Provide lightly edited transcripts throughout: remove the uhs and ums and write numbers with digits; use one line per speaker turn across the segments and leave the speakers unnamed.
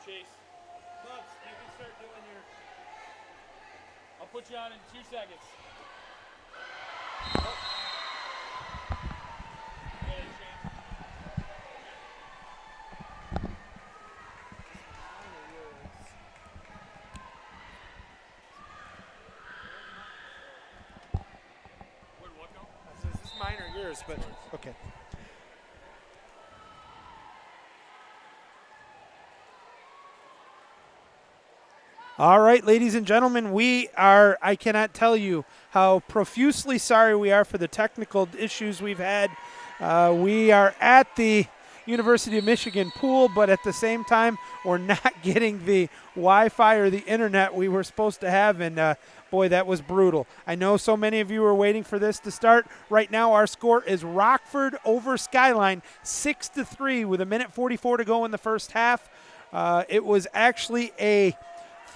Chase. Bubs, you can start doing your... I'll put you on in 2 seconds. Oh.
Is this mine or yours? But okay. All right, ladies and gentlemen, I cannot tell you how profusely sorry we are for the technical issues we've had. We are at the University of Michigan pool, but at the same time, we're not getting the Wi-Fi or the internet we were supposed to have, and boy, that was brutal. I know so many of you were waiting for this to start. Right now, our score is Rockford over Skyline, 6-3 with 1:44 to go in the first half. It was actually a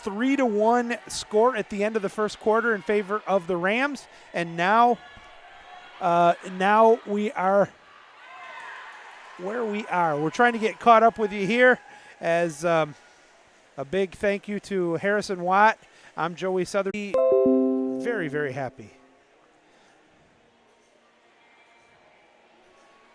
3-1 score at the end of the first quarter in favor of the Rams, and now we are where we are. We're trying to get caught up with you here as a big thank you to Harrison Watt. I'm Joey Southerby. Very, very happy.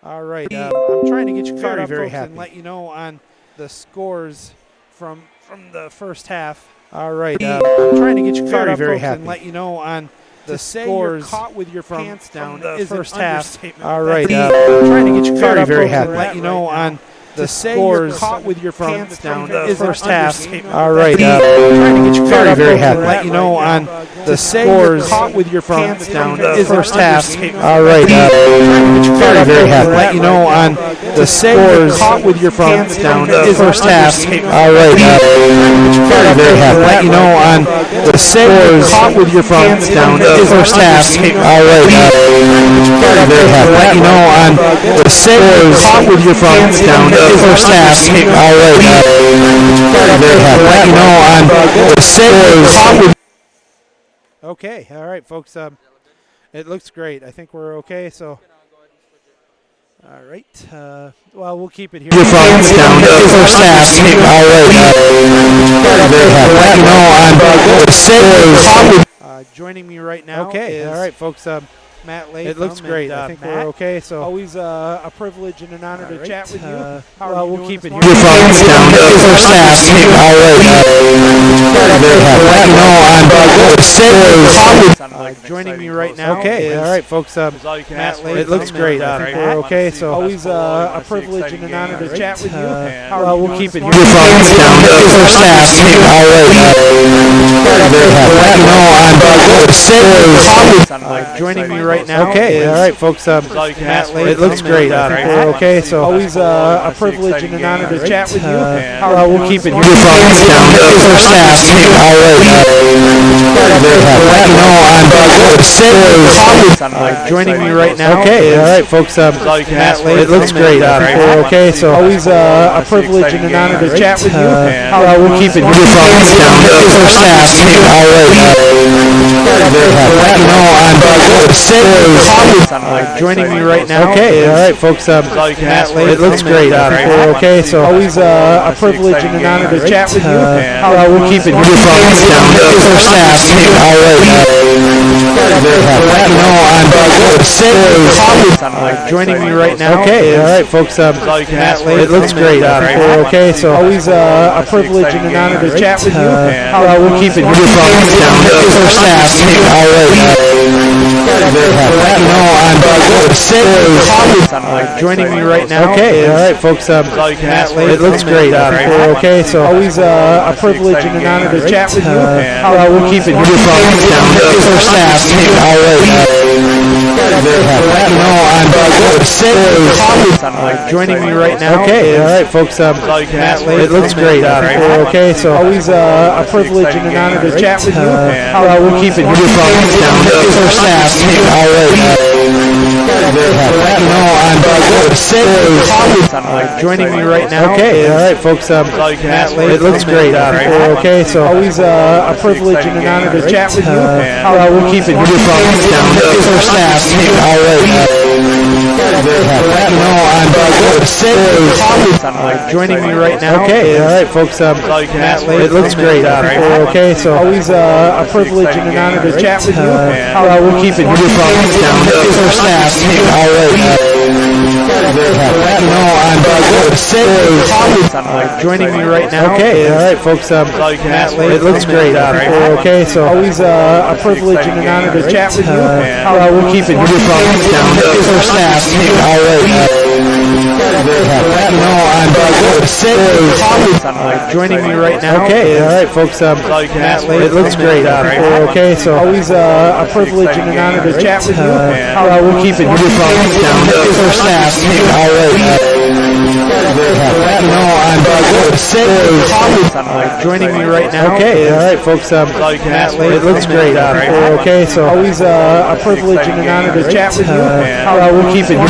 All right. I'm trying to get you caught up, folks, and let you know on the scores from the first half. All right. I'm trying to get you caught up, folks, and let you know on the scores. You're caught with your pants down the first half. All right. I'm trying to get you caught up, folks, and let you know on the scores. Caught with your pants down the first half. All right. Trying to get you caught up, very happy. Let you know on the scores. Caught with your pants down the first half. All right. Trying to get you caught up, very happy. Let you know on the scores. Caught with your pants down the first half. All right. Very happy. Let you know on the scores. Caught with your pants down the first half. All right. Very happy. Let you know on the scores. Caught with your pants down the first half. All right. Very happy. Let you know on the scores. Okay. All right, folks. It looks great. I think we're okay. So. All right. Well, we'll keep it here. Your phones down to the first half. All right. Very happy. Let you know on the scores. Joining me right now. Okay. All right, folks. Matt Latham. It looks great. I think we're okay. So always a privilege and an honor to chat with you. Well, we'll keep it here. Your phones down to the first half. All right. Very happy. Let you know on the scores. Joining me right now. Okay. All right, folks. Matt Latham. It looks great. I think we're okay. So always a privilege and an honor to chat with you. Well, we'll keep it here. Your phones down to the first half. All right. Very happy. Let you know on the scores. Joining me right now. Okay. All right, folks. Matt Latham. It looks great. I think we're okay. So always a privilege and an honor to chat with you. Well, we'll keep it here. Your phones down to the first half. All right. Very happy. Let you know on the scores. Joining me right now. Okay. All right, folks. Matt Latham. It looks great. I think we're okay. So always a privilege and an honor to chat with you. Well, we'll keep it here. Your phones down to the first half. All right. Very happy. Let you know on the scores. Joining me right now. Okay. All right, folks. Matt Latham. It looks great. I think we're okay. So always a privilege and an honor to chat with you. Well, we'll keep it here. Your phones down to the first half. All right. Very happy. Let you know on the scores. Joining me right now. Okay. All right, folks. Matt Latham. It looks great. I think we're okay. So always a privilege and an honor to chat with you. Well, we'll keep it here. Your phones down to the first half. All right. Very happy. Let you know on the scores. Joining me right now. Okay. All right, folks. Matt Latham. It looks great. I think we're okay. So always a privilege and an honor to chat with you. Well, we'll keep it here. Your phones down to the first half. All right. Very happy. Let you know on the scores. Joining me right now. Okay. All right, folks. Matt Latham. It looks great. I think we're okay. So always a privilege and an honor to chat with you. Well, we'll keep it here. Your phones down to the first half. All right. Very happy. Let you know on the scores. Joining me right now. Okay. All right, folks. Matt Latham. It looks great. I think we're okay. So always a privilege and an honor to chat with you. Well, we'll keep it here. Your phones down to the first half. All right. Joining me right now. Okay, all right, folks. It looks great. Okay, so always a privilege and an honor to chat with you. We'll keep it down to first half. All right. Joining me right now. Okay, all right, folks. It looks great. Okay, so always a privilege and an honor to chat with you. We'll keep it down to first half. All right. Joining me right now. Okay, all right, folks. It looks great. Okay, so always a privilege and an honor to chat with you. We'll keep it down to first half. All right. Joining me right now. Okay, all right, folks. It looks great. Okay, so always a privilege and an honor to chat with you. We'll keep it down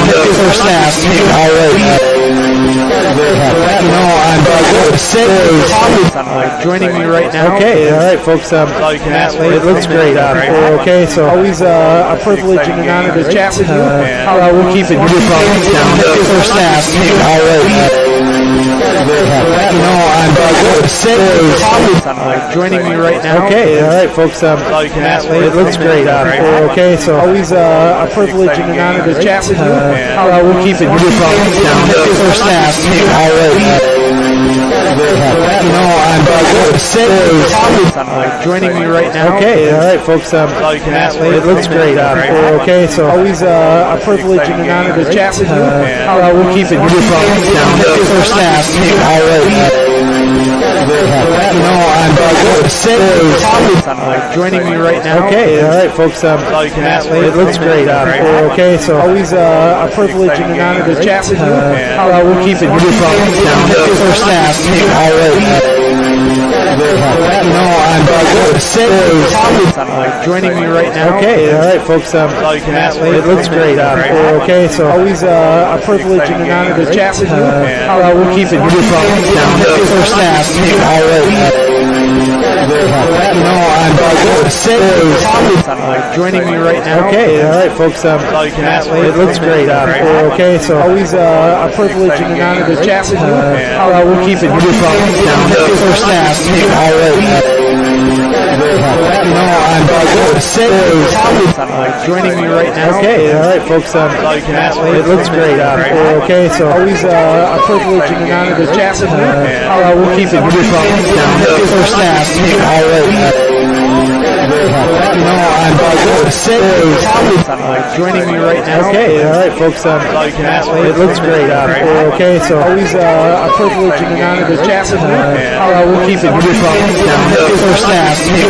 to first half. All right. Joining me right now. Okay, all right, folks. It looks great. Okay, so always a privilege and an honor to chat with you. We'll keep it down to first half. All right. Joining me right now. Okay, all right, folks. It looks great. Okay, so always a privilege and an honor to chat with you. We'll keep it down to first half. All right. Joining me right now. Okay, all right, folks. It looks great. Okay, so always a privilege and an honor to chat with you. We'll keep it down to first half. All right. Joining me right now. Okay, all right, folks. It looks great. Okay, so always a privilege and an honor to chat with you. We'll keep it down to first half. All right. Joining me right now. Okay, all right, folks. It looks great. Okay, so always a privilege and an honor to chat with you. We'll keep it down to first half. All right. Joining me right now. Okay, all right, folks. It looks great. Okay, so always a privilege and an honor to chat with you. We'll keep it down to first half. All right. Joining me right now. Okay, all right, folks. It looks great. Okay, so always a privilege and an honor to chat with you. We'll keep it down to first half. All right. Joining me right now. Okay, all right, folks. It looks great. Okay, so always a privilege and an honor to chat with you. We'll keep it down to first half. All right. Joining me right now. Okay, all right, folks. It looks great. Okay, so always a privilege and an honor to chat with you. We'll keep it down to first half. All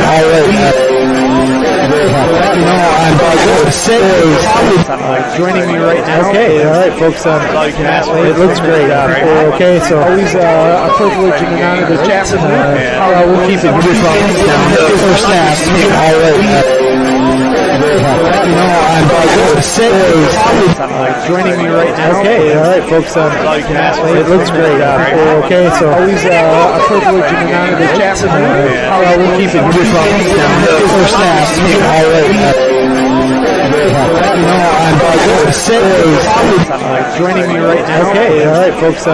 right. Joining me right now. Okay, all right, folks. It looks great. Okay, so always a privilege and an honor to chat with you. We'll keep it down to first half. All right. Joining me right now. Okay, all right, folks.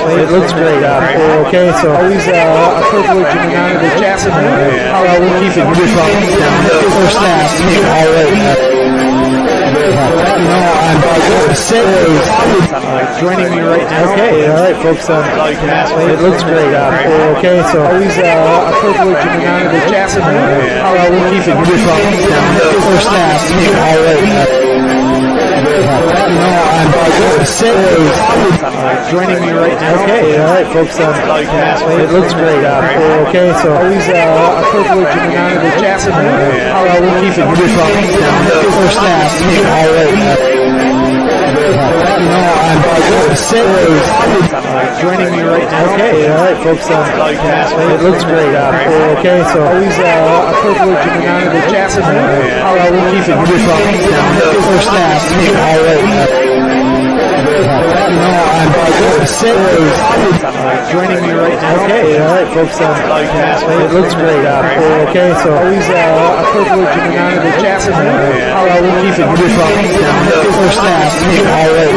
It looks great. Okay, so always a privilege and an honor to chat with you. We'll keep it down to first half. All right. Joining me right now. Okay, all right, folks. It looks great. Okay, so always a privilege and an honor to chat with you. We'll keep it down to first half. All right. Joining me right now. Okay, all right, folks. It looks great. Okay, so always a privilege and an honor to chat with you. We'll keep it down to first half. All right. Joining me right now. Okay, all right, folks. It looks great. Okay, so always a privilege and an honor to chat with you. We'll keep it down to first half. All right. joining me right now.
Okay, all right, folks. It looks great. Okay, so always a privilege and an honor to chat with you. We'll keep it brief on first half. All right.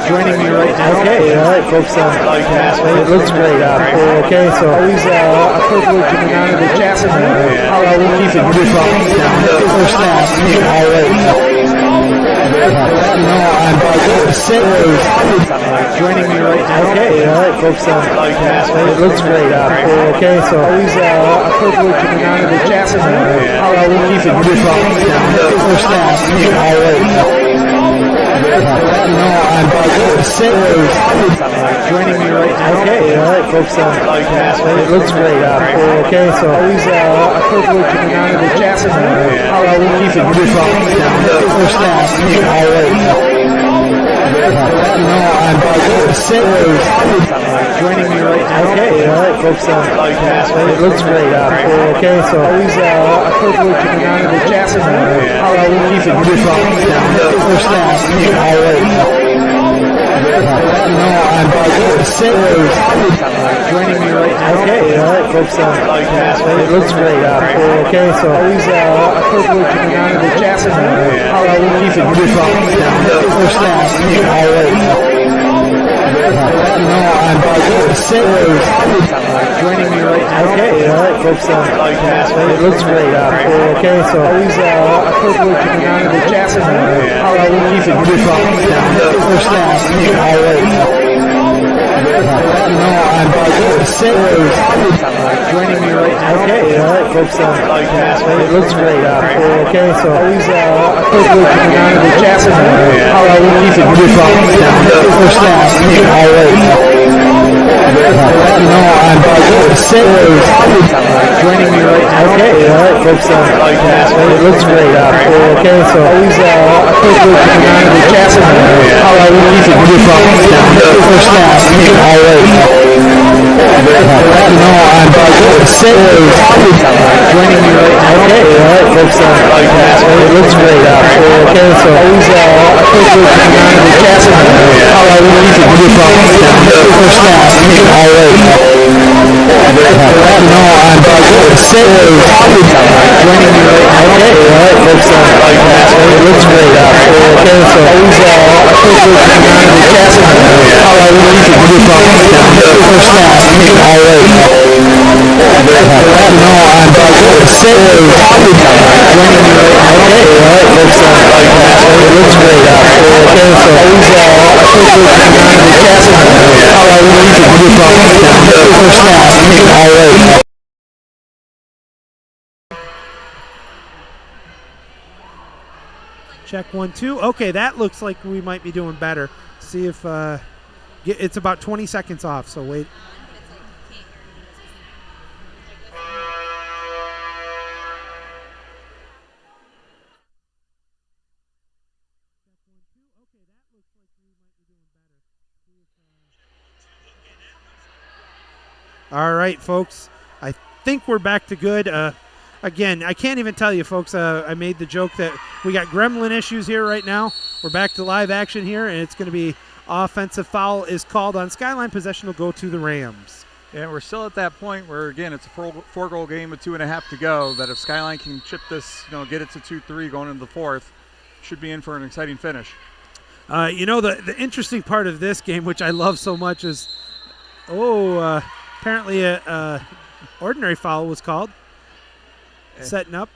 Joining me right now.
Okay, all right, folks. It looks great. Okay, so always a privilege and an honor to chat with you. We'll keep it brief on first half. All right.
Joining me right now.
Okay, all right, folks. It looks great. Okay, so always a privilege and an honor to chat with you. We'll keep it brief on first half. All right.
Joining me right now.
Okay, all right, folks. It looks great. Okay, so always a privilege and an honor to chat with you. We'll keep it brief on first half. All right.
Joining me right now.
Okay, all right, folks. It looks great. Okay, so always a privilege and an honor to chat with you. We'll keep it brief on first half. All right.
Joining me right now.
Okay, all right, folks. It looks great. Okay, so always a privilege and an honor to chat with you. We'll keep it brief on first half. All right.
Joining me right now.
Okay, all right, folks. It looks great. Okay, so always a privilege and an honor to chat with you. We'll keep it brief on first half. All right.
Joining me right now.
Okay, all right, folks. It looks great. Okay, so always a privilege and an honor to chat with you. We'll keep it brief on first half. All right.
Joining me right now.
Okay, all right, folks. It looks great. Okay, so always a privilege and an honor to chat with you. We'll keep it brief on first half. All right.
Joining me right now.
Okay, all right, folks. It looks great. Okay, so always a privilege and an honor to chat with you. We'll keep it brief on first half. All right.
Joining me right now.
Okay, all right, folks. It looks great. Okay, so always a privilege and an honor to chat with you. We'll keep it brief on first half. All right.
Joining me right now.
Okay, all right, folks. It looks great. Okay, so always a privilege and an honor to chat with you. We'll keep it brief on first half. All right.
Check 1, 2. Okay, that looks like we might be doing better. See if it's about 20 seconds off. So wait. All right, folks. I think we're back to good. Again, I can't even tell you, folks. I made the joke that we got gremlin issues here right now. We're back to live action here, and it's going to be offensive foul is called on Skyline. Possession will go to the Rams.
And we're still at that point where, again, it's a four-goal game with 2.5 to go, that if Skyline can chip this, get it to 2-3 going into the fourth, should be in for an exciting finish.
The interesting part of this game, which I love so much, is, apparently a ordinary foul was called. Setting up.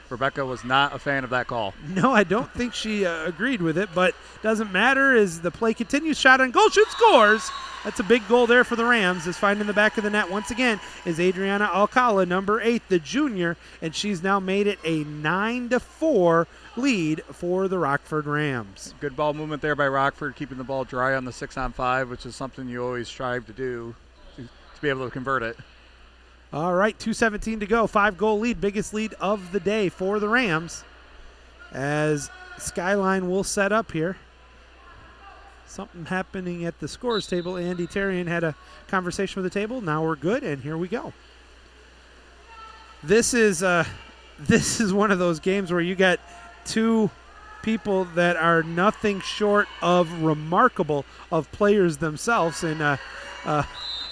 Rebecca was not a fan of that call.
No, I don't think she agreed with it, but doesn't matter as the play continues. Shot on goal, shoot, scores. That's a big goal there for the Rams. Is finding the back of the net once again is Adriana Alcala, number 8, the junior, and she's now made it a 9-4 lead for the Rockford Rams.
Good ball movement there by Rockford, keeping the ball dry on the 6-on-5, which is something you always strive to do to be able to convert it.
All right, 2:17 to go. 5-goal lead, biggest lead of the day for the Rams. As Skyline will set up here. Something happening at the scores table. Andy Terrian had a conversation with the table. Now we're good, and here we go. This is one of those games where you got two people that are nothing short of remarkable, of players themselves, in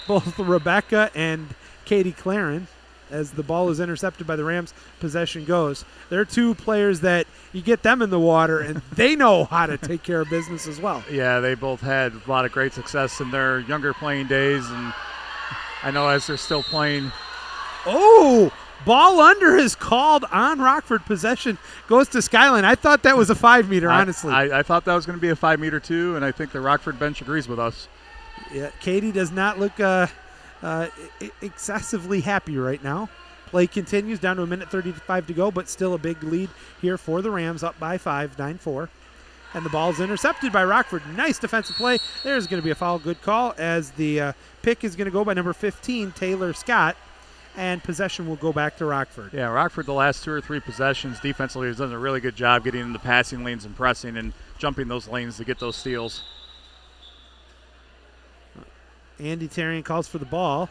both Rebecca and Katie Claren. As the ball is intercepted by the Rams, possession goes. They're two players that you get them in the water, and they know how to take care of business as well.
Yeah, they both had a lot of great success in their younger playing days, and I know as they're still playing.
Oh, ball under is called on Rockford. Possession goes to Skyline. I thought that was a 5-meter, honestly.
I thought that was going to be a 5-meter too, and I think the Rockford bench agrees with us.
Yeah, Katie does not look excessively happy right now. Play continues down to 1:35 to go, but still a big lead here for the Rams, up by 5, 9-4. And the ball is intercepted by Rockford. Nice defensive play. There's going to be a foul. Good call, as the pick is going to go by number 15, Taylor Scott, and possession will go back to Rockford.
Yeah, Rockford the last 2 or 3 possessions defensively has done a really good job getting in the passing lanes and pressing and jumping those lanes to get those steals.
Andy Tarian calls for the ball.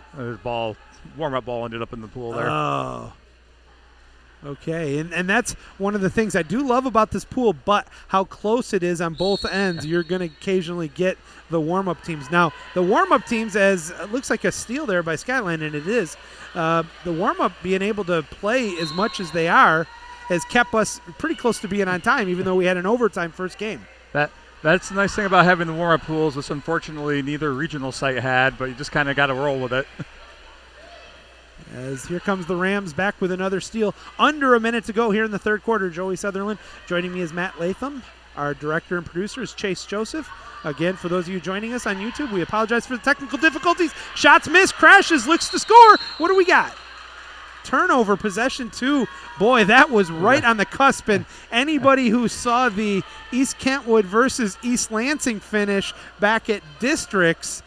Warm-up ball ended up in the pool there.
Oh. Okay, and that's one of the things I do love about this pool, but how close it is on both ends. You're going to occasionally get the warm-up teams. Now, the warm-up teams, as it looks like a steal there by Skyline, and it is, the warm-up being able to play as much as they are has kept us pretty close to being on time, even though we had an overtime first game.
That's the nice thing about having the warm-up pools, which unfortunately neither regional site had, but you just kind of got to roll with it.
As here comes the Rams back with another steal. Under a minute to go here in the third quarter. Joey Sutherland. Joining me is Matt Latham. Our director and producer is Chase Joseph. Again, for those of you joining us on YouTube, we apologize for the technical difficulties. Shots missed, crashes, looks to score. What do we got? Turnover, possession 2. Boy, that was right on the cusp. And anybody who saw the East Kentwood versus East Lansing finish back at districts,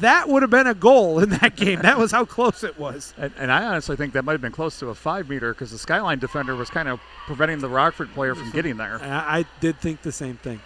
that would have been a goal in that game. That was how close it was.
And I honestly think that might have been close to a 5-meter because the Skyline defender was kind of preventing the Rockford player from getting there.
I did think the same thing.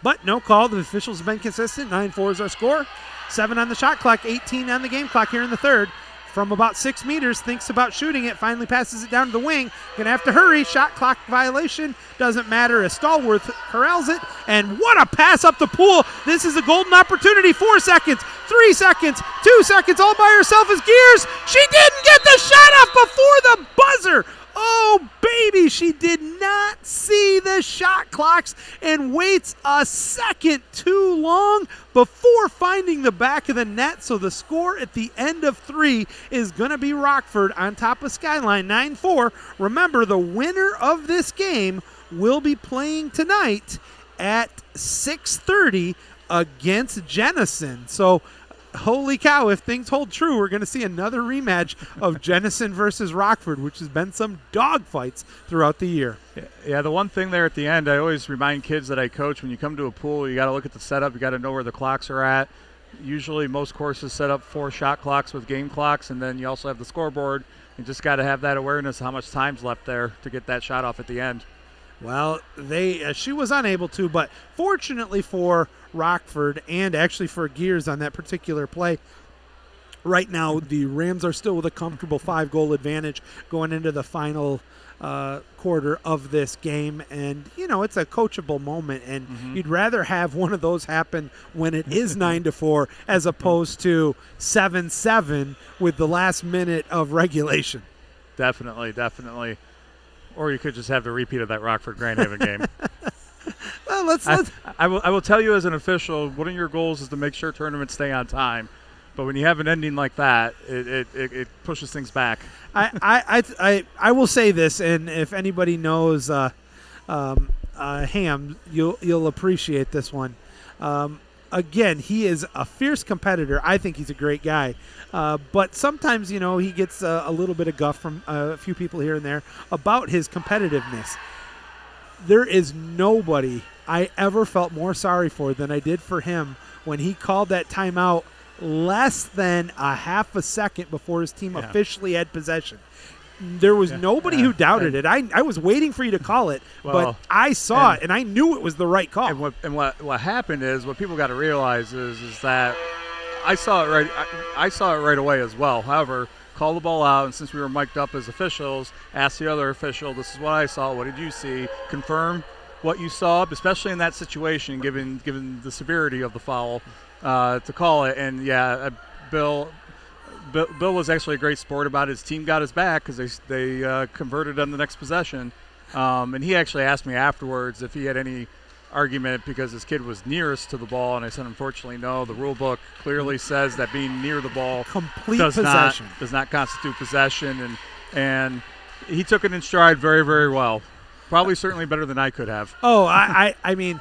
But no call. The officials have been consistent. 9-4 is our score. 7 on the shot clock, 18 on the game clock here in the third. From about 6 meters, thinks about shooting it, finally passes it down to the wing. Gonna have to hurry. Shot clock violation. Doesn't matter as Stallworth corrals it. And what a pass up the pool. This is a golden opportunity. 4 seconds, 3 seconds, 2 seconds, all by herself is Gears. She didn't get the shot off before the buzzer. Oh, baby, she did not see the shot clocks and waits a second too long before finding the back of the net. So the score at the end of 3 is going to be Rockford on top of Skyline, 9-4. Remember, the winner of this game will be playing tonight at 6:30 against Jennison. So holy cow, if things hold true, we're going to see another rematch of Jennison versus Rockford, which has been some dogfights throughout the year.
Yeah, the one thing there at the end, I always remind kids that I coach, when you come to a pool, you got to look at the setup. You got to know where the clocks are at. Usually most courses set up 4 shot clocks with game clocks, and then you also have the scoreboard. You just got to have that awareness of how much time's left there to get that shot off at the end.
Well, she was unable to, but fortunately for Rockford and actually for Gears on that particular play, right now the Rams are still with a comfortable 5-goal advantage going into the final quarter of this game. And, you know, it's a coachable moment, and you'd rather have one of those happen when it is 9-4 as opposed to 7-7 with the last minute of regulation.
Definitely. Or you could just have the repeat of that Rockford Grand Haven game.
Well, let's.
I will tell you as an official, one of your goals is to make sure tournaments stay on time. But when you have an ending like that, it pushes things back.
I will say this, and if anybody knows Ham, you'll appreciate this one. Again, he is a fierce competitor. I think he's a great guy. But sometimes, you know, he gets a little bit of guff from a few people here and there about his competitiveness. There is nobody I ever felt more sorry for than I did for him when he called that timeout less than a half a second before his team officially had possession. There was nobody who doubted it. I was waiting for you to call it, but I saw it, and I knew it was the right call.
And what happened is, what people got to realize is that I saw it right. I saw it right away as well. However, call the ball out, and since we were mic'd up as officials, ask the other official, "This is what I saw. What did you see?" Confirm. what you saw, especially in that situation, given the severity of the foul, to call it. And yeah, Bill was actually a great sport about it. His team got his back because they converted on the next possession. And he actually asked me afterwards if he had any argument because his kid was nearest to the ball, and I said, unfortunately, no. The rule book clearly says that being near the ball does not constitute possession, and he took it in stride very, very well. Probably certainly better than I could have.
Oh, I mean,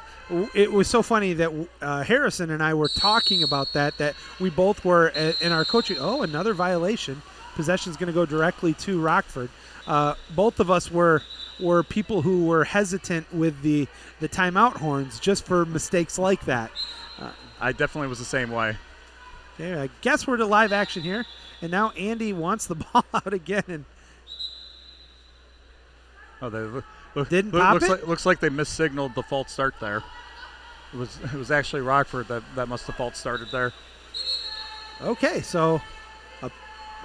it was so funny that Harrison and I were talking about that we both were in our coaching. Oh, another violation. Possession's going to go directly to Rockford. Both of us were people who were hesitant with the timeout horns just for mistakes like that.
I definitely was the same way.
Okay, I guess we're to live action here, and now Andy wants the ball out again.
Oh,
didn't pop it?
Looks like they missignaled the false start there. It was actually Rockford that must have false started there.
Okay, so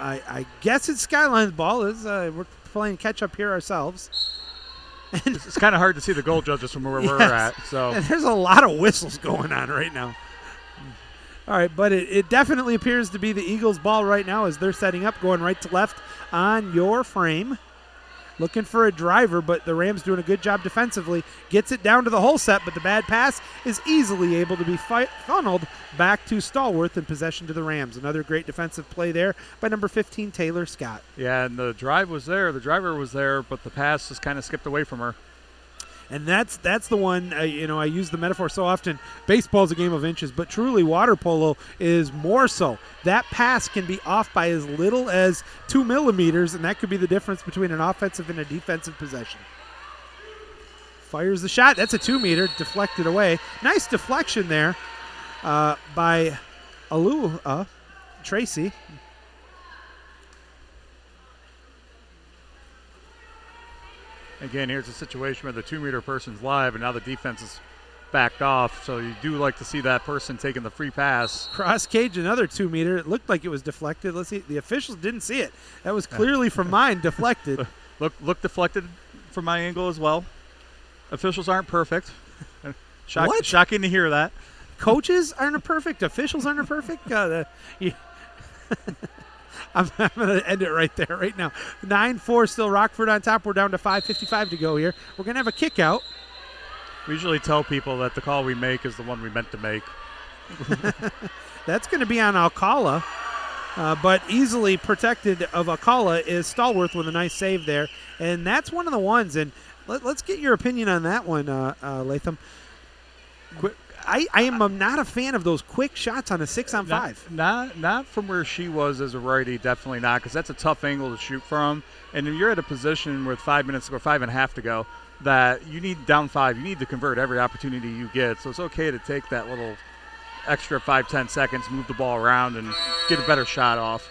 I guess it's Skyline's ball. We're playing catch up here ourselves.
It's kind of hard to see the goal judges from where we're at. So
and there's a lot of whistles going on right now. All right, but it definitely appears to be the Eagles' ball right now as they're setting up, going right to left on your frame. Looking for a driver, but the Rams doing a good job defensively. Gets it down to the whole set, but the bad pass is easily able to be funneled back to Stallworth in possession to the Rams. Another great defensive play there by number 15, Taylor Scott.
Yeah, and the drive was there. The driver was there, but the pass just kind of skipped away from her.
And that's the one, I use the metaphor so often. Baseball's a game of inches, but truly water polo is more so. That pass can be off by as little as 2 millimeters, and that could be the difference between an offensive and a defensive possession. Fires the shot. That's a 2-meter, deflected away. Nice deflection there by Tracy.
Again, here's a situation where the 2-meter person's live, and now the defense is backed off. So you do like to see that person taking the free pass.
Cross cage, another 2-meter. It looked like it was deflected. Let's see. The officials didn't see it. That was clearly from mine, deflected.
Look deflected from my angle as well. Officials aren't perfect.
What?
Shocking to hear that.
Coaches aren't perfect. Officials aren't perfect. I'm going to end it right there, right now. 9-4 still Rockford on top. We're down to 5:55 to go here. We're going to have a kick out.
We usually tell people that the call we make is the one we meant to make.
That's going to be on Alcala, but easily protected of Alcala is Stallworth with a nice save there. And that's one of the ones. And let's get your opinion on that one, Latham. I am not a fan of those quick shots on a 6-on-5.
Not from where she was as a righty, definitely not, because that's a tough angle to shoot from. And if you're at a position with 5 minutes to go, 5.5 to go, that you need down 5. You need to convert every opportunity you get. So it's okay to take that little extra 5-10 seconds, move the ball around, and get a better shot off.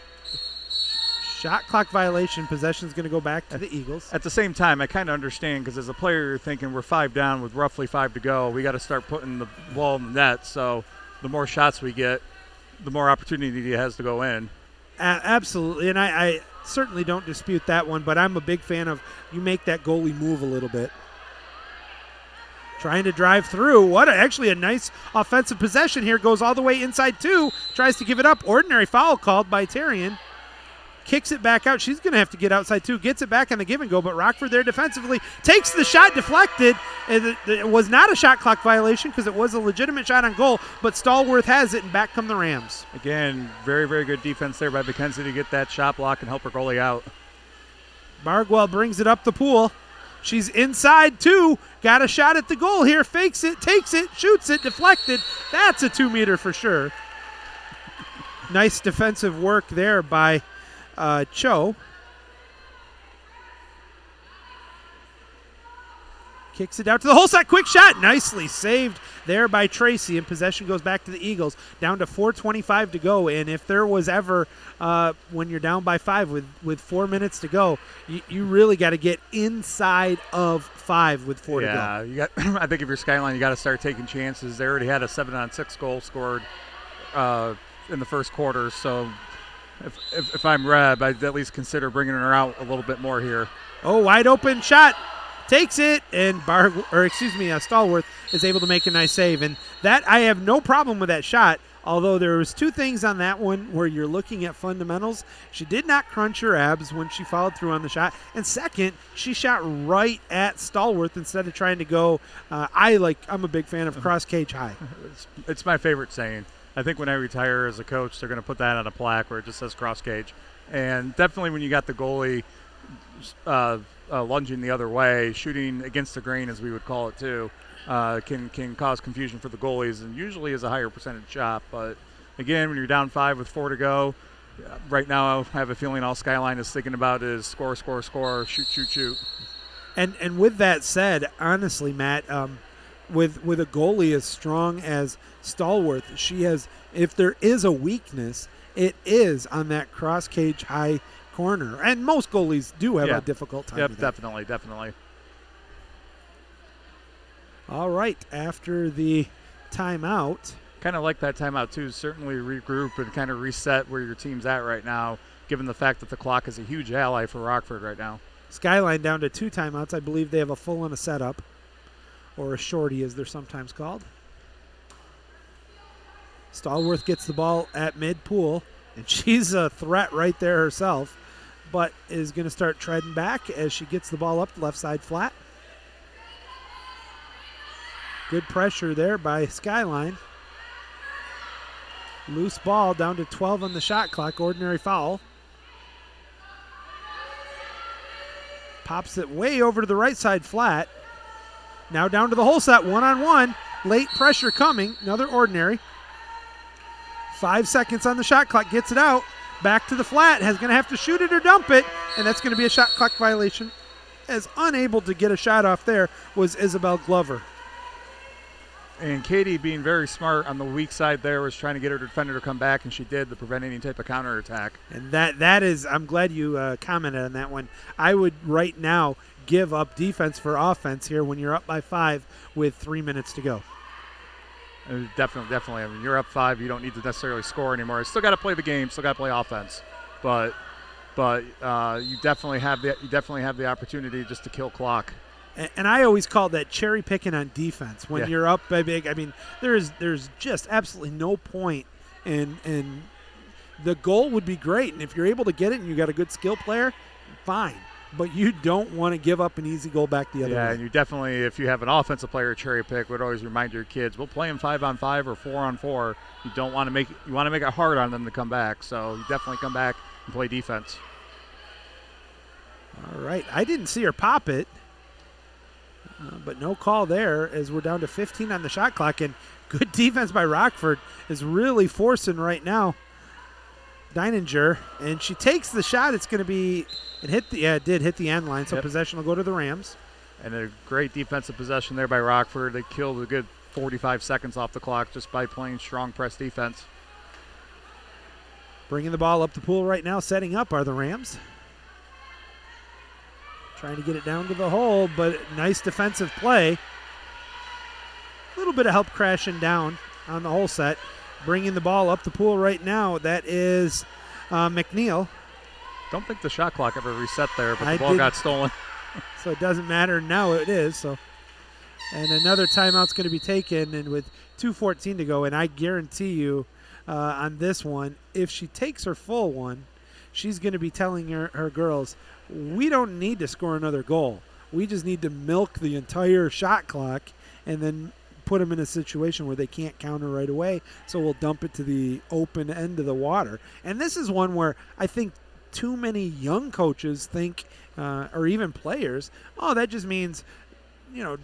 Shot clock violation. Possession's going to go back to the Eagles.
At the same time, I kind of understand because as a player, you're thinking we're 5 down with roughly 5 to go. We got to start putting the ball in the net. So the more shots we get, the more opportunity it has to go in.
Absolutely, and I certainly don't dispute that one, but I'm a big fan of you make that goalie move a little bit. Trying to drive through. Actually a nice offensive possession here. Goes all the way inside 2. Tries to give it up. Ordinary foul called by Terrian. Kicks it back out. She's going to have to get outside too. Gets it back on the give and go, but Rockford there defensively takes the shot, deflected. It was not a shot clock violation because it was a legitimate shot on goal, but Stallworth has it, and back come the Rams.
Again, very, very good defense there by McKenzie to get that shot block and help her goalie out.
Bargwell brings it up the pool. She's inside 2. Got a shot at the goal here. Fakes it, takes it, shoots it, deflected. That's a 2-meter for sure. Nice defensive work there by Cho. Kicks it out to the whole set. Quick shot. Nicely saved there by Tracy, and possession goes back to the Eagles. Down to 4:25 to go, and if there was ever when you're down by 5 with 4 minutes to go, you really got to get inside of 5 with 4 to go.
Yeah, you got. I think if you're Skyline, you got to start taking chances. They already had a 7-on-6 goal scored in the first quarter, so if I'm Reb, I'd at least consider bringing her out a little bit more here.
Oh, wide open shot. takes it, and Stallworth is able to make a nice save. And that, I have no problem with that shot, although there was two things on that one where you're looking at fundamentals. She did not crunch her abs when she followed through on the shot. And second, she shot right at Stallworth instead of trying to go. I'm a big fan of cross cage high.
It's my favorite saying. I think when I retire as a coach, they're going to put that on a plaque where it just says cross cage. And definitely when you got the goalie lunging the other way, shooting against the grain, as we would call it too, can cause confusion for the goalies, and usually is a higher percentage shot. But again, when you're down 5 with 4 to go, right now I have a feeling all Skyline is thinking about is score, shoot.
And with that said, honestly, Matt, with a goalie as strong as Stallworth, she has, if there is a weakness, it is on that cross cage high corner. And most goalies do have a difficult time with that.
Definitely.
All right, after the timeout.
Kind of like that timeout, too. Certainly regroup and kind of reset where your team's at right now, given the fact that the clock is a huge ally for Rockford right now.
Skyline down to 2 timeouts. I believe they have a full and a setup, or a shorty as they're sometimes called. Stallworth gets the ball at mid-pool, and she's a threat right there herself, but is going to start treading back as she gets the ball up the left side flat. Good pressure there by Skyline. Loose ball down to 12 on the shot clock, ordinary foul. Pops it way over to the right side flat. Now down to the whole set, 1-on-1. Late pressure coming, another ordinary. 5 seconds on the shot clock, gets it out. Back to the flat, going to have to shoot it or dump it, and that's going to be a shot clock violation. As unable to get a shot off there was Isabel Glover.
And Katie, being very smart on the weak side there, was trying to get her defender to come back, and she did to prevent any type of counterattack.
And that is, I'm glad you commented on that one. I would right now give up defense for offense here when you're up by 5 with 3 minutes to go.
Definitely. I mean, you're up 5. You don't need to necessarily score anymore. You still got to play the game. Still got to play offense. But you definitely have the opportunity just to kill clock.
And I always call that cherry picking on defense when you're up by big. I mean, there's just absolutely no point in the goal would be great, and if you're able to get it and you got a good skill player, fine. But you don't want to give up an easy goal back the other way.
Yeah, and you definitely, if you have an offensive player cherry pick, would always remind your kids, we'll play them 5-on-5 or 4-on-4. You don't want to make it hard on them to come back. So you definitely come back and play defense.
All right, I didn't see her pop it. But no call there as we're down to 15 on the shot clock. And good defense by Rockford is really forcing right now Deininger. And she takes the shot. It's going to be – it did hit the end line, so possession will go to the Rams.
And a great defensive possession there by Rockford. They killed a good 45 seconds off the clock just by playing strong press defense.
Bringing the ball up the pool right now, setting up are the Rams. Trying to get it down to the hole, but nice defensive play. A little bit of help crashing down on the whole set. Bringing the ball up the pool right now, that is McNeil.
Don't think the shot clock ever reset there, but the ball got stolen.
So it doesn't matter. Now it is. So, and another timeout's going to be taken, and with 2:14 to go, and I guarantee you on this one, if she takes her full one, she's going to be telling her girls, we don't need to score another goal. We just need to milk the entire shot clock and then put them in a situation where they can't counter right away, so we'll dump it to the open end of the water. And this is one where I think too many young coaches think, or even players, that just means,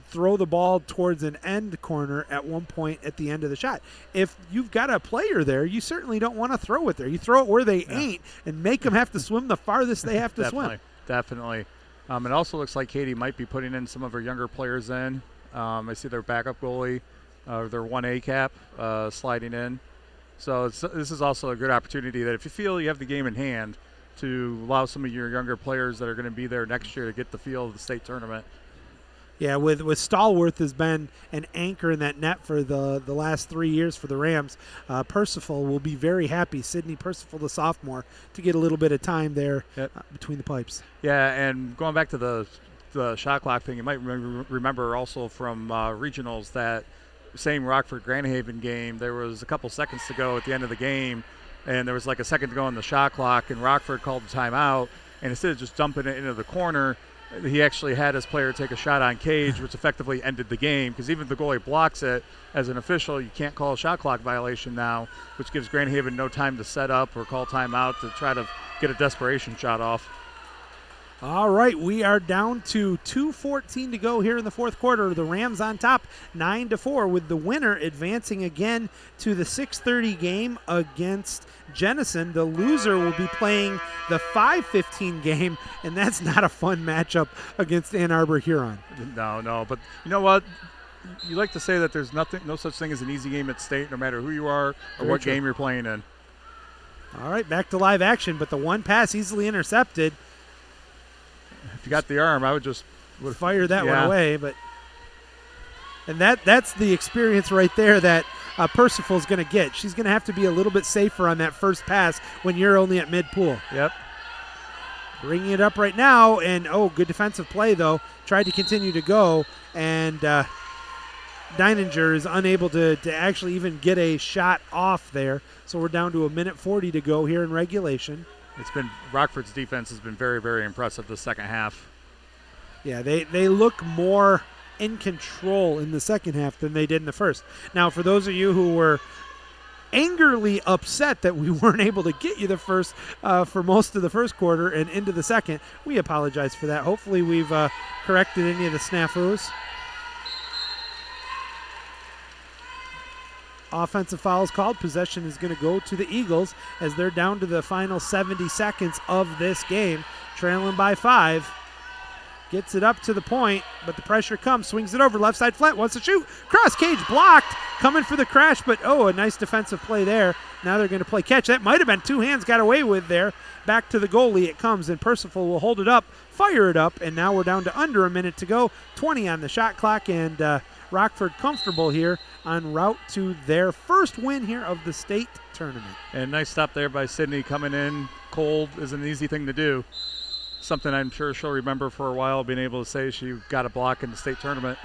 throw the ball towards an end corner at one point at the end of the shot. If you've got a player there, you certainly don't want to throw it there. You throw it where they ain't and make them have to swim the farthest they have to swim.
Definitely. It also looks like Katie might be putting in some of her younger players in. I see their backup goalie, their 1A cap sliding in. So this is also a good opportunity that if you feel you have the game in hand, to allow some of your younger players that are going to be there next year to get the feel of the state tournament.
Yeah, with Stallworth has been an anchor in that net for the last 3 years for the Rams. Percival will be very happy, Sydney Percival, the sophomore, to get a little bit of time there between the pipes.
Yeah, and going back to the the shot clock thing, you might remember also from regionals that same Rockford-Grand Haven game, there was a couple seconds to go at the end of the game, and there was like a second to go on the shot clock, and Rockford called the timeout, and instead of just dumping it into the corner, he actually had his player take a shot on cage, which effectively ended the game, because even if the goalie blocks it, as an official, you can't call a shot clock violation now, which gives Grand Haven no time to set up or call timeout to try to get a desperation shot off.
All right, we are down to 2:14 to go here in the fourth quarter. The Rams on top 9-4, with the winner advancing again to the 6:30 game against Jenison. The loser will be playing the 5:15 game, and that's not a fun matchup against Ann Arbor Huron.
No, but you know what? You like to say that there's no such thing as an easy game at state, no matter who you are or what game you're playing in.
All right, back to live action, but the one pass easily intercepted.
If you got the arm, I would
fire that one away. And that's the experience right there that Percival's going to get. She's going to have to be a little bit safer on that first pass when you're only at mid-pool.
Yep.
Bringing it up right now, and good defensive play, though. Tried to continue to go, and Deininger is unable to actually even get a shot off there. So we're down to 1:40 to go here in regulation.
Rockford's defense has been very, very impressive the second half.
Yeah, they look more in control in the second half than they did in the first. Now, for those of you who were angrily upset that we weren't able to get you the first for most of the first quarter and into the second, we apologize for that. Hopefully we've corrected any of the snafus. Offensive fouls called. Possession is going to go to the Eagles as they're down to the final 70 seconds of this game, trailing by 5. Gets it up to the point, but the pressure comes, swings it over, left side flat, wants to shoot, cross cage blocked, coming for the crash, but a nice defensive play there. Now they're going to play catch. That might have been two hands got away with there. Back to the goalie it comes, and Percival will hold it up, fire it up, and now we're down to under a minute to go, 20 on the shot clock, and Rockford comfortable here en route to their first win here of the state tournament.
And nice stop there by Sydney. Coming in cold is an easy thing to do. Something I'm sure she'll remember for a while, being able to say she got a block in the state tournament.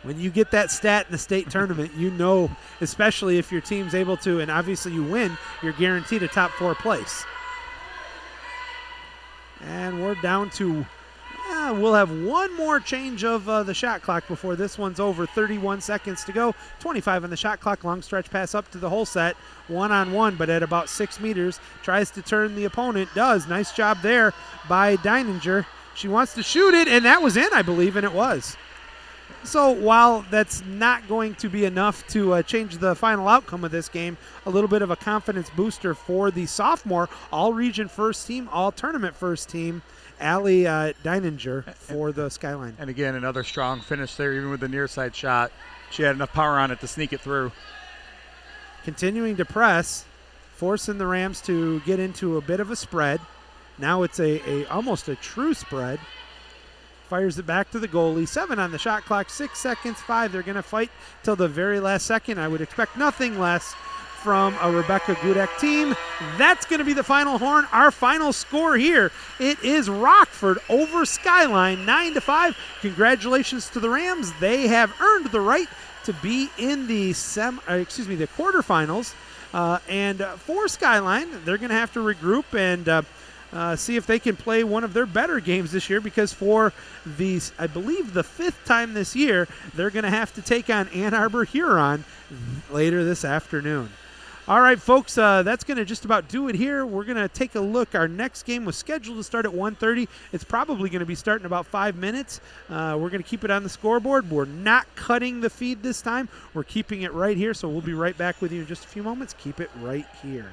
When you get that stat in the state tournament, you know, especially if your team's able to, and obviously you win, you're guaranteed a top 4 place. And we're down to, we'll have one more change of the shot clock before this one's over. 31 seconds to go. 25 on the shot clock. Long stretch pass up to the whole set. 1-on-1, but at about 6 meters. Tries to turn the opponent. Does. Nice job there by Deininger. She wants to shoot it, and that was in, I believe, and it was. So while that's not going to be enough to change the final outcome of this game, a little bit of a confidence booster for the sophomore all-region first team, all-tournament first team, Allie Deininger for the Skyline.
And again, another strong finish there, even with the near side shot. She had enough power on it to sneak it through.
Continuing to press, forcing the Rams to get into a bit of a spread. Now it's almost a true spread. Fires it back to the goalie. 7 on the shot clock, 6 seconds, 5. They're going to fight till the very last second. I would expect nothing less from a Rebecca Gudek team. That's going to be the final horn. Our final score here. It is Rockford over Skyline, 9-5. Congratulations to the Rams. They have earned the right to be in the the quarterfinals. And for Skyline, they're going to have to regroup and see if they can play one of their better games this year, because for I believe the 5th time this year, they're going to have to take on Ann Arbor Huron later this afternoon. All right, folks, that's going to just about do it here. We're going to take a look. Our next game was scheduled to start at 1:30. It's probably going to be starting in about 5 minutes. We're going to keep it on the scoreboard. We're not cutting the feed this time. We're keeping it right here, so we'll be right back with you in just a few moments. Keep it right here.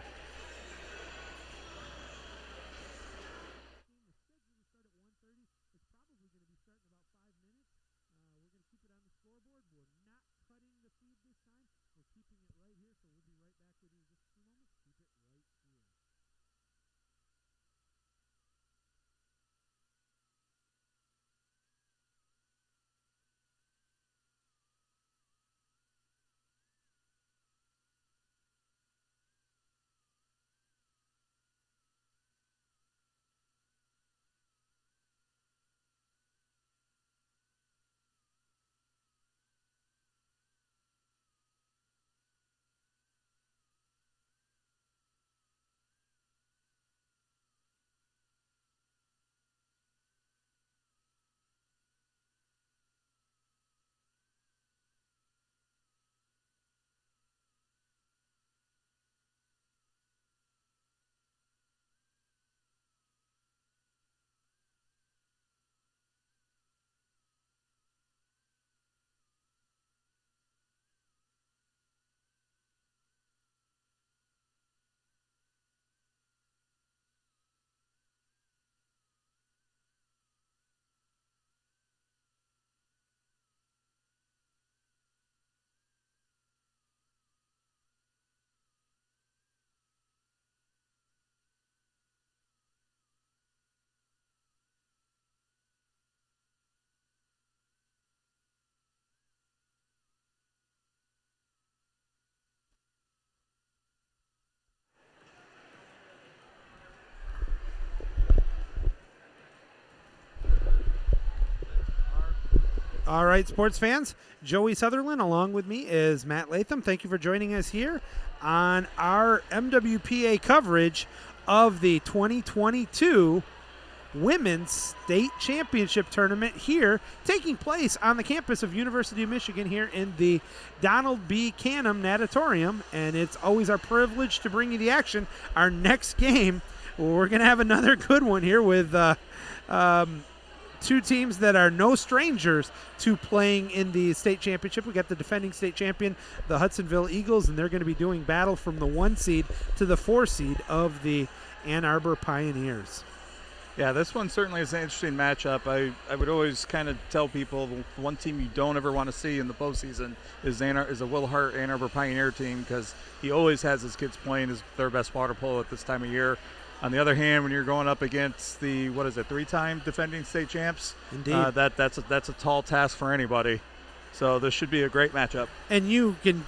All right, sports fans, Joey Sutherland along with me is Matt Latham. Thank you for joining us here on our MWPA coverage of the 2022 Women's State Championship Tournament here, taking place on the campus of University of Michigan here in the Donald B. Canham Natatorium, and it's always our privilege to bring you the action. Our next game, we're going to have another good one here with two teams that are no strangers to playing in the state championship. We got the defending state champion, the Hudsonville Eagles, and they're going to be doing battle from the 1 seed to the 4 seed of the Ann Arbor Pioneers.
Yeah, this one certainly is an interesting matchup. I would always kind of tell people the one team you don't ever want to see in the postseason is a Will Hart Ann Arbor Pioneer team, because he always has his kids playing their best water polo at this time of year. On the other hand, when you're going up against the 3-time defending state champs,
indeed,
that's a tall task for anybody. So this should be a great matchup.
And you can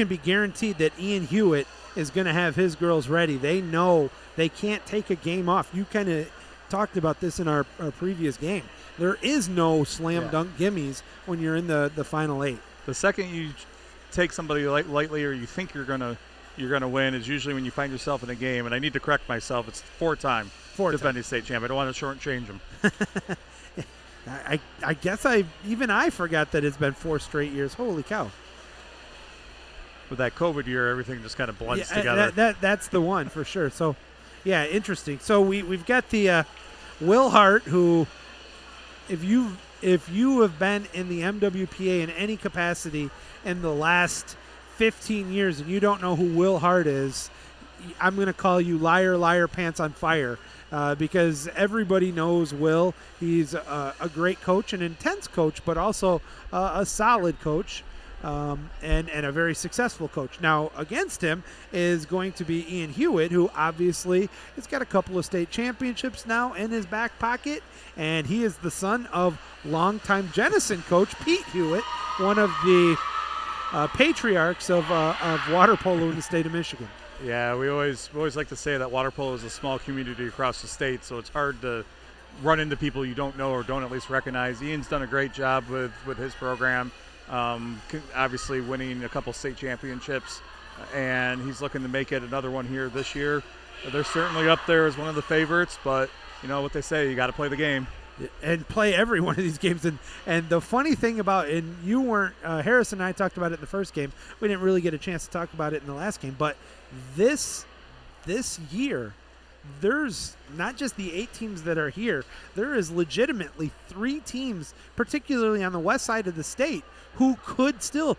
be guaranteed that Ian Hewitt is going to have his girls ready. They know they can't take a game off. You kind of talked about this in our previous game. There is no slam dunk gimmies when you're in the final 8.
The second you take somebody lightly, or you think you're gonna win, is usually when you find yourself in a game. And I need to correct myself. It's 4-time defending state champ. I don't want to shortchange them.
I guess I forgot that it's been 4 straight years. Holy cow.
With that COVID year, everything just kind of blends together.
That's the one for sure. So, yeah, interesting. So we've got the Will Hart, who, if you have been in the MWPA in any capacity in the last 15 years and you don't know who Will Hart is, I'm going to call you liar, liar, pants on fire, because everybody knows Will. He's a great coach, an intense coach, but also a solid coach, and a very successful coach. Now, against him is going to be Ian Hewitt, who obviously has got a couple of state championships now in his back pocket, and he is the son of longtime Jenison coach Pete Hewitt, one of the patriarchs of water polo in the state of Michigan.
Yeah, we always like to say that water polo is a small community across the state, so it's hard to run into people you don't know or don't at least recognize. Ian's done a great job with his program, obviously winning a couple state championships, and he's looking to make it another one here this year. They're certainly up there as one of the favorites, but you know what they say, you got to play the game.
And play every one of these games. And the funny thing about, and you weren't, Harris and I talked about it in the first game. We didn't really get a chance to talk about it in the last game. But this year, there's not just the 8 teams that are here. There is legitimately 3 teams, particularly on the west side of the state, who could still,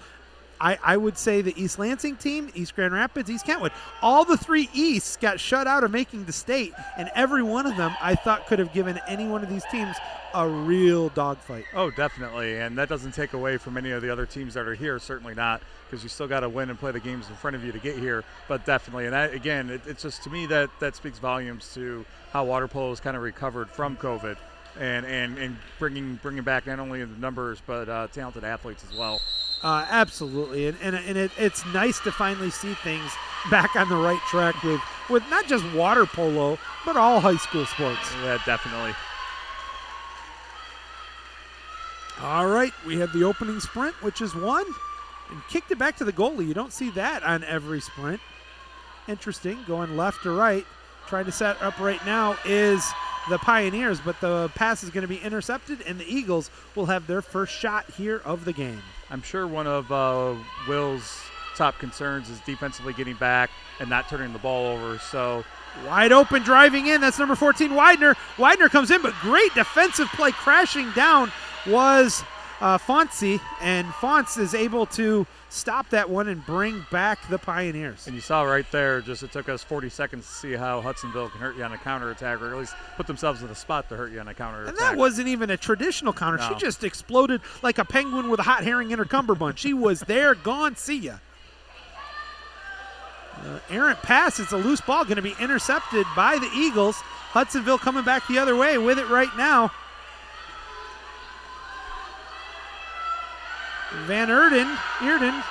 I would say the East Lansing team, East Grand Rapids, East Kentwood, all the 3 Easts got shut out of making the state, and every one of them I thought could have given any one of these teams a real dogfight.
Oh, definitely, and that doesn't take away from any of the other teams that are here, certainly not, because you still got to win and play the games in front of you to get here, but definitely. And that, again, it's just, to me, that speaks volumes to how water polo has kind of recovered from COVID and bringing back not only the numbers but talented athletes as well.
Absolutely, and it's nice to finally see things back on the right track with not just water polo, but all high school sports.
Yeah, definitely.
All right, we have the opening sprint, which is won, and kicked it back to the goalie. You don't see that on every sprint. Interesting, going left to right. Trying to set up right now is the Pioneers, but the pass is going to be intercepted, and the Eagles will have their first shot here of the game.
I'm sure one of Will's top concerns is defensively getting back and not turning the ball over. So
wide open, driving in. That's number 14, Widener. Widener comes in, but great defensive play. Crashing down was Fonzie, and Fonz is able to stop that one and bring back the Pioneers.
And you saw right there, just it took us 40 seconds to see how Hudsonville can hurt you on a counterattack, or at least put themselves in a spot to hurt you on a counterattack.
And that wasn't even a traditional counter. No. She just exploded like a penguin with a hot herring in her cummerbund. She was there, gone, see ya. Errant pass. It's a loose ball, going to be intercepted by the Eagles. Hudsonville coming back the other way with it right now. Van Eerden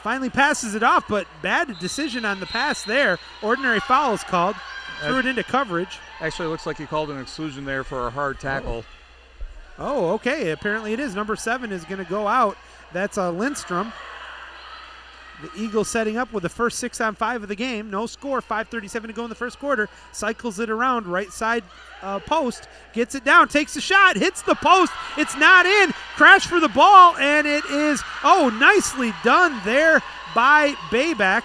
finally passes it off, but bad decision on the pass there. Ordinary foul is called. Threw it into coverage.
Actually, it looks like he called an exclusion there for a hard tackle.
Oh, okay. Apparently it is. Number 7 is going to go out. That's Lindstrom. The Eagles setting up with the first 6-on-5 of the game. No score, 5:37 to go in the first quarter. Cycles it around, right side post. Gets it down, takes a shot, hits the post. It's not in. Crash for the ball, and it is, nicely done there by Bayback.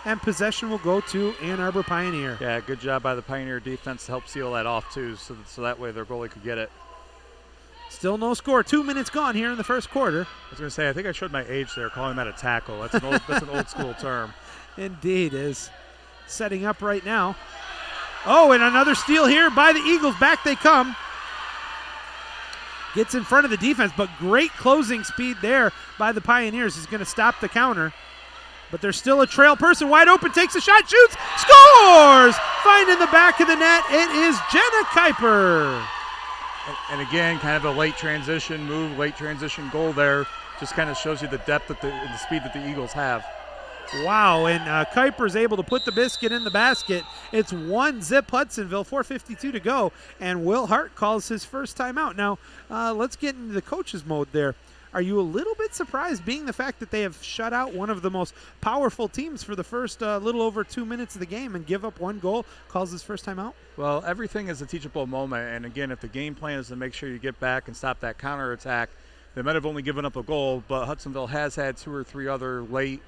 And possession will go to Ann Arbor Pioneer.
Yeah, good job by the Pioneer defense to help seal that off, too, so that way their goalie could get it.
Still no score. 2 minutes gone here in the first quarter.
I was going to say, I think I showed my age there calling that a tackle. That's an old school term.
Indeed, is setting up right now. Oh, and another steal here by the Eagles. Back they come. Gets in front of the defense, but great closing speed there by the Pioneers is going to stop the counter. But there's still a trail person wide open, takes a shot, shoots, scores! Finding the back of the net, it is Jenna Kuiper.
And again, kind of a late transition move, late transition goal there. Just kind of shows you the depth and the speed that the Eagles have.
Wow, and Kuiper's able to put the biscuit in the basket. It's 1-0 Hudsonville, 4:52 to go, and Will Hart calls his first timeout. Now, let's get into the coach's mode there. Are you a little bit surprised, being the fact that they have shut out one of the most powerful teams for the first little over 2 minutes of the game and give up 1 goal, calls his first timeout?
Well, everything is a teachable moment, and again, if the game plan is to make sure you get back and stop that counterattack, they might have only given up a goal, but Hudsonville has had 2 or 3 other late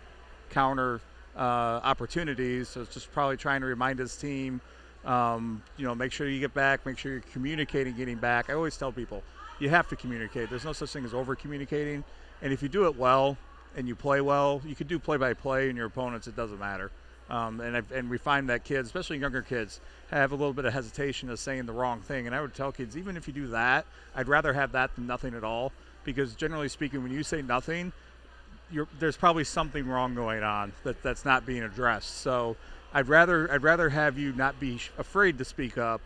counter opportunities, so it's just probably trying to remind his team, make sure you get back, make sure you're communicating getting back. I always tell people, you have to communicate. There's no such thing as over-communicating, and if you do it well and you play well, you could do play-by-play in your opponents. It doesn't matter. And we find that kids, especially younger kids, have a little bit of hesitation of saying the wrong thing. And I would tell kids, even if you do that, I'd rather have that than nothing at all, because generally speaking, when you say nothing, there's probably something wrong going on that's not being addressed. So I'd rather have you not be afraid to speak up,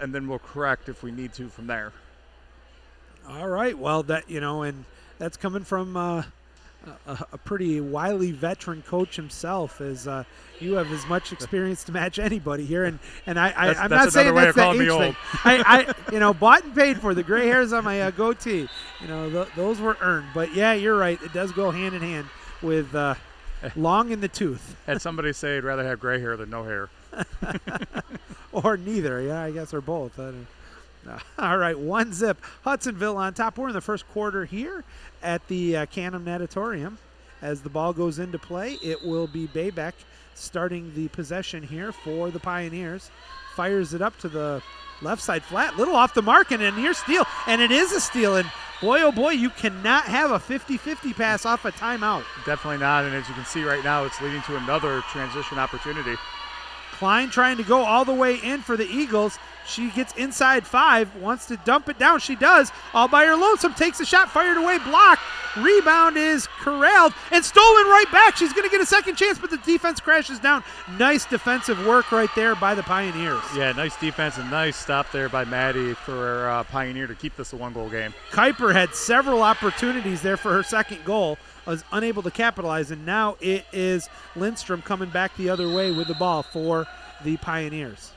and then we'll correct if we need to from there.
All right. Well, and that's coming from a pretty wily veteran coach himself. As you have as much experience to match anybody here, and I'm not saying that's the age thing. I bought and paid for the gray hairs on my goatee. Those were earned. But yeah, you're right. It does go hand in hand with long in the tooth.
Had somebody say I'd rather have gray hair than no hair.
Or neither. Yeah, I guess, or both. All right, 1-0 Hudsonville on top. We're in the first quarter here at the Canham Natatorium. As the ball goes into play, it will be Baybeck starting the possession here for the Pioneers. Fires it up to the left side flat, little off the mark, and then here's steal, and it is a steal. And boy, oh boy, you cannot have a 50-50 pass off a timeout.
Definitely not, and as you can see right now, it's leading to another transition opportunity.
Klein trying to go all the way in for the Eagles. She gets inside 5, wants to dump it down. She does, all by her lonesome. Takes a shot, fired away, blocked. Rebound is corralled and stolen right back. She's going to get a second chance, but the defense crashes down. Nice defensive work right there by the Pioneers.
Yeah, nice defense and nice stop there by Maddie for Pioneer to keep this a 1-goal game.
Kuiper had several opportunities there for her second goal, was unable to capitalize, and now it is Lindstrom coming back the other way with the ball for the Pioneers.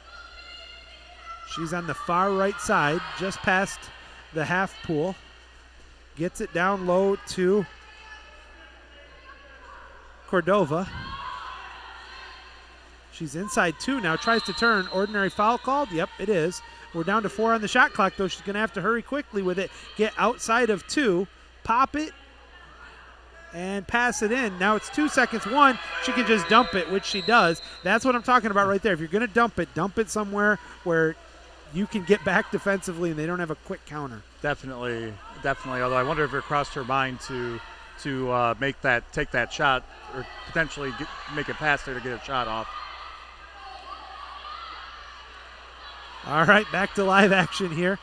She's on the far right side, just past the half pool. Gets it down low to Cordova. She's inside 2 now, tries to turn. Ordinary foul called? Yep, it is. We're down to 4 on the shot clock, though. She's going to have to hurry quickly with it. Get outside of 2, pop it, and pass it in. Now it's 2 seconds. 1, she can just dump it, which she does. That's what I'm talking about right there. If you're going to dump it somewhere where you can get back defensively and they don't have a quick counter.
Definitely. Although I wonder if it crossed her mind to take that shot, or potentially make it past her to get a shot off.
All right, back to live action here.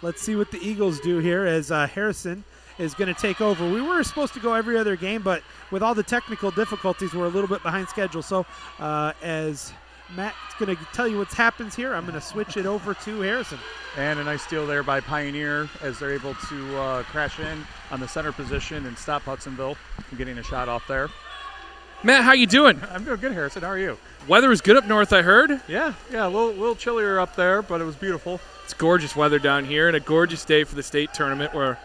Let's see what the Eagles do here as Harrison is going to take over. We were supposed to go every other game, but with all the technical difficulties, we're a little bit behind schedule. So as Matt's going to tell you what happens here, I'm going to switch it over to Harrison.
And a nice steal there by Pioneer as they're able to crash in on the center position and stop Hudsonville from getting a shot off there.
Matt, how you doing?
I'm doing good, Harrison. How are you?
Weather is good up north, I heard.
Yeah, a little chillier up there, but it was beautiful.
It's gorgeous weather down here, and a gorgeous day for the state tournament where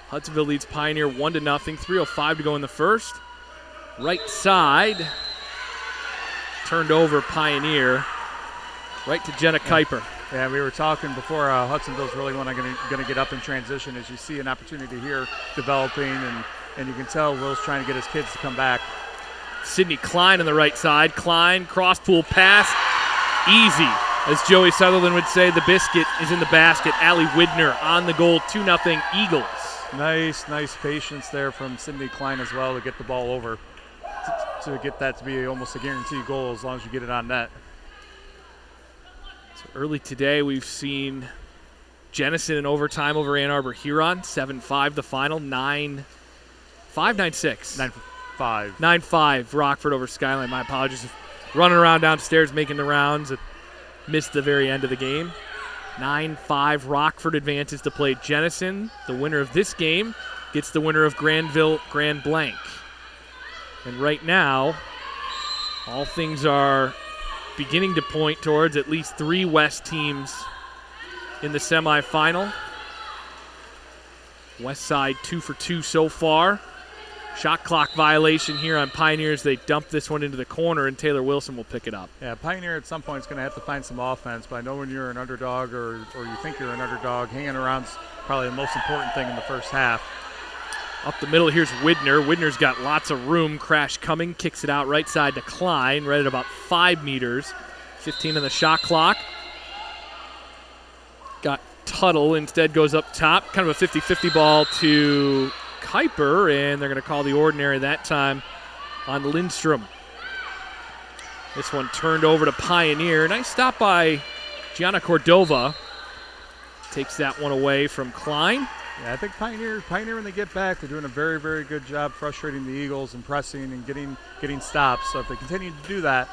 Hudsonville leads Pioneer 1-0, 3:05 to go in the first. Right side, turned over Pioneer, right to Jenna Kuiper.
Yeah, we were talking before. Hudsonville's really going to get up in transition as you see an opportunity here developing, and you can tell Will's trying to get his kids to come back.
Sidney Klein on the right side. Klein, cross-pool pass, easy. As Joey Sutherland would say, the biscuit is in the basket. Allie Widner on the goal, 2-0 Eagles.
Nice patience there from Sidney Klein as well to get the ball over, to get that to be almost a guaranteed goal as long as you get it on net.
So early today, we've seen Jennison in overtime over Ann Arbor Huron, 7-5 the final, 9-5, 9-6.
9-5.
9-5 Rockford over Skyline. My apologies. Running around downstairs making the rounds. Missed the very end of the game. 9-5 Rockford advances to play Jennison. The winner of this game gets the winner of Granville Grand Blanc. And right now, all things are beginning to point towards at least 3 West teams in the semifinal. West side 2 for 2 so far. Shot clock violation here on Pioneers. They dump this one into the corner, and Taylor Wilson will pick it up.
Yeah, Pioneer at some point is going to have to find some offense, but I know when you're an underdog or you think you're an underdog, hanging around is probably the most important thing in the first half.
Up the middle, here's Widner. Widner's got lots of room. Crash coming, kicks it out right side to Klein, right at about 5 meters. 15 on the shot clock. Got Tuttle, instead goes up top. Kind of a 50-50 ball to Kuiper, and they're going to call the ordinary that time on Lindstrom. This one turned over to Pioneer. Nice stop by Gianna Cordova. Takes that one away from Klein.
Yeah, I think Pioneer when they get back, they're doing a very, very good job frustrating the Eagles and pressing and getting stops. So if they continue to do that.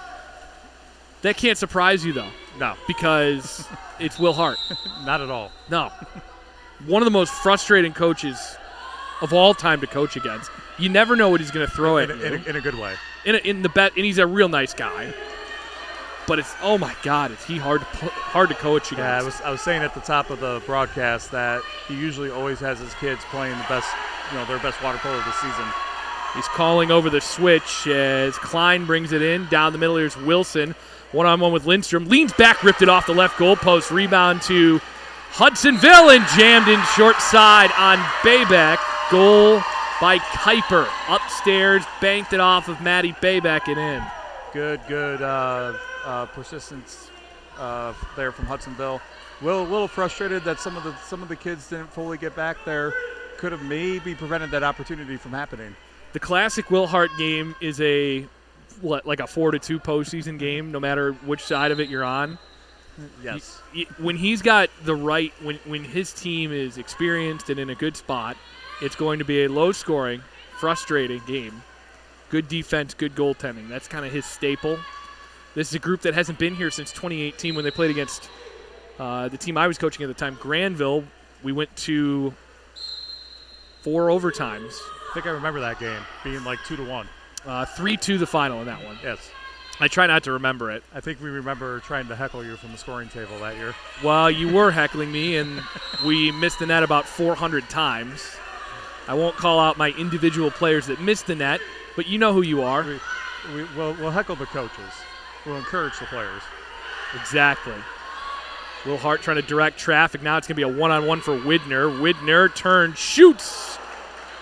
That can't surprise you, though.
No.
Because it's Will Hart.
Not at all.
No. One of the most frustrating coaches of all time to coach against. You never know what he's going to throw at you.
In a good way.
In the bet, and he's a real nice guy. But it's, oh my God, is he hard to coach against.
Yeah, I was saying at the top of the broadcast that he usually always has his kids playing their best water polo this season.
He's calling over the switch as Klein brings it in. Down the middle, here's Wilson. One-on-one with Lindstrom. Leans back, ripped it off the left goalpost. Rebound to Hudsonville and jammed in short side on Baybeck. Goal by Kuiper. Upstairs, banked it off of Maddie Baybeck and in.
Good persistence there from Hudsonville. A little frustrated that some of the kids didn't fully get back there. Could have maybe prevented that opportunity from happening.
The classic Will Hart game is like a 4-2 postseason game, no matter which side of it you're on.
Yes.
When he's got the right, when his team is experienced and in a good spot, it's going to be a low-scoring, frustrating game. Good defense, good goaltending. That's kind of his staple. This is a group that hasn't been here since 2018 when they played against the team I was coaching at the time, Granville. We went to 4 overtimes.
I think I remember that game being like 2-1.
3-2 the final in that one.
Yes.
I try not to remember it.
I think we remember trying to heckle you from the scoring table that year.
Well, you were heckling me, and we missed the net about 400 times. I won't call out my individual players that missed the net, but you know who you are.
We'll heckle the coaches. We'll encourage the players.
Exactly. Will Hart trying to direct traffic. Now it's going to be a one-on-one for Widner. Widner turns, shoots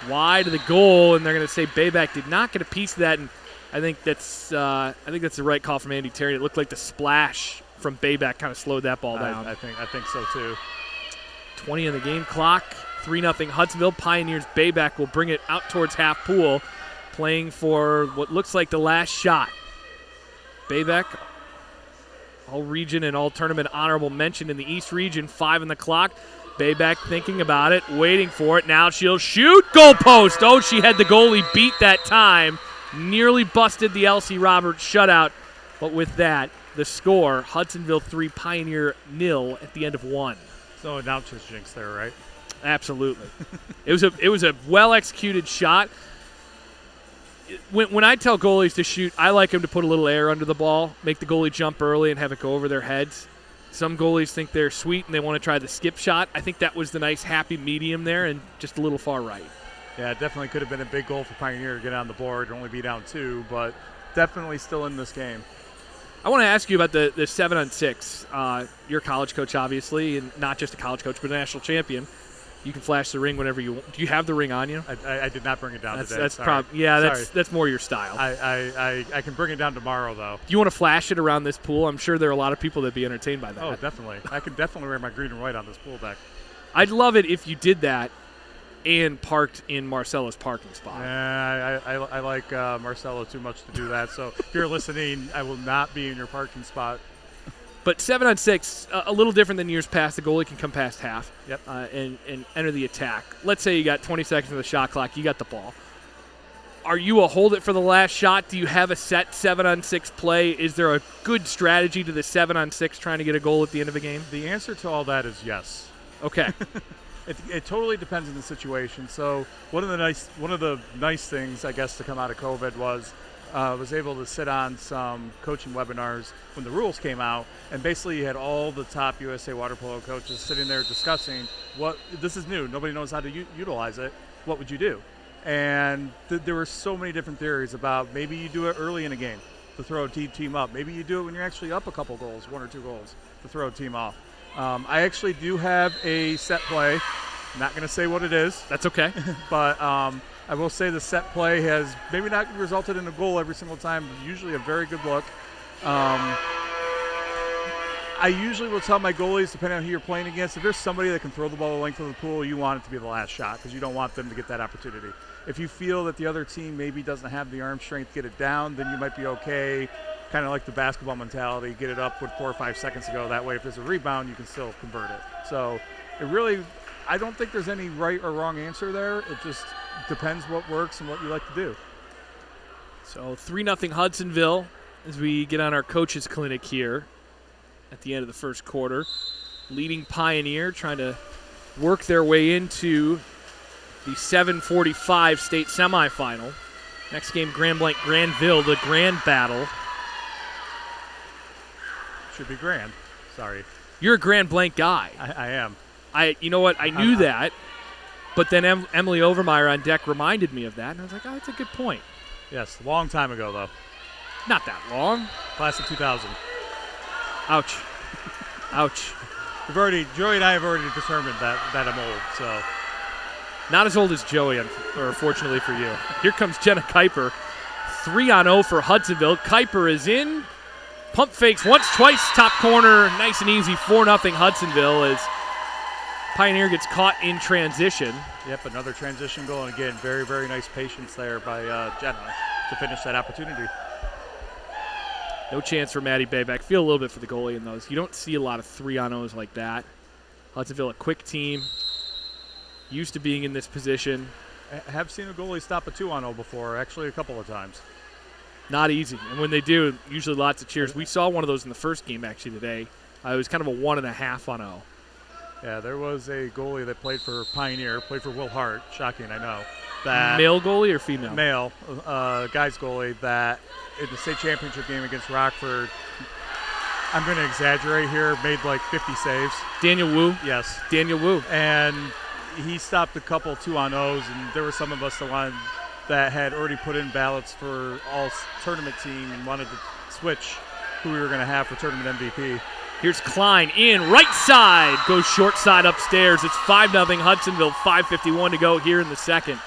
wide of the goal, and they're going to say Bayback did not get a piece of that. And I think that's the right call from Andy Terry. It looked like the splash from Bayback kind of slowed that ball down.
I think so too.
20 on the game clock. 3-0 Hudsonville. Pioneers Bayback will bring it out towards half pool, playing for what looks like the last shot. Bayback, all region and all tournament honorable mention in the East region. 5 on the clock. Bayback thinking about it, waiting for it. Now she'll shoot. Goal post. Oh, she had the goalie beat that time. Nearly busted the Elsie Roberts shutout. But with that, the score, Hudsonville 3, Pioneer 0 at the end of 1.
So announcer's jinx there, right?
Absolutely. It was a well-executed shot. when I tell goalies to shoot, I like them to put a little air under the ball, make the goalie jump early and have it go over their heads. Some goalies think they're sweet and they want to try the skip shot. I think that was the nice happy medium there and just a little far right.
Yeah, it definitely could have been a big goal for Pioneer to get on the board and only be down 2, but definitely still in this game.
I want to ask you about the 7-on-6. You're a college coach, obviously, and not just a college coach, but a national champion. You can flash the ring whenever you want. Do you have the ring on you?
I did not bring it down today.
That's more your style.
I can bring it down tomorrow, though.
Do you want to flash it around this pool? I'm sure there are a lot of people that'd be entertained by that.
Oh, definitely. I could definitely wear my green and white on this pool deck.
I'd love it if you did that and parked in Marcelo's parking spot.
Yeah, I like Marcelo too much to do that. So if you're listening, I will not be in your parking spot.
But 7-on-6, a little different than years past. The goalie can come past half and enter the attack. Let's say you got 20 seconds of the shot clock. You got the ball. Are you a hold it for the last shot? Do you have a set 7-on-6 play? Is there a good strategy to the 7-on-6 trying to get a goal at the end of a game?
The answer to all that is yes.
Okay.
It totally depends on the situation. So one of the nice things, I guess, to come out of COVID was able to sit on some coaching webinars when the rules came out, and basically you had all the top USA water polo coaches sitting there discussing this is new. Nobody knows how to utilize it. What would you do? And there were so many different theories about maybe you do it early in a game to throw a team up. Maybe you do it when you're actually up a couple goals, 1 or 2 goals, to throw a team off. I actually do have a set play. I'm not going to say what it is.
That's okay.
But I will say the set play has maybe not resulted in a goal every single time, but usually a very good look. I usually will tell my goalies, depending on who you're playing against, if there's somebody that can throw the ball the length of the pool, you want it to be the last shot because you don't want them to get that opportunity. If you feel that the other team maybe doesn't have the arm strength to get it down, then you might be okay, kind of like the basketball mentality, get it up with 4 or 5 seconds to go. That way, if there's a rebound, you can still convert it. So I don't think there's any right or wrong answer there. It just depends what works and what you like to do.
So 3-0 Hudsonville as we get on our coaches clinic here at the end of the first quarter. Leading Pioneer trying to work their way into the 7:45 state semifinal. Next game, Grand Blanc Granville, the grand battle.
Should be grand. Sorry.
You're a Grand Blanc guy.
I am.
You know what? I knew that, but then Emily Overmeyer on deck reminded me of that, and I was like, oh, that's a good point.
Yes, long time ago, though.
Not that long.
Class of 2000.
Ouch. Ouch.
Joey and I have already determined that I'm old, so.
Not as old as Joey, fortunately for you. Here comes Jenna Kuiper. 3-0 for Hudsonville. Kuiper is in. Pump fakes once, twice, top corner. Nice and easy, 4-0 Hudsonville as Pioneer gets caught in transition.
Yep, another transition goal, and again, very, very nice patience there by Jenna to finish that opportunity.
No chance for Maddie Bayback. Feel a little bit for the goalie in those. You don't see a lot of 3-0s like that. Hudsonville, a quick team, used to being in this position.
I have seen a goalie stop a 2-0 before, actually a couple of times.
Not easy, and when they do, usually lots of cheers. We saw one of those in the first game actually today. It was kind of a 1.5-0.
Yeah, there was a goalie that played for Pioneer, played for Will Hart. Shocking, I know.
Male goalie or female?
Male, guy's goalie that in the state championship game against Rockford, I'm going to exaggerate here, made like 50 saves.
Daniel Wu?
Yes.
Daniel Wu.
And he stopped a couple 2-0s, and there were some of us that had already put in ballots for all tournament team and wanted to switch who we were going to have for tournament MVP.
Here's Klein in, right side, goes short side upstairs. It's 5-0 Hudsonville, 5:51 to go here in the second.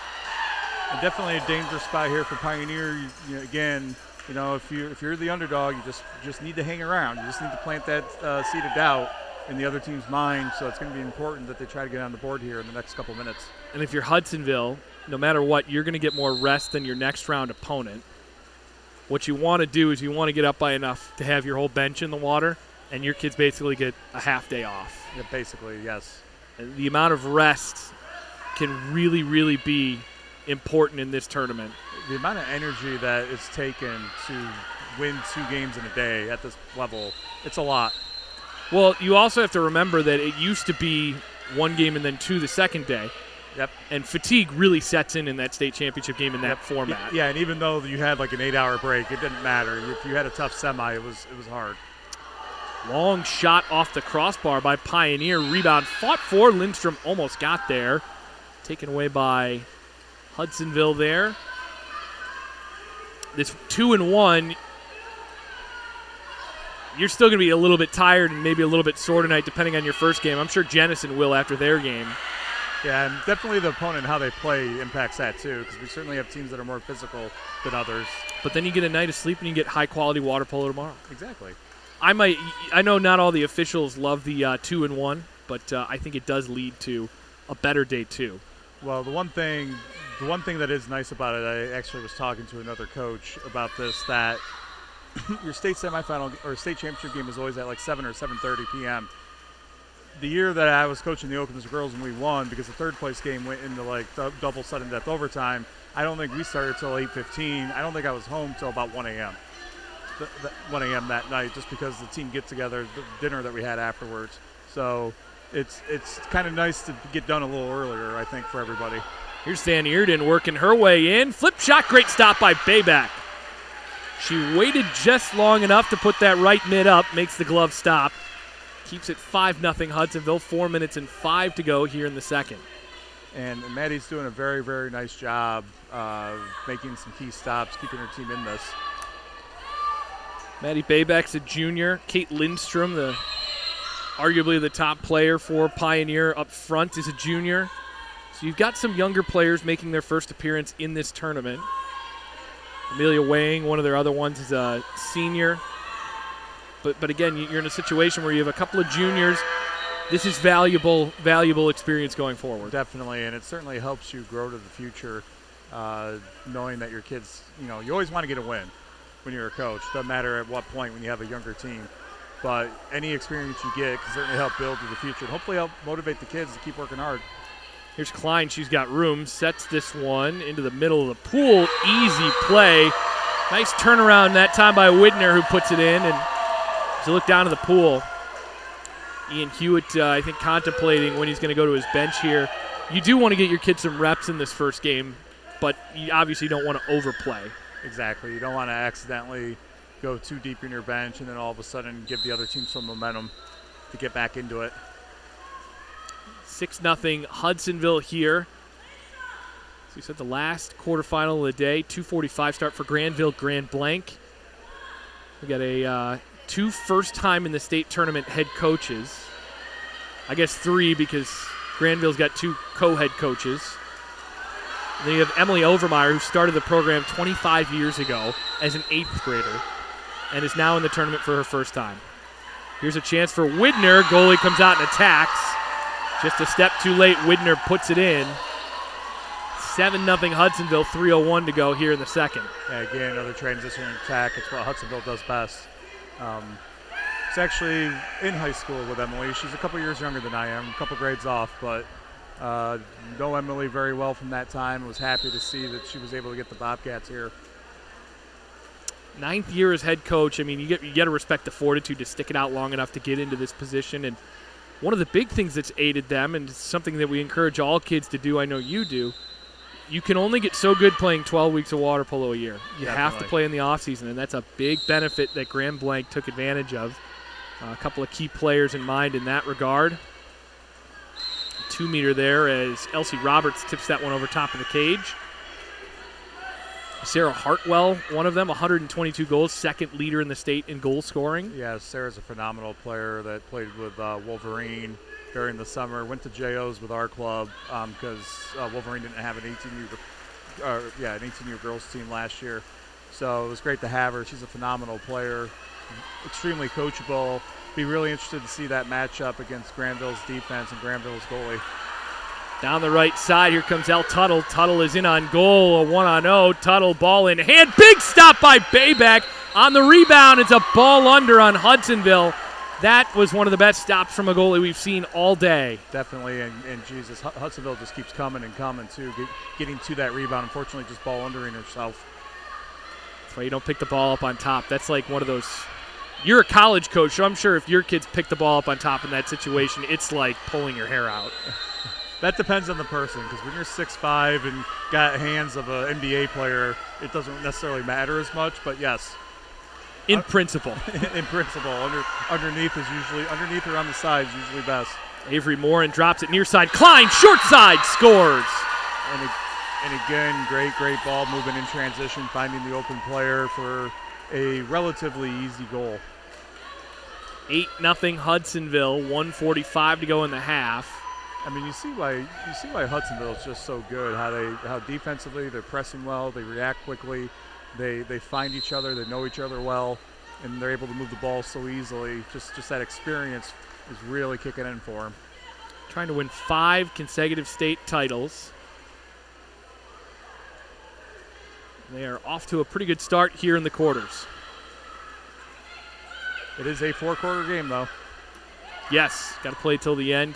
And definitely a dangerous spot here for Pioneer. Again, if you're the underdog, you just need to hang around. You just need to plant that seed of doubt in the other team's mind. So it's going to be important that they try to get on the board here in the next couple minutes.
And if you're Hudsonville, no matter what, you're going to get more rest than your next round opponent. What you want to do is you want to get up by enough to have your whole bench in the water, and your kids basically get a half day off.
Yeah, basically, yes.
And the amount of rest can really, really be important in this tournament.
The amount of energy that is taken to win 2 games in a day at this level, it's a lot.
Well, you also have to remember that it used to be 1 game and then 2 the second day.
Yep.
And fatigue really sets in that state championship game in that format.
Yeah, and even though you had like an 8-hour break, it didn't matter. If you had a tough semi, it was hard.
Long shot off the crossbar by Pioneer. Rebound fought for. Lindstrom almost got there. Taken away by Hudsonville there. This 2-1, you're still going to be a little bit tired and maybe a little bit sore tonight depending on your first game. I'm sure Jennison will after their game.
Yeah, and definitely the opponent and how they play impacts that too, because we certainly have teams that are more physical than others.
But then you get a night of sleep and you get high-quality water polo tomorrow.
Exactly.
I know not all the officials love the 2-1, but I think it does lead to a better day too.
Well, the one thing that is nice about it, I actually was talking to another coach about this, that your state semifinal or state championship game is always at like 7 or 7:30 p.m. The year that I was coaching the Okemos girls and we won, because the third place game went into like double sudden death overtime, I don't think we started till 8:15. I don't think I was home till about 1 a.m. 1 a.m. that night, just because the team get together, the dinner that we had afterwards. So it's kind of nice to get done a little earlier, I think, for everybody.
Here's Van Eerden working her way in. Flip shot, great stop by Bayback. She waited just long enough to put that right mid up, makes the glove stop. Keeps it 5-0 Hudsonville, 4 minutes and 5 to go here in the second.
And Maddie's doing a very, very nice job making some key stops, keeping her team in this.
Maddie Bayback's a junior. Kate Lindstrom, arguably the top player for Pioneer up front, is a junior. So you've got some younger players making their first appearance in this tournament. Amelia Wang, one of their other ones, is a senior. But again, you're in a situation where you have a couple of juniors. This is valuable experience going forward.
Definitely, and it certainly helps you grow to the future, knowing that your kids, you always want to get a win when you're a coach. Doesn't matter at what point when you have a younger team. But any experience you get can certainly help build to the future and hopefully help motivate the kids to keep working hard.
Here's Klein. She's got room. Sets this one into the middle of the pool. Easy play. Nice turnaround that time by Widner, who puts it in. And as you look down to the pool, Ian Hewitt, I think, contemplating when he's going to go to his bench here. You do want to get your kids some reps in this first game, but you obviously don't want to overplay.
Exactly. You don't want to accidentally go too deep in your bench and then all of a sudden give the other team some momentum to get back into it.
6-0 Hudsonville here. So we said the last quarterfinal of the day, 2:45 start for Granville Grand Blanc. We got a two first-time in the state tournament head coaches. I guess 3 because Granville's got 2 co-head coaches. And then you have Emily Overmeyer, who started the program 25 years ago as an 8th grader and is now in the tournament for her first time. Here's a chance for Widner. Goalie comes out and attacks. Just a step too late, Widner puts it in. 7-0 Hudsonville, 3:01 to go here in the second.
Yeah, again, another transition attack. It's what Hudsonville does best. It's actually in high school with Emily. She's a couple years younger than I am, a couple grades off, but know Emily very well from that time. Was happy to see that she was able to get the Bobcats here.
9th year as head coach. I mean, you got to respect the fortitude to stick it out long enough to get into this position. And one of the big things that's aided them, and it's something that we encourage all kids to do, I know you do, you can only get so good playing 12 weeks of water polo a year. You have to play in the offseason, and that's a big benefit that Grand Blanc took advantage of. A couple of key players in mind in that regard. 2-meter there as Elsie Roberts tips that one over top of the cage. Sarah Hartwell, one of them, 122 goals, second leader in the state in goal scoring.
Yeah, Sarah's a phenomenal player that played with Wolverine during the summer. Went to JOs with our club because Wolverine didn't have an 18-year girls team last year. So it was great to have her. She's a phenomenal player, extremely coachable. Be really interested to see that matchup against Granville's defense and Granville's goalie.
Down the right side, here comes El Tuttle. Tuttle is in on goal, a 1-on-0. Tuttle, ball in hand. Big stop by Bayback. On the rebound, it's a ball under on Hudsonville. That was one of the best stops from a goalie we've seen all day.
Definitely, and Jesus, Hudsonville just keeps coming and coming, too, getting to that rebound. Unfortunately, just ball undering herself.
That's why you don't pick the ball up on top. That's like one of those – you're a college coach, so I'm sure if your kids pick the ball up on top in that situation, it's like pulling your hair out.
That depends on the person, because when you're 6'5" and got hands of an NBA player, it doesn't necessarily matter as much. But yes,
in principle,
in principle, underneath or on the side is usually best.
Avery Morin drops it near side. Klein, short side, scores.
And again, great ball movement in transition, finding the open player for a relatively easy goal.
8-0 Hudsonville, 1:45 to go in the half.
I mean, you see why Hudsonville is just so good. How defensively they're pressing well, they react quickly, they find each other, they know each other well, and they're able to move the ball so easily. Just that experience is really kicking in for them.
Trying to win 5 consecutive state titles. They are off to a pretty good start here in the quarters.
It is a 4-quarter game, though.
Yes, got to play till the end.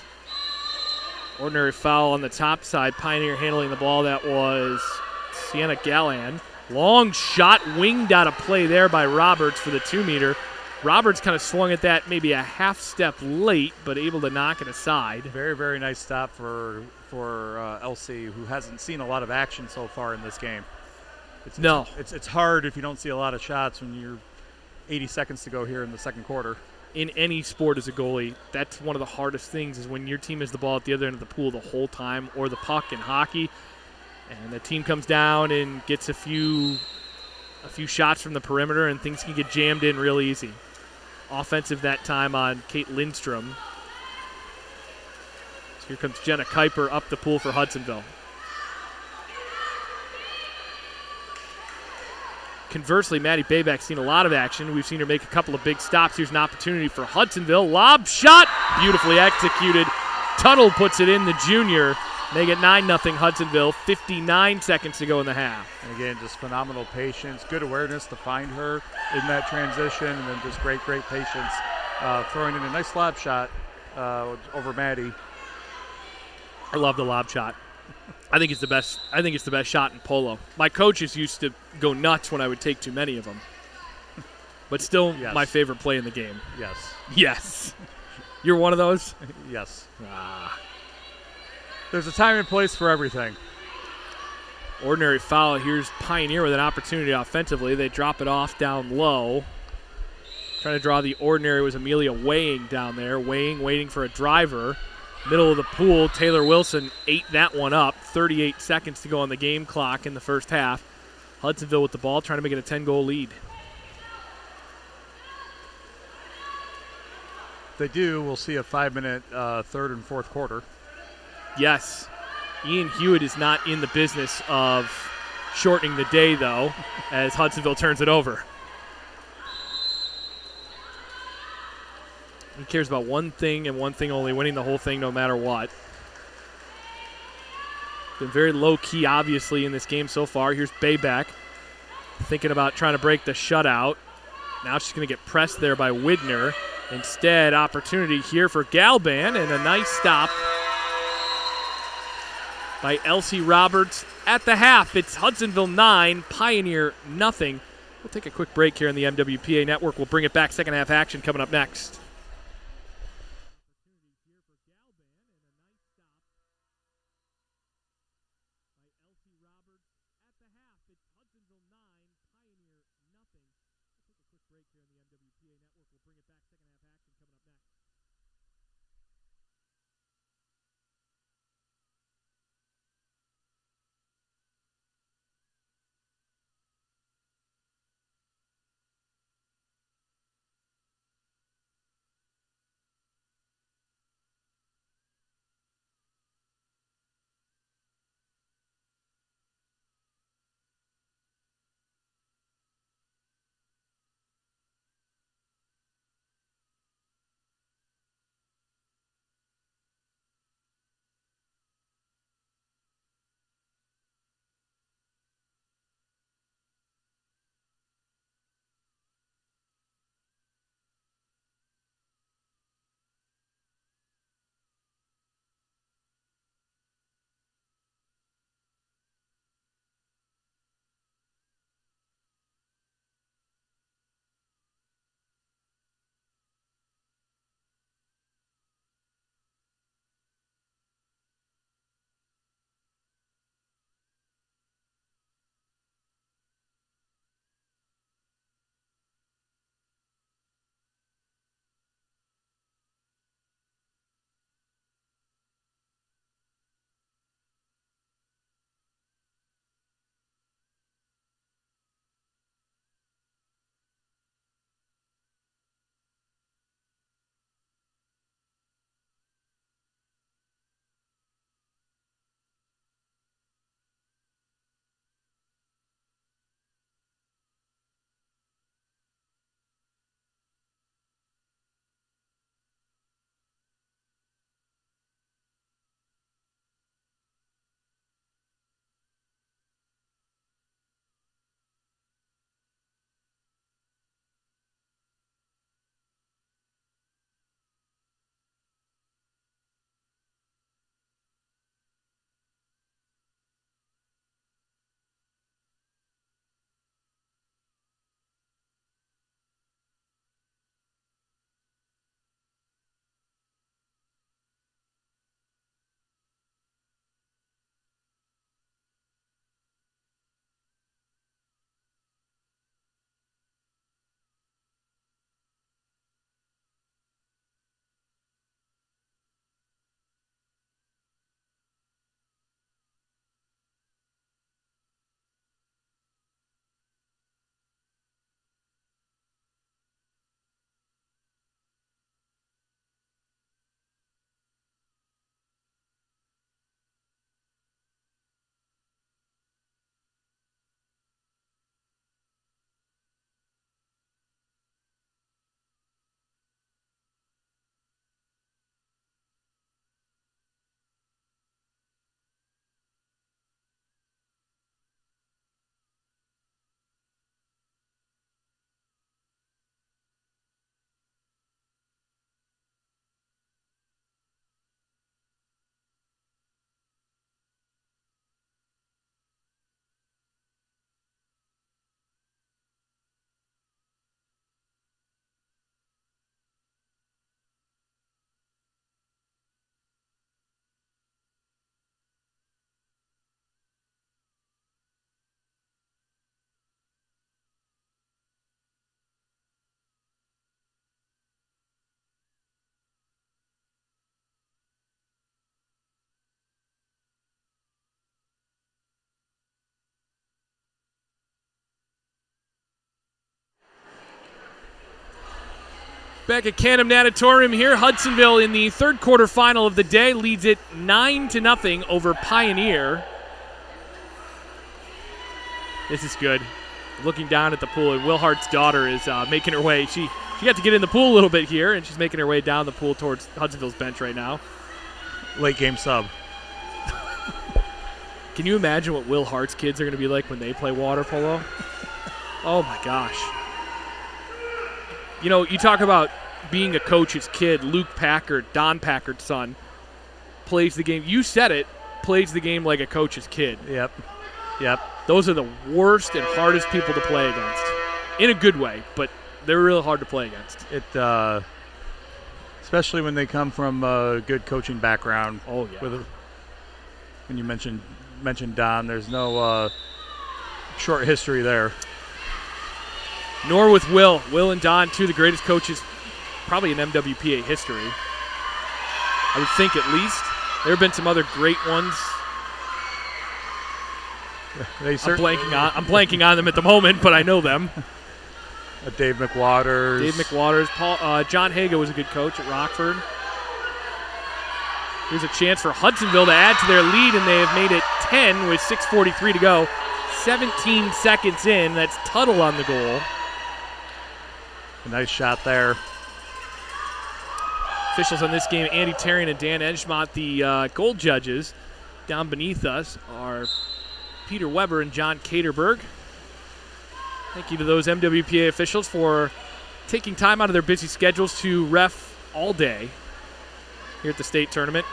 Ordinary foul on the top side. Pioneer handling the ball. That was Sienna Gallan. Long shot winged out of play there by Roberts for the 2-meter. Roberts kind of swung at that maybe a half step late, but able to knock it aside.
Very, very nice stop for LC, who hasn't seen a lot of action so far in this game. It's hard if you don't see a lot of shots when you're 80 seconds to go here in the second quarter.
In any sport as a goalie, that's one of the hardest things is when your team has the ball at the other end of the pool the whole time, or the puck in hockey, and the team comes down and gets a few shots from the perimeter and things can get jammed in real easy. Offensive that time on Kate Lindstrom. So here comes Jenna Kuiper up the pool for Hudsonville. Conversely, Maddie Bayback's seen a lot of action. We've seen her make a couple of big stops. Here's an opportunity for Hudsonville. Lob shot, beautifully executed. Tuttle puts it in, the junior. Make it 9-0 Hudsonville, 59 seconds to go in the half.
And again, just phenomenal patience, good awareness to find her in that transition, and then just great patience. Throwing in a nice lob shot over Maddie.
I love the lob shot. I think it's the best shot in polo. My coaches used to go nuts when I would take too many of them. But still, yes. My favorite play in the game.
Yes.
Yes. You're one of those?
Yes. There's a time and place for everything.
Ordinary foul. Here's Pioneer with an opportunity offensively. They drop it off down low. Trying to draw the ordinary was Amelia Weighing down there. Weighing, waiting for a driver. Middle of the pool, Taylor Wilson ate that one up. 38 seconds to go on the game clock in the first half. Hudsonville with the ball, trying to make it a 10-goal lead.
If they do, we'll see a 5-minute third and fourth quarter.
Yes. Ian Hewitt is not in the business of shortening the day, though, as Hudsonville turns it over. He cares about one thing and one thing only, winning the whole thing no matter what. Been very low-key, obviously, in this game so far. Here's Bayback thinking about trying to break the shutout. Now she's going to get pressed there by Widner. Instead, opportunity here for Galban, and a nice stop by Elsie Roberts at the half. It's Hudsonville 9, Pioneer nothing. We'll take a quick break here in the MWPA Network. We'll bring it back. Second half action coming up next. Back at Canham Natatorium here, Hudsonville in the third quarterfinal of the day leads it 9-0 over Pioneer. This is good. Looking down at the pool, and Will Hart's daughter is making her way. She got to get in the pool a little bit here, and she's making her way down the pool towards Hudsonville's bench right now.
Late game sub.
Can you imagine what Will Hart's kids are going to be like when they play water polo? Oh, my gosh. You know, you talk about being a coach's kid. Luke Packard, Don Packard's son, plays the game. You said it, plays the game like a coach's kid.
Yep.
Those are the worst and hardest people to play against. In a good way, but they're really hard to play against.
Especially when they come from a good coaching background.
Oh, yeah.
When you mentioned Don, there's no short history there.
Nor with Will. Will and Don, two of the greatest coaches probably in MWPA history. I would think at least. There have been some other great ones. I'm blanking on them at the moment, but I know them.
Dave McWaters.
John Haga was a good coach at Rockford. Here's a chance for Hudsonville to add to their lead, and they have made it 10 with 6:43 to go. 17 seconds in. That's Tuttle on the goal.
A nice shot there.
Officials on this game, Andy Terrian and Dan Edgemont, the goal judges. Down beneath us are Peter Weber and John Caterberg. Thank you to those MWPA officials for taking time out of their busy schedules to ref all day here at the state tournament.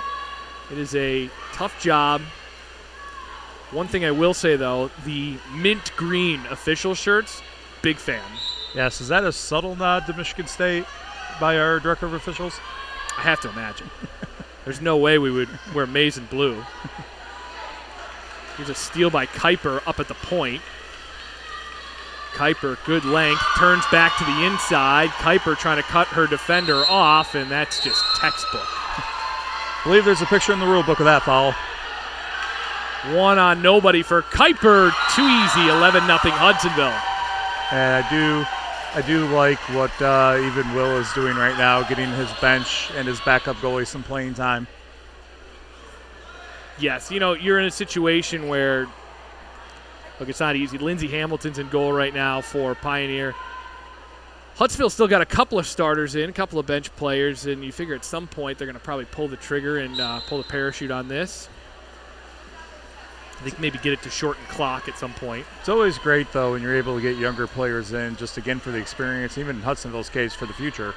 It is a tough job. One thing I will say, though, the mint green official shirts, big fan.
Yes, is that a subtle nod to Michigan State by our director of officials?
I have to imagine. There's no way we would wear maize and blue. Here's a steal by Kuiper up at the point. Kuiper, good length, turns back to the inside. Kuiper trying to cut her defender off, and that's just textbook.
I believe there's a picture in the rule book of that foul.
One on nobody for Kuiper. Too easy, 11-0 Hudsonville.
And I do like what even Will is doing right now, getting his bench and his backup goalie some playing time.
Yes, you know, you're in a situation where, look, it's not easy. Lindsey Hamilton's in goal right now for Pioneer. Hudsonville's still got a couple of starters in, a couple of bench players, and you figure at some point they're going to probably pull the trigger and pull the parachute on this. I think maybe get it to shorten clock at some point.
It's always great, though, when you're able to get younger players in, just again for the experience, even in Hudsonville's case, for the future.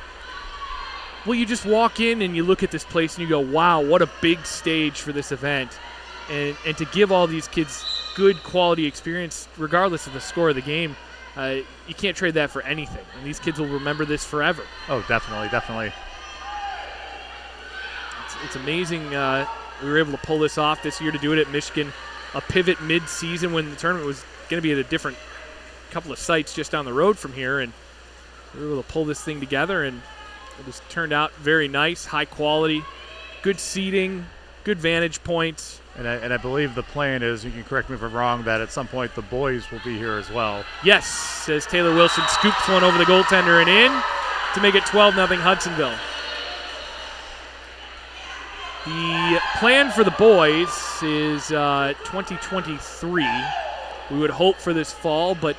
Well, you just walk in and you look at this place and you go, wow, what a big stage for this event. And to give all these kids good quality experience, regardless of the score of the game, you can't trade that for anything. And these kids will remember this forever.
Oh, definitely.
It's amazing we were able to pull this off this year, to do it at Michigan. A pivot mid-season when the tournament was going to be at a different couple of sites just down the road from here, and we were able to pull this thing together, and it has turned out very nice, high quality, good seating, good vantage points.
And I believe the plan is, you can correct me if I'm wrong, that at some point the boys will be here as well.
Yes, as Taylor Wilson scoops one over the goaltender and in to make it 12-0 Hudsonville. The plan for the boys is 2023. We would hope for this fall, but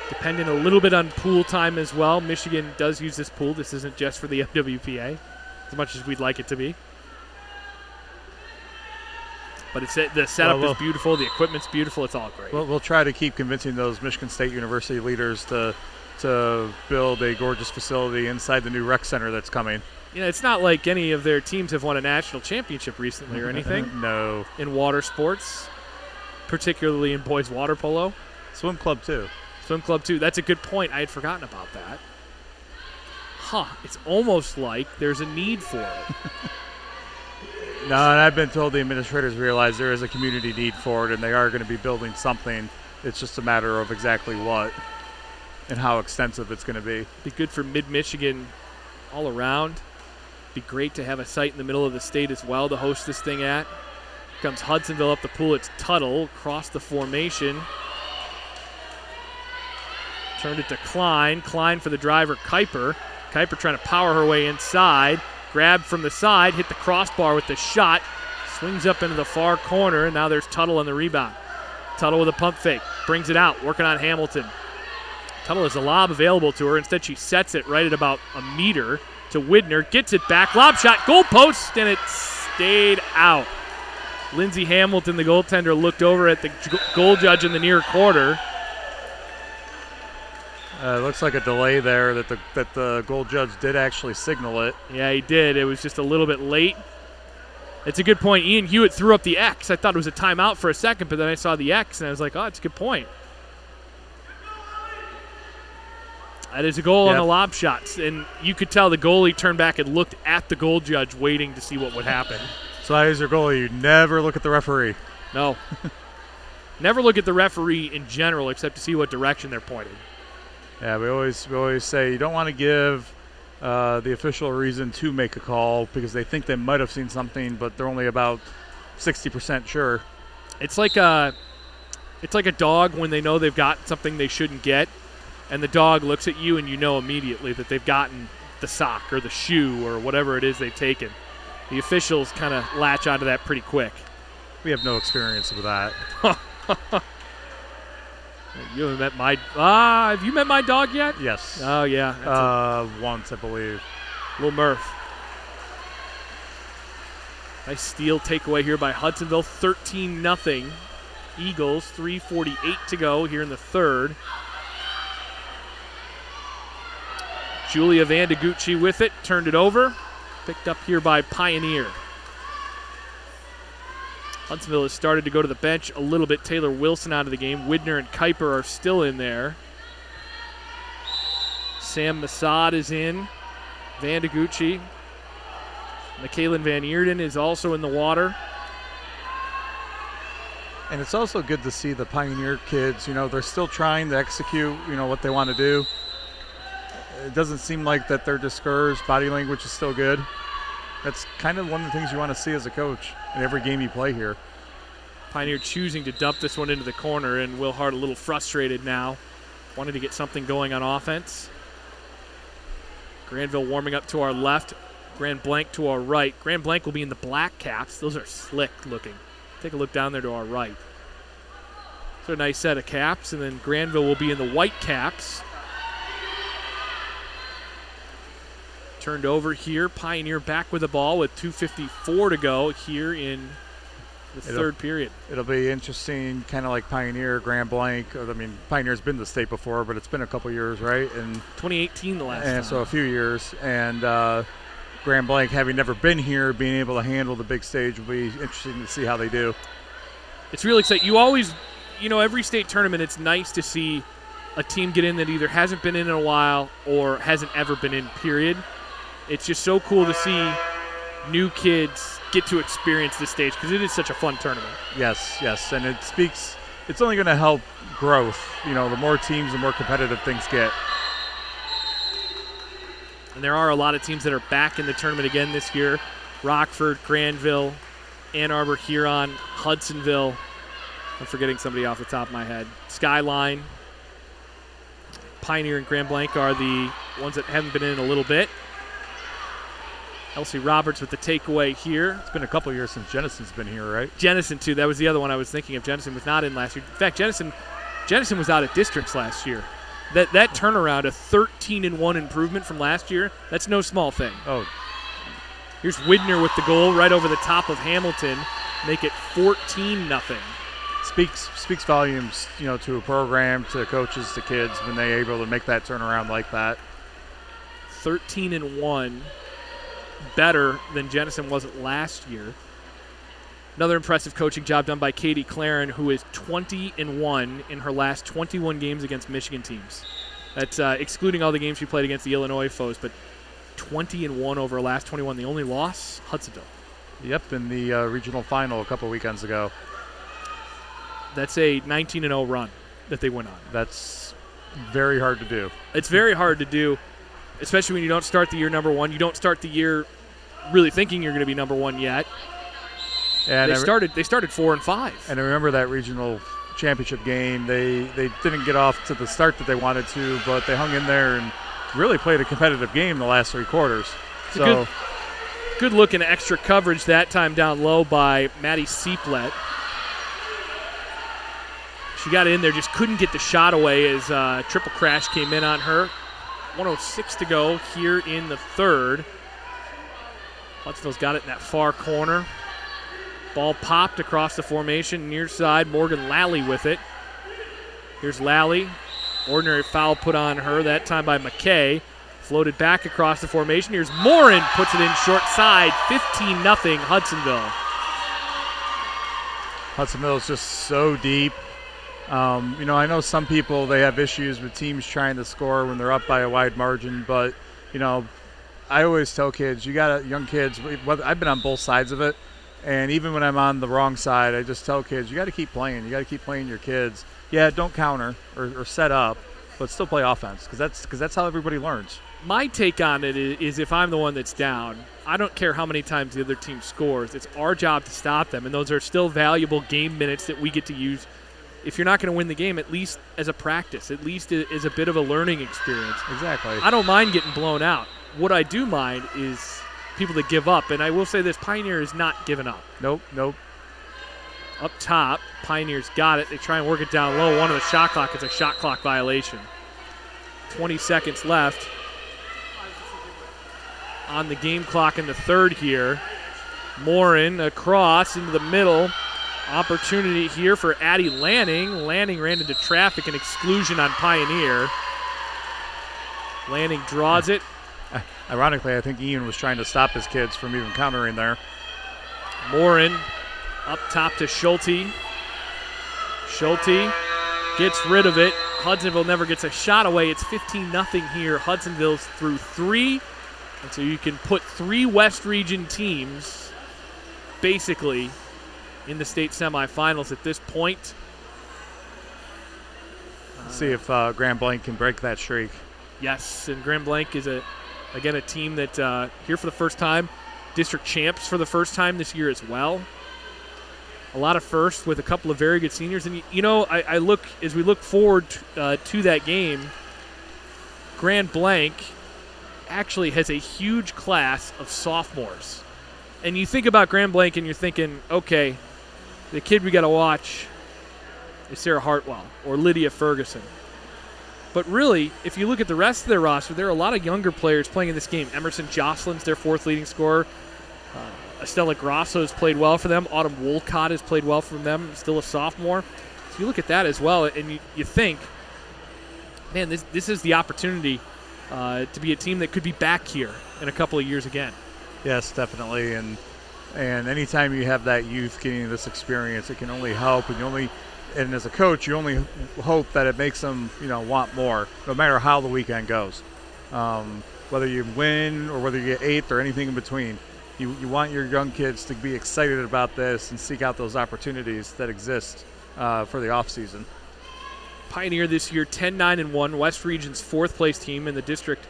depending a little bit on pool time as well. Michigan does use this pool. This isn't just for the MWPA, as much as we'd like it to be. But the setup is beautiful. The equipment's beautiful. It's all great.
We'll try to keep convincing those Michigan State University leaders to build a gorgeous facility inside the new rec center that's coming.
Yeah, it's not like any of their teams have won a national championship recently or anything.
No.
In water sports, particularly in boys water polo.
Swim club, too.
That's a good point. I had forgotten about that. It's almost like there's a need for it.
No, and I've been told the administrators realize there is a community need for it, and they are going to be building something. It's just a matter of exactly what and how extensive it's going to be.
Be good for mid-Michigan all around. Be great to have a site in the middle of the state as well to host this thing at. Here comes Hudsonville up the pool. It's Tuttle across the formation. Turned it to Klein. Klein for the driver, Kuiper. Kuiper trying to power her way inside. Grab from the side, hit the crossbar with the shot. Swings up into the far corner, and now there's Tuttle on the rebound. Tuttle with a pump fake. Brings it out, working on Hamilton. Tuttle has a lob available to her. Instead, she sets it right at about a meter to Widner. Gets it back. Lob shot, goal post, and it stayed out. Lindsey Hamilton, the goaltender, looked over at the goal judge in the near quarter.
It looks like a delay there that the goal judge did actually signal it.
Yeah, he did. It was just a little bit late. It's a good point. Ian Hewitt threw up the X. I thought it was a timeout for a second, but then I saw the X, and I was like, oh, it's a good point. That is a goal on the lob shots, and you could tell the goalie turned back and looked at the goal judge waiting to see what would happen.
So as your goalie, you never look at the referee.
No. Never look at the referee in general except to see what direction they're pointing.
Yeah, we always say you don't want to give the official a reason to make a call because they think they might have seen something, but they're only about 60% sure.
It's like a dog when they know they've got something they shouldn't get, and the dog looks at you and you know immediately that they've gotten the sock or the shoe or whatever it is they've taken. The officials kind of latch onto that pretty quick.
We have no experience with that.
You haven't met my have you met my dog yet?
Yes.
Oh yeah.
Once, I believe.
Little Murph. Nice steal takeaway here by Hudsonville. 13-0. Eagles. 3:48 to go here in the third. Julia Vandegucci with it. Turned it over. Picked up here by Pioneer. Hudsonville has started to go to the bench a little bit. Taylor Wilson out of the game. Widner and Kuiper are still in there. Sam Masad is in. Vandegucci. McKaylin Van Eerden is also in the water.
And it's also good to see the Pioneer kids, they're still trying to execute, what they want to do. It doesn't seem like that they're discouraged. Body language is still good. That's kind of one of the things you want to see as a coach in every game you play here.
Pioneer choosing to dump this one into the corner, and Will Hart a little frustrated now. Wanted to get something going on offense. Granville warming up to our left. Grand Blanc to our right. Grand Blanc will be in the black caps. Those are slick looking. Take a look down there to our right. So a nice set of caps, and then Granville will be in the white caps. Turned over here. Pioneer back with the ball with 2:54 to go here in the third period.
It'll be interesting, kind of like Pioneer, Grand Blanc. Pioneer's been to the state before, but it's been a couple years, right? And
2018 the last time.
So a few years. And Grand Blanc, having never been here, being able to handle the big stage will be interesting to see how they do.
It's really exciting. You always, every state tournament, it's nice to see a team get in that either hasn't been in a while or hasn't ever been in, period. It's just so cool to see new kids get to experience this stage because it is such a fun tournament.
Yes, and it's only going to help growth. The more teams, the more competitive things get.
And there are a lot of teams that are back in the tournament again this year. Rockford, Granville, Ann Arbor, Huron, Hudsonville. I'm forgetting somebody off the top of my head. Skyline, Pioneer, and Grand Blanc are the ones that haven't been in a little bit. Elsie Roberts with the takeaway here.
It's been a couple years since Jennison's been here, right?
Jennison, too. That was the other one I was thinking of. Jennison was not in last year. In fact, Jennison was out at districts last year. That turnaround, a 13-1 improvement from last year, that's no small thing.
Oh.
Here's Widner with the goal right over the top of Hamilton. Make it 14-0.
Speaks volumes, to a program, to coaches, to kids when they're able to make that turnaround like that.
13-1. Better than Jennison was last year. Another impressive coaching job done by Katie Claren, who is 20-1 in her last 21 games against Michigan teams. That's excluding all the games she played against the Illinois foes, but 20-1 over her last 21. The only loss, Hudsonville.
Yep, in the regional final a couple weekends ago.
That's a 19-0 run that they went on.
That's very hard to do.
It's very hard to do, especially when you don't start the year number one. You don't start the year really thinking you're going to be number one yet. And they started 4-5.
And I remember that regional championship game. They didn't get off to the start that they wanted to, but they hung in there and really played a competitive game the last 3 quarters. So
good look and extra coverage that time down low by Maddie Seeplet. She got in there, just couldn't get the shot away as triple crash came in on her. 1:06 to go here in the third. Huntsville's got it in that far corner. Ball popped across the formation, near side. Morgan Lally with it. Here's Lally. Ordinary foul put on her, that time by McKay. Floated back across the formation. Here's Morin, puts it in short side. 15-0 Hudsonville.
Hudsonville is just so deep. I know some people, they have issues with teams trying to score when they're up by a wide margin, but, I always tell kids, young kids, I've been on both sides of it, and even when I'm on the wrong side, I just tell kids, you got to keep playing. You got to keep playing your kids. Yeah, don't counter or set up, but still play offense because that's how everybody learns.
My take on it is if I'm the one that's down, I don't care how many times the other team scores. It's our job to stop them, and those are still valuable game minutes that we get to use. If you're not going to win the game, at least as a practice, at least as a bit of a learning experience.
Exactly.
I don't mind getting blown out. What I do mind is people that give up, and I will say this, Pioneer is not giving up.
Nope.
Up top, Pioneer's got it. They try and work it down low. One of the shot clock is a shot clock violation. 20 seconds left on the game clock in the third here. Morin across into the middle. Opportunity here for Addie Lanning. Lanning ran into traffic and exclusion on Pioneer. Lanning draws it.
Ironically, I think Ian was trying to stop his kids from even countering there.
Morin up top to Schulte. Schulte gets rid of it. Hudsonville never gets a shot away. It's 15-0 here. Hudsonville's through 3. And so you can put 3 West Region teams basically in the state semifinals at this point.
See if Grand Blanc can break that streak.
Yes, and Grand Blanc is, again, a team that here for the first time, district champs for the first time this year as well. A lot of firsts with a couple of very good seniors. And, I look, as we look forward to that game, Grand Blanc actually has a huge class of sophomores. And you think about Grand Blanc and you're thinking, okay, the kid we got to watch is Sarah Hartwell or Lydia Ferguson. But really, if you look at the rest of their roster, there are a lot of younger players playing in this game. Emerson Jocelyn's their 4th leading scorer. Estella Grosso has played well for them. Autumn Wolcott has played well for them, still a sophomore. So you look at that as well, and you think, man, this is the opportunity to be a team that could be back here in a couple of years again.
Yes, definitely, and anytime you have that youth getting this experience, it can only help, and as a coach, you only hope that it makes them, want more, no matter how the weekend goes. Whether you win or whether you get 8th or anything in between, you want your young kids to be excited about this and seek out those opportunities that exist for the off season.
Pioneer this year 10-9-1, West Region's 4th place team in the district.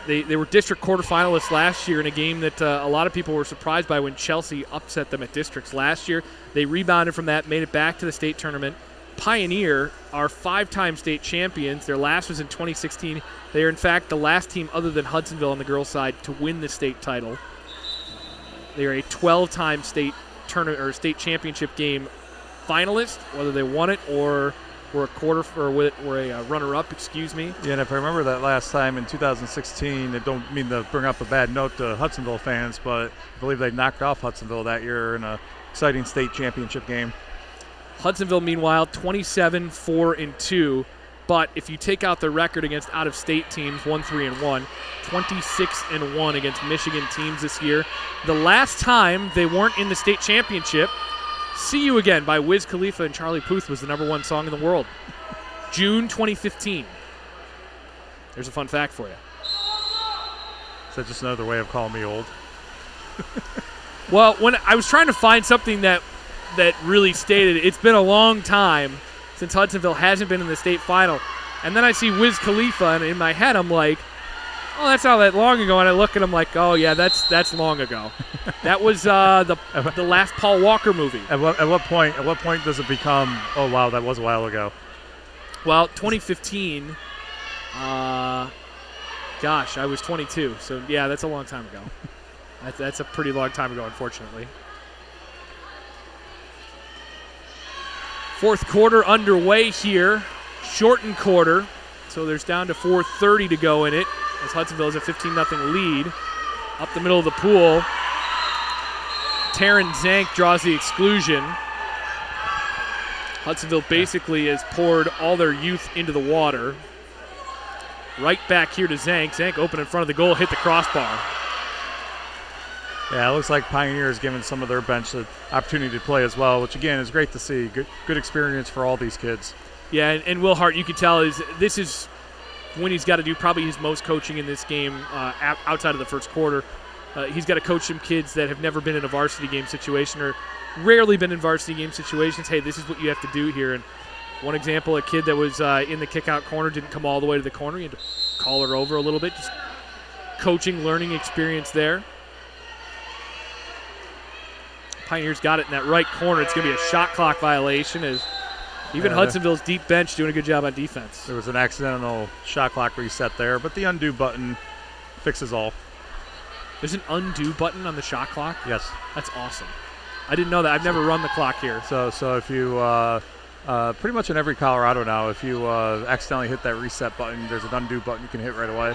They were district quarterfinalists last year in a game that a lot of people were surprised by when Chelsea upset them at districts last year. They rebounded from that, made it back to the state tournament. Pioneer are 5-time state champions. Their last was in 2016. They are, in fact, the last team other than Hudsonville on the girls' side to win the state title. They are a 12-time state tournament or state championship game finalist, whether they won it or were a runner-up, excuse me.
Yeah, and if I remember that last time in 2016, I don't mean to bring up a bad note to Hudsonville fans, but I believe they knocked off Hudsonville that year in an exciting state championship game.
Hudsonville, meanwhile, 27-4-2. But if you take out the record against out-of-state teams, 1-3-1, 26-1 against Michigan teams this year. The last time they weren't in the state championship, See You Again by Wiz Khalifa and Charlie Puth was the #1 song in the world. June 2015. There's a fun fact for you.
Is that just another way of calling me old?
Well, when I was trying to find something that really stated it's been a long time since Hudsonville hasn't been in the state final. And then I see Wiz Khalifa, and in my head I'm like, oh, that's not that long ago. And I look at him like, oh, yeah, that's long ago. That was the last Paul Walker movie.
At what point does it become, oh, wow, that was a while ago?
Well, 2015, Gosh, I was 22. So, yeah, that's a long time ago. That's a pretty long time ago, unfortunately. Fourth quarter underway here. Shortened quarter. So there's down to 4:30 to go in it as Hudsonville has a 15-0 lead. Up the middle of the pool, Taryn Zank draws the exclusion. Hudsonville basically has poured all their youth into the water. Right back here to Zank. Zank open in front of the goal, hit the crossbar.
Yeah, it looks like Pioneers giving some of their bench the opportunity to play as well, which again is great to see. Good experience for all these kids.
Yeah, and Will Hart, you can tell this is when he's got to do probably his most coaching in this game outside of the first quarter. He's got to coach some kids that have never been in a varsity game situation or rarely been in varsity game situations. Hey, this is what you have to do here. And one example, a kid that was in the kick-out corner didn't come all the way to the corner. You had to call her over a little bit. Just coaching, learning experience there. Pioneers got it in that right corner. It's going to be a shot clock violation as even Hudsonville's deep bench doing a good job on defense.
There was an accidental shot clock reset there, but the undo button fixes all.
There's an undo button on the shot clock?
Yes.
That's awesome. I didn't know that. I've never run the clock here.
So if you, pretty much in every Colorado now, if you accidentally hit that reset button, there's an undo button you can hit right away.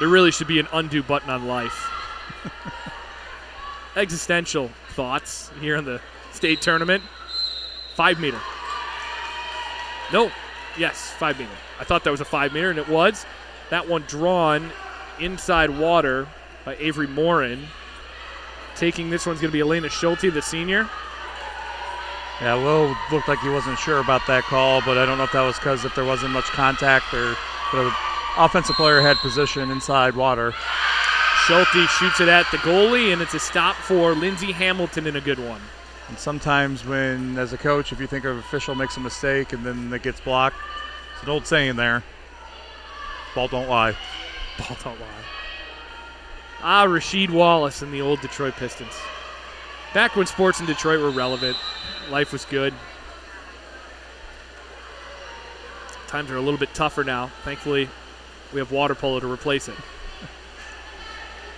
There really should be an undo button on life. Existential thoughts here in the state tournament. 5 meter. No. Yes, 5 meter. I thought that was a 5 meter, and it was. That one drawn inside water by Avery Morin. Taking this one's going to be Elena Schulte, the senior.
Yeah, Will looked like he wasn't sure about that call, but I don't know if that was because if there wasn't much contact or the offensive player had position inside water.
Schulte shoots it at the goalie, and it's a stop for Lindsey Hamilton in a good one.
And sometimes when, as a coach, if you think an official makes a mistake and then it gets blocked, it's an old saying there, ball don't lie.
Ball don't lie. Rasheed Wallace and the old Detroit Pistons. Back when sports in Detroit were relevant, life was good. Times are a little bit tougher now. Thankfully, we have water polo to replace it.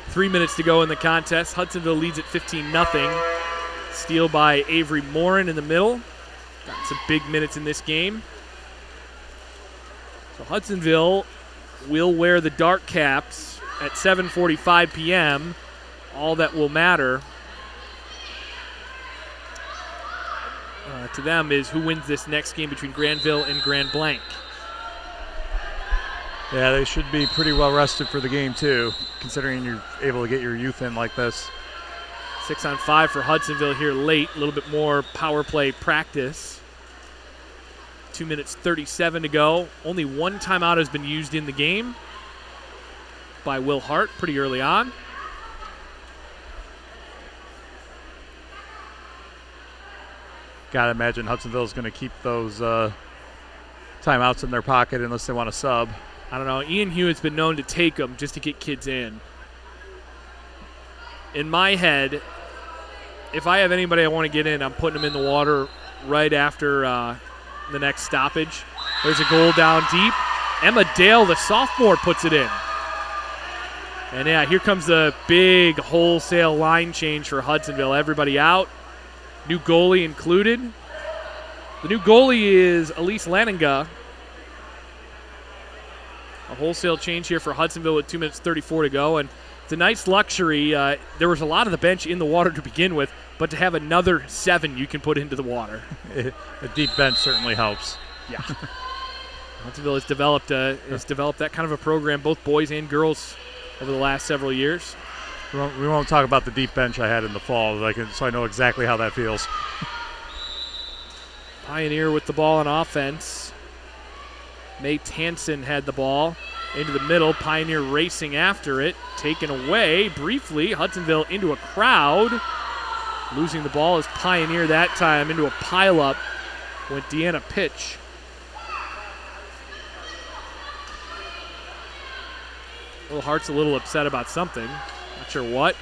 3 minutes to go in the contest. Hudsonville leads at 15-0. Steal by Avery Morin in the middle. Got some big minutes in this game. So Hudsonville will wear the dark caps at 7:45 p.m. All that will matter to them is who wins this next game between Granville and Grand Blanc.
Yeah, they should be pretty well rested for the game too, considering you're able to get your youth in like this.
6-on-5 for Hudsonville here late. A little bit more power play practice. 2 minutes 37 to go. Only one timeout has been used in the game by Will Hart pretty early on.
Gotta imagine Hudsonville's going to keep those timeouts in their pocket unless they want to sub.
I don't know. Ian Hewitt's been known to take them just to get kids in. In my head, if I have anybody I want to get in, I'm putting them in the water right after the next stoppage. There's a goal down deep. Emma Dale, the sophomore, puts it in. And yeah, here comes the big wholesale line change for Hudsonville. Everybody out. New goalie included. The new goalie is Elise Lanninga. A wholesale change here for Hudsonville with 2 minutes 34 to go. And it's a nice luxury. There was a lot of the bench in the water to begin with, but to have another 7 you can put into the water.
A deep bench certainly helps.
Yeah. Hudsonville has developed that kind of a program, both boys and girls, over the last several years.
We won't talk about the deep bench I had in the fall, so I know exactly how that feels.
Pioneer with the ball on offense. Nate Hansen had the ball into the middle. Pioneer racing after it. Taken away briefly. Hudsonville into a crowd. Losing the ball as Pioneer that time into a pileup went Deanna Pitch. Will Hart's a little upset about something. Not sure what.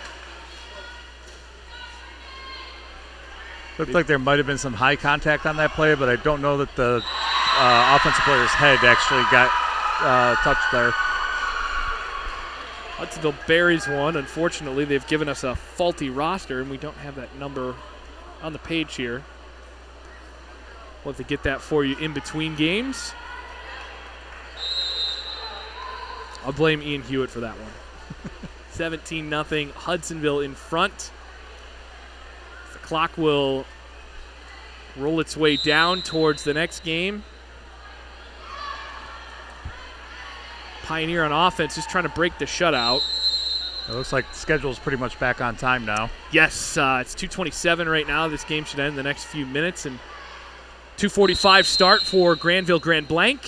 Looked like there might have been some high contact on that play, but I don't know that the offensive player's head actually got touch there.
Hudsonville buries one. Unfortunately, they've given us a faulty roster, and we don't have that number on the page here. We'll have to get that for you in between games. I'll blame Ian Hewitt for that one. 17-0, Hudsonville in front. The clock will roll its way down towards the next game. Pioneer on offense just trying to break the shutout.
It looks like the schedule's pretty much back on time now.
Yes, it's 2:27 right now. This game should end in the next few minutes. And 2:45 start for Granville Grand Blanc.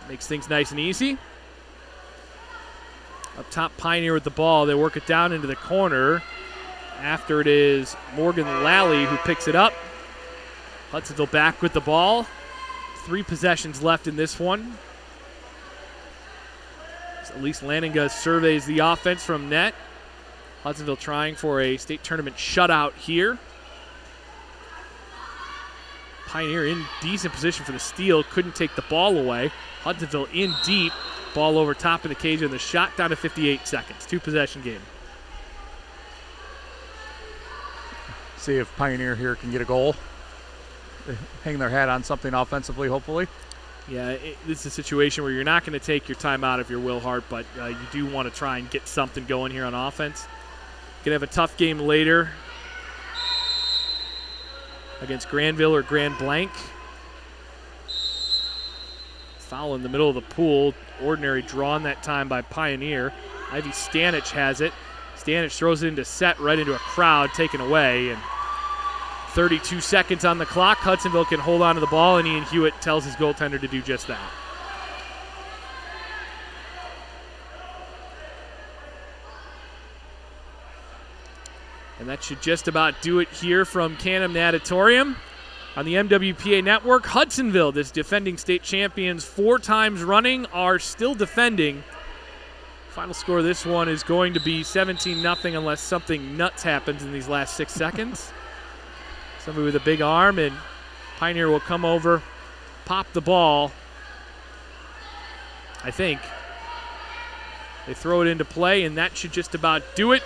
Makes things nice and easy. Up top, Pioneer with the ball. They work it down into the corner. After it is Morgan Lally who picks it up. Hudsonville back with the ball. 3 possessions left in this one. Elise Lanninga surveys the offense from net. Hudsonville trying for a state tournament shutout here. Pioneer in decent position for the steal. Couldn't take the ball away. Hudsonville in deep. Ball over top of the cage and the shot down to 58 seconds. 2-possession game.
See if Pioneer here can get a goal. Hang their hat on something offensively, hopefully.
Yeah, this is a situation where you're not going to take your time out of your Will Hart, but you do want to try and get something going here on offense. Going to have a tough game later against Granville or Grand Blanc. Foul in the middle of the pool. Ordinary drawn that time by Pioneer. Ivy Stanich has it. Stanich throws it into set right into a crowd, taken away. And 32 seconds on the clock. Hudsonville can hold on to the ball, and Ian Hewitt tells his goaltender to do just that. And that should just about do it here from Canham Natatorium. On the MWPA Network, Hudsonville, this defending state champions 4 times running, are still defending. Final score of this one is going to be 17-0 unless something nuts happens in these last 6 seconds. Somebody with a big arm, and Pioneer will come over, pop the ball. I think. They throw it into play, and that should just about do it.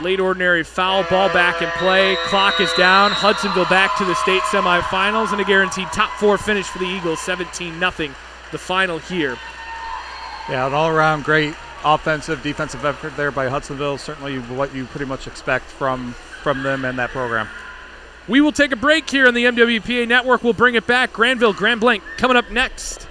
Late ordinary foul, ball back in play. Clock is down. Hudsonville back to the state semifinals and a guaranteed top 4 finish for the Eagles. 17-0, the final here.
Yeah, an all-around great offensive, defensive effort there by Hudsonville. Certainly what you pretty much expect from them and that program.
We will take a break here on the MWPA Network. We'll bring it back. Granville, Grand Blanc coming up next.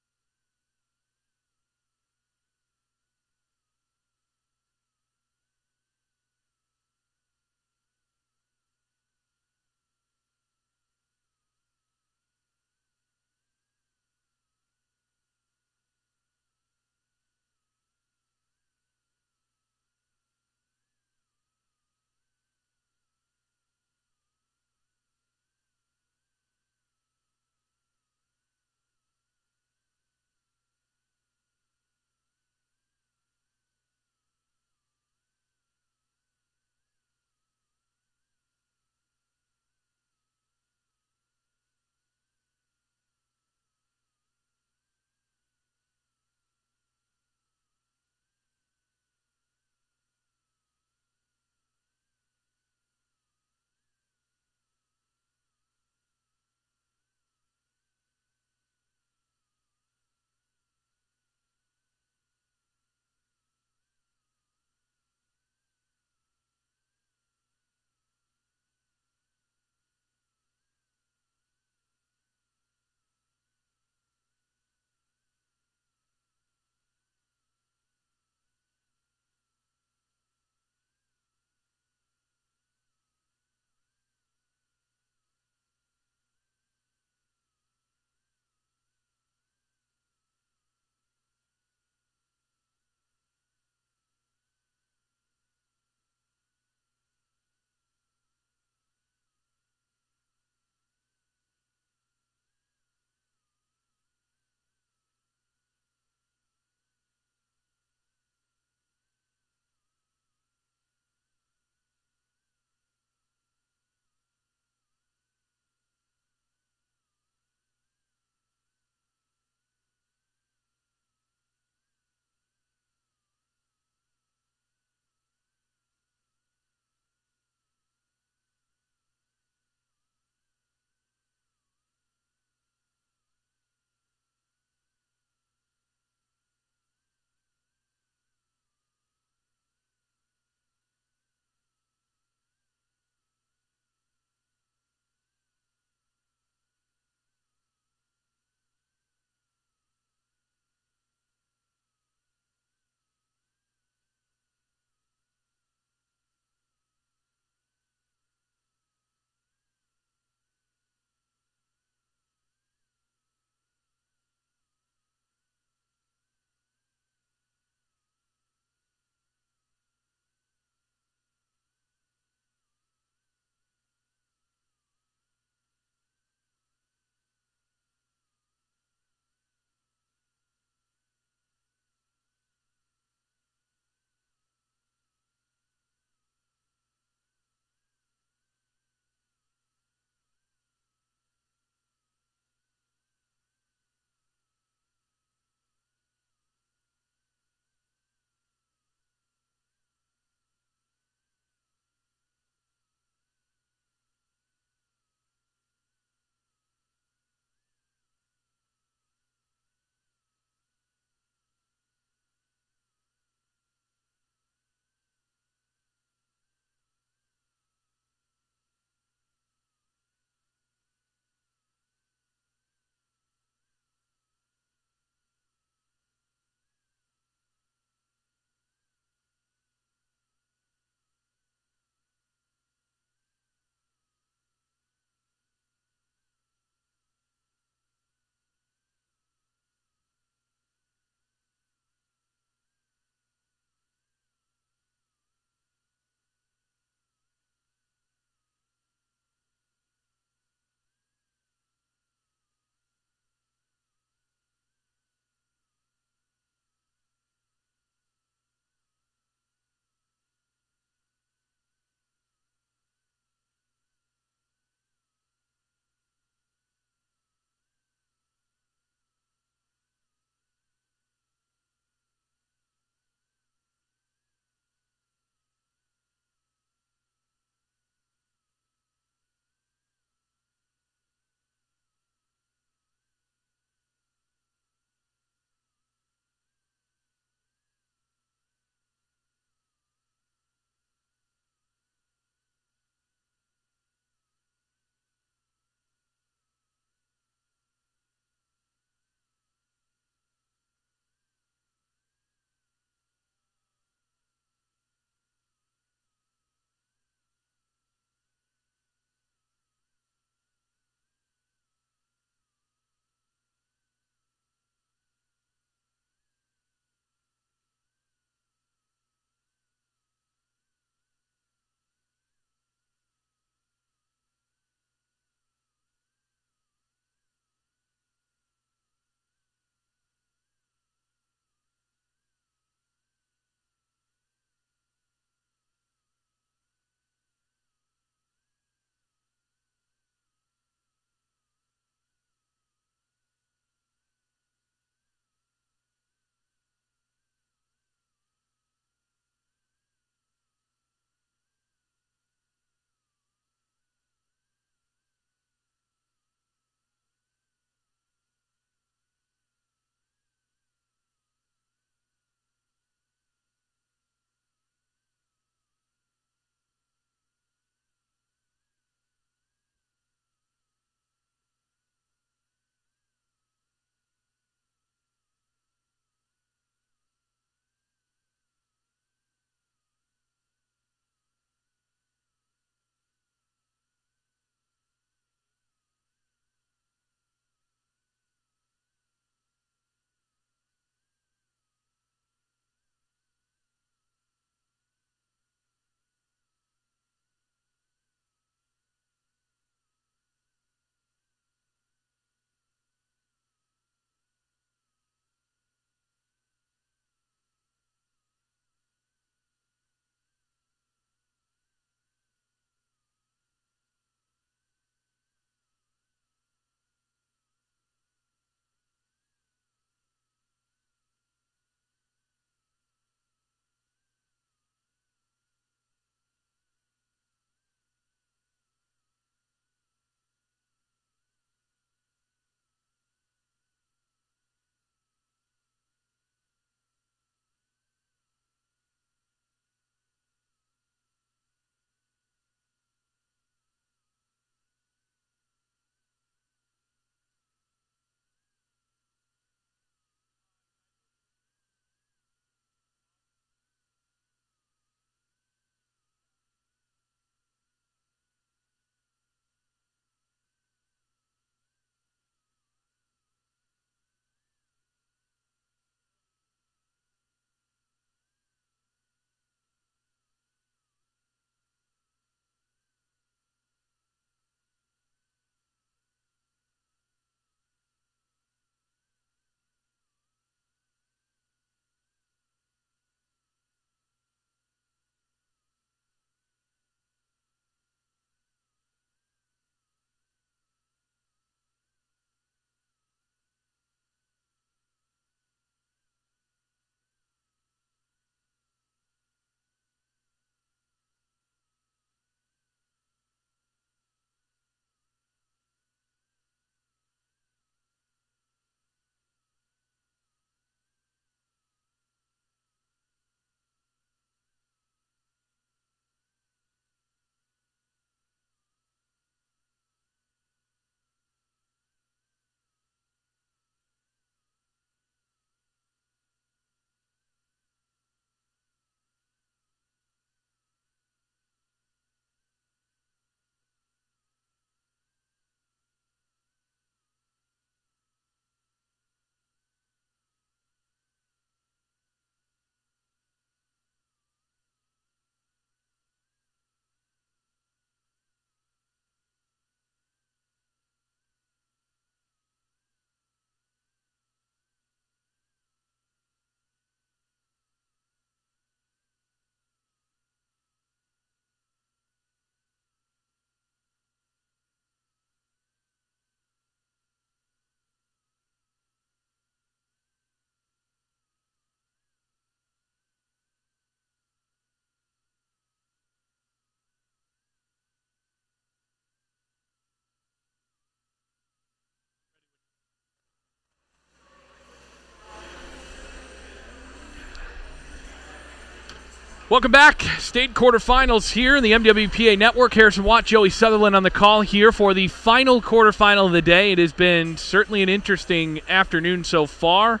Welcome back. State quarterfinals here in the MWPA Network. Harrison Watt, Joey Sutherland on the call here for the final quarterfinal of the day. It has been certainly an interesting afternoon so far.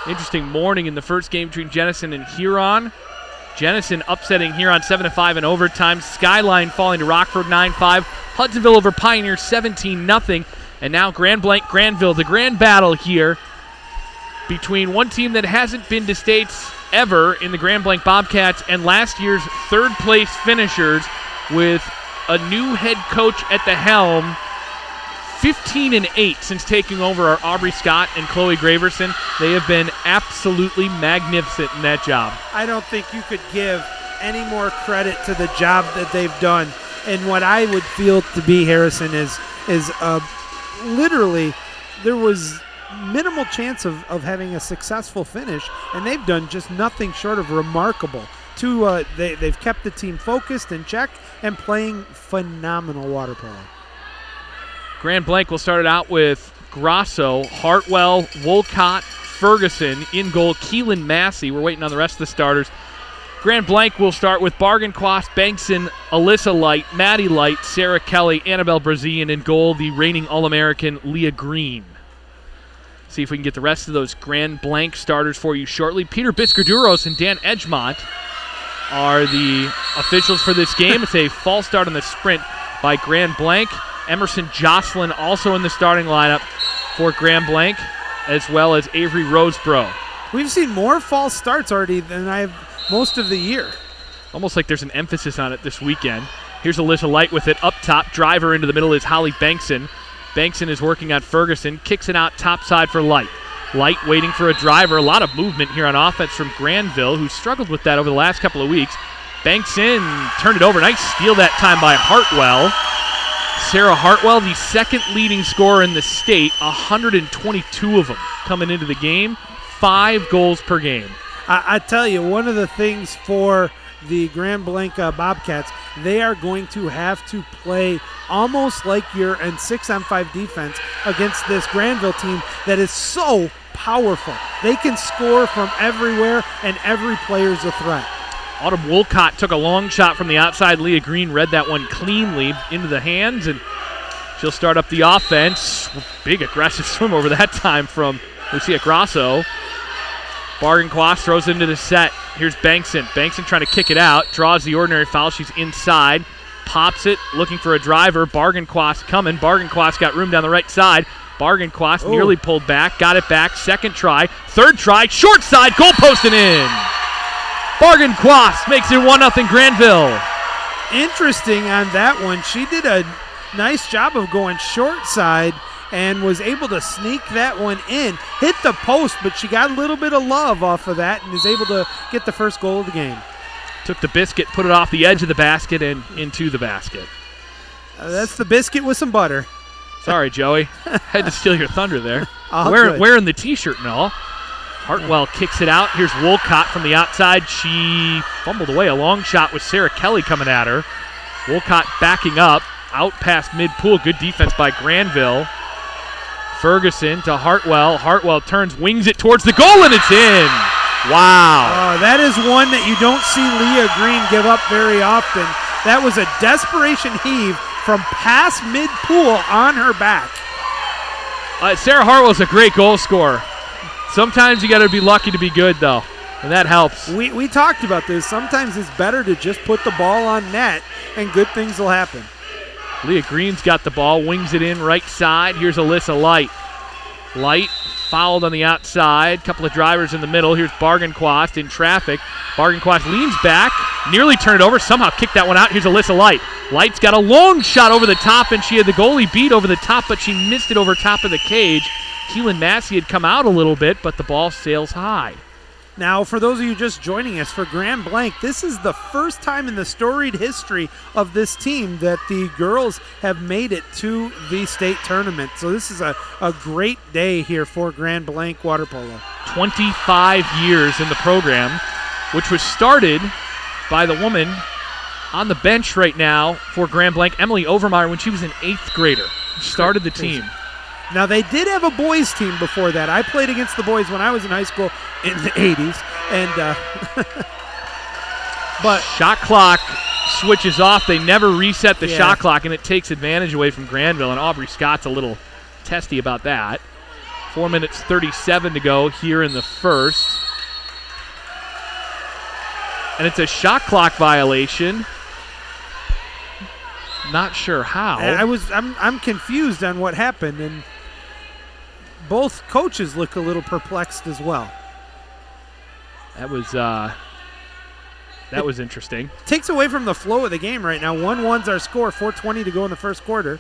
Interesting morning in the first game between Jenison and Huron. Jenison upsetting Huron 7-5 in overtime. Skyline falling to Rockford 9-5. Hudsonville over Pioneer 17-0. And now Grand Blanc, Granville, the grand battle here between one team that hasn't been to states ever in the Grand Blanc Bobcats and last year's third-place finishers with a new head coach at the helm. 15-8 since taking over are Aubrey Scott and Chloe Graverson. They have been absolutely magnificent in that job.
I don't think you could give any more credit to the job that they've done. And what I would feel to be, Harrison, is literally there was minimal chance of having a successful finish, and they've done just nothing short of remarkable. They've kept the team focused in check and playing phenomenal water polo.
Grand Blanc will start it out with Grosso, Hartwell, Wolcott, Ferguson, in goal, Keelan Massey. We're waiting on the rest of the starters. Grand Blanc will start with Bargain-Quast, Bankson, Alyssa Light, Maddie Light, Sarah Kelly, Annabelle Brazilian, in goal, the reigning All-American Leah Green. See if we can get the rest of those Grand Blanc starters for you shortly. Peter Biscarduros and Dan Edgemont are the officials for this game. It's a false start on the sprint by Grand Blanc. Emerson Jocelyn also in the starting lineup for Grand Blanc, as well as Avery Roseborough.
We've seen more false starts already than I've most of the year.
Almost like there's an emphasis on it this weekend. Here's Alyssa Light with it up top. Driver into the middle is Holly Bankson. Bankson is working on Ferguson. Kicks it out topside for Light. Light waiting for a driver. A lot of movement here on offense from Granville, who struggled with that over the last couple of weeks. Bankson turned it over. Nice steal that time by Hartwell. Sarah Hartwell, the second leading scorer in the state, 122 of them coming into the game, 5 goals per game.
I tell you, one of the things for the Grand Blanc Bobcats, they are going to have to play almost like you're in 6-on-5 defense against this Granville team that is so powerful. They can score from everywhere, and every player's a threat.
Autumn Wolcott took a long shot from the outside. Leah Green read that one cleanly into the hands, and she'll start up the offense. Big aggressive swim over that time from Lucia Grosso. Bargain-Quast throws into the set. Here's Bankson. Bankson trying to kick it out. Draws the ordinary foul. She's inside. Pops it, looking for a driver. Bargain-Quast coming. Bargain-Quast got room down the right side. Bargain-Quast nearly pulled back. Got it back. Second try. Third try. Short side. Goal post and in. Bargain-Quast makes it 1-0 Granville.
Interesting on that one. She did a nice job of going short side and was able to sneak that one in. Hit the post, but she got a little bit of love off of that and is able to get the first goal of the game.
Took the biscuit, put it off the edge of the basket and into the basket.
That's the biscuit with some butter.
Sorry, Joey. Had to steal your thunder there.
Good.
Wearing the T-shirt and all. Hartwell kicks it out. Here's Wolcott from the outside. She fumbled away a long shot with Sarah Kelly coming at her. Wolcott backing up. Out past mid-pool. Good defense by Granville. Ferguson to Hartwell. Hartwell turns, wings it towards the goal, and it's in. Wow.
That is one that you don't see Leah Green give up very often. That was a desperation heave from past mid-pool on her back.
Sarah Hartwell's a great goal scorer. Sometimes you got to be lucky to be good, though, and that helps.
We talked about this. Sometimes it's better to just put the ball on net, and good things will happen.
Leah Green's got the ball, wings it in right side. Here's Alyssa Light. Light fouled on the outside. Couple of drivers in the middle. Here's Bargain-Quast in traffic. Bargain-Quast leans back, nearly turned it over, somehow kicked that one out. Here's Alyssa Light. Light's got a long shot over the top, and she had the goalie beat over the top, but she missed it over top of the cage. Keelan Massey had come out a little bit, but the ball sails high.
Now, for those of you just joining us, for Grand Blanc, this is the first time in the storied history of this team that the girls have made it to the state tournament. So this is a great day here for Grand Blanc water polo.
25 years in the program, which was started by the woman on the bench right now for Grand Blanc, Emily Overmeyer, when she was an 8th grader. Started the team.
Now, they did have a boys team before that. I played against the boys when I was in high school in the 80s. And But
shot clock switches off. They never reset the shot clock, and it takes advantage away from Granville, and Aubrey Scott's a little testy about that. 4 minutes 37 to go here in the first. And it's a shot clock violation. Not sure how.
I'm confused on what happened, and both coaches look a little perplexed as well.
That was interesting.
Takes away from the flow of the game right now. 1-1's our score, 4:20 to go in the first quarter.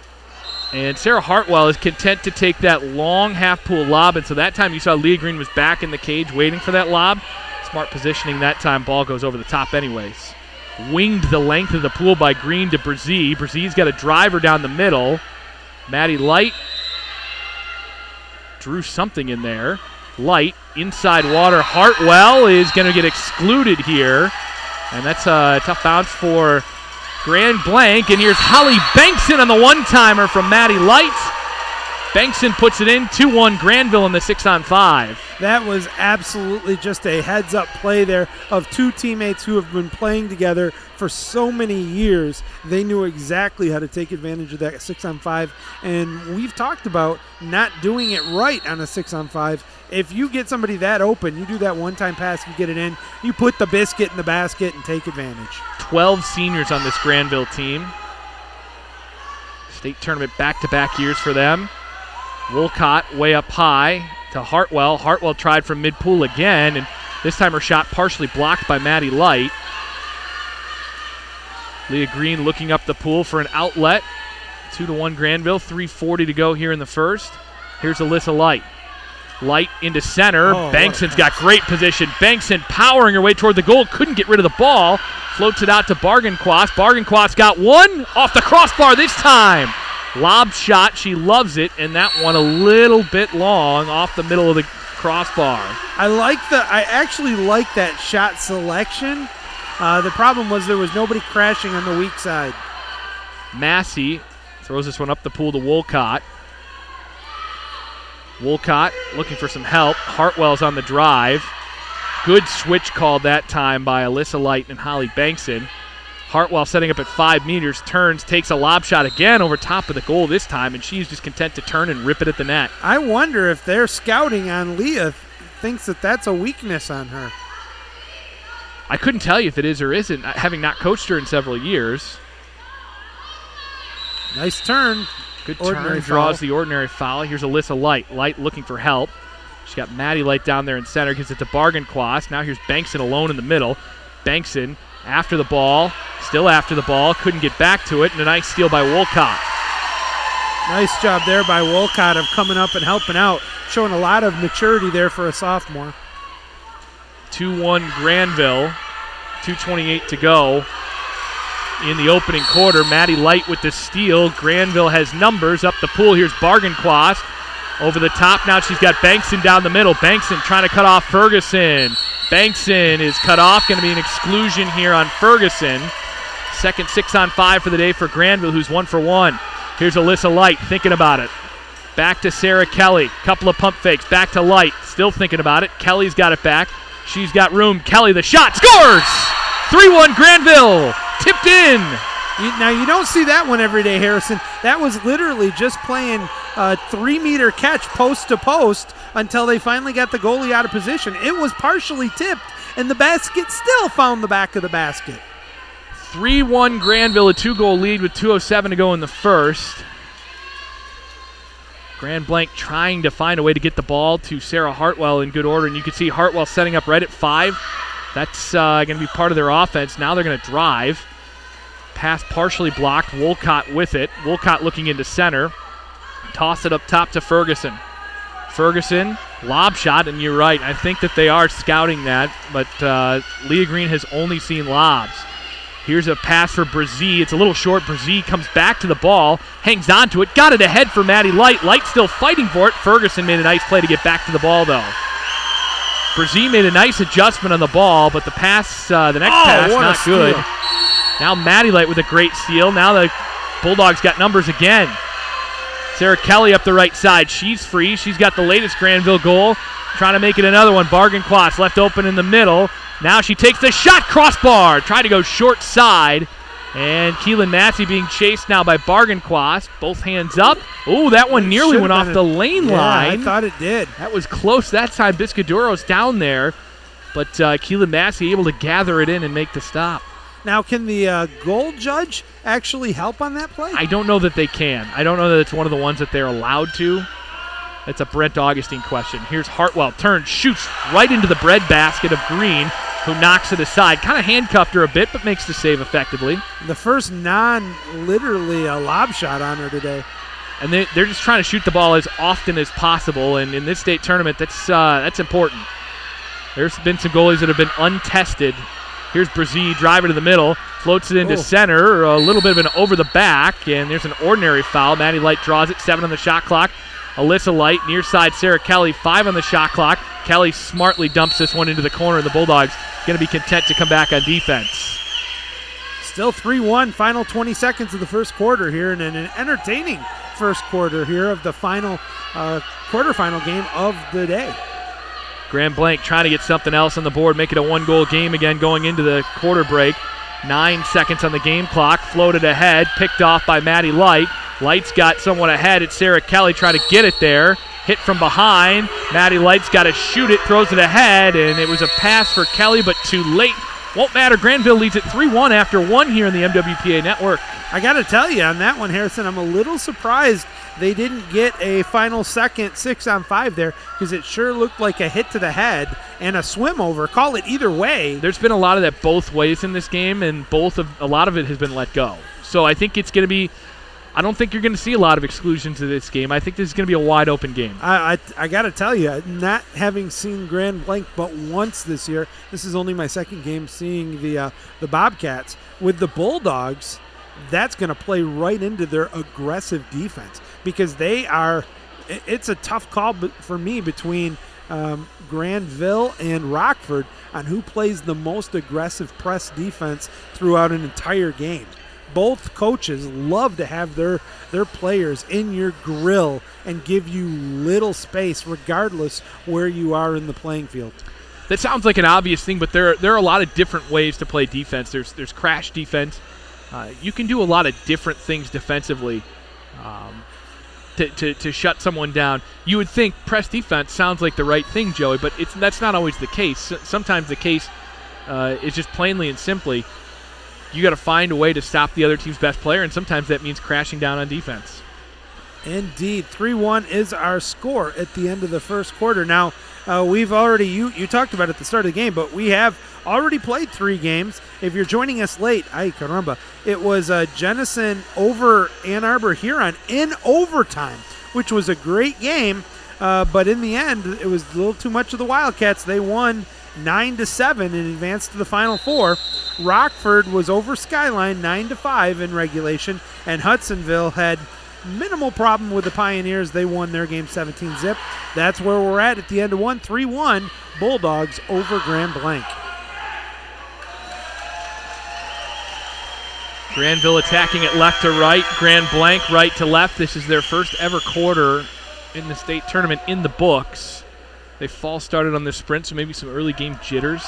And Sarah Hartwell is content to take that long half-pool lob, and so that time you saw Leah Green was back in the cage waiting for that lob. Smart positioning that time. Ball goes over the top anyways. Winged the length of the pool by Green to Brzee. Brzee's got a driver down the middle. Maddie Light drew something in there. Light, inside water. Hartwell is going to get excluded here. And that's a tough bounce for Grand Blanc. And here's Holly Bankson on the one-timer from Maddie Light. Bankson puts it in, 2-1 Granville in the 6-on-5.
That was absolutely just a heads-up play there of two teammates who have been playing together for so many years. They knew exactly how to take advantage of that 6-on-5, and we've talked about not doing it right on a 6-on-5. If you get somebody that open, you do that one-time pass, you get it in, you put the biscuit in the basket and take advantage.
12 seniors on this Granville team. State tournament back-to-back years for them. Wolcott way up high to Hartwell. Hartwell tried from mid-pool again, and this time her shot partially blocked by Maddie Light. Leah Green looking up the pool for an outlet. 2-1 Granville, 3:40 to go here in the first. Here's Alyssa Light. Light into center. Bankson's got great position. Bankson powering her way toward the goal. Couldn't get rid of the ball. Floats it out to Bargenquast. Bargenquast got one off the crossbar this time. Lob shot, she loves it, and that one a little bit long off the middle of the crossbar.
I actually like that shot selection. The problem was there was nobody crashing on the weak side.
Massey throws this one up the pool to Wolcott. Wolcott looking for some help. Hartwell's on the drive. Good switch called that time by Alyssa Light and Holly Bankson. Hartwell setting up at 5 meters, turns, takes a lob shot again over top of the goal this time, and she's just content to turn and rip it at the net.
I wonder if their scouting on Leah thinks that that's a weakness on her.
I couldn't tell you if it is or isn't, having not coached her in several years.
Nice turn.
Good turn, draws the ordinary foul. Here's Alyssa Light. Light looking for help. She's got Maddie Light down there in center, gives it to Bargenquast. Now here's Bankson alone in the middle. Bankson after the ball, still after the ball, couldn't get back to it, and a nice steal by Wolcott.
Nice job there by Wolcott of coming up and helping out, showing a lot of maturity there for a sophomore.
2-1 Granville, 2:28 to go in the opening quarter. Maddie Light with the steal. Granville has numbers up the pool. Here's Bargenquast over the top. Now she's got Bankson down the middle. Bankson trying to cut off Ferguson. Bankson is cut off. Going to be an exclusion here on Ferguson. Second 6-on-5 for the day for Granville, who's 1 for 1. Here's Alyssa Light thinking about it. Back to Sarah Kelly. Couple of pump fakes. Back to Light. Still thinking about it. Kelly's got it back. She's got room. Kelly, the shot. Scores! 3-1 Granville. Tipped in.
Now, you don't see that one every day, Harrison. That was literally just playing a 3-meter catch post to post until they finally got the goalie out of position. It was partially tipped, and the basket still found the back of the basket.
3-1 Granville, a 2-goal lead with 2:07 to go in the first. Grand Blanc trying to find a way to get the ball to Sarah Hartwell in good order, and you can see Hartwell setting up right at 5. That's going to be part of their offense. Now they're going to drive. Pass partially blocked. Wolcott with it. Wolcott looking into center. Toss it up top to Ferguson. Ferguson, lob shot, and you're right. I think that they are scouting that, but Leah Green has only seen lobs. Here's a pass for Brzee. It's a little short. Brzee comes back to the ball, hangs on to it, got it ahead for Maddie Light. Light still fighting for it. Ferguson made a nice play to get back to the ball, though. Brzee made a nice adjustment on the ball, but the pass, the next pass, not good. Now Maddie Light with a great steal. Now the Bulldogs got numbers again. Sarah Kelly up the right side. She's free. She's got the latest Granville goal. trying to make it another one. Bargain Quas left open in the middle. Now she takes the shot, crossbar, trying to go short side. And Keelan Massey being chased now by Bargain Quas. Both hands up. Oh, that one nearly went off the lane line.
I thought it did.
That was close that time. Biscaduro's down there. But Keelan Massey able to gather it in and make the stop.
Now, can the goal judge actually help on that play?
I don't know that they can. I don't know that it's one of the ones that they're allowed to. That's a Brent Augustine question. Here's Hartwell. Turns, shoots right into the bread basket of Green, who knocks it aside. Kind of handcuffed her a bit, but makes the save effectively.
The first literally a lob shot on her today.
And they're just trying to shoot the ball as often as possible, and in this state tournament, that's important. There's been some goalies that have been untested. Here's Brzee, driver to the middle, floats it into center, a little bit of an over the back, and there's an ordinary foul. Maddie Light draws it, 7 on the shot clock. Alyssa Light, near side Sarah Kelly, 5 on the shot clock. Kelly smartly dumps this one into the corner, and the Bulldogs going to be content to come back on defense.
Still 3-1, final 20 seconds of the first quarter here, and an entertaining first quarter here of the final quarterfinal game of the day.
Grand Blanc trying to get something else on the board, make it a 1-goal game again going into the quarter break. 9 seconds on the game clock, floated ahead, picked off by Maddie Light. Light's got someone ahead. It's Sarah Kelly trying to get it there. Hit from behind. Maddie Light's got to shoot it, throws it ahead, and it was a pass for Kelly, but too late. Won't matter. Granville leads it 3-1 after 1 here in the MWPA network.
I got to tell you, on that one, Harrison, I'm a little surprised they didn't get a final second 6-on-5 there, because it sure looked like a hit to the head and a swim over. Call it either way.
There's been a lot of that both ways in this game, and a lot of it has been let go. So I think it's going to be, I don't think you're going to see a lot of exclusions in this game. I think this is going to be a wide open game.
I got to tell you, not having seen Grand Blanc but once this year, this is only my second game seeing the Bobcats. With the Bulldogs, that's going to play right into their aggressive defense, because it's a tough call for me between Granville and Rockford on who plays the most aggressive press defense throughout an entire game. Both coaches love to have their players in your grill and give you little space regardless where you are in the playing field.
That sounds like an obvious thing, but there are a lot of different ways to play defense. There's crash defense. You can do a lot of different things defensively to shut someone down. You would think press defense sounds like the right thing, Joey, but that's not always the case. Sometimes the case is just plainly and simply you got to find a way to stop the other team's best player, and sometimes that means crashing down on defense.
Indeed. 3-1 is our score at the end of the first quarter. Now, we've already, you talked about it at the start of the game, but we have already played 3 games. If you're joining us late, ay caramba, it was Jenison over Ann Arbor Huron in overtime, which was a great game, but in the end, it was a little too much of the Wildcats. They won 9-7 and advanced to the Final Four. Rockford was over Skyline 9-5 in regulation, and Hudsonville had minimal problem with the Pioneers. They won their game 17-zip. That's where we're at the end of 1. 3-1, Bulldogs over Grand Blanc.
Granville attacking it left to right, Grand Blanc right to left. This is their first ever quarter in the state tournament in the books. They false started on this sprint, so maybe some early game jitters.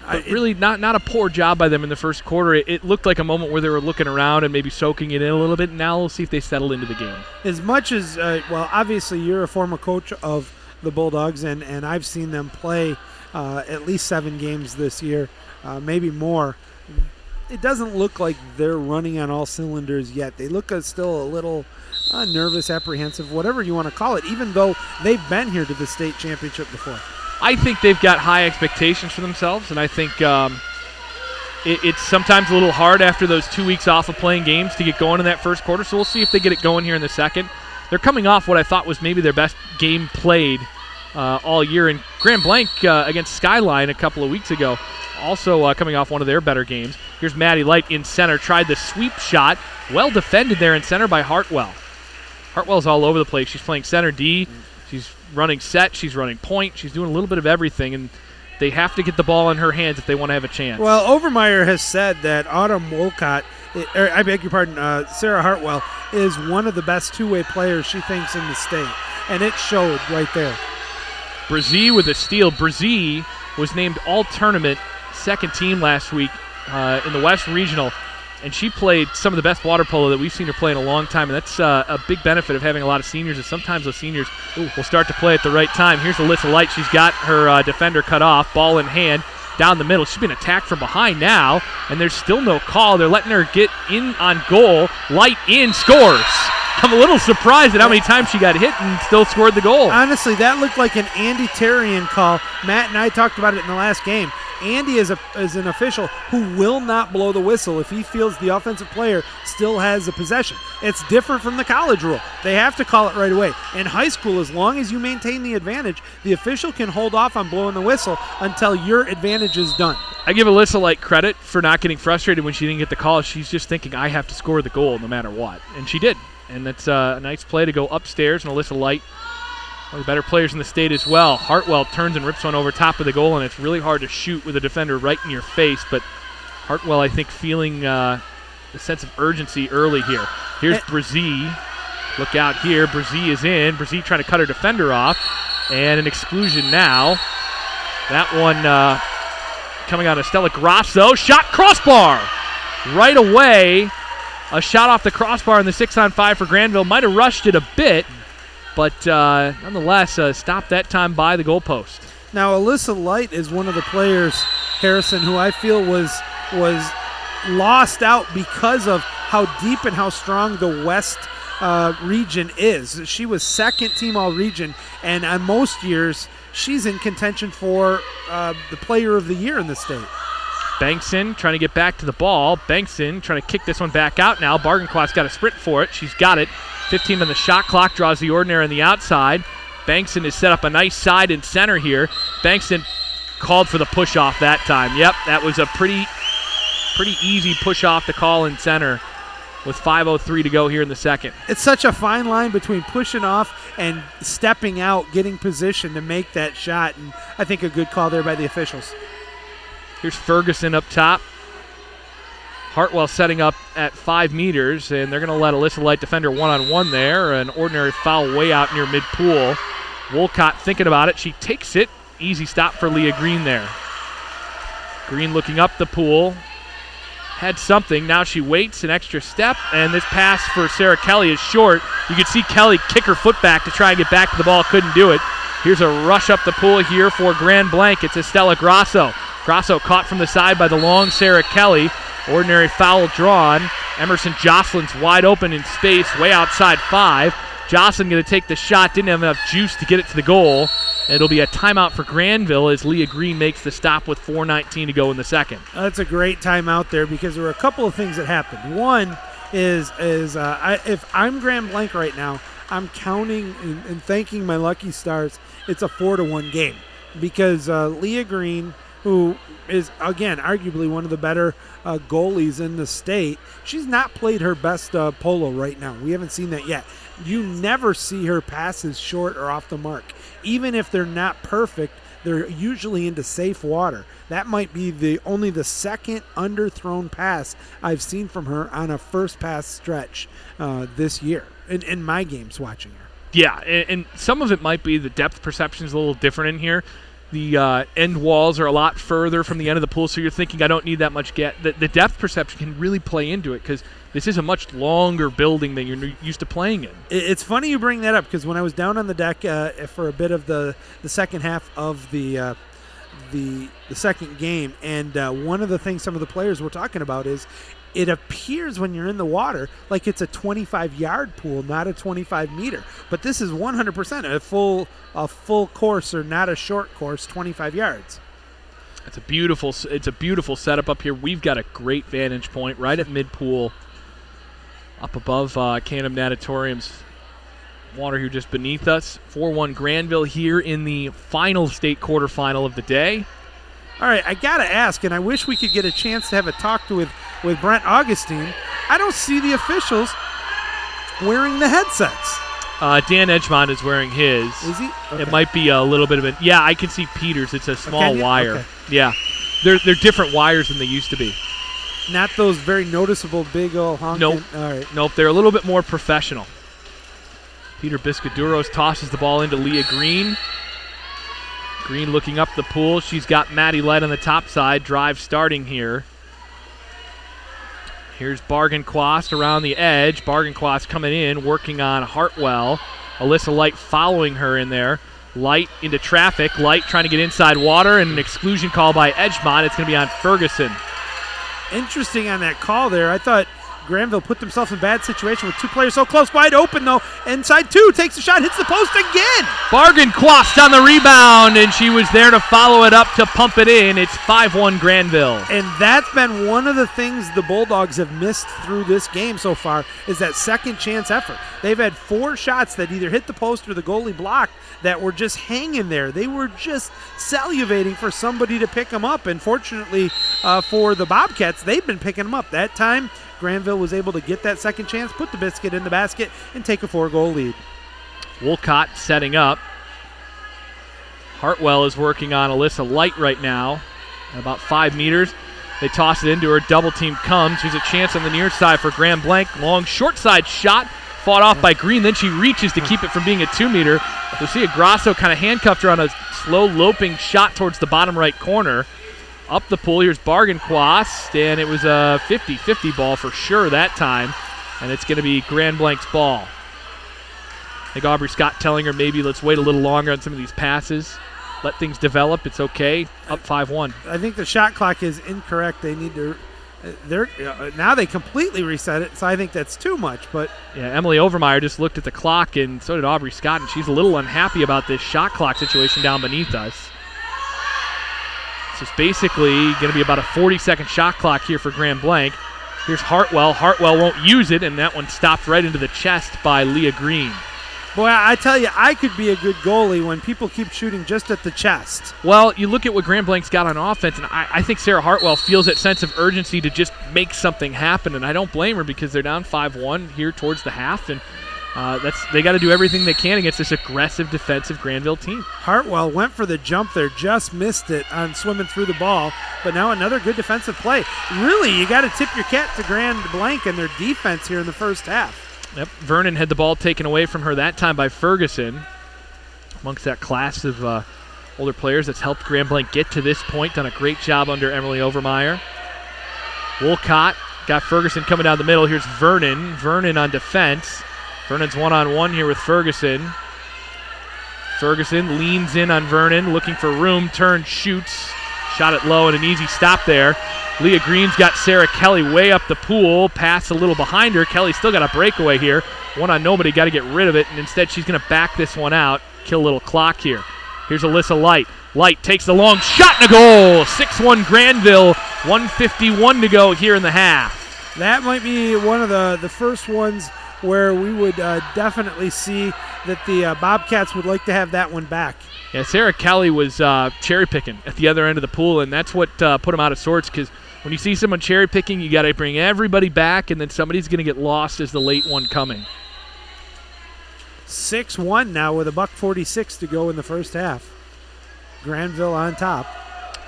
But really not a poor job by them in the first quarter. It looked like a moment where they were looking around and maybe soaking it in a little bit. Now we'll see if they settle into the game.
As much as, well, obviously you're a former coach of the Bulldogs, and I've seen them play at least 7 games this year, maybe more. It doesn't look like they're running on all cylinders yet. They look still a little nervous, apprehensive, whatever you want to call it, even though they've been here to the state championship before.
I think they've got high expectations for themselves, and I think it's sometimes a little hard after those 2 weeks off of playing games to get going in that first quarter, so we'll see if they get it going here in the second. They're coming off what I thought was maybe their best game played all year, and Grand Blanc against Skyline a couple of weeks ago, also coming off one of their better games. Here's Maddie Light in center, tried the sweep shot, well defended there in center by Hartwell. Hartwell's all over the place. She's playing center D, she's running set, she's running point, she's doing a little bit of everything, and they have to get the ball in her hands if they want to have a chance.
Well, Overmeyer has said that Autumn Wolcott, I beg your pardon, Sarah Hartwell, is one of the best two-way players she thinks in the state, and it showed right there.
Brzee with a steal. Brzee was named all-tournament second team last week in the West Regional, and she played some of the best water polo that we've seen her play in a long time, and that's a big benefit of having a lot of seniors, is sometimes those seniors will start to play at the right time. Here's Alyssa Light. She's got her defender cut off, ball in hand, down the middle. She's been attacked from behind now, and there's still no call. They're letting her get in on goal. Light in, scores. I'm a little surprised at how many times she got hit and still scored the goal.
Honestly, that looked like an Andy Terrian call. Matt and I talked about it in the last game. Andy is an official who will not blow the whistle if he feels the offensive player still has the possession. It's different from the college rule. They have to call it right away. In high school, as long as you maintain the advantage, the official can hold off on blowing the whistle until your advantage is done.
I give Alyssa Light credit for not getting frustrated when she didn't get the call. She's just thinking, I have to score the goal no matter what. And she did. And that's a nice play to go upstairs, and Alyssa Light, one of the better players in the state as well. Hartwell turns and rips one over top of the goal, and it's really hard to shoot with a defender right in your face. But Hartwell, I think, feeling a sense of urgency early here. Here's Brzee. Look out here. Brzee is in. Brzee trying to cut her defender off. And an exclusion now. That one coming out of Stella Grasso. Shot crossbar. Right away. A shot off the crossbar in the 6-on-5 for Granville. Might have rushed it a bit, but nonetheless, stopped that time by the goalpost.
Now, Alyssa Light is one of the players, Harrison, who I feel was lost out because of how deep and how strong the West region is. She was second team all-region, and on most years, she's in contention for the player of the year in the state.
Bankson trying to get back to the ball. Bankson trying to kick this one back out now. Bargancloth's got a sprint for it. She's got it. 15 on the shot clock, draws the ordinary on the outside. Bankson has set up a nice side and center here. Bankson called for the push off that time. Yep, that was a pretty easy push off the call in center with 5:03 to go here in the second.
It's such a fine line between pushing off and stepping out, getting position to make that shot, and I think a good call there by the officials.
Here's Ferguson up top. Hartwell setting up at 5 meters, and they're going to let Alyssa Light defender one-on-one there. An ordinary foul way out near mid-pool. Wolcott thinking about it. She takes it. Easy stop for Leah Green there. Green looking up the pool. Had something. Now she waits an extra step, and this pass for Sarah Kelly is short. You can see Kelly kick her foot back to try and get back to the ball. Couldn't do it. Here's a rush up the pool here for Grand Blanc. It's Estella Grasso. Grasso caught from the side by the long Sarah Kelly. Ordinary foul drawn. Emerson Jocelyn's wide open in space, way outside 5. Jocelyn going to take the shot. Didn't have enough juice to get it to the goal. It'll be a timeout for Granville as Leah Green makes the stop with 4:19 to go in the second.
That's a great timeout there because there were a couple of things that happened. One is if I'm Grand Blanc right now, I'm counting and thanking my lucky stars. It's a 4-1 game because Leah Green, who is, again, arguably one of the better goalies in the state, she's not played her best polo right now. We haven't seen that yet. You never see her passes short or off the mark. Even if they're not perfect, they're usually into safe water. That might be only the second underthrown pass I've seen from her on a first pass stretch this year in my games watching her.
Yeah, and some of it might be the depth perception is a little different in here. The end walls are a lot further from the end of the pool, so you're thinking, I don't need that much the depth perception can really play into it because this is a much longer building than you're used to playing in.
It's funny you bring that up because when I was down on the deck for a bit of the second half of the second game, and one of the things some of the players were talking about is it appears when you're in the water like it's a 25-yard pool, not a 25-meter. But this is 100% a full course or not a short course, 25 yards.
It's a beautiful setup up here. We've got a great vantage point right at mid-pool up above Canham Natatorium's water here just beneath us. 4-1 Granville here in the final state quarterfinal of the day.
All right, I got to ask, and I wish we could get a chance to have a talk with Brent Augustine. I don't see the officials wearing the headsets.
Dan Edgemont is wearing his.
Is he? Okay.
It might be a little bit of it. Yeah, I can see Peters. It's a small wire.
Okay.
Yeah. They're different wires than they used to be.
Not those very noticeable big old honking.
Nope.
All right.
Nope, they're a little bit more professional. Peter Biscaduros tosses the ball into Leah Green. Green looking up the pool. She's got Maddie Light on the top side. Drive starting here. Here's Bargenquast around the edge. Bargenquast coming in, working on Hartwell. Alyssa Light following her in there. Light into traffic. Light trying to get inside water, and an exclusion call by Edgemont. It's going to be on Ferguson.
Interesting on that call there. I thought Granville put themselves in a bad situation with two players so close. Wide open, though. Inside two. Takes a shot. Hits the post again.
Bargenquast on the rebound, and she was there to follow it up to pump it in. It's 5-1 Granville.
And that's been one of the things the Bulldogs have missed through this game so far is that second chance effort. They've had 4 shots that either hit the post or the goalie blocked that were just hanging there. They were just salivating for somebody to pick them up. And fortunately for the Bobcats, they've been picking them up. That time, Granville was able to get that second chance, put the biscuit in the basket, and take a 4-goal lead.
Wolcott setting up. Hartwell is working on Alyssa Light right now at about 5 meters. They toss it into her. Double team comes. She's a chance on the near side for Grand Blanc. Long short side shot. Fought off by Green. Then she reaches to keep it from being a 2-meter. Lucia Grasso kind of handcuffed her on a slow loping shot towards the bottom right corner. Up the pool, here's Bargenquast, and it was a 50-50 ball for sure that time, and it's going to be Grand Blanc's ball. I think Aubrey Scott telling her maybe let's wait a little longer on some of these passes, let things develop, it's okay, up 5-1.
I think the shot clock is incorrect. They need to now they completely reset it, so I think that's too much. But
yeah, Emily Overmeyer just looked at the clock, and so did Aubrey Scott, and she's a little unhappy about this shot clock situation down beneath us. So it's basically going to be about a 40-second shot clock here for Grand Blanc. Here's Hartwell. Hartwell won't use it, and that one stopped right into the chest by Leah Green.
Boy, I tell you, I could be a good goalie when people keep shooting just at the chest.
Well, you look at what Grand Blanc's got on offense, and I think Sarah Hartwell feels that sense of urgency to just make something happen, and I don't blame her because they're down 5-1 here towards the half, and they got to do everything they can against this aggressive defensive Granville team.
Hartwell went for the jump there, just missed it on swimming through the ball, but now another good defensive play. Really, you got to tip your cap to Grand Blanc and their defense here in the first half.
Yep, Vernon had the ball taken away from her that time by Ferguson. Amongst that class of older players that's helped Grand Blanc get to this point, done a great job under Emily Overmeyer. Wolcott got Ferguson coming down the middle. Here's Vernon. Vernon on defense. Vernon's one-on-one here with Ferguson. Ferguson leans in on Vernon, looking for room, turns, shoots. Shot it low and an easy stop there. Leah Green's got Sarah Kelly way up the pool, pass a little behind her. Kelly's still got a breakaway here. One on nobody, got to get rid of it, and instead she's going to back this one out, kill a little clock here. Here's Alyssa Light. Light takes the long shot and a goal. 6-1 Granville, 1:51 to go here in the half.
That might be one of the first ones where we would definitely see that the Bobcats would like to have that one back.
Yeah, Sarah Kelly was cherry-picking at the other end of the pool, and that's what put them out of sorts, because when you see someone cherry-picking, you got to bring everybody back, and then somebody's going to get lost as the late one coming.
6-1 now with $1:46 to go in the first half. Granville on top.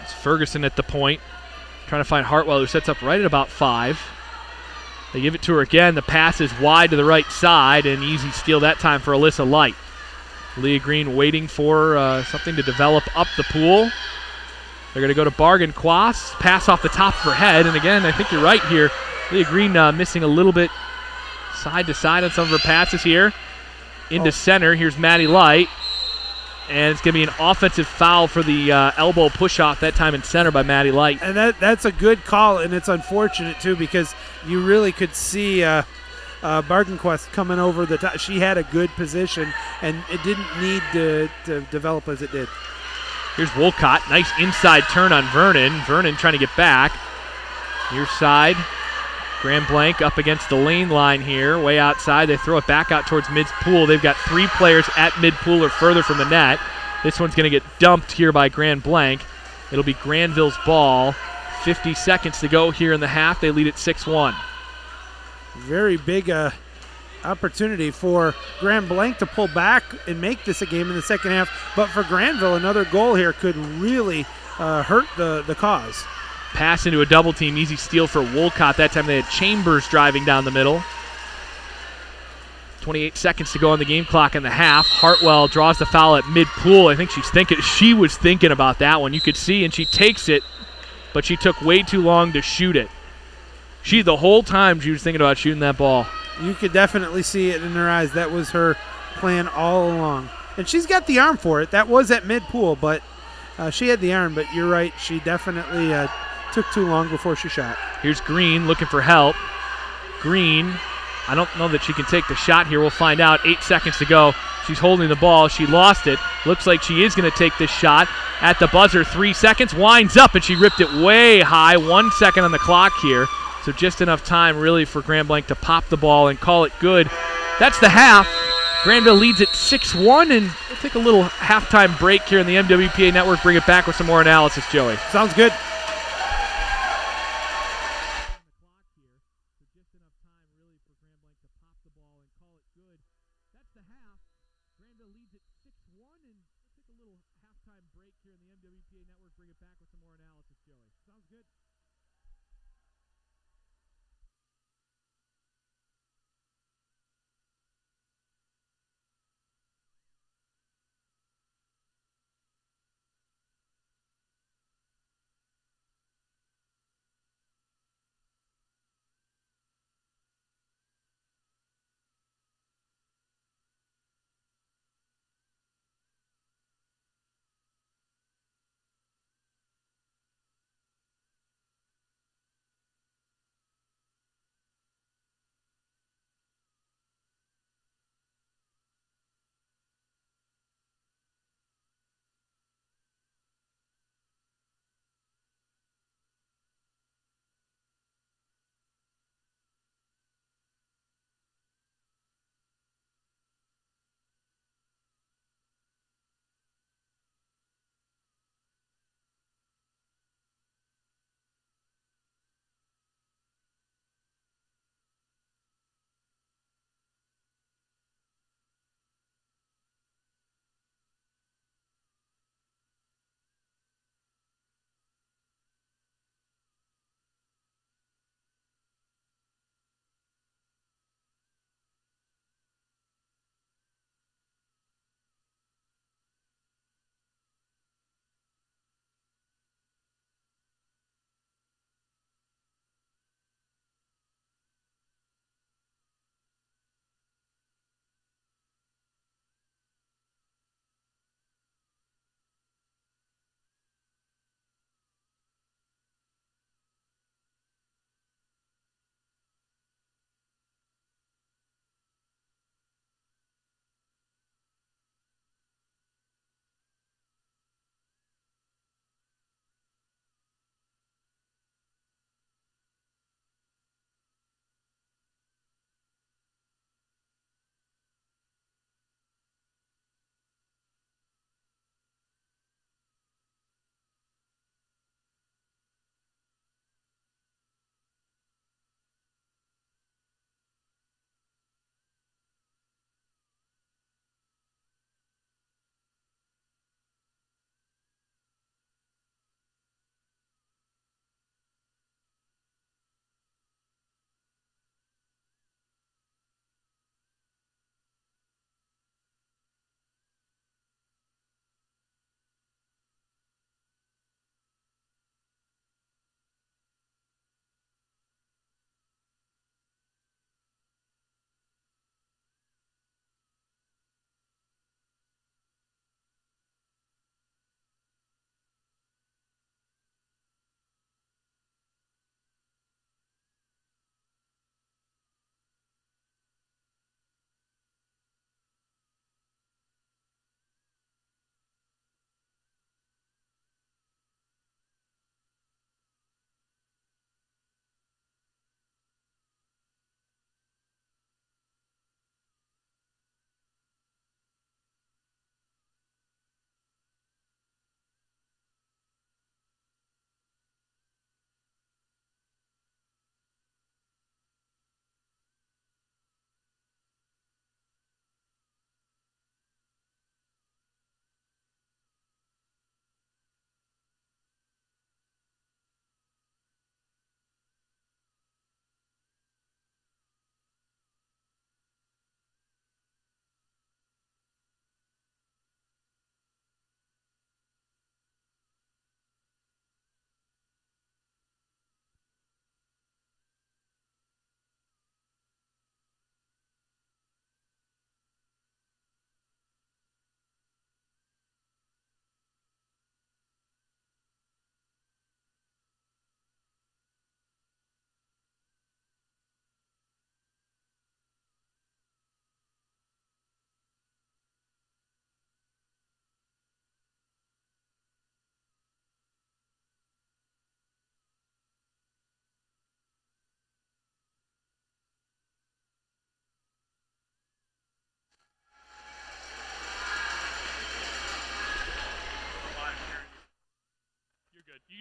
It's Ferguson at the point, trying to find Hartwell, who sets up right at about 5. They give it to her again. The pass is wide to the right side, and easy steal that time for Alyssa Light. Leah Green waiting for something to develop up the pool. They're going to go to Bargenquast. Pass off the top of her head, and again, I think you're right here. Leah Green missing a little bit side to side on some of her passes here. Into center, here's Maddie Light. And it's going to be an offensive foul for the elbow push-off, that time in center by Maddie Light.
And that's a good call, and it's unfortunate, too, because you really could see Bargenquast coming over the top. She had a good position, and it didn't need to develop as it did.
Here's Wolcott. Nice inside turn on Vernon. Vernon trying to get back. Near side. Grand Blanc up against the lane line here, way outside. They throw it back out towards mid-pool. They've got 3 players at mid-pool or further from the net. This one's going to get dumped here by Grand Blanc. It'll be Granville's ball. 50 seconds to go here in the half. They lead at 6-1.
Very big opportunity for Grand Blanc to pull back and make this a game in the second half. But for Granville, another goal here could really hurt the cause.
Pass into a double team, easy steal for Wolcott. That time they had Chambers driving down the middle. 28 seconds to go on the game clock in the half. Hartwell draws the foul at mid-pool. I think she was thinking about that one. You could see, and she takes it, but she took way too long to shoot it. The whole time she was thinking about shooting that ball.
You could definitely see it in her eyes. That was her plan all along. And she's got the arm for it. That was at mid-pool, but she had the arm. But you're right, she definitely took too long before she shot.
Here's Green looking for help. Green, I don't know that she can take the shot here. We'll find out. 8 seconds to go. She's holding the ball. She lost it. Looks like she is going to take this shot. At the buzzer, 3 seconds. Winds up, and she ripped it way high. 1 second on the clock here. So just enough time, really, for Grand Blanc to pop the ball and call it good. That's the half. Granville leads at 6-1, and we'll take a little halftime break here in the MWPA Network. Bring it back with some more analysis, Joey.
Sounds good.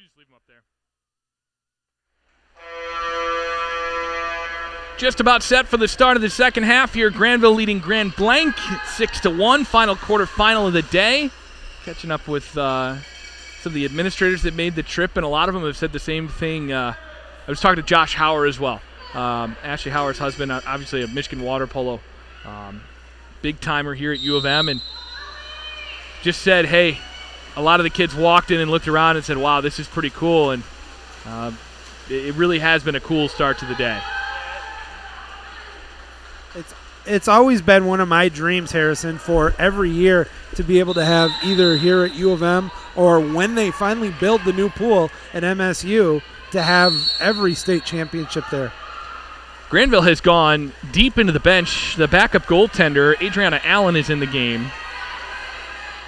just leave them up there. Just about set for the start of the second half here. Granville leading Grand Blanc 6-1. Final quarterfinal of the day. Catching up with some of the administrators that made the trip, and a lot of them have said the same thing. I was talking to Josh Hauer as well. Ashley Hauer's husband, obviously a Michigan water polo big timer here at U of M, and just said, hey, a lot of the kids walked in and looked around and said, wow, this is pretty cool, and it really has been a cool start to the day.
It's always been one of my dreams, Harrison, for every year to be able to have either here at U of M or when they finally build the new pool at MSU to have every state championship there.
Granville has gone deep into the bench. The backup goaltender, Adriana Allen, is in the game.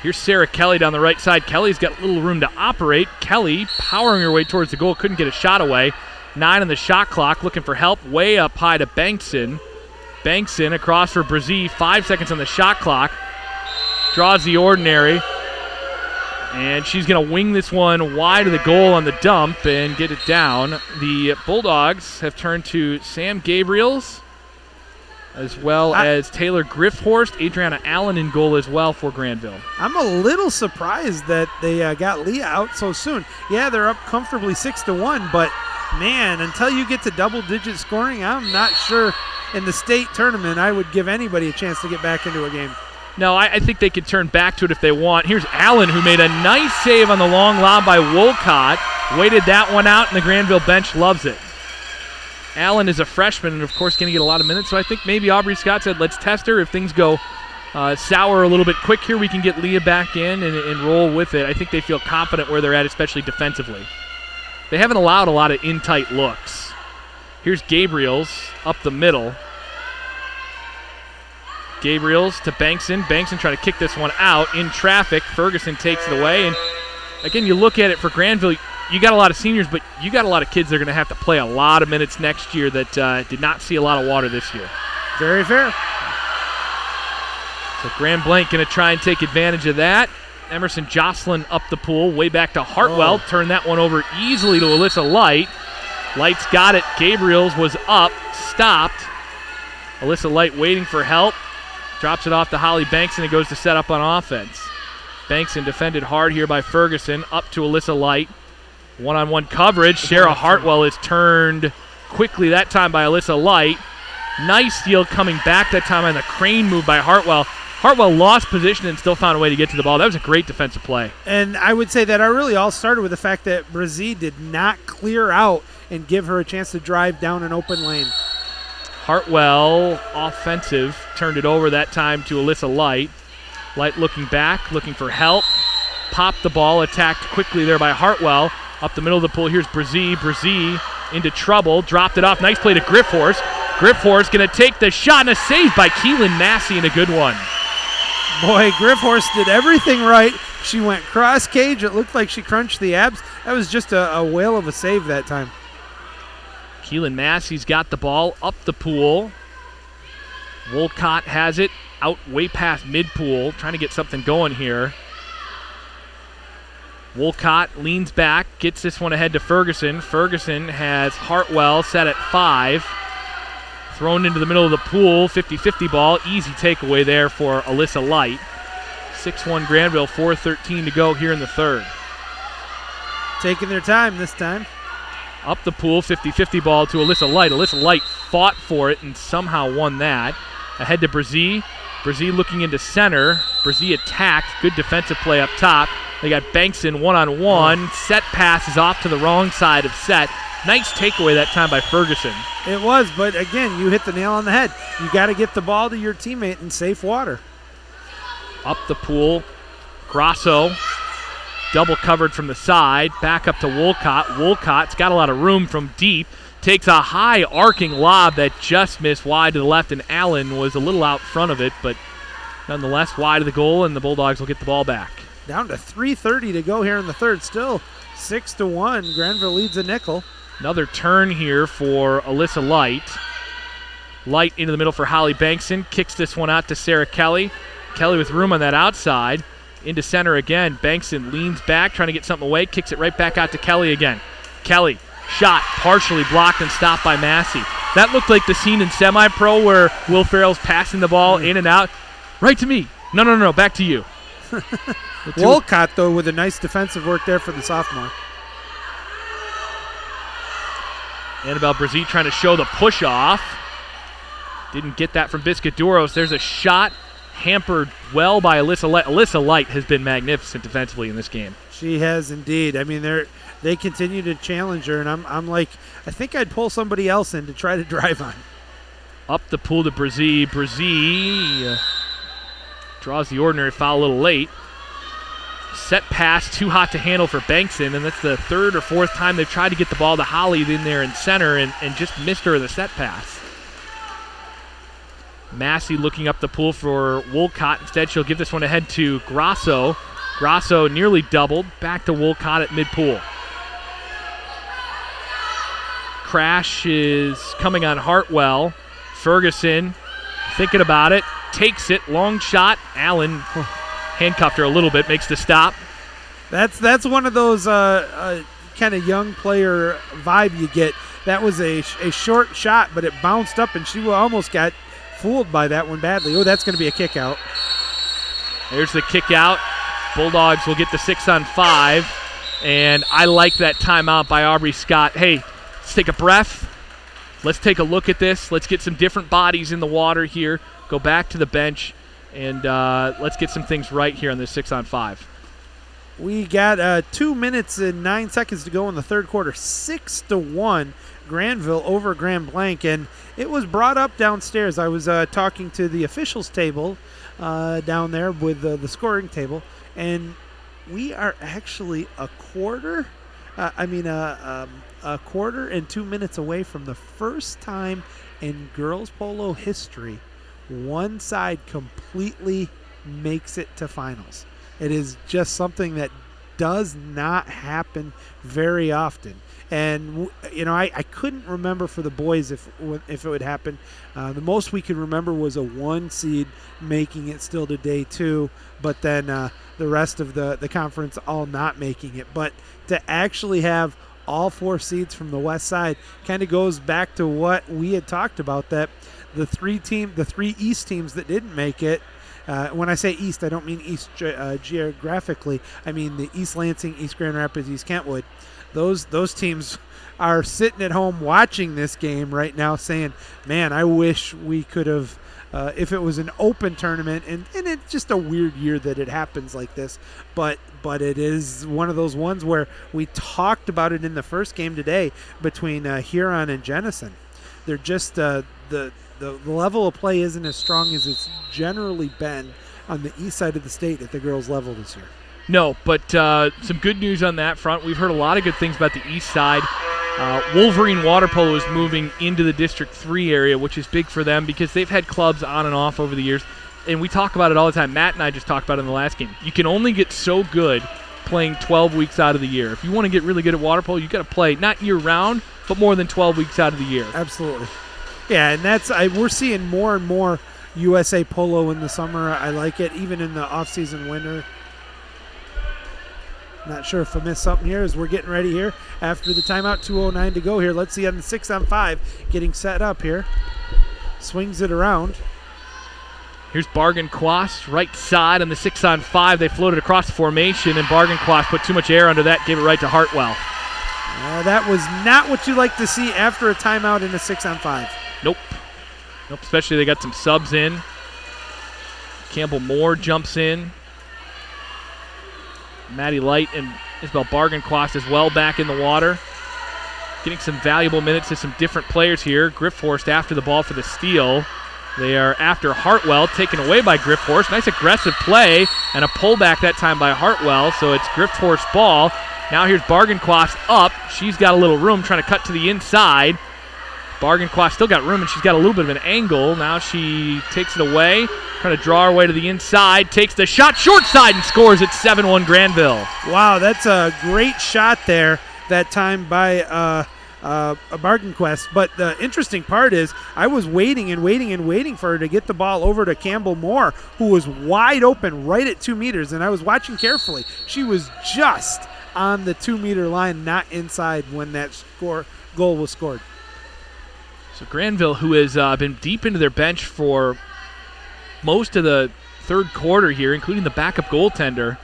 Here's Sarah Kelly down the right side. Kelly's got little room to operate. Kelly powering her way towards the goal, couldn't get a shot away. 9 on the shot clock, looking for help. Way up high to Bankson. Bankson across for Brzee, 5 seconds on the shot clock. Draws the ordinary. And she's going to wing this one wide of the goal on the dump and get it down. The Bulldogs have turned to Sam Gabriels as well as Taylor Griffhorst. Adriana Allen in goal as well for Granville.
I'm a little surprised that they got Leah out so soon. Yeah, they're up comfortably 6-1, but man, until you get to double-digit scoring, I'm not sure in the state tournament I would give anybody a chance to get back into a game.
No, I think they could turn back to it if they want. Here's Allen, who made a nice save on the long lob by Wolcott. Waited that one out, and the Granville bench loves it. Allen is a freshman and, of course, going to get a lot of minutes, so I think maybe Aubrey Scott said, let's test her. If things go sour a little bit quick here, we can get Leah back in and roll with it. I think they feel confident where they're at, especially defensively. They haven't allowed a lot of in-tight looks. Here's Gabriels up the middle. Gabriels to Bankson. Bankson trying to kick this one out in traffic. Ferguson takes it away. And again, you look at it for Granville, you got a lot of seniors, but you got a lot of kids that are going to have to play a lot of minutes next year that did not see a lot of water this year.
Very fair.
So Grand Blanc going to try and take advantage of that. Emerson Jocelyn up the pool, way back to Hartwell. Turn that one over easily to Alyssa Light. Light's got it. Gabriels was up, stopped. Alyssa Light waiting for help. Drops it off to Holly Bankson and goes to set up on offense. Bankson defended hard here by Ferguson. Up to Alyssa Light. One-on-one coverage. Shara Hartwell is turned quickly that time by Alyssa Light. Nice steal coming back that time on the crane move by Hartwell. Hartwell lost position and still found a way to get to the ball. That was a great defensive play.
And I would say that it really all started with the fact that Brzee did not clear out and give her a chance to drive down an open lane.
Hartwell, offensive, turned it over that time to Alyssa Light. Light looking back, looking for help. Popped the ball, attacked quickly there by Hartwell. Up the middle of the pool, here's Brzee. Brzee into trouble, dropped it off. Nice play to Griffhorst. Griffhorst going to take the shot, and a save by Keelan Massey, and a good one.
Boy, Griffhorst did everything right. She went cross cage. It looked like she crunched the abs. That was just a whale of a save that time.
Keelan Massey's got the ball up the pool. Wolcott has it out way past mid-pool, trying to get something going here. Wolcott leans back, gets this one ahead to Ferguson. Ferguson has Hartwell set at 5. Thrown into the middle of the pool, 50-50 ball. Easy takeaway there for Alyssa Light. 6-1 Granville, 4:13 to go here in the third.
Taking their time this time.
Up the pool, 50-50 ball to Alyssa Light. Alyssa Light fought for it and somehow won that. Ahead to Brzee. Brzee looking into center. Brzee attacked. Good defensive play up top. They got Bankson one-on-one. Set pass is off to the wrong side of set. Nice takeaway that time by Ferguson.
It was, but again, you hit the nail on the head. You got to get the ball to your teammate in safe water.
Up the pool, Grasso, double covered from the side, back up to Wolcott. Wolcott's got a lot of room from deep, takes a high arcing lob that just missed wide to the left, and Allen was a little out front of it, but nonetheless wide of the goal, and the Bulldogs will get the ball back.
Down to 3:30 to go here in the third. Still 6-1. Granville leads a nickel.
Another turn here for Alyssa Light. Light into the middle for Holly Bankson. Kicks this one out to Sarah Kelly. Kelly with room on that outside. Into center again. Bankson leans back, trying to get something away, kicks it right back out to Kelly again. Kelly, shot, partially blocked and stopped by Massey. That looked like the scene in semi-pro where Will Farrell's passing the ball in and out. Right to me. No, back to you.
Wolcott, though, with a nice defensive work there for the sophomore.
Annabelle Brzee trying to show the push-off. Didn't get that from Biscuit-Duros. There's a shot hampered well by Alyssa Light. Alyssa Light has been magnificent defensively in this game.
She has indeed. I mean, they continue to challenge her, and I'm like, I think I'd pull somebody else in to try to drive on.
Up the pool to Brzee. Brzee draws the ordinary foul a little late. Set pass, too hot to handle for Bankson, and that's the third or fourth time they've tried to get the ball to Holly in there in center and just missed her the set pass. Massey looking up the pool for Wolcott. Instead, she'll give this one ahead to Grasso. Grasso nearly doubled. Back to Wolcott at mid-pool. Crash is coming on Hartwell. Ferguson thinking about it. Takes it. Long shot. Allen handcuffed her a little bit. Makes the stop.
That's one of those kind of young player vibe you get. That was a short shot, but it bounced up, and she almost got fooled by that one badly. Oh, that's going to be a kick out.
There's the kick out. Bulldogs will get the 6-on-5, and I like that timeout by Aubrey Scott. Hey, let's take a breath. Let's take a look at this. Let's get some different bodies in the water here. Go back to the bench, and let's get some things right here on this 6-on-5.
We got 2 minutes and 9 seconds to go in the third quarter. 6-1, Granville over Grand Blanc, and it was brought up downstairs. I was talking to the officials table down there with the scoring table, and we are actually a quarter and 2 minutes away from the first time in girls polo history one side completely makes it to finals. It is just something that does not happen very often. And, I couldn't remember for the boys if it would happen. The most we could remember was a 1 seed making it still to day 2, but then the rest of the conference all not making it. But to actually have all 4 seeds from the west side kind of goes back to what we had talked about, that the 3 East teams that didn't make it. When I say East, I don't mean East geographically. I mean the East Lansing, East Grand Rapids, East Kentwood. Those teams are sitting at home watching this game right now saying, man, I wish we could have, if it was an open tournament, and it's just a weird year that it happens like this, but it is one of those ones where we talked about it in the first game today between Huron and Jenison. They're just the level of play isn't as strong as it's generally been on the east side of the state at the girls' level this year.
No, but some good news on that front. We've heard a lot of good things about the east side. Wolverine Water Polo is moving into the District 3 area, which is big for them because they've had clubs on and off over the years. And we talk about it all the time. Matt and I just talked about it in the last game. You can only get so good playing 12 weeks out of the year. If you want to get really good at water polo, you got to play not year-round, but more than 12 weeks out of the year.
Absolutely. Yeah, and we're seeing more and more USA Polo in the summer. I like it, even in the off-season winter. Not sure if I missed something here as we're getting ready here after the timeout. 2:09 to go here. Let's see on the 6-on-5 getting set up here. Swings it around.
Here's Bargain Quast right side on the 6-on-5. They floated across the formation, and Bargain Quast put too much air under that, gave it right to Hartwell.
That was not what you like to see after a timeout in a 6-on-5.
Nope, especially they got some subs in. Campbell Moore jumps in. Maddie Light and Isabel Bargain-Quast as well back in the water. Getting some valuable minutes to some different players here. Griffhorst after the ball for the steal. They are after Hartwell, taken away by Griffhorst. Nice aggressive play and a pullback that time by Hartwell, so it's Griffhorst's ball. Now here's Bargain-Quast up. She's got a little room trying to cut to the inside. Bargain-Quast still got room, and she's got a little bit of an angle. Now she takes it away, trying to draw her way to the inside, takes the shot short side and scores. It's 7-1 Granville.
Wow, that's a great shot there that time by a bargain quest. But the interesting part is I was waiting and waiting and waiting for her to get the ball over to Campbell Moore, who was wide open right at 2 meters, and I was watching carefully. She was just on the 2 meter line, not inside when that goal was scored.
So Granville, who has been deep into their bench for most of the third quarter here, including the backup goaltender,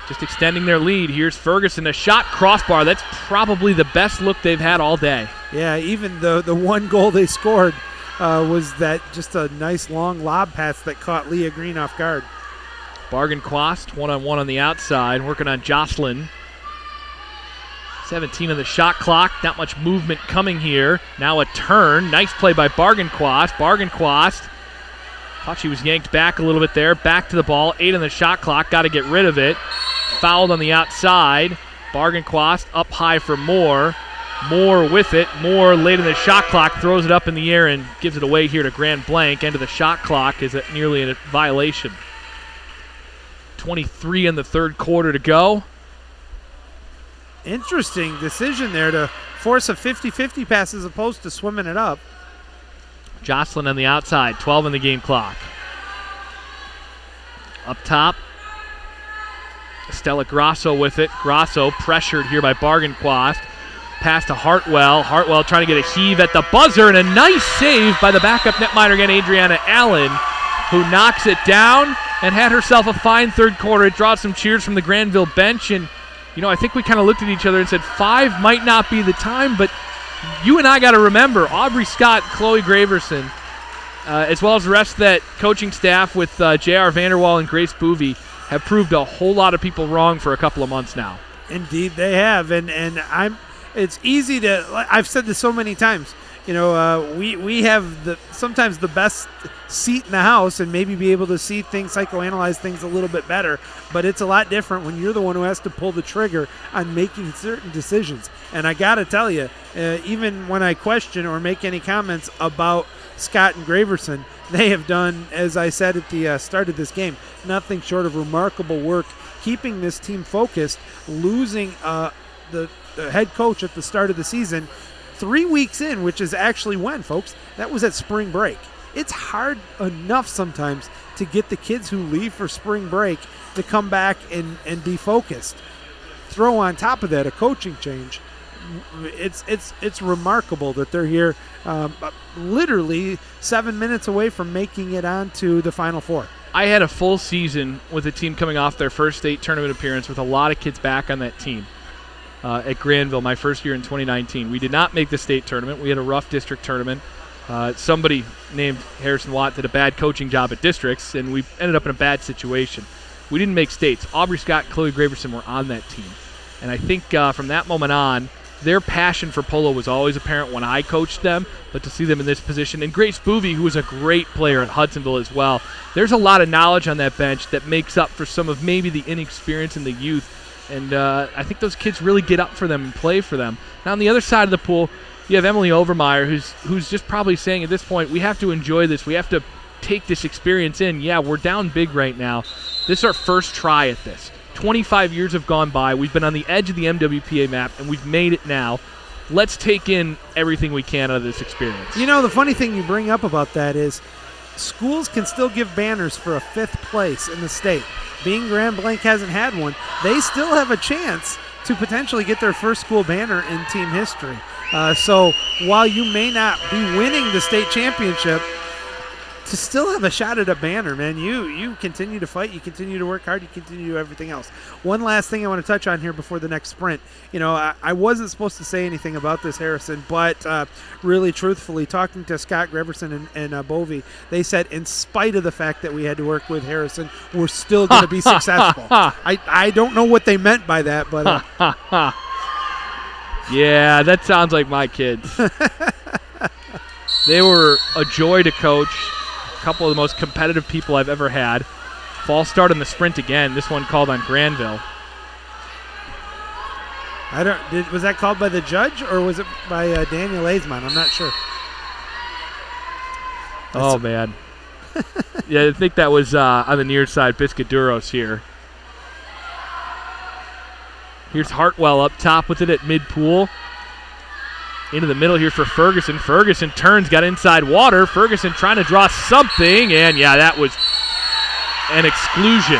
just extending their lead. Here's Ferguson, a shot, crossbar. That's probably the best look they've had all day. Yeah, even the one goal they scored was that just a nice long lob pass that caught Leah Green off guard. Bargain Quast, one-on-one on the outside, working on Jocelyn. 17 on the shot clock. Not much movement coming here. Now a turn. Nice play by Bargain Quast. Bargain Quast. Thought she was yanked back a little bit there. Back to the ball. 8 on the shot clock. Got to get rid of it. Fouled on the outside. Bargain Quast up high for Moore. Moore with it. Moore late in the shot clock. Throws it up in the air and gives it away here to Grand Blanc. End of the shot clock is at nearly a violation. 23 in the third quarter to go.
Interesting decision there to force a 50-50 pass as opposed to swimming it up.
Jocelyn on the outside, 12 in the game clock. Up top, Stella Grasso with it. Grasso pressured here by Bargain Quast. Pass to Hartwell. Hartwell trying to get a heave at the buzzer, and a nice save by the backup netminder again, Adriana Allen, who knocks it down and had herself a fine third quarter. It draws some cheers from the Granville bench, and I think we kind of looked at each other and said 5 might not be the time, but you and I got to remember, Aubrey Scott, Chloe Graverson, as well as the rest of that coaching staff with J.R. Vanderwall and Grace Boovey, have proved a whole lot of people wrong for a couple of months now.
Indeed, they have, and it's easy to. I've said this so many times. We have sometimes the best seat in the house and maybe be able to see things, psychoanalyze things a little bit better. But it's a lot different when you're the one who has to pull the trigger on making certain decisions. And I got to tell you, even when I question or make any comments about Scott and Graverson, they have done, as I said at the start of this game, nothing short of remarkable work keeping this team focused, losing the head coach at the start of the season 3 weeks in, which is actually when, folks? That was at spring break. It's hard enough sometimes to get the kids who leave for spring break to come back and be focused. Throw on top of that a coaching change. It's remarkable that they're here literally 7 minutes away from making it onto the Final Four.
I had a full season with a team coming off their first state tournament appearance with a lot of kids back on that team. At Granville, my first year in 2019. We did not make the state tournament. We had a rough district tournament. Somebody named Harrison Watt did a bad coaching job at districts, and we ended up in a bad situation. We didn't make states. Aubrey Scott, Chloe Graverson were on that team. And I think from that moment on, their passion for polo was always apparent when I coached them, but to see them in this position, and Grace Boovey, who was a great player at Hudsonville as well, there's a lot of knowledge on that bench that makes up for some of maybe the inexperience in the youth. And I think those kids really get up for them and play for them. Now on the other side of the pool, you have Emily Overmeyer, who's just probably saying at this point, we have to enjoy this. We have to take this experience in. Yeah, we're down big right now. This is our first try at this. 25 years have gone by. We've been on the edge of the MWPA map, and we've made it now. Let's take in everything we can out of this experience.
The funny thing you bring up about that is schools can still give banners for a 5th place in the state. Being Grand Blanc hasn't had one, they still have a chance to potentially get their first school banner in team history. So while you may not be winning the state championship, to still have a shot at a banner, man, you continue to fight, you continue to work hard, you continue to do everything else. One last thing I want to touch on here before the next sprint. I wasn't supposed to say anything about this, Harrison, but really truthfully, talking to Scott Greverson and Bovey, they said in spite of the fact that we had to work with Harrison, we're still going to be successful. I don't know what they meant by that, but...
Yeah, that sounds like my kids. They were a joy to coach. A couple of the most competitive people I've ever had. False start on the sprint again. This one called on Granville.
Was that called by the judge or was it by Daniel Aizman? I'm not sure.
Oh, man. Yeah, I think that was on the near side, Biscaduros here. Here's Hartwell up top with it at mid-pool. Into the middle here for Ferguson. Ferguson turns, got inside water. Ferguson trying to draw something, and yeah, that was an exclusion.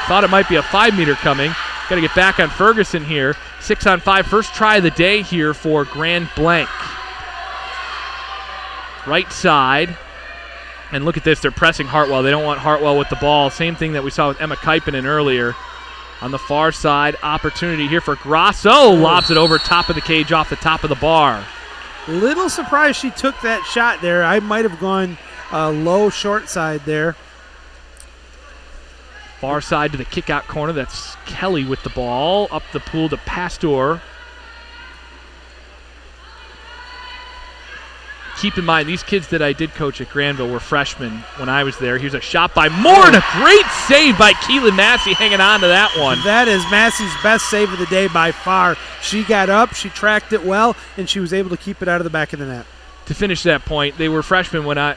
Thought it might be a 5-meter coming. Got to get back on Ferguson here. 6-on-5, first try of the day here for Grand Blanc. Right side. And look at this, they're pressing Hartwell. They don't want Hartwell with the ball. Same thing that we saw with Emma Kuiper earlier. On the far side, opportunity here for Grosso. Lobs it over top of the cage off the top of the bar.
Little surprised she took that shot there. I might have gone low short side there.
Far side to the kick-out corner. That's Kelly with the ball. Up the pool to Pastor. Keep in mind, these kids that I did coach at Granville were freshmen when I was there. Here's a shot by Moore and a great save by Keelan Massey hanging on to that one.
That is Massey's best save of the day by far. She got up, she tracked it well, and she was able to keep it out of the back of the net.
To finish that point, they were freshmen when I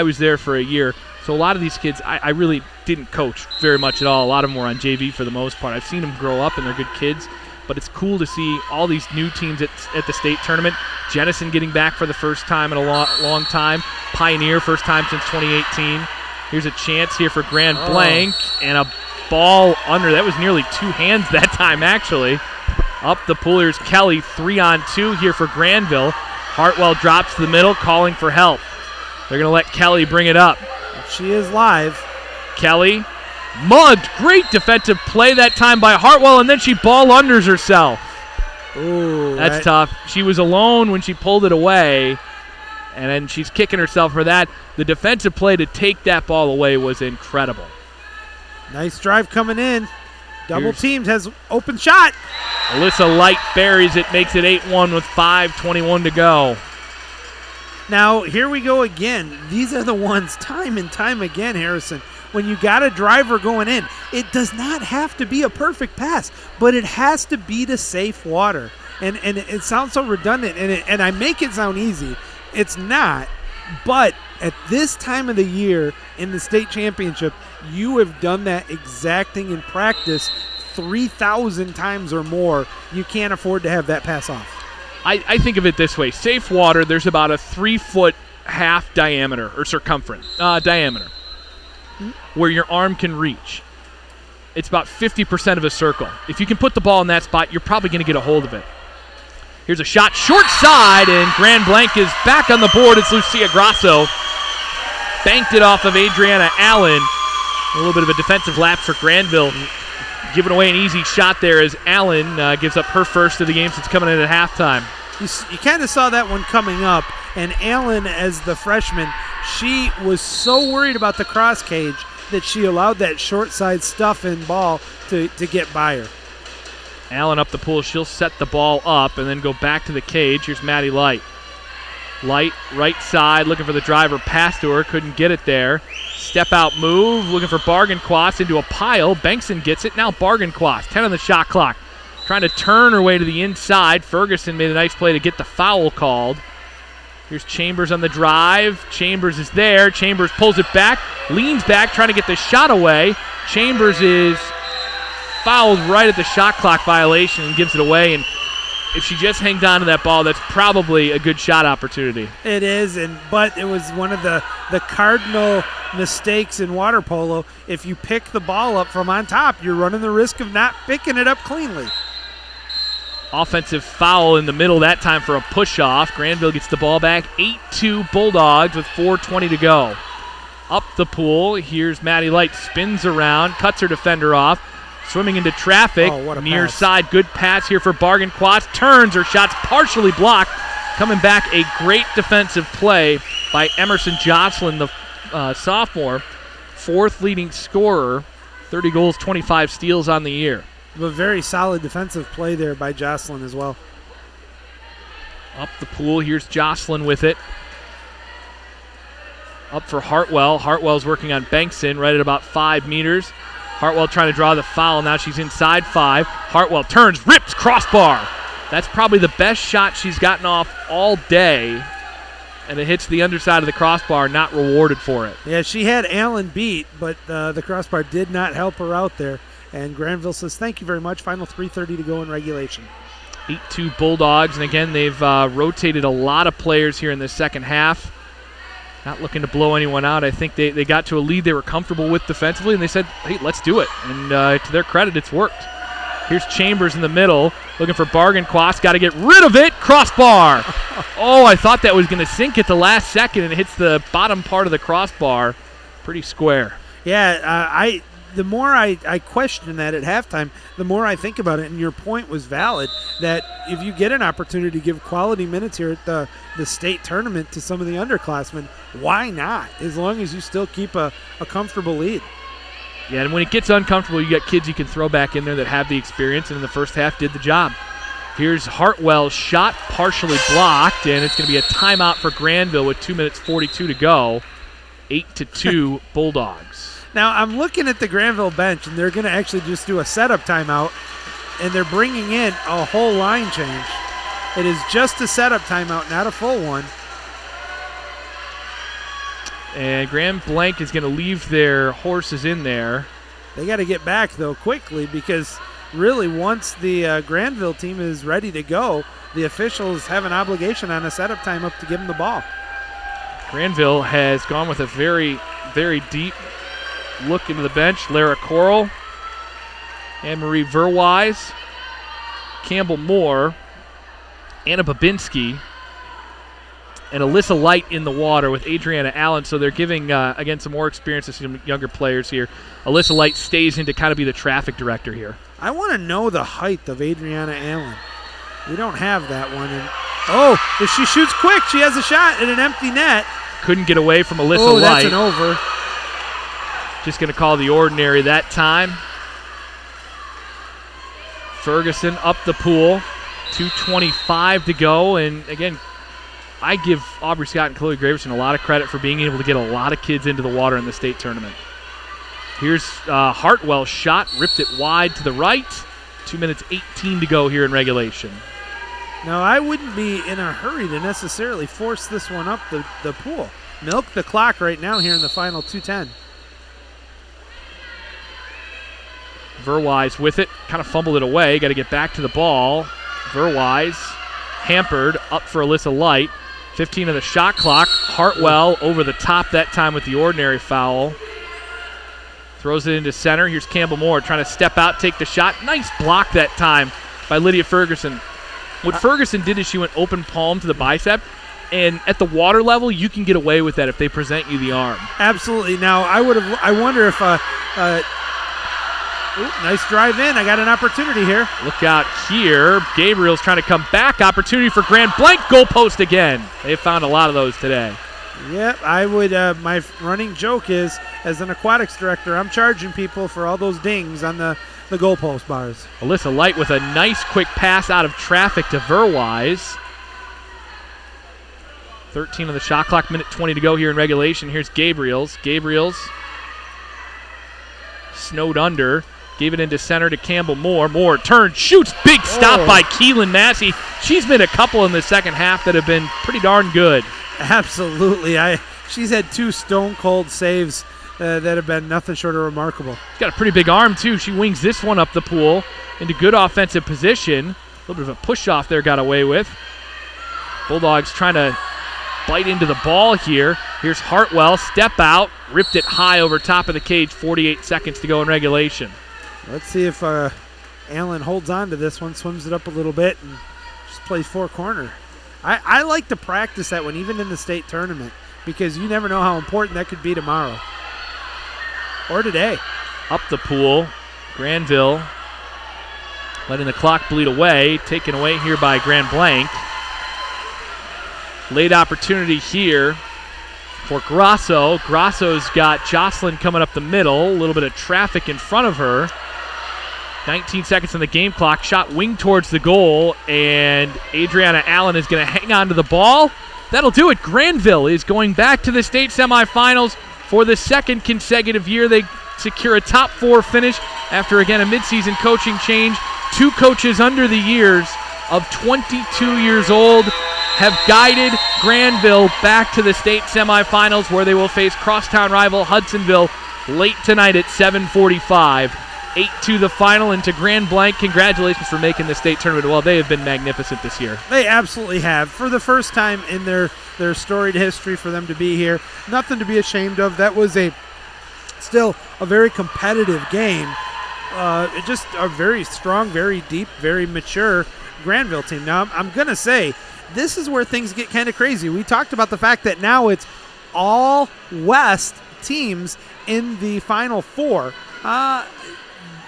was there for a year. So a lot of these kids, I really didn't coach very much at all. A lot of them were on JV for the most part. I've seen them grow up, and they're good kids. But it's cool to see all these new teams at the state tournament. Jennison getting back for the first time in a long time. Pioneer, first time since 2018. Here's a chance here for Grand Blanc, and a ball under. That was nearly two hands that time, actually. Up the pool, here's Kelly, 3-on-2 here for Granville. Hartwell drops to the middle, calling for help. They're going to let Kelly bring it up.
She is live.
Kelly mugged. Great defensive play that time by Hartwell, and then she ball unders herself.
Ooh,
that's tough. She was alone when she pulled it away, and then she's kicking herself for that. The defensive play to take that ball away was incredible.
Nice drive coming in. Double teamed, has open shot.
Alyssa Light buries it, makes it 8-1 with 5:21 to go.
Now, here we go again. These are the ones time and time again, Harrison. When you got a driver going in, it does not have to be a perfect pass, but it has to be to safe water. And it sounds so redundant, and I make it sound easy. It's not, but at this time of the year in the state championship, you have done that exact thing in practice 3,000 times or more. You can't afford to have that pass off.
I think of it this way. Safe water, there's about a 3.5 diameter or circumference, diameter, where your arm can reach. It's about 50% of a circle. If you can put the ball in that spot, you're probably going to get a hold of it. Here's a shot, short side, and Grand Blanc is back on the board. It's Lucia Grasso. Banked it off of Adriana Allen. A little bit of a defensive lapse for Granville. Giving away an easy shot there as Allen gives up her first of the game since coming in at halftime.
You kind of saw that one coming up, and Allen, as the freshman, she was so worried about the cross cage that she allowed that short side stuff in ball to get by her.
Allen up the pool. She'll set the ball up and then go back to the cage. Here's Maddie Light. Light, right side, looking for the driver. Pass to her, couldn't get it there. Step out move, looking for Bargain-Quast into a pile. Bankson gets it. Now Bargain-Quast, 10 on the shot clock. Trying to turn her way to the inside. Ferguson made a nice play to get the foul called. Here's Chambers on the drive. Chambers is there. Chambers pulls it back, leans back, trying to get the shot away. Chambers is fouled right at the shot clock violation and gives it away. And if she just hangs on to that ball, that's probably a good shot opportunity.
It is, but it was one of the cardinal mistakes in water polo. If you pick the ball up from on top, you're running the risk of not picking it up cleanly.
Offensive foul in the middle that time for a push-off. Granville gets the ball back. 8-2 Bulldogs with 4:20 to go. Up the pool, here's Maddie Light, spins around, cuts her defender off. Swimming into traffic, near
pass.
side, good pass here for Bargain-Quast. Turns, her shot's partially blocked. Coming back, a great defensive play by Emerson Jocelyn, the sophomore, fourth leading scorer, 30 goals, 25 steals on the year.
A very solid defensive play there by Jocelyn as well.
Up the pool, here's Jocelyn with it. Up for Hartwell. Hartwell's working on Bankson right at about 5 meters. Hartwell trying to draw the foul. Now she's inside 5. Hartwell turns, rips, crossbar. That's probably the best shot she's gotten off all day. And it hits the underside of the crossbar, not rewarded for it.
Yeah, she had Allen beat, but the crossbar did not help her out there. And Granville says, thank you very much. Final 3:30 to go in regulation.
8-2 Bulldogs, and again, they've rotated a lot of players here in the second half. Not looking to blow anyone out. I think they got to a lead they were comfortable with defensively, and they said, hey, let's do it. And to their credit, it's worked. Here's Chambers in the middle, looking for Bargain Quas. Got to get rid of it. Crossbar. Oh, I thought that was going to sink at the last second, and it hits the bottom part of the crossbar. Pretty square.
Yeah, the more I question that at halftime, the more I think about it, and your point was valid, that if you get an opportunity to give quality minutes here at the state tournament to some of the underclassmen, why not, as long as you still keep a comfortable lead?
Yeah, and when it gets uncomfortable, you got kids you can throw back in there that have the experience, and in the first half did the job. Here's Hartwell's shot, partially blocked, and it's going to be a timeout for Granville with 2 minutes 42 to go. 8-2 Bulldogs.
Now, I'm looking at the Granville bench, and they're going to actually just do a setup timeout, and they're bringing in a whole line change. It is just a setup timeout, not a full one.
And Grand Blanc is going to leave their horses in there.
They got to get back, though, quickly, because really once the Granville team is ready to go, the officials have an obligation on a setup time up to give them the ball.
Granville has gone with a very, very deep look into the bench. Lara Coral, Anne-Marie Verwise, Campbell Moore, Anna Babinski, and Alyssa Light in the water with Adriana Allen. So they're giving, again, some more experience to some younger players here. Alyssa Light stays in to kind of be the traffic director here.
I want to know the height of Adriana Allen. We don't have that one. And if she shoots quick, she has a shot in an empty net.
Couldn't get away from Alyssa Light.
Oh, that's an over.
Just going to call the ordinary that time. Ferguson up the pool. 2:25 to go. And, again, I give Aubrey Scott and Chloe Graverson a lot of credit for being able to get a lot of kids into the water in the state tournament. Here's Hartwell's shot. Ripped it wide to the right. 2 minutes 18 to go here in regulation.
Now, I wouldn't be in a hurry to necessarily force this one up the pool. Milk the clock right now here in the final 2:10.
Verwise with it, kind of fumbled it away. Got to get back to the ball. Verwise hampered, up for Alyssa Light. 15 of the shot clock. Hartwell over the top that time with the ordinary foul. Throws it into center. Here's Campbell Moore trying to step out, take the shot. Nice block that time by Lydia Ferguson. What Ferguson did is she went open palm to the bicep, and at the water level, you can get away with that if they present you the arm.
Absolutely. Now, I wonder if nice drive in. I got an opportunity here.
Look out here. Gabriel's trying to come back. Opportunity for Grand Blanc. Goal post again. They found a lot of those today.
Yep, I would. My running joke is, as an aquatics director, I'm charging people for all those dings on the goalpost bars.
Alyssa Light with a nice quick pass out of traffic to Verwise. 13 on the shot clock, minute 20 to go here in regulation. Here's Gabriel's. Gabriel's snowed under. Gave it into center to Campbell Moore. Moore turns, shoots, big stop by Keelan Massey. She's been a couple in the second half that have been pretty darn good.
Absolutely. She's had 2 stone-cold saves that have been nothing short of remarkable.
She's got a pretty big arm, too. She wings this one up the pool into good offensive position. A little bit of a push-off there got away with. Bulldogs trying to bite into the ball here. Here's Hartwell, step out, ripped it high over top of the cage, 48 seconds to go in regulation.
Let's see if Allen holds on to this one, swims it up a little bit, and just plays 4-corner. I like to practice that one, even in the state tournament, because you never know how important that could be tomorrow or today.
Up the pool, Granville letting the clock bleed away, taken away here by Grand Blanc. Late opportunity here for Grasso. Grasso's got Jocelyn coming up the middle, a little bit of traffic in front of her. 19 seconds on the game clock. Shot wing towards the goal, and Adriana Allen is going to hang on to the ball. That'll do it. Granville is going back to the state semifinals for the second consecutive year. They secure a top 4 finish after, again, a midseason coaching change. 2 coaches under the years of 22 years old have guided Granville back to the state semifinals, where they will face crosstown rival Hudsonville late tonight at 7:45. 8 to the final and to Grand Blanc. Congratulations for making the state tournament. Well, they have been magnificent this year.
They absolutely have. For the first time in their storied history, for them to be here, nothing to be ashamed of. That was still a very competitive game. Just a very strong, very deep, very mature Granville team. Now, I'm going to say, this is where things get kind of crazy. We talked about the fact that now it's all West teams in the Final Four.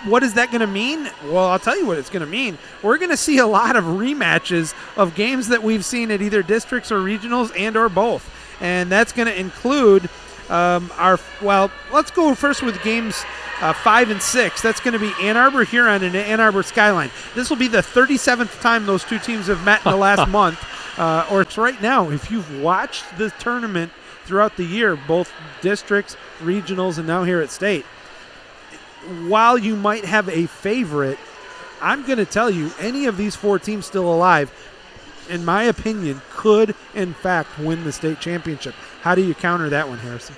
What is that going to mean? Well, I'll tell you what it's going to mean. We're going to see a lot of rematches of games that we've seen at either districts or regionals and or both. And that's going to include let's go first with games 5 and 6. That's going to be Ann Arbor Huron and Ann Arbor Skyline. This will be the 37th time those two teams have met in the last month. Or it's right now. If you've watched the tournament throughout the year, both districts, regionals, and now here at state, while you might have a favorite, I'm going to tell you, any of these four teams still alive, in my opinion, could, in fact, win the state championship. How do you counter that one, Harrison?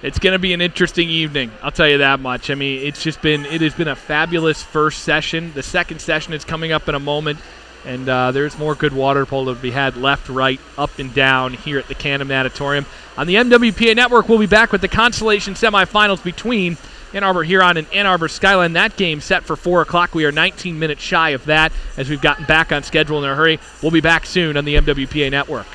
It's going to be an interesting evening, I'll tell you that much. I mean, it has been a fabulous first session. The second session is coming up in a moment, and there's more good water polo to be had left, right, up, and down here at the Cannon Natatorium. On the MWPA Network, we'll be back with the consolation semifinals between Ann Arbor Huron and Ann Arbor Skyline. That game set for 4 o'clock. We are 19 minutes shy of that as we've gotten back on schedule in a hurry. We'll be back soon on the MWPA Network.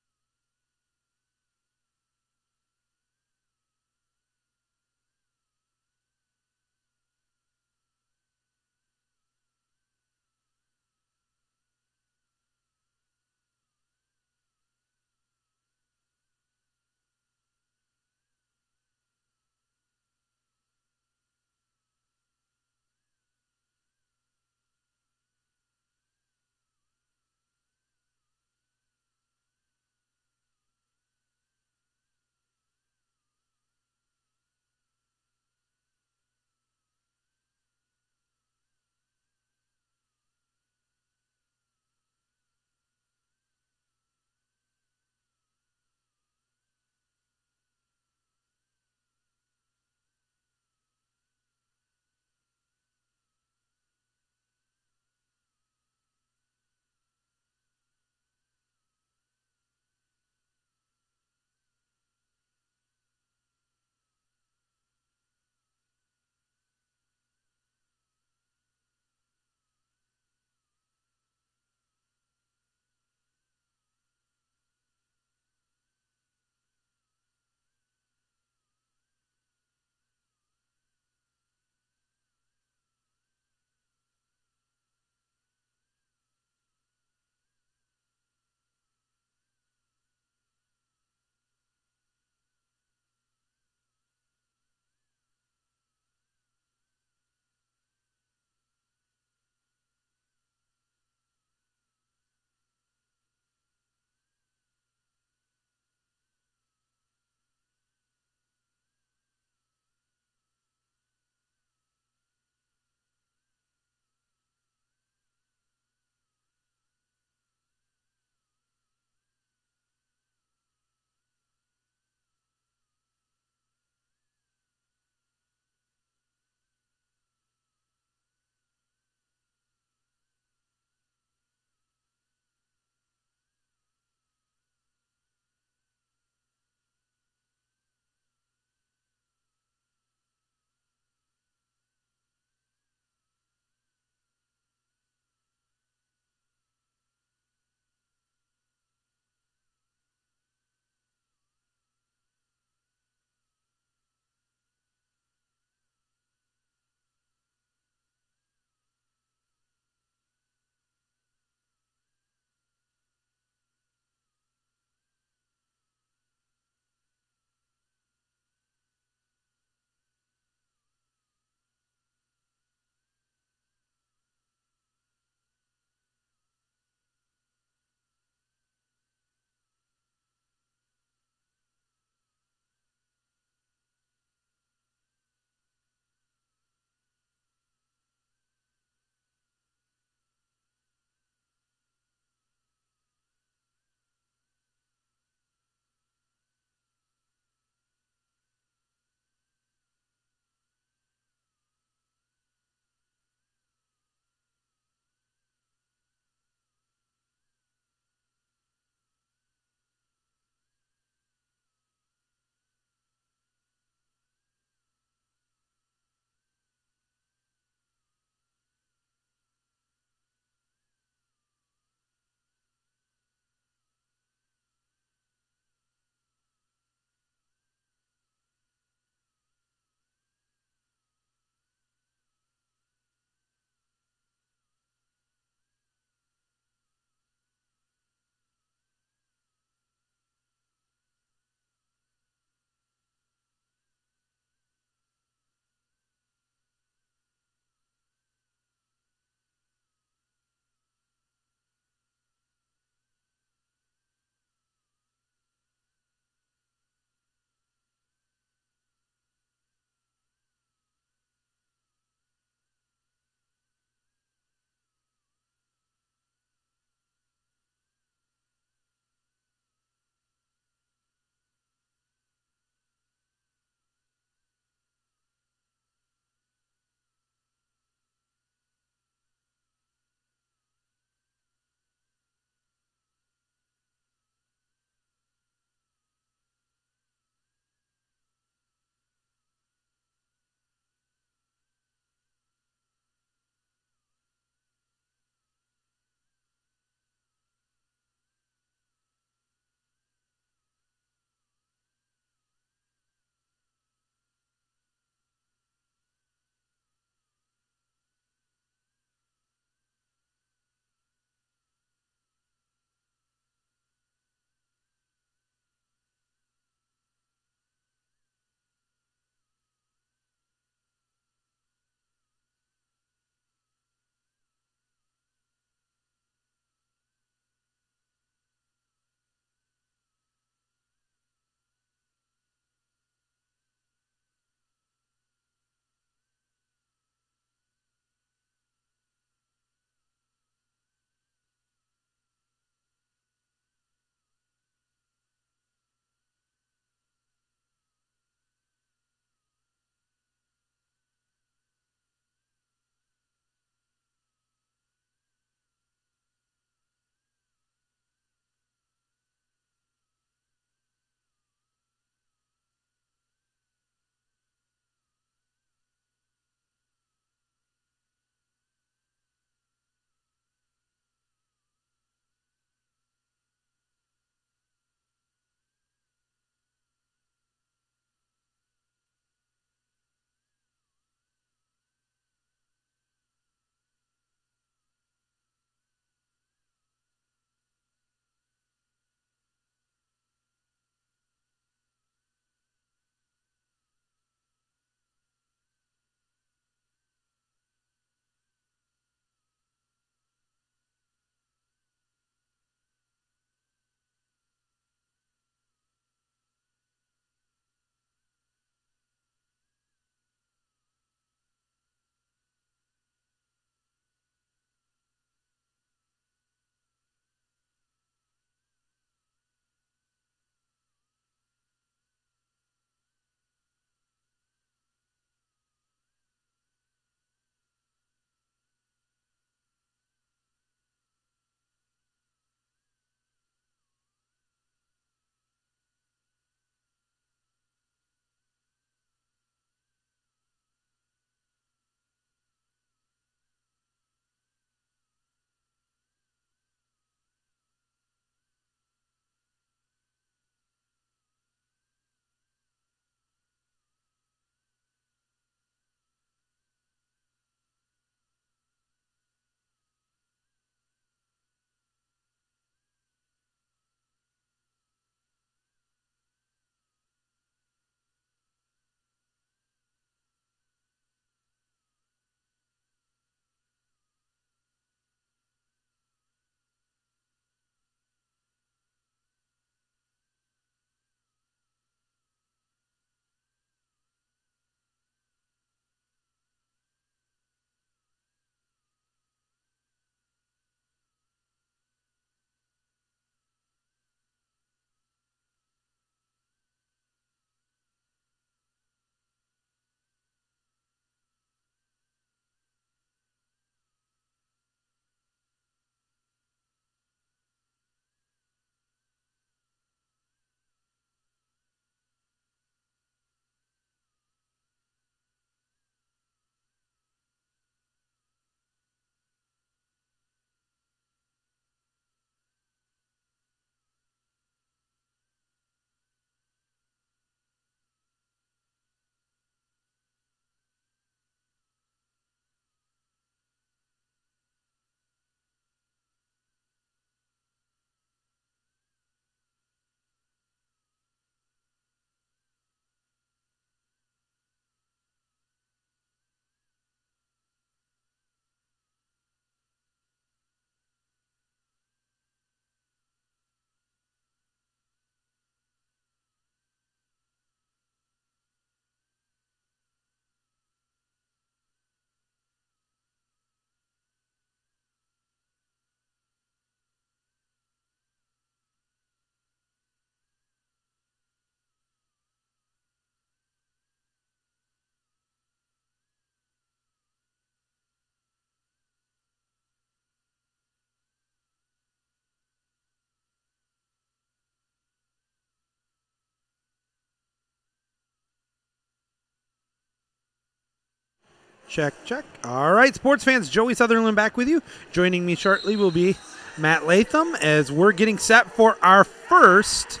Check, check. All right, sports fans, Joey Sutherland back with you. Joining me shortly will be Matt Latham as we're getting set for our first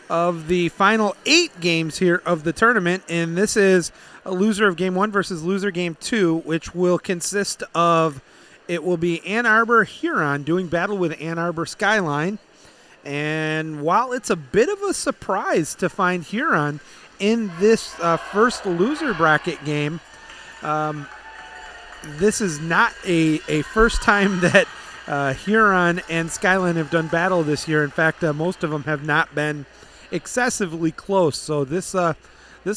of the final 8 games here of the tournament. And this is a loser of Game 1 versus loser Game 2, which will consist of, it will be Ann Arbor Huron doing battle with Ann Arbor Skyline. And while it's a bit of a surprise to find Huron in this first loser bracket game, this is not a first time that Huron and Skyline have done battle this year. In fact, most of them have not been excessively close. So this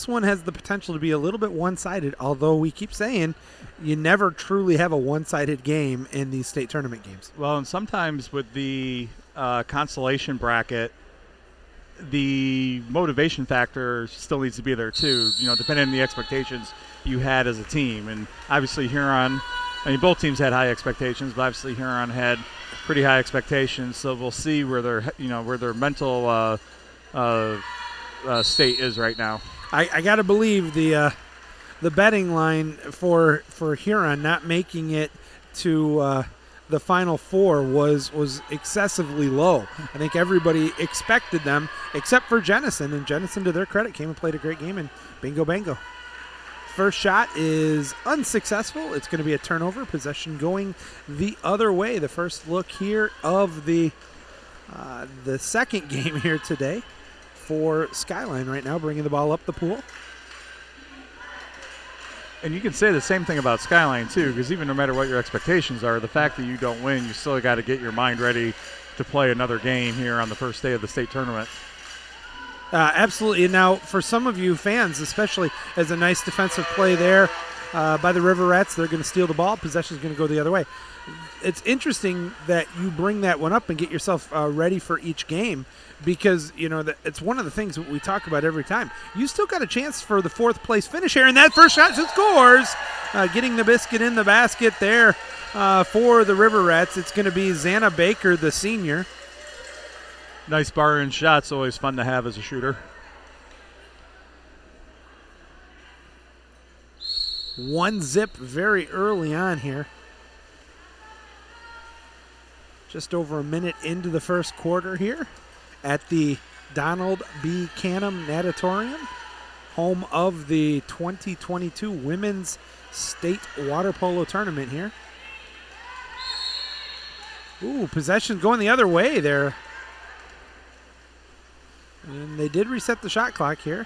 one has the potential to be a little bit one-sided, although we keep saying you never truly have a one-sided game in these state tournament games.
Well, and sometimes with the consolation bracket, the motivation factor still needs to be there too, depending on the expectations you had as a team. And obviously Huron, both teams had high expectations, but obviously Huron had pretty high expectations, so we'll see where their mental state is right now.
I got to believe the betting line for Huron not making it to the Final Four was excessively low. I think everybody expected them except for Jennison, and Jennison, to their credit, came and played a great game, and bingo bango. First shot is unsuccessful. It's going to be a turnover. Possession going the other way. The first look here of the second game here today for Skyline right now, bringing the ball up the pool.
And you can say the same thing about Skyline too, because even no matter what your expectations are, the fact that you don't win, you still got to get your mind ready to play another game here on the first day of the state tournament.
Absolutely. And now, for some of you fans, especially, as a nice defensive play there by the River Rats, they're going to steal the ball. Possession is going to go the other way. It's interesting that you bring that one up and get yourself ready for each game, because it's one of the things that we talk about every time. You still got a chance for the 4th place finish here, and that first shot scores, getting the biscuit in the basket there for the River Rats. It's going to be Xana Baker, the senior.
Nice bar-in shots, always fun to have as a shooter.
One zip very early on here. Just over a minute into the first quarter here at the Donald B. Canham Natatorium, home of the 2022 Women's State Water Polo Tournament here. Ooh, possession going the other way there. And they did reset the shot clock here.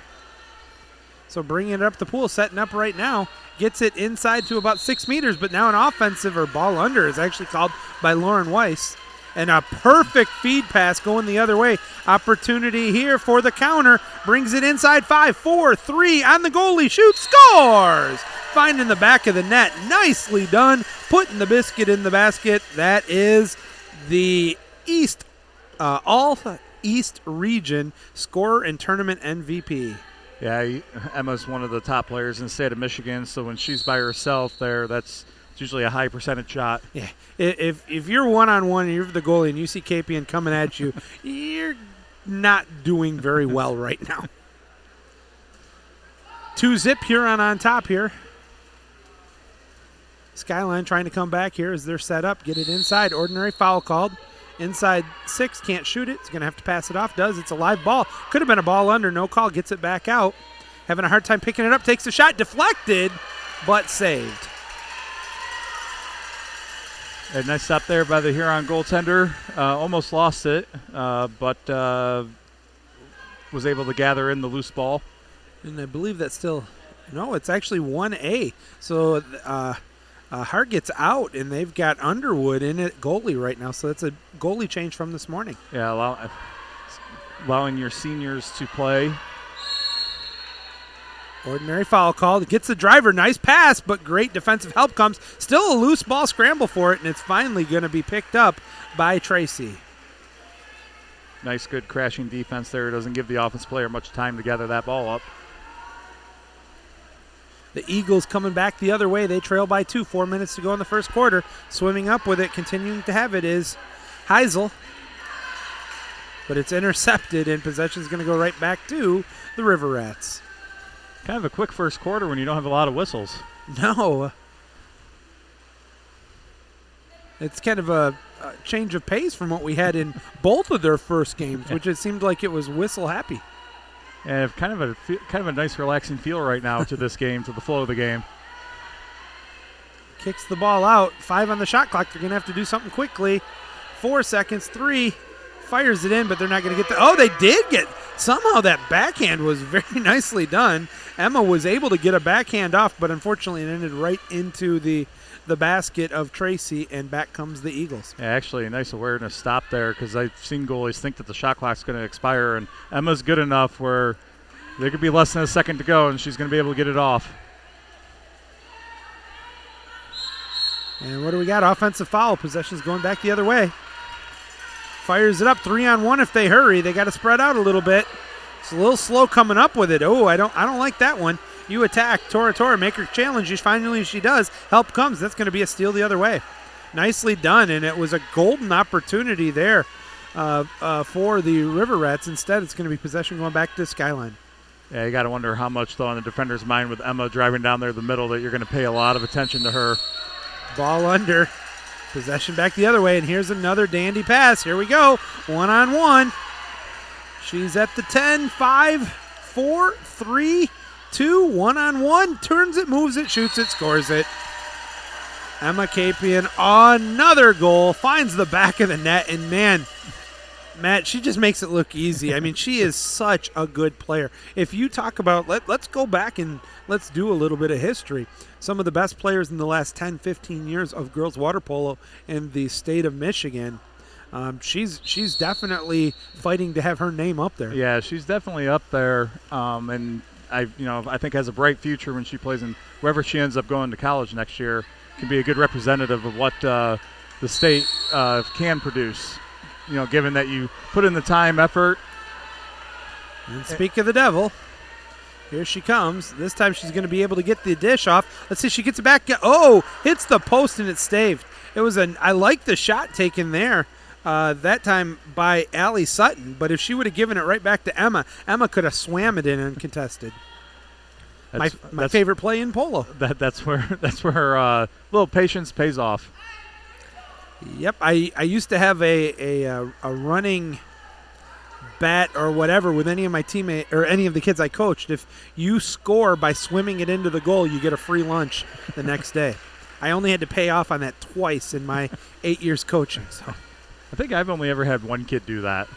So bringing it up the pool, setting up right now. Gets it inside to about 6 meters, but now an offensive or ball under is actually called by Lauren Weiss. And a perfect feed pass going the other way. Opportunity here for the counter. Brings it inside 5, 4, 3 on the goalie. Shoots, scores! Finding the back of the net. Nicely done. Putting the biscuit in the basket. That is the all East Region scorer and tournament MVP.
Yeah, Emma's one of the top players in the state of Michigan, so when she's by herself there, that's usually a high percentage shot.
Yeah, if you're one-on-one and you're the goalie and you see Capian coming at you, you're not doing very well right now. 2-zip Huron on top here. Skyline trying to come back here as they're set up. Get it inside. Ordinary foul called. Inside 6, can't shoot it. It's going to have to pass it off. Does. It's a live ball. Could have been a ball under. No call. Gets it back out. Having a hard time picking it up. Takes the shot. Deflected, but saved.
A nice stop there by the Huron goaltender. Almost lost it, but was able to gather in the loose ball.
And I believe that's still... No, it's actually 1A. So Hart gets out, and they've got Underwood in it goalie right now. So that's a goalie change from this morning.
Yeah, allowing your seniors to play.
Ordinary foul called. Gets the driver. Nice pass, but great defensive help comes. Still a loose ball scramble for it, and it's finally going to be picked up by Tracy.
Nice, good crashing defense there. Doesn't give the offense player much time to gather that ball up.
The Eagles coming back the other way. They trail by 2. 4 minutes to go in the first quarter. Swimming up with it, continuing to have it, is Heisel. But it's intercepted, and possession's going to go right back to the River Rats.
Kind of a quick first quarter when you don't have a lot of whistles.
No. It's kind of a change of pace from what we had in both of their first games, which it seemed like it was whistle happy.
And kind of a nice relaxing feel right now to this game, to the flow of the game.
Kicks the ball out. 5 on the shot clock. They're going to have to do something quickly. 4 seconds. 3. Fires it in, but they're not going to get the. Oh, they did get. Somehow that backhand was very nicely done. Emma was able to get a backhand off, but unfortunately it ended right into the basket of Tracy, and back comes the Eagles.
Yeah, actually, a nice awareness stop there, because I've seen goalies think that the shot clock's going to expire, and Emma's good enough where there could be less than a second to go, and she's going to be able to get it off.
And what do we got? Offensive foul. Possession's going back the other way. Fires it up. 3-on-1 if they hurry. They got to spread out a little bit. It's a little slow coming up with it. Oh, I don't like that one. You attack. Tora, make her challenge. Finally, she does. Help comes. That's going to be a steal the other way. Nicely done, and it was a golden opportunity there for the River Rats. Instead, it's going to be possession going back to Skyline.
Yeah, you got to wonder how much, though, on the defender's mind with Emma driving down there the middle, that you're going to pay a lot of attention to her.
Ball under. Possession back the other way, and here's another dandy pass. Here we go. 1-on-1. She's at the 10, 5, 4, 3, 2, 1-on-1. Turns it, moves it, shoots it, scores it. Emma Capian, another goal, finds the back of the net, and man, Matt, she just makes it look easy. I mean, she is such a good player. If you talk about, let's go back and let's do a little bit of history. Some of the best players in the last 10, 15 years of girls water polo in the state of Michigan. She's definitely fighting to have her name up there.
Yeah, she's definitely up there, and I think has a bright future when she plays in wherever she ends up going to college next year. Can be a good representative of what the state can produce. Given that you put in the time, effort.
And speak of the devil, here she comes. This time she's going to be able to get the dish off. Let's see, she gets it back. Oh, hits the post and it's staved. I like the shot taken there that time by Allie Sutton, but if she would have given it right back to Emma, Emma could have swam it in uncontested. My favorite play in polo.
That's where little patience pays off.
Yep, I used to have a running bet or whatever with any of my teammates or any of the kids I coached. If you score by swimming it into the goal, you get a free lunch the next day. I only had to pay off on that twice in my 8 years coaching. So
I think I've only ever had one kid do that.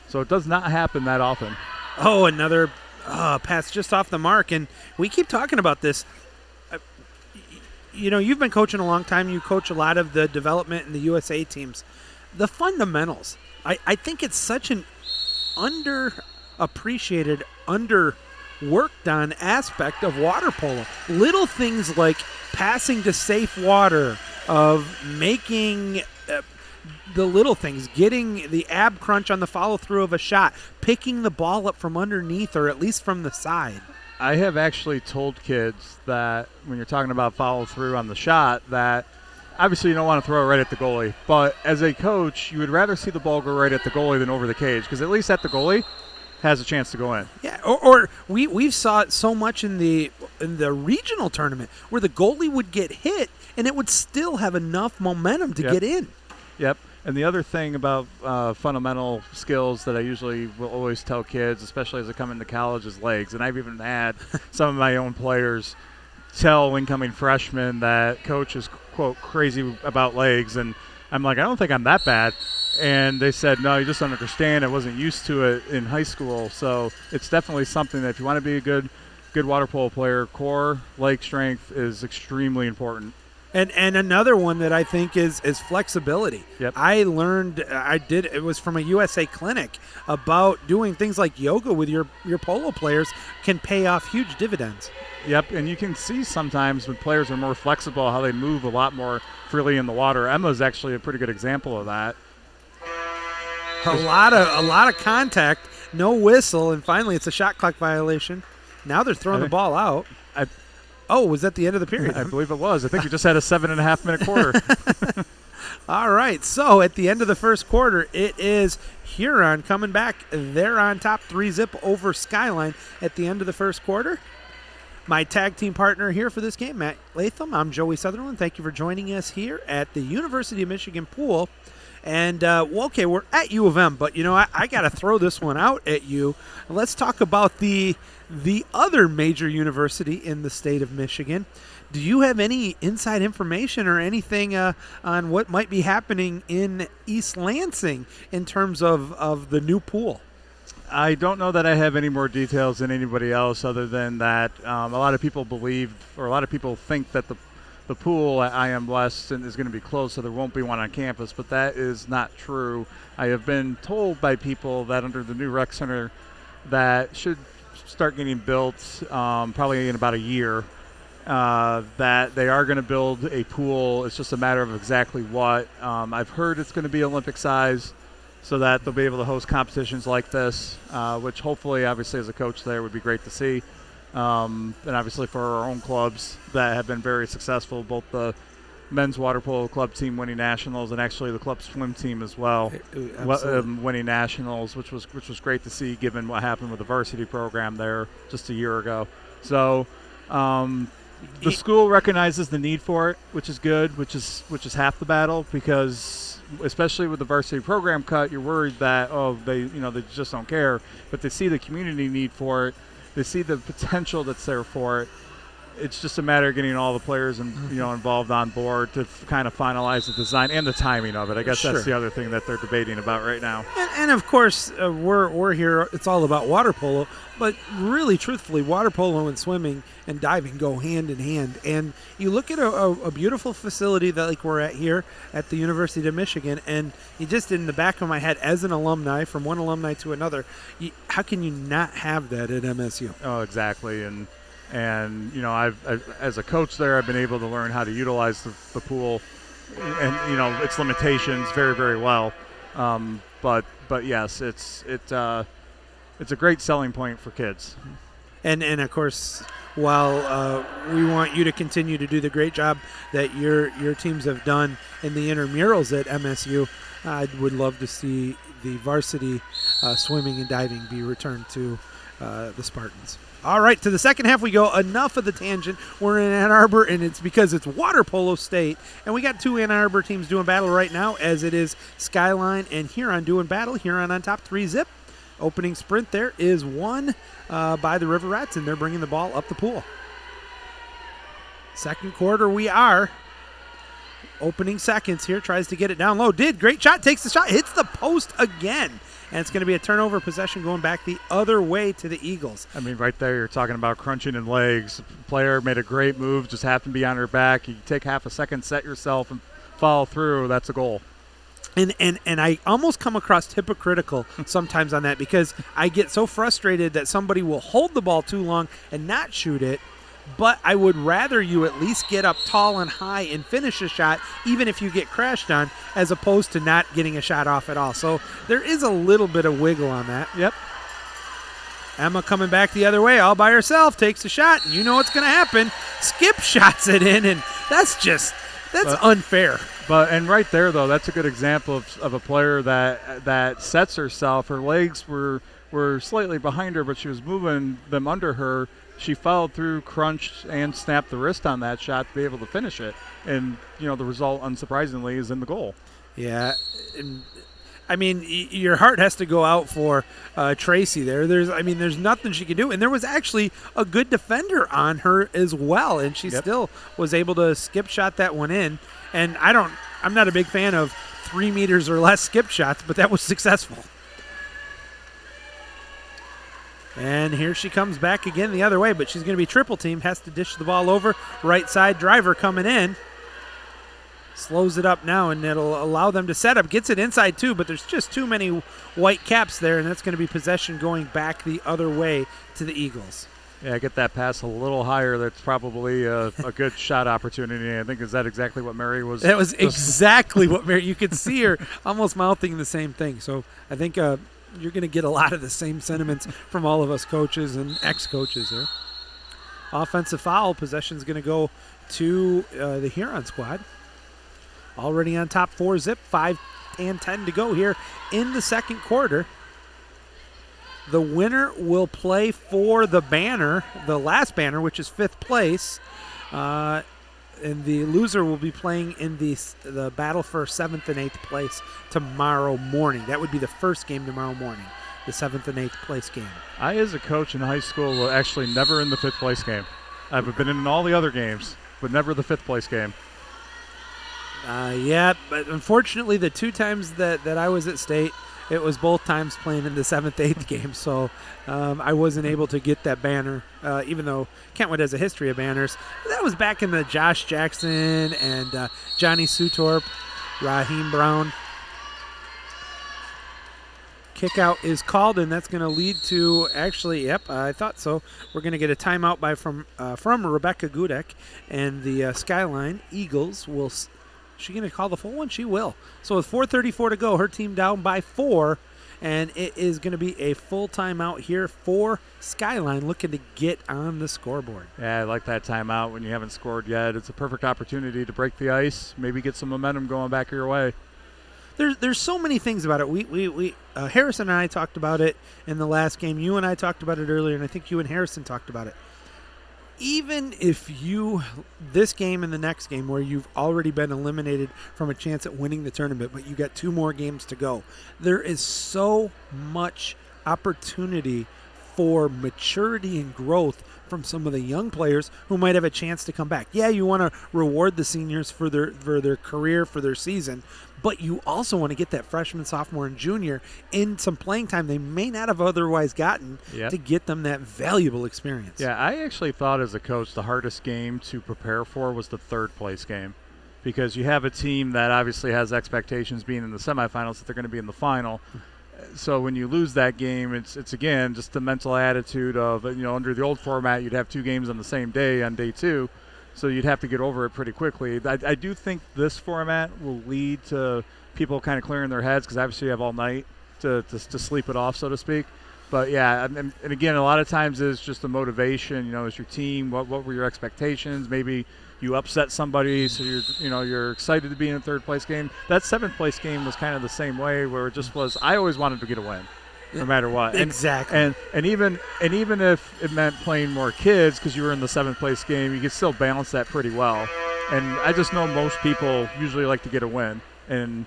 So it does not happen that often.
Oh, another pass just off the mark, and we keep talking about this. You've been coaching a long time. You coach a lot of the development and the USA teams. The fundamentals. I think it's such an underappreciated, underworked on aspect of water polo. Little things like passing to safe water, of making the little things, getting the ab crunch on the follow-through of a shot, picking the ball up from underneath or at least from the side.
I have actually told kids that when you're talking about follow-through on the shot, that obviously you don't want to throw it right at the goalie, but as a coach, you would rather see the ball go right at the goalie than over the cage, because at least at the goalie has a chance to go in. Yeah,
or we've saw it so much in the regional tournament where the goalie would get hit and it would still have enough momentum to get in.
Yep. And the other thing about fundamental skills that I usually will always tell kids, especially as they come into college, is legs. And I've even had some of my own players tell incoming freshmen that coach is, quote, crazy about legs. And I'm like, I don't think I'm that bad. And they said, no, you just don't understand. I wasn't used to it in high school. So it's definitely something that if you want to be a good water polo player, core leg strength is extremely important.
And another one that I think is flexibility.
Yep.
I learned, it was from a USA clinic about doing things like yoga with your polo players can pay off huge dividends.
Yep, and you can see sometimes when players are more flexible how they move a lot more freely in the water. Emma's actually a pretty good example of that.
A lot of contact, no whistle, and finally it's a shot clock violation. Now they're throwing the ball out. Was that the end of the period?
I believe it was. I think we just had a 7.5-minute quarter.
All right, so at the end of the first quarter, it is Huron coming back. They're on top 3-0 over Skyline at the end of the first quarter. my tag team partner here for this game, Matt Latham. I'm Joey Sutherland. Thank you for joining us here at the University of Michigan pool. And, okay, we're at U of M, but, I got to throw this one out at you. Let's talk about the other major university in the state of Michigan. Do you have any inside information or anything on what might be happening in East Lansing in terms of the new pool?
I don't know that I have any more details than anybody else other than that a lot of people believe, or a lot of people think that the pool at I Am Blessed is going to be closed, so there won't be one on campus, but that is not true. I have been told by people that under the new rec center that should start getting built probably in about a year, that they are going to build a pool. It's just a matter of exactly what. I've heard it's going to be Olympic size so that they'll be able to host competitions like this, which hopefully, obviously, as a coach there would be great to see. And obviously for our own clubs that have been very successful, both the men's water polo club team winning nationals and actually the club swim team as well, winning nationals, which was great to see given what happened with the varsity program there just a year ago. So the school recognizes the need for it, which is good, which is half the battle, because especially with the varsity program cut, you're worried that they just don't care, but they see the community need for it. They see the potential that's there for it. It's just a matter of getting all the players involved on board to kind of finalize the design and the timing of it. I guess that's the other thing that they're debating about right now.
And of course, we're here. It's all about water polo, but really, truthfully, water polo and swimming and diving go hand in hand. And you look at a beautiful facility that like we're at here at the University of Michigan, and you just in the back of my head, as an alumni from one alumni to another, how can you not have that at MSU?
Oh, exactly. And I've as a coach there, I've been able to learn how to utilize the pool and its limitations very, very well. But yes, it's a great selling point for kids.
And of course, while we want you to continue to do the great job that your teams have done in the intramurals at MSU, I would love to see the varsity swimming and diving be returned to the Spartans. All right, to the second half we go. Enough of the tangent. We're in Ann Arbor, and it's because it's Water Polo State. And we got two Ann Arbor teams doing battle right now, as it is Skyline and Huron doing battle. Huron on top, 3-zip. Opening sprint there is won by the River Rats, and they're bringing the ball up the pool. Second quarter we are. Opening seconds here, tries to get it down low. Great shot, takes the shot, hits the post again. And it's going to be a turnover possession going back the other way to the Eagles.
I mean, right there you're talking about crunching in legs. The player made a great move, just happened to be on her back. You take half a second, set yourself, and follow through. That's a goal.
And I almost come across hypocritical sometimes on that, because I get so frustrated that somebody will hold the ball too long and not shoot it. But I would rather you at least get up tall and high and finish a shot, even if you get crashed on, as opposed to not getting a shot off at all. So there is a little bit of wiggle on that.
Yep.
Emma coming back the other way all by herself, takes a shot, and you know what's going to happen. Skip shots it in, and that's unfair.
And right there, though, that's a good example of a player that sets herself. Her legs were slightly behind her, but she was moving them under her. She followed through, crunched, and snapped the wrist on that shot to be able to finish it. And, the result, unsurprisingly, is in the goal.
Yeah. And, I mean, your heart has to go out for Tracy there. There's nothing she can do. And there was actually a good defender on her as well, and she still was able to skip shot that one in. And I'm not a big fan of 3 meters or less skip shots, but that was successful. And here she comes back again the other way, but she's going to be triple teamed, has to dish the ball over. Right side driver coming in. Slows it up now, and it'll allow them to set up. Gets it inside too, but there's just too many white caps there, and that's going to be possession going back the other way to the Eagles.
Yeah, get that pass a little higher. That's probably a good shot opportunity. I think, is that exactly what Mary was?
That was exactly what Mary, you could see her almost mouthing the same thing. So I think you're going to get a lot of the same sentiments from all of us coaches and ex-coaches there. Offensive foul. Possession's going to go to the Huron squad. Already on top, 4-zip, 5 and 10 to go here in the second quarter. The winner will play for the banner, the last banner, which is 5th place. And the loser will be playing in the battle for 7th and 8th place tomorrow morning. That would be the first game tomorrow morning, the 7th and 8th place game.
I, as a coach in high school, were actually never in the 5th place game. I've been in all the other games, but never the 5th place game.
Yeah, but unfortunately, the 2 times that I was at state, it was both times playing in the 7th, 8th game, so I wasn't able to get that banner, even though Kentwood has a history of banners. That was back in the Josh Jackson and Johnny Sutorp, Raheem Brown. Kick out is called, and that's going to lead to, actually, I thought so. We're going to get a timeout from Rebecca Gudek, and the Skyline Eagles will – is she going to call the full one? She will. So with 4:34 to go, her team down by 4, and it is going to be a full timeout here for Skyline looking to get on the scoreboard.
Yeah, I like that timeout when you haven't scored yet. It's a perfect opportunity to break the ice, maybe get some momentum going back your way.
There's so many things about it. We Harrison and I talked about it in the last game. You and I talked about it earlier, and I think you and Harrison talked about it. Even if this game and the next game where you've already been eliminated from a chance at winning the tournament, but you got 2 more games to go, there is so much opportunity for maturity and growth from some of the young players who might have a chance to come back. Yeah, you want to reward the seniors for their career, for their season, but you also want to get that freshman, sophomore, and junior in some playing time they may not have otherwise gotten to get them that valuable experience.
Yeah, I actually thought as a coach the hardest game to prepare for was the 3rd place game, because you have a team that obviously has expectations being in the semifinals that they're going to be in the final. So when you lose that game, it's again just the mental attitude of, under the old format, you'd have 2 games on the same day on day 2. So you'd have to get over it pretty quickly. I do think this format will lead to people kind of clearing their heads, because obviously you have all night to sleep it off, so to speak. But, yeah, and again, a lot of times it's just the motivation. As your team, what were your expectations? Maybe you upset somebody, so you're excited to be in a 3rd place game. That 7th place game was kind of the same way, where it just was, I always wanted to get a win, no matter what.
Exactly.
And even if it meant playing more kids because you were in the 7th place game, you could still balance that pretty well. And I just know most people usually like to get a win. And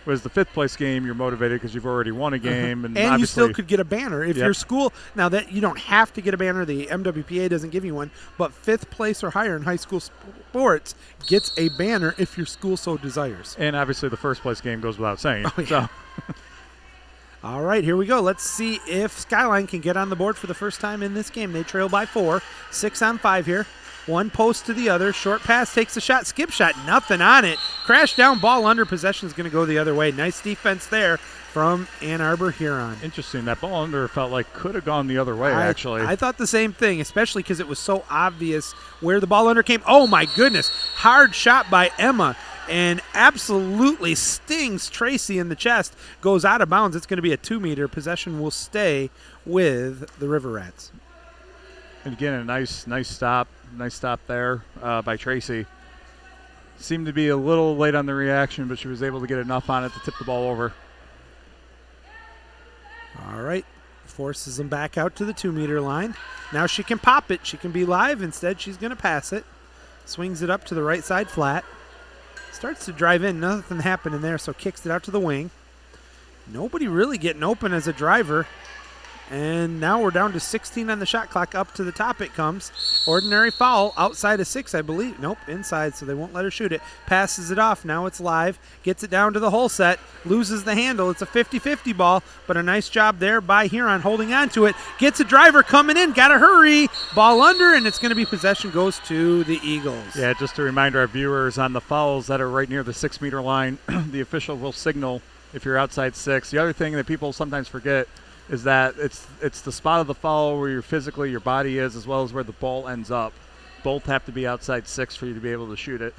whereas the 5th place game, you're motivated because you've already won a game. And
you still could get a banner. If your school – now that you don't have to get a banner. The MWPA doesn't give you one. But 5th place or higher in high school sports gets a banner if your school so desires.
And obviously the 1st place game goes without saying.
Oh, yeah. So. All right, here we go. Let's see if Skyline can get on the board for the first time in this game. They trail by 4. 6 on 5 here. One post to the other. Short pass, takes a shot, skip shot, nothing on it. Crash down, ball under. Possession is going to go the other way. Nice defense there from Ann Arbor Huron.
Interesting. That ball under felt like could have gone the other way, actually.
I thought the same thing, especially because it was so obvious where the ball under came. Oh, my goodness. Hard shot by Emma. And absolutely stings Tracy in the chest. Goes out of bounds. It's going to be a 2-meter. Possession will stay with the River Rats.
And again, a nice stop. Nice stop there by Tracy. Seemed to be a little late on the reaction, but she was able to get enough on it to tip the ball over.
All right. Forces them back out to the 2-meter line. Now she can pop it. She can be live. Instead, she's going to pass it. Swings it up to the right side flat. Starts to drive in. Nothing happening there, so kicks it out to the wing. Nobody really getting open as a driver. And now we're down to 16 on the shot clock. Up to the top it comes. Ordinary foul outside of 6, I believe. Nope, inside, so they won't let her shoot it. Passes it off. Now it's live. Gets it down to the hole set. Loses the handle. It's a 50-50 ball, but a nice job there by Huron holding on to it. Gets a driver coming in. Got to hurry. Ball under, and it's going to be possession goes to the Eagles.
Yeah, just to remind our viewers on the fouls that are right near the 6-meter line, the official will signal if you're outside 6. The other thing that people sometimes forget is that it's the spot of the foul where your body is, as well as where the ball ends up. Both have to be outside 6 for you to be able to shoot it.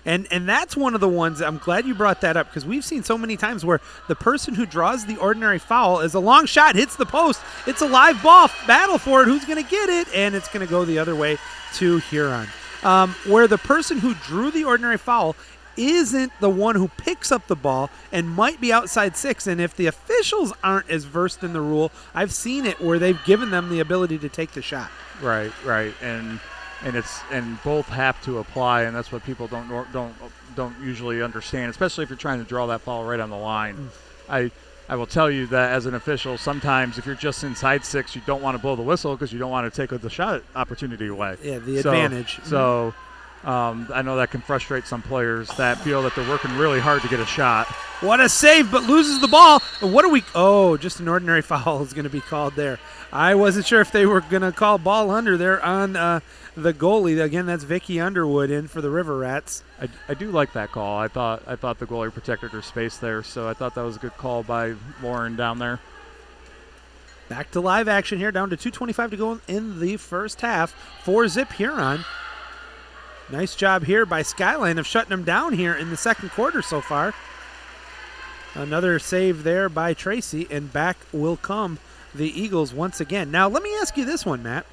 And that's one of the ones, I'm glad you brought that up, because we've seen so many times where the person who draws the ordinary foul is a long shot, hits the post. It's a live ball, battle for it, who's going to get it? And it's going to go the other way to Huron. Where the person who drew the ordinary foul isn't the one who picks up the ball and might be outside 6. And if the officials aren't as versed in the rule, I've seen it where they've given them the ability to take the shot.
Right, and both have to apply, and that's what people don't usually understand, especially if you're trying to draw that foul right on the line. I will tell you that as an official, sometimes if you're just inside 6, you don't want to blow the whistle because you don't want to take the shot opportunity away.
Yeah, the advantage.
So I know that can frustrate some players that feel that they're working really hard to get a shot.
What a save, but loses the ball. What are we? Oh, just an ordinary foul is going to be called there. I wasn't sure if they were going to call ball under there on the goalie. Again, that's Vicky Underwood in for the River Rats.
I do like that call. I thought the goalie protected her space there, so I thought that was a good call by Lauren down there.
Back to live action here, down to 2:25 to go in the first half. 4-zip Huron. Nice job here by Skyline of shutting them down here in the second quarter so far. Another save there by Tracy, and back will come the Eagles once again. Now, let me ask you this one, Matt.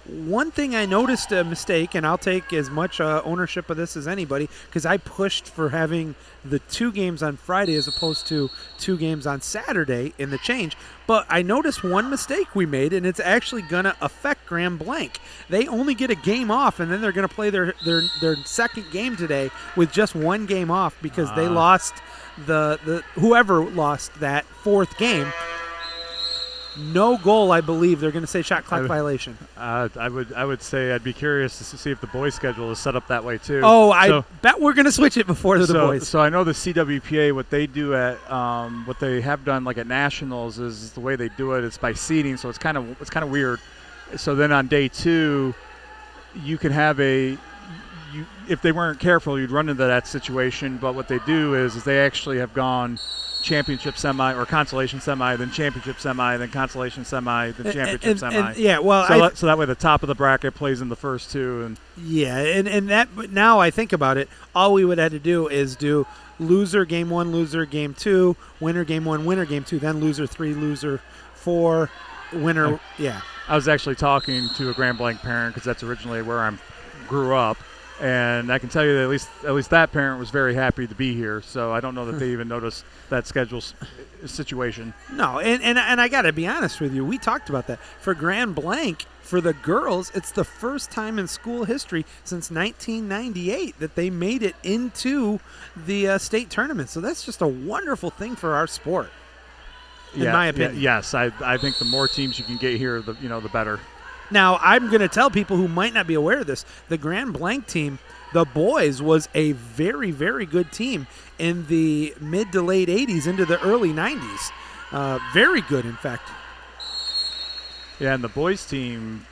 One thing I noticed a mistake, and I'll take as much ownership of this as anybody, because I pushed for having the 2 games on Friday as opposed to 2 games on Saturday in the change. But I noticed one mistake we made, and it's actually going to affect Grand Blanc. They only get a game off, and then they're going to play their second game today with just 1 game off because they lost the whoever lost that 4th game. No goal, I believe. They're going to say shot clock violation.
I would say I'd be curious to see if the boys' schedule is set up that way too.
Oh, I bet we're going to switch it before the boys.
So I know the CWPA, what they do at what they have done like at nationals is the way they do it. It's by seeding, so it's kind of weird. So then on day 2, you can have if they weren't careful, you'd run into that situation. But what they do is they actually have gone championship semi or consolation semi, then championship semi, then consolation semi, then championship semi.
Yeah, well,
so that way the top of the bracket plays in the first 2.
And that. But now I think about it, all we would have to do is do loser game 1, loser game 2, winner game 1, winner game 2, then loser 3, loser 4, winner. Yeah.
I was actually talking to a Grand Blanc parent because that's originally where I grew up. And I can tell you that at least that parent was very happy to be here. So I don't know that they even noticed that schedule situation.
No, and I got to be honest with you. We talked about that. For Grand Blanc, for the girls, it's the first time in school history since 1998 that they made it into the state tournament. So that's just a wonderful thing for our sport, in my opinion.
Yes, I think the more teams you can get here, the better.
Now, I'm going to tell people who might not be aware of this, the Grand Blanc team, the boys, was a very, very good team in the mid to late 80s into the early 90s. Very good, in fact.
Yeah, and the boys team,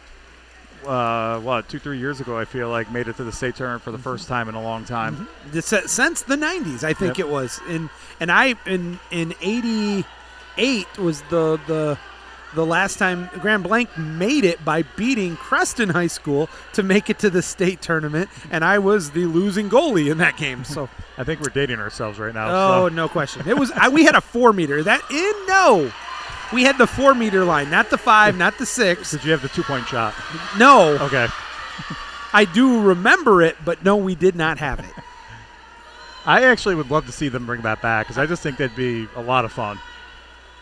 2-3 years ago, I feel like, made it to the state tournament for the first time in a long time.
Mm-hmm. Since the 90s, I think it was. In 88 was the last time Grand Blanc made it by beating Creston High School to make it to the state tournament, and I was the losing goalie in that game. So
I think we're dating ourselves right now.
Oh, no question. It was we had a 4-meter. We had the 4-meter line, not the 5, not the 6.
Did you have the 2-point shot?
No.
Okay.
I do remember it, but no, we did not have it.
I actually would love to see them bring that back because I just think that'd be a lot of fun.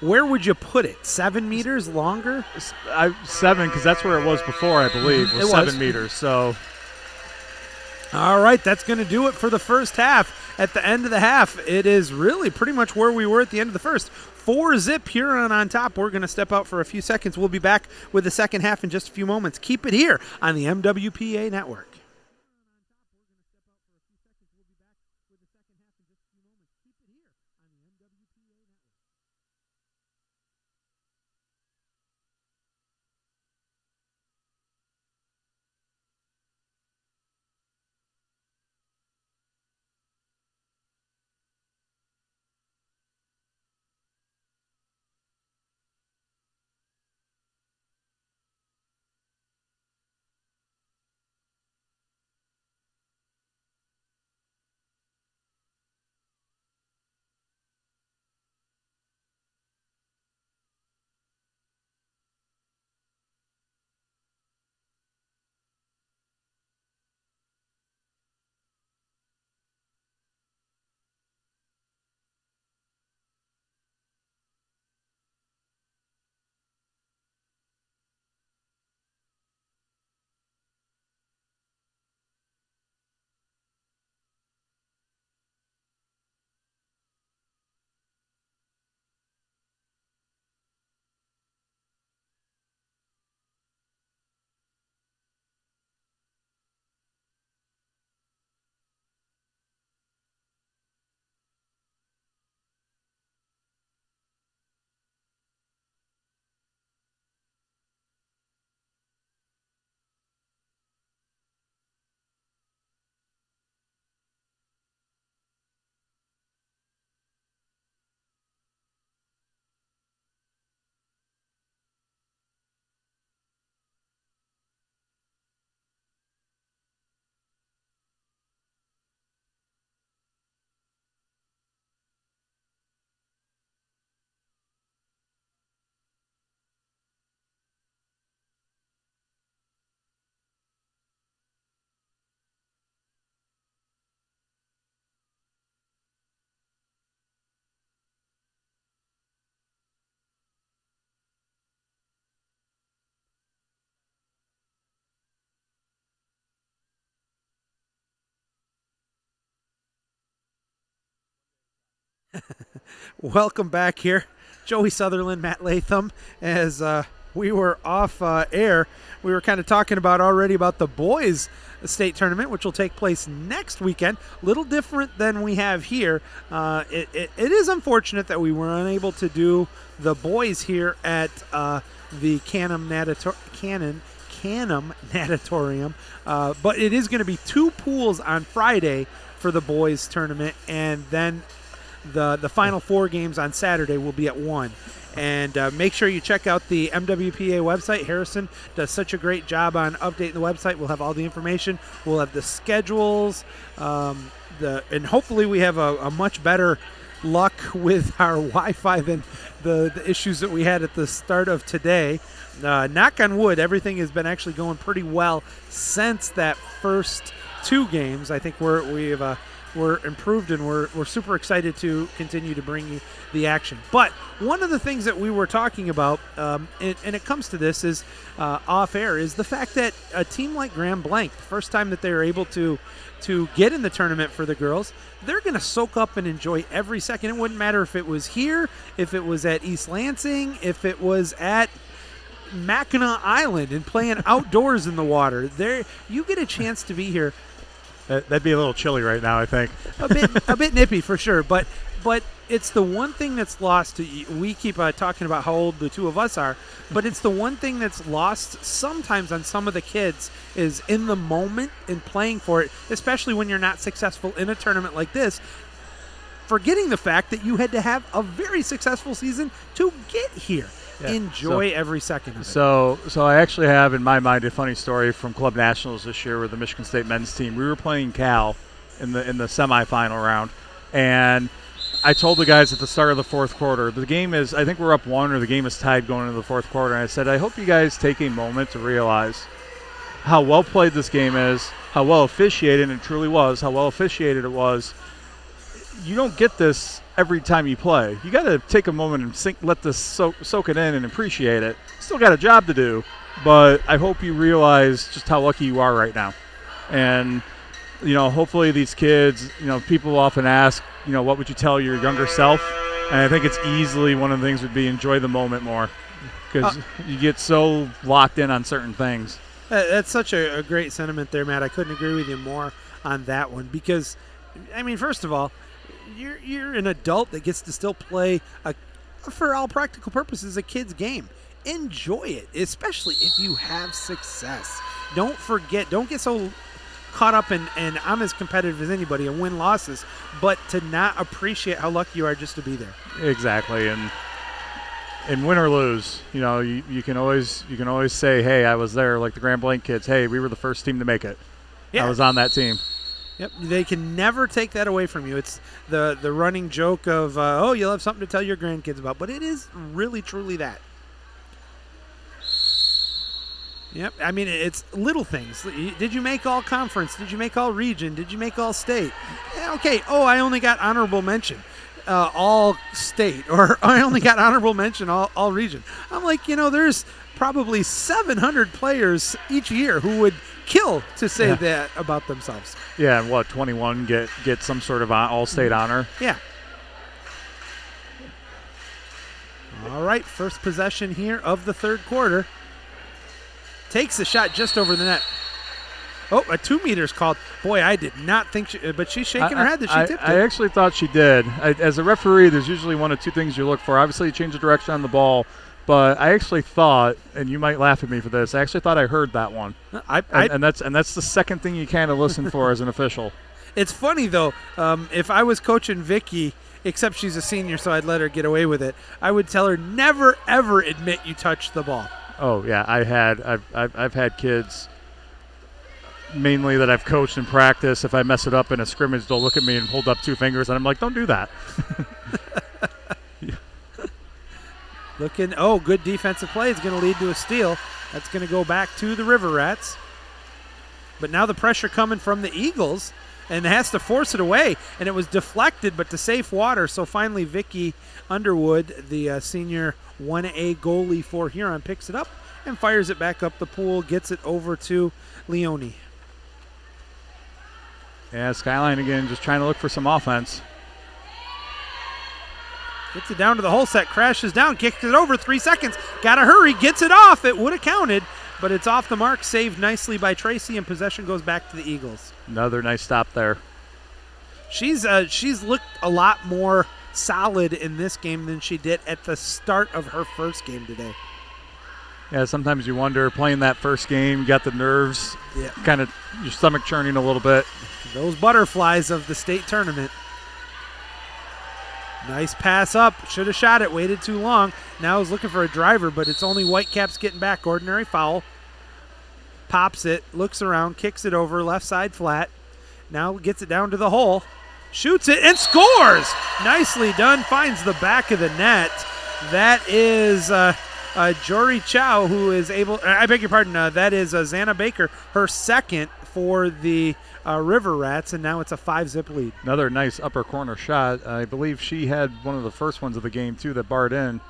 Where would you put it? 7 meters longer?
7, because that's where it was before, I believe. Was 7 meters. So,
all right, that's going to do it for the first half. At the end of the half, it is really pretty much where we were at the end of the first. 4-zip Huron on top. We're going to step out for a few seconds. We'll be back with the second half in just a few moments. Keep it here on the MWPA Network. Welcome back here. Joey Sutherland, Matt Latham. As we were off air, we were kind of talking about the boys' state tournament, which will take place next weekend. A little different than we have here. It is unfortunate that we were unable to do the boys here at the Canham Natatorium, but it is going to be 2 pools on Friday for the boys' tournament, and then the final 4 games on Saturday will be at 1. And make sure you check out the MWPA website. Harrison does such a great job on updating the website. We'll have all the information. We'll have the schedules, and hopefully we have a much better luck with our Wi-Fi than the issues that we had at the start of today. Knock on wood, everything has been actually going pretty well since that first 2 games. I think we're improved, and we're super excited to continue to bring you the action. But one of the things that we were talking about, and it comes to this is off air, is the fact that a team like Grand Blanc, the first time that they were able to get in the tournament for the girls, they're going to soak up and enjoy every second. It wouldn't matter if it was here, if it was at East Lansing, if it was at Mackinac Island and playing outdoors in the water. There, you get a chance to be here.
That'd be a little chilly right now, I think.
a bit nippy for sure, but it's the one thing that's lost. We keep talking about how old the two of us are, but it's the one thing that's lost sometimes on some of the kids is in the moment and playing for it, especially when you're not successful in a tournament like this, forgetting the fact that you had to have a very successful season to get here. Yeah. Enjoy every second of it.
So I actually have in my mind a funny story from Club Nationals this year with the Michigan State men's team. We were playing Cal in the semifinal round, and I told the guys at the start of the 4th quarter, the game is, I think we're up 1 or the game is tied going into the 4th quarter, and I said, I hope you guys take a moment to realize how well played this game is, how well officiated, and it truly was, how well officiated it was. You don't get this every time you play. You got to take a moment and let this soak it in and appreciate it. Still got a job to do, but I hope you realize just how lucky you are right now. And, hopefully these kids, people often ask, what would you tell your younger self? And I think it's easily one of the things would be enjoy the moment more, because you get so locked in on certain things.
That's such a great sentiment there, Matt. I couldn't agree with you more on that one because, first of all, you're an adult that gets to still play, for all practical purposes, a kid's game. Enjoy it, especially if you have success. Don't get so caught up in, and I'm as competitive as anybody in win-losses, but to not appreciate how lucky you are just to be there.
Exactly, and win or lose, you can always say, hey, I was there, like the Grand Blanc kids. Hey, we were the first team to make it. Yeah. I was on that team.
Yep, they can never take that away from you. It's the running joke of, you'll have something to tell your grandkids about, but it is really, truly that. Yep, it's little things. Did you make all conference? Did you make all region? Did you make all state? Okay, I only got honorable mention, all state, or I only got honorable mention, all region. I'm like, there's probably 700 players each year who would kill to say that about themselves.
Yeah, and 21 get some sort of all-state honor?
Yeah. All right, first possession here of the 3rd quarter. Takes the shot just over the net. Oh, a 2 meters called. Boy, I did not think but she's shaking her head that she tipped it.
I actually thought she did. As a referee, there's usually 1 of 2 things you look for. Obviously, you change the direction on the ball, but I actually thought, and you might laugh at me for this, I actually thought I heard that one. And that's the second thing you kind of listen for as an official.
It's funny, though. If I was coaching Vicky, except she's a senior, so I'd let her get away with it, I would tell her, never, ever admit you touched the ball.
Oh, yeah, I've had kids mainly that I've coached in practice. If I mess it up in a scrimmage, they'll look at me and hold up 2 fingers, and I'm like, don't do that.
Good defensive play is going to lead to a steal. That's going to go back to the River Rats. But now the pressure coming from the Eagles, and has to force it away, and it was deflected, but to safe water. So finally Vicky Underwood, the senior 1A goalie for Huron, picks it up and fires it back up the pool, gets it over to Leone.
Yeah, Skyline again just trying to look for some offense.
Gets it down to the hole set, crashes down, kicks it over, 3 seconds. Got to hurry, gets it off. It would have counted, but it's off the mark, saved nicely by Tracy, and possession goes back to the Eagles.
Another nice stop there.
She's looked a lot more solid in this game than she did at the start of her first game today.
Yeah, sometimes you wonder, playing that first game, you got the nerves, kind of your stomach churning a little bit.
Those butterflies of the state tournament. Nice pass up. Should have shot it. Waited too long. Now is looking for a driver, but it's only Whitecaps getting back. Ordinary foul. Pops it. Looks around. Kicks it over. Left side flat. Now gets it down to the hole. Shoots it and scores. Nicely done. Finds the back of the net. That is Jory Chow, who is able. I beg your pardon. That is Xana Baker, her second for the River Rats, and now it's a 5-zip lead.
Another nice upper corner shot. I believe she had one of the first ones of the game, too, that barred in.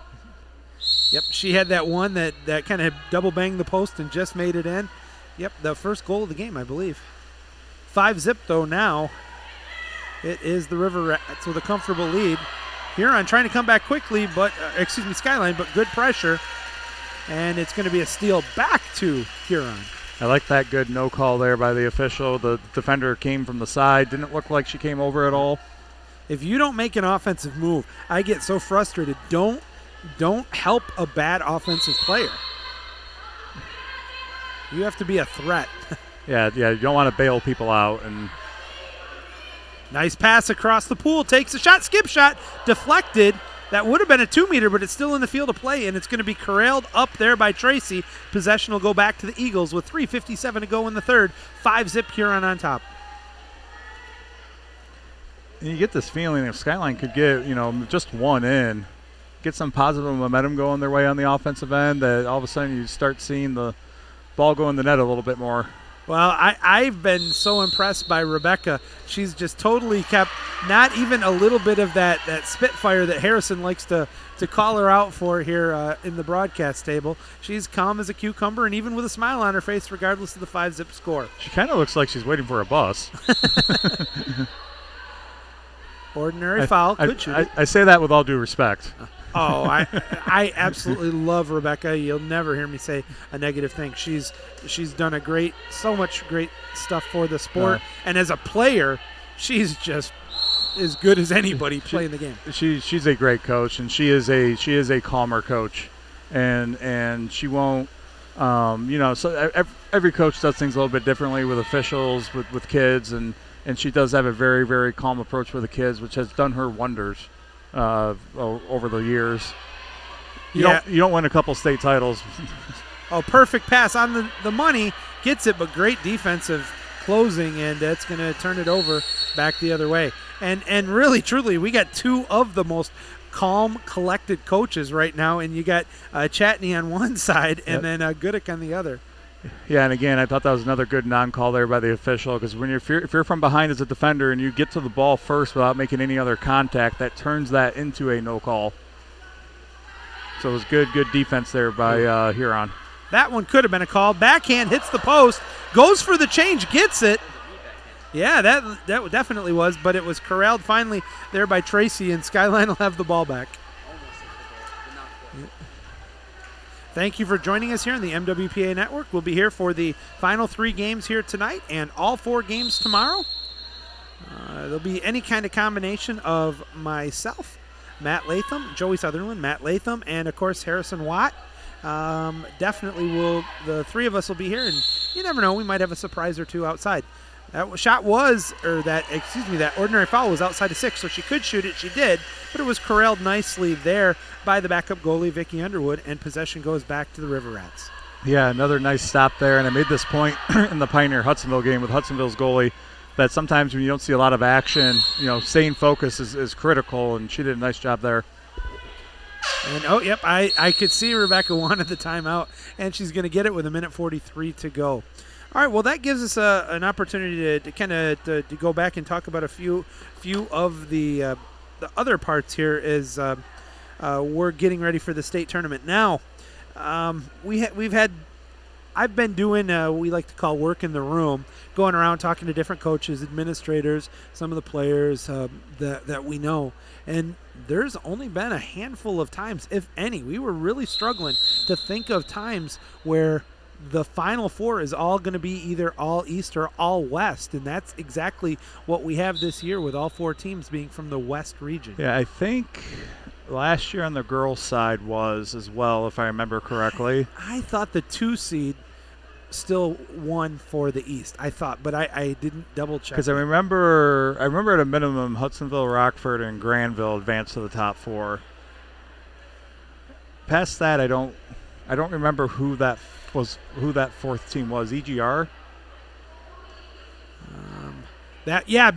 Yep, she had that one that kind of double banged the post and just made it in. Yep, the first goal of the game, I believe. 5-zip, though, now. It is the River Rats with a comfortable lead. Huron trying to come back quickly, but Skyline, but good pressure. And it's going to be a steal back to Huron.
I like that good no call there by the official. The defender came from the side. Didn't look like she came over at all.
If you don't make an offensive move, I get so frustrated. Don't help a bad offensive player. You have to be a threat.
Yeah, you don't want to bail people out. And
nice pass across the pool. Takes a shot. Skip shot. Deflected. That would have been a 2-meter, but it's still in the field of play, and it's going to be corralled up there by Tracy. Possession will go back to the Eagles with 3:57 to go in the third. 5-zip Huron on top.
And you get this feeling if Skyline could get, just one in, get some positive momentum going their way on the offensive end, that all of a sudden you start seeing the ball go in the net a little bit more.
Well, I've been so impressed by Rebecca. She's just totally kept not even a little bit of that spitfire that Harrison likes to call her out for here in the broadcast table. She's calm as a cucumber and even with a smile on her face regardless of the 5-zip score.
She kind of looks like she's waiting for a bus.
Ordinary foul. Could shoot it.
I say that with all due respect.
Oh, I absolutely love Rebecca. You'll never hear me say a negative thing. She's done so much great stuff for the sport, and as a player, she's just as good as anybody playing the game.
She's a great coach, and she is a calmer coach, and she won't. So every coach does things a little bit differently with officials, with kids, and she does have a very, very calm approach with the kids, which has done her wonders. Over the years. You don't win a couple state titles.
Oh, perfect pass on the money. Gets it, but great defensive closing, and that's going to turn it over back the other way. And really, truly, we got two of the most calm, collected coaches right now, and you got Chatney on one side and then Goodek on the other.
Yeah, and again, I thought that was another good non-call there by the official, because when if you're from behind as a defender and you get to the ball first without making any other contact, that turns that into a no call. So it was good defense there by Huron.
That one could have been a call. Backhand hits the post, goes for the change, gets it. Yeah, that definitely was, but it was corralled finally there by Tracy, and Skyline will have the ball back. Thank you for joining us here on the MWPA Network. We'll be here for the final 3 games here tonight and all 4 games tomorrow. There'll be any kind of combination of myself, Matt Latham, Joey Sutherland, Matt Latham, and, of course, Harrison Watt. Definitely the 3 of us will be here, and you never know, we might have a surprise or 2 outside. That ordinary foul was outside of 6, so she could shoot it. She did, but it was corralled nicely there by the backup goalie, Vicki Underwood, and possession goes back to the River Rats.
Yeah, another nice stop there, and I made this point in the Pioneer-Hudsonville game with Hudsonville's goalie that sometimes when you don't see a lot of action, staying focused is critical, and she did a nice job there.
And, I could see Rebecca wanted the timeout, and she's going to get it with 1:43 to go. All right, well, that gives us an opportunity to kind of to go back and talk about a few of the other parts here as we're getting ready for the state tournament. Now, we've had I've been doing what we like to call work in the room, going around talking to different coaches, administrators, some of the players that we know. And there's only been a handful of times, if any. We were really struggling to think of times where the Final Four is all going to be either all East or all West, and that's exactly what we have this year with all 4 teams being from the West region.
Yeah, I think last year on the girls' side was as well, if I remember correctly.
I thought the 2 seed still won for the East. I thought, but I didn't double check.
Because I remember at a minimum Hudsonville, Rockford, and Granville advanced to the top 4. Past that, I don't remember who that 4th team was. EGR.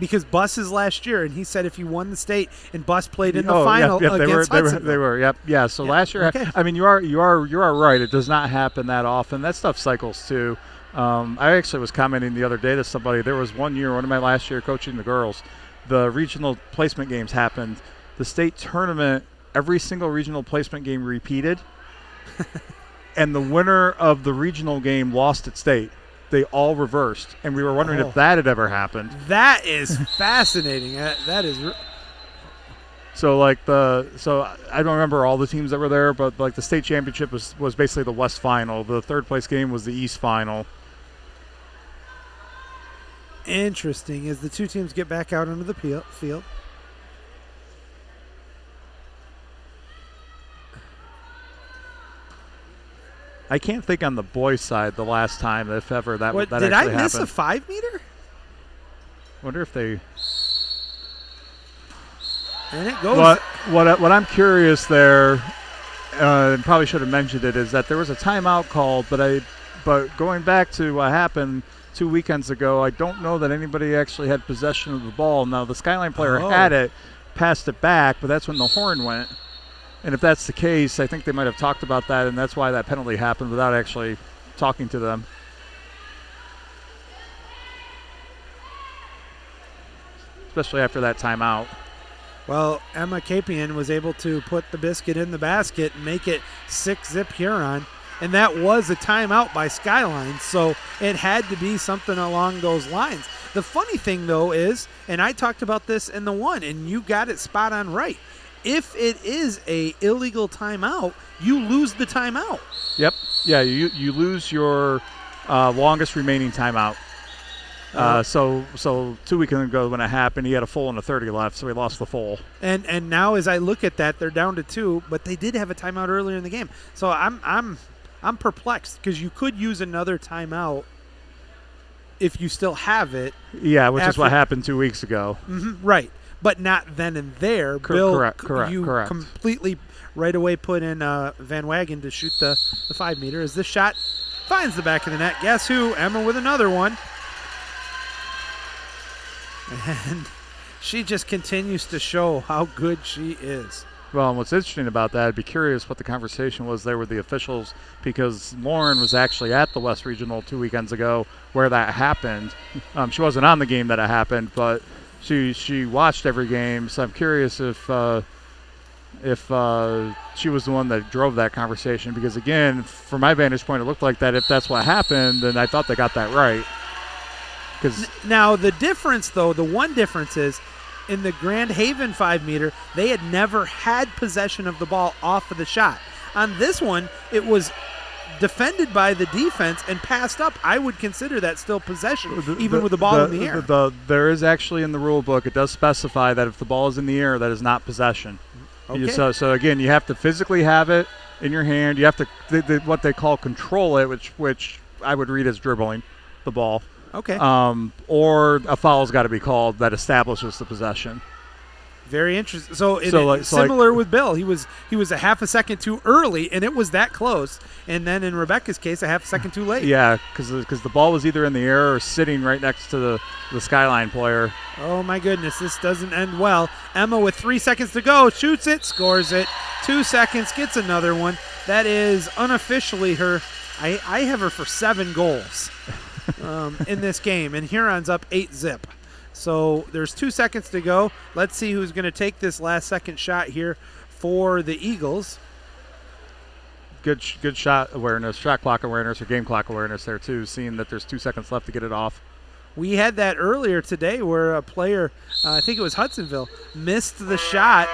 Because Bus's last year, and he said if you won the state and Bus played in the final against Hudsonville.
They were. Yep. Yeah. So last year, okay. I mean, you are right. It does not happen that often. That stuff cycles too. I actually was commenting the other day to somebody. There was one year, one of my last year coaching the girls, the regional placement games happened. The state tournament, every single regional placement game repeated, and the winner of the regional game lost at state. They all reversed, and we were wondering if that had ever happened.
That is fascinating. That is.
So I don't remember all the teams that were there, but like the state championship was basically the West final. The 3rd place game was the East final.
Interesting. As the 2 teams get back out onto the field.
I can't think on the boys' side the last time, if ever, that actually happened.
Did I miss a 5-meter?
Wonder if they.
And it goes.
What I'm curious there, and probably should have mentioned it, is that there was a timeout called, but going back to what happened 2 weekends ago, I don't know that anybody actually had possession of the ball. Now the Skyline player had it, passed it back, but that's when the horn went. And if that's the case, I think they might have talked about that, and that's why that penalty happened without actually talking to them. Especially after that timeout.
Well, Emma Capian was able to put the biscuit in the basket and make it 6-zip Huron, and that was a timeout by Skyline, so it had to be something along those lines. The funny thing, though, is, and I talked about this in the one, and you got it spot on right, if it is a illegal timeout, you lose the timeout.
Yep. Yeah, you lose your longest remaining timeout. So 2 weekends ago when it happened, he had a full and a 30 left, so he lost the full.
And now as I look at that, they're down to 2, but they did have a timeout earlier in the game. So I'm perplexed because you could use another timeout if you still have it.
Yeah, which is what happened 2 weeks ago.
Mm-hmm, right. But not then and there.
Correct.
Completely right away put in Van Wagen to shoot the 5-meter. As this shot finds the back of the net. Guess who? Emma with another one. And she just continues to show how good she is.
Well, and what's interesting about that, I'd be curious what the conversation was there with the officials, because Lauren was actually at the West Regional 2 weekends ago where that happened. She wasn't on the game that it happened, but she watched every game, so I'm curious if she was the one that drove that conversation, because again, from my vantage point, it looked like that if that's what happened, then I thought they got that right.
Now the difference, though, the one difference is in the Grand Haven 5-meter, they had never had possession of the ball off of the shot. On this one, it was defended by the defense and passed up. I would consider that still possession, even with the ball in the air.
There is actually in the rule book, it does specify that if the ball is in the air, that is not possession.
Okay.
So again, you have to physically have it in your hand. You have to what they call control it, which I would read as dribbling the ball.
Okay.
Or a foul's got to be called that establishes the possession.
Very interesting. Similar with Bill. He was a half a second too early, and it was that close. And then in Rebecca's case, a half a second too late.
Yeah, because the ball was either in the air or sitting right next to the Skyline player.
Oh, my goodness. This doesn't end well. Emma with 3 seconds to go. Shoots it, scores it. 2 seconds, gets another one. That is unofficially her. I have her for 7 goals in this game, and Huron's up 8-zip. So there's 2 seconds to go. Let's see who's going to take this last second shot here for the Eagles.
good shot awareness, shot clock awareness, or game clock awareness there too, seeing that there's 2 seconds left to get it off.
We had that earlier today where a player, I think it was Hudsonville, missed the shot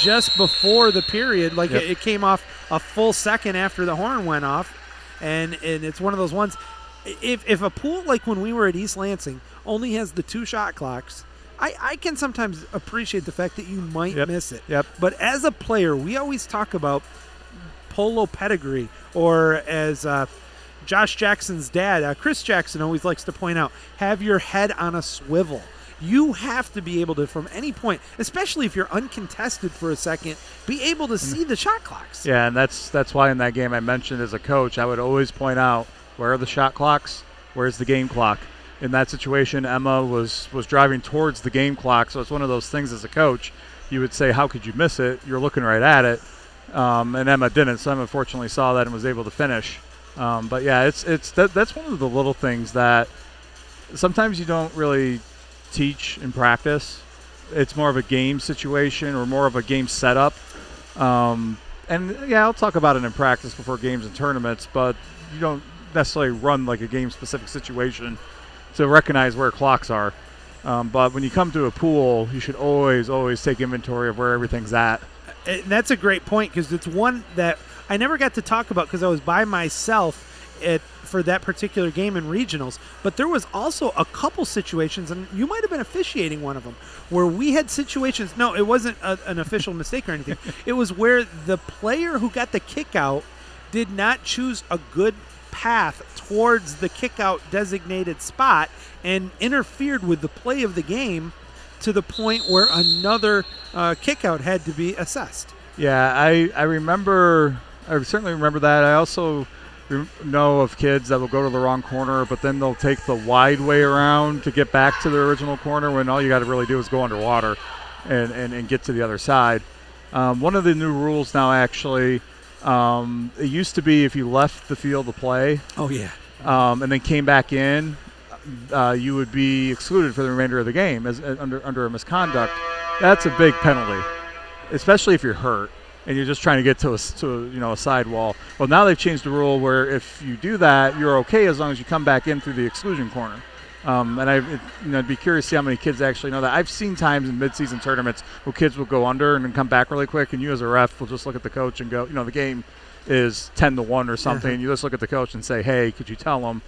just before the period. Like it came off a full second after the horn went off, and it's one of those ones. If a pool like when we were at East Lansing only has the 2 shot clocks, I can sometimes appreciate the fact that you might miss it. But as a player, we always talk about polo pedigree, or as Josh Jackson's dad, Chris Jackson, always likes to point out, have your head on a swivel. You have to be able to, from any point, especially if you're uncontested for a second, be able to see the shot clocks.
Yeah, and that's why in that game I mentioned as a coach, I would always point out, where are the shot clocks? Where's the game clock? In that situation, Emma was driving towards the game clock, so it's one of those things as a coach. You would say, how could you miss it? You're looking right at it. And Emma didn't, so Emma fortunately saw that and was able to finish. But yeah, that's one of the little things that sometimes you don't really teach in practice. It's more of a game situation or more of a game setup. And yeah, I'll talk about it in practice before games and tournaments, but you don't necessarily run like a game-specific situation to recognize where clocks are. But when you come to a pool, you should always take inventory of where everything's at.
And that's a great point, because it's one that I never got to talk about because I was by myself for that particular game in regionals. But there was also a couple situations, and you might have been officiating one of them, where we had situations. No, it wasn't an official mistake or anything. It was where the player who got the kick out did not choose a good path towards the kick out designated spot and interfered with the play of the game to the point where another kick out had to be assessed.
Yeah, I certainly remember that. I also know of kids that will go to the wrong corner, but then they'll take the wide way around to get back to the original corner when all you got to really do is go underwater and get to the other side. One of the new rules now, actually, it used to be if you left the field to play, and then came back in, you would be excluded for the remainder of the game as under a misconduct. That's a big penalty, especially if you're hurt and you're just trying to get to a sidewall. Well, now they've changed the rule where if you do that, you're okay as long as you come back in through the exclusion corner. And I'd be curious to see how many kids actually know that. I've seen times in mid-season tournaments where kids will go under and then come back really quick, and you as a ref will just look at the coach and go, the game is 10-1 or something. You just look at the coach and say, hey, could you tell them?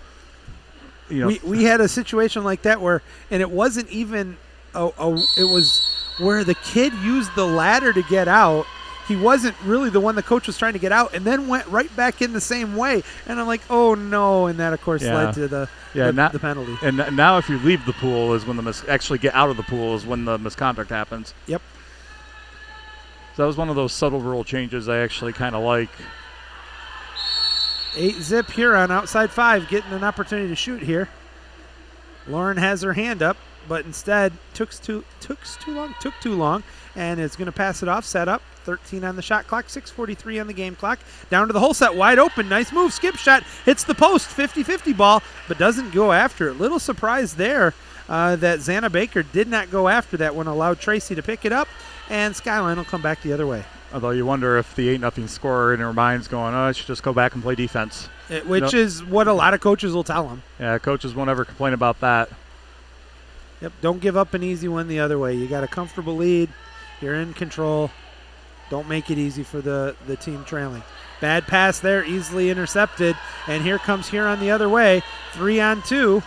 We had a situation like that where, and it wasn't even it was where the kid used the ladder to get out. He wasn't really the one the coach was trying to get out, and then went right back in the same way. And I'm like, oh no! And that, of course, led to the penalty.
And now, if you leave the pool, is when actually get out of the pool is when the misconduct happens.
Yep.
So that was one of those subtle rule changes I actually kind of like.
8-zip here on outside 5, getting an opportunity to shoot here. Lauren has her hand up, but instead took too long, and is going to pass it off. Set up. 13 on the shot clock, 6:43 on the game clock. Down to the hole, set wide open. Nice move. Skip shot. Hits the post. 50-50 ball, but doesn't go after it. Little surprise there that Xana Baker did not go after that one. Allowed Tracy to pick it up, and Skyline will come back the other way.
Although you wonder if the 8-0 scorer in her mind's going, I should just go back and play defense.
Which is what a lot of coaches will tell them.
Yeah, coaches won't ever complain about that.
Yep, don't give up an easy one the other way. You got a comfortable lead. You're in control. Don't make it easy for the team trailing. Bad pass there, easily intercepted. And here comes Huron the other way. 3-on-2.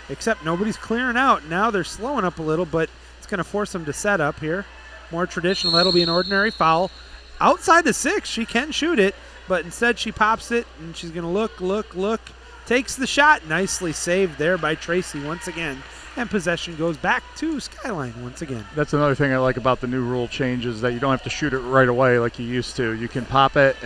Except nobody's clearing out. Now they're slowing up a little, but it's going to force them to set up here. More traditional. That'll be an ordinary foul. Outside the 6, she can shoot it, but instead she pops it, and she's going to look. Takes the shot. Nicely saved there by Tracy once again. And possession goes back to Skyline once again.
That's another thing I like about the new rule changes, that you don't have to shoot it right away like you used to. You can pop it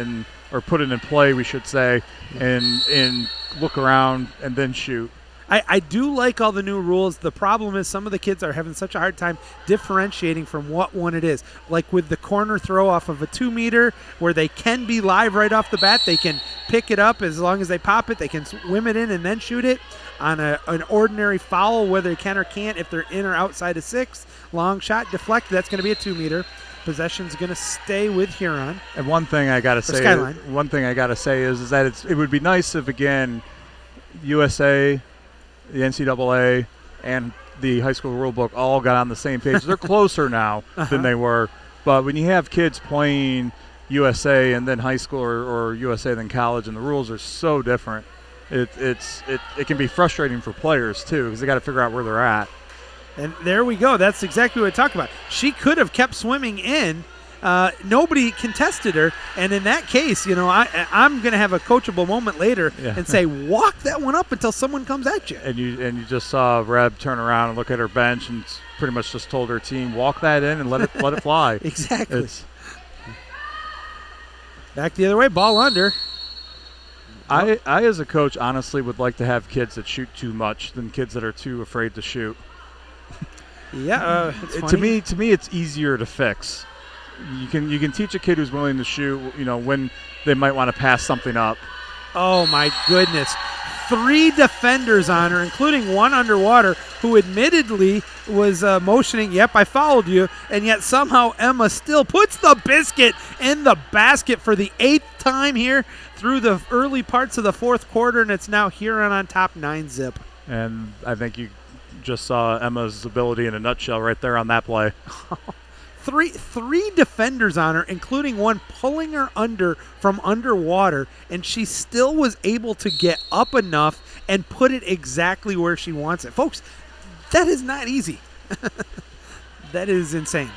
or put it in play, we should say, and look around and then shoot.
I do like all the new rules. The problem is some of the kids are having such a hard time differentiating from what one it is. Like with the corner throw off of a 2-meter where they can be live right off the bat. They can pick it up as long as they pop it. They can swim it in and then shoot it. On an ordinary foul, whether they can or can't, if they're in or outside of 6. Long shot deflected. That's going to be a 2-meter. Possession's going to stay with Huron.
And one thing I gotta say is that it would be nice if, again, USA, the NCAA, and the high school rule book all got on the same page. They're closer now than they were. But when you have kids playing USA and then high school or USA then college, and the rules are so different, it can be frustrating for players too, because they got to figure out where they're at.
And there we go. That's exactly what I talked about. She could have kept swimming in. Nobody contested her, and in that case, I'm going to have a coachable moment later and say, walk that one up until someone comes at you.
And you just saw Reb turn around and look at her bench and pretty much just told her team, walk that in and let it fly.
Exactly. Back the other way, ball under.
I as a coach honestly would like to have kids that shoot too much than kids that are too afraid to shoot.
Yeah,
to me it's easier to fix. You can teach a kid who's willing to shoot, when they might want to pass something up.
Oh my goodness. 3 defenders on her, including one underwater, who admittedly was motioning, yep, I followed you, and yet somehow Emma still puts the biscuit in the basket for the 8th time here through the early parts of the 4th quarter, and it's now Huron on top 9-zip.
And I think you just saw Emma's ability in a nutshell right there on that play.
Three defenders on her, including one pulling her under from underwater, and she still was able to get up enough and put it exactly where she wants it. Folks, that is not easy. That is insane.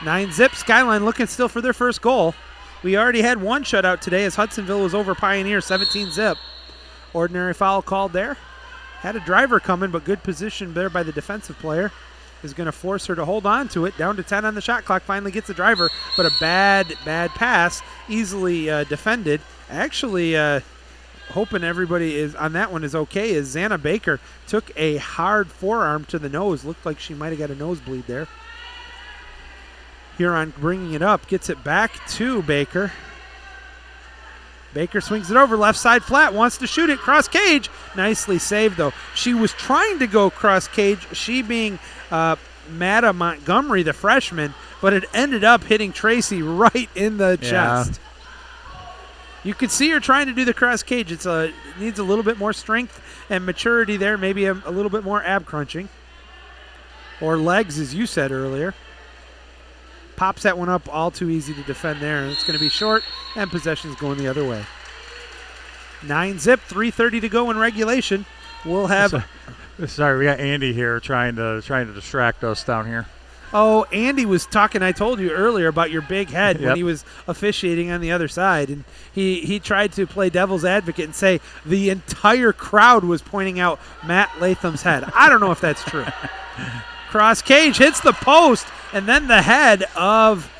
9-zip, Skyline looking still for their first goal. We already had one shutout today as Hudsonville was over Pioneer, 17-zip. Ordinary foul called there. Had a driver coming, but good position there by the defensive player. Is going to force her to hold on to it. Down to 10 on the shot clock. Finally gets the driver, but a bad pass. Easily defended. Actually, hoping everybody is on that one is okay, is Xana Baker took a hard forearm to the nose. Looked like she might have got a nosebleed there. Huron bringing it up. Gets it back to Baker. Baker swings it over, left side flat, wants to shoot it, cross cage. Nicely saved, though. She was trying to go cross cage, she being Matta Montgomery, the freshman, but it ended up hitting Tracy right in the chest. You could see her trying to do the cross cage. It needs a little bit more strength and maturity there, maybe a little bit more ab crunching. Or legs, as you said earlier. Pops that one up, all too easy to defend there, and it's going to be short, and possession's going the other way. 9-zip, 3:30 to go in regulation. We'll have...
Sorry, we got Andy here trying to distract us down here.
Oh, Andy was talking, I told you earlier, about your big head when he was officiating on the other side, and he tried to play devil's advocate and say the entire crowd was pointing out Matt Latham's head. I don't know if that's true. Cross cage hits the post, and then the head of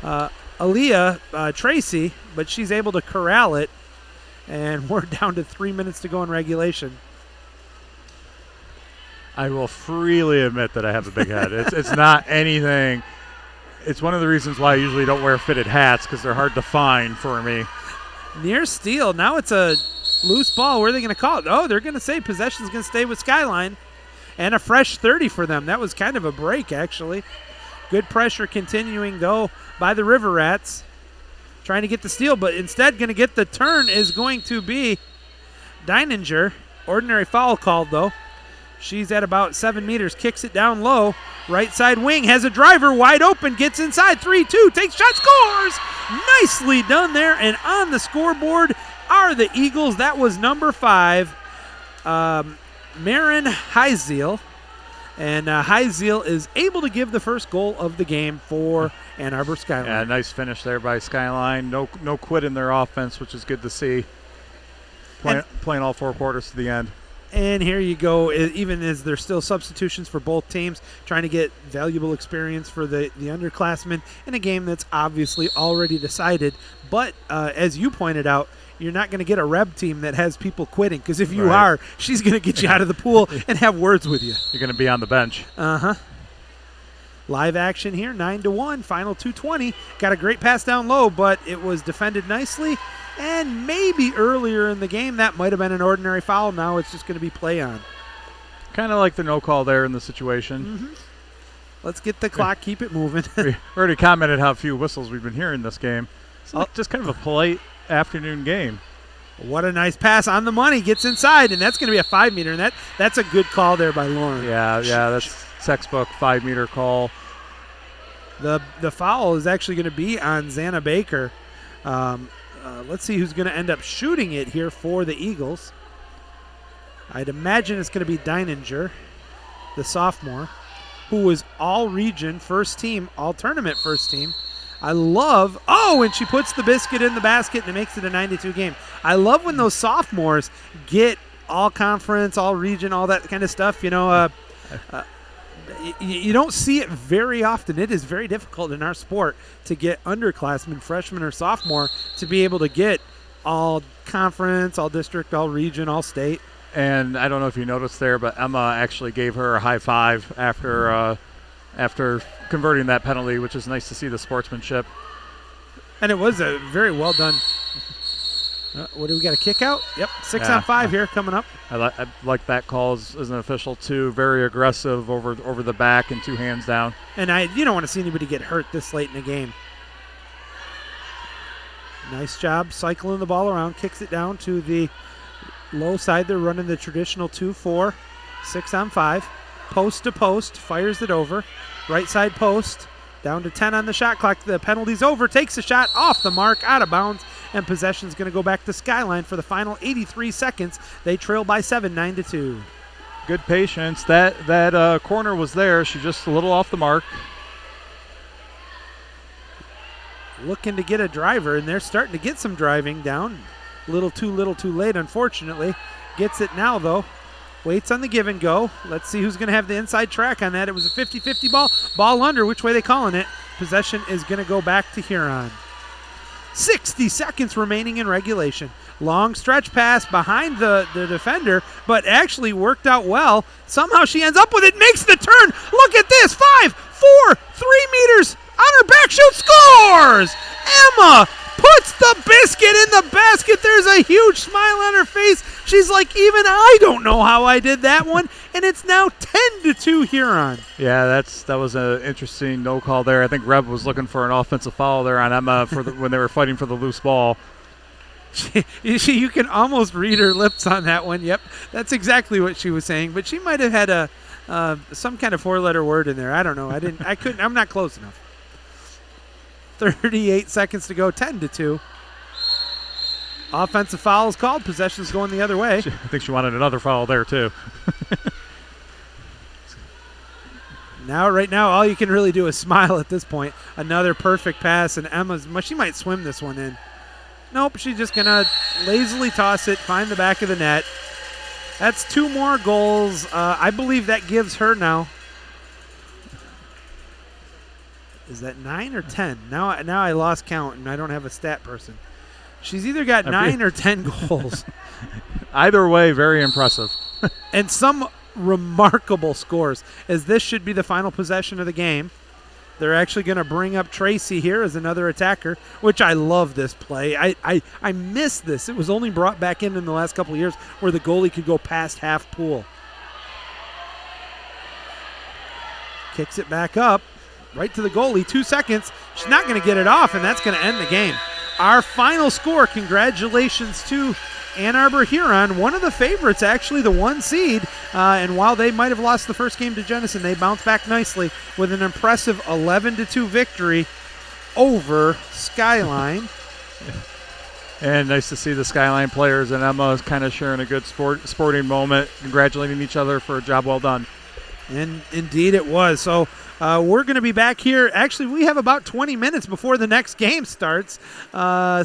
Aaliyah Tracy, but she's able to corral it, and we're down to 3 minutes to go in regulation.
I will freely admit that I have a big head. It's not anything. It's one of the reasons why I usually don't wear fitted hats, because they're hard to find for me.
Near steal. Now it's a loose ball. Where are they going to call it? Oh, they're going to say possession's going to stay with Skyline. And a fresh 30 for them. That was kind of a break, actually. Good pressure continuing, though, by the River Rats. Trying to get the steal, but instead going to get the turn is going to be Deininger. Ordinary foul called, though. She's at about 7 meters, kicks it down low. Right side wing, has a driver, wide open, gets inside, 3-2, takes shot, scores! Nicely done there, and on the scoreboard are the Eagles. That was number 5, Marin Heisel. And Heisel is able to give the first goal of the game for Ann Arbor Skyline.
Yeah, nice finish there by Skyline. No quit in their offense, which is good to see. Playing all 4 quarters to the end.
And here you go, even as there's still substitutions for both teams, trying to get valuable experience for the underclassmen in a game that's obviously already decided. But as you pointed out, you're not going to get a Reb team that has people quitting, because if you are, she's going to get you out of the pool and have words with you.
You're going to be on the bench.
Uh-huh. Live action here, 9-1, final 2:20. Got a great pass down low, but it was defended nicely. And maybe earlier in the game, that might have been an ordinary foul. Now it's just going to be play on.
Kind of like the no call there in the situation.
Mm-hmm. Let's get the clock, keep it moving.
We already commented how few whistles we've been hearing this game. It's like just kind of a polite afternoon game.
What a nice pass on the money. Gets inside, and that's going to be a 5-meter, and that's a good call there by Lauren.
Yeah, that's textbook 5-meter call.
The foul is actually going to be on Xana Baker. Let's see who's going to end up shooting it here for the Eagles. I'd imagine it's going to be Deininger, the sophomore, who was all-region first team, all-tournament first team. I love – and she puts the biscuit in the basket, and it makes it a 9-2 game. I love when those sophomores get all-conference, all-region, all that kind of stuff. You know, you don't see it very often. It is very difficult in our sport to get underclassmen, freshmen or sophomore, to be able to get all-conference, all-district, all-region, all-state.
And I don't know if you noticed there, but Emma actually gave her a high five after converting that penalty, which is nice to see the sportsmanship.
And it was a very well done. What do we got, a kick out? Yep, 6 on 5 here coming up.
I like that call as an official too. Very aggressive over the back and 2 hands down.
And you don't want to see anybody get hurt this late in the game. Nice job cycling the ball around, kicks it down to the low side. They're running the traditional 2-4, 6 on 5. Post to post, fires it over. Right side post, down to 10 on the shot clock. The penalty's over, takes a shot off the mark, out of bounds, and possession's going to go back to Skyline for the final 83 seconds. They trail by 7, 9-2.
Good patience. That corner was there. She just a little off the mark.
Looking to get a driver, and they're starting to get some driving down. Little too late, unfortunately. Gets it now, though. Waits on the give and go. Let's see who's going to have the inside track on that. It was a 50-50 ball. Ball under. Which way they calling it? Possession is going to go back to Huron. 60 seconds remaining in regulation. Long stretch pass behind the defender, but actually worked out well. Somehow she ends up with it, makes the turn. Look at this. 5, 4, 3 meters on her back, shoot, scores! Emma puts the biscuit in the basket. There's a huge smile on her face. She's like, even I don't know how I did that one. And it's now 10-2 Huron.
Yeah, that was an interesting no call there. I think Reb was looking for an offensive foul there on Emma when they were fighting for the loose ball.
You can almost read her lips on that one. Yep, that's exactly what she was saying. But she might have had some kind of 4-letter word in there. I don't know. I'm not close enough. 38 seconds to go, 10-2. Offensive foul is called. Possession's going the other way.
I think she wanted another foul there, too.
Right now, all you can really do is smile at this point. Another perfect pass, and she might swim this one in. Nope, she's just going to lazily toss it, find the back of the net. That's 2 more goals. I believe that gives her now. Is that 9 or 10? Now I lost count, and I don't have a stat person. She's either got 9 or 10 goals.
Either way, very impressive.
And some remarkable scores, as this should be the final possession of the game. They're actually going to bring up Tracy here as another attacker, which I love this play. I miss this. It was only brought back in the last couple of years where the goalie could go past half pool. Kicks it back up. Right to the goalie, 2 seconds. She's not going to get it off, and that's going to end the game. Our final score, congratulations to Ann Arbor Huron, one of the favorites, actually the 1 seed. And while they might have lost the first game to Jenison, they bounced back nicely with an impressive 11-2 victory over Skyline.
And nice to see the Skyline players and Emma kind of sharing a good sporting moment, congratulating each other for a job well done.
And indeed it was. So we're going to be back here. Actually, we have about 20 minutes before the next game starts.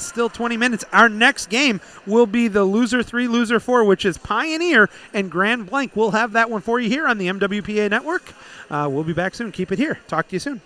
Still 20 minutes. Our next game will be the loser 3, loser 4, which is Pioneer and Grand Blanc. We'll have that one for you here on the MWPA Network. We'll be back soon. Keep it here. Talk to you soon.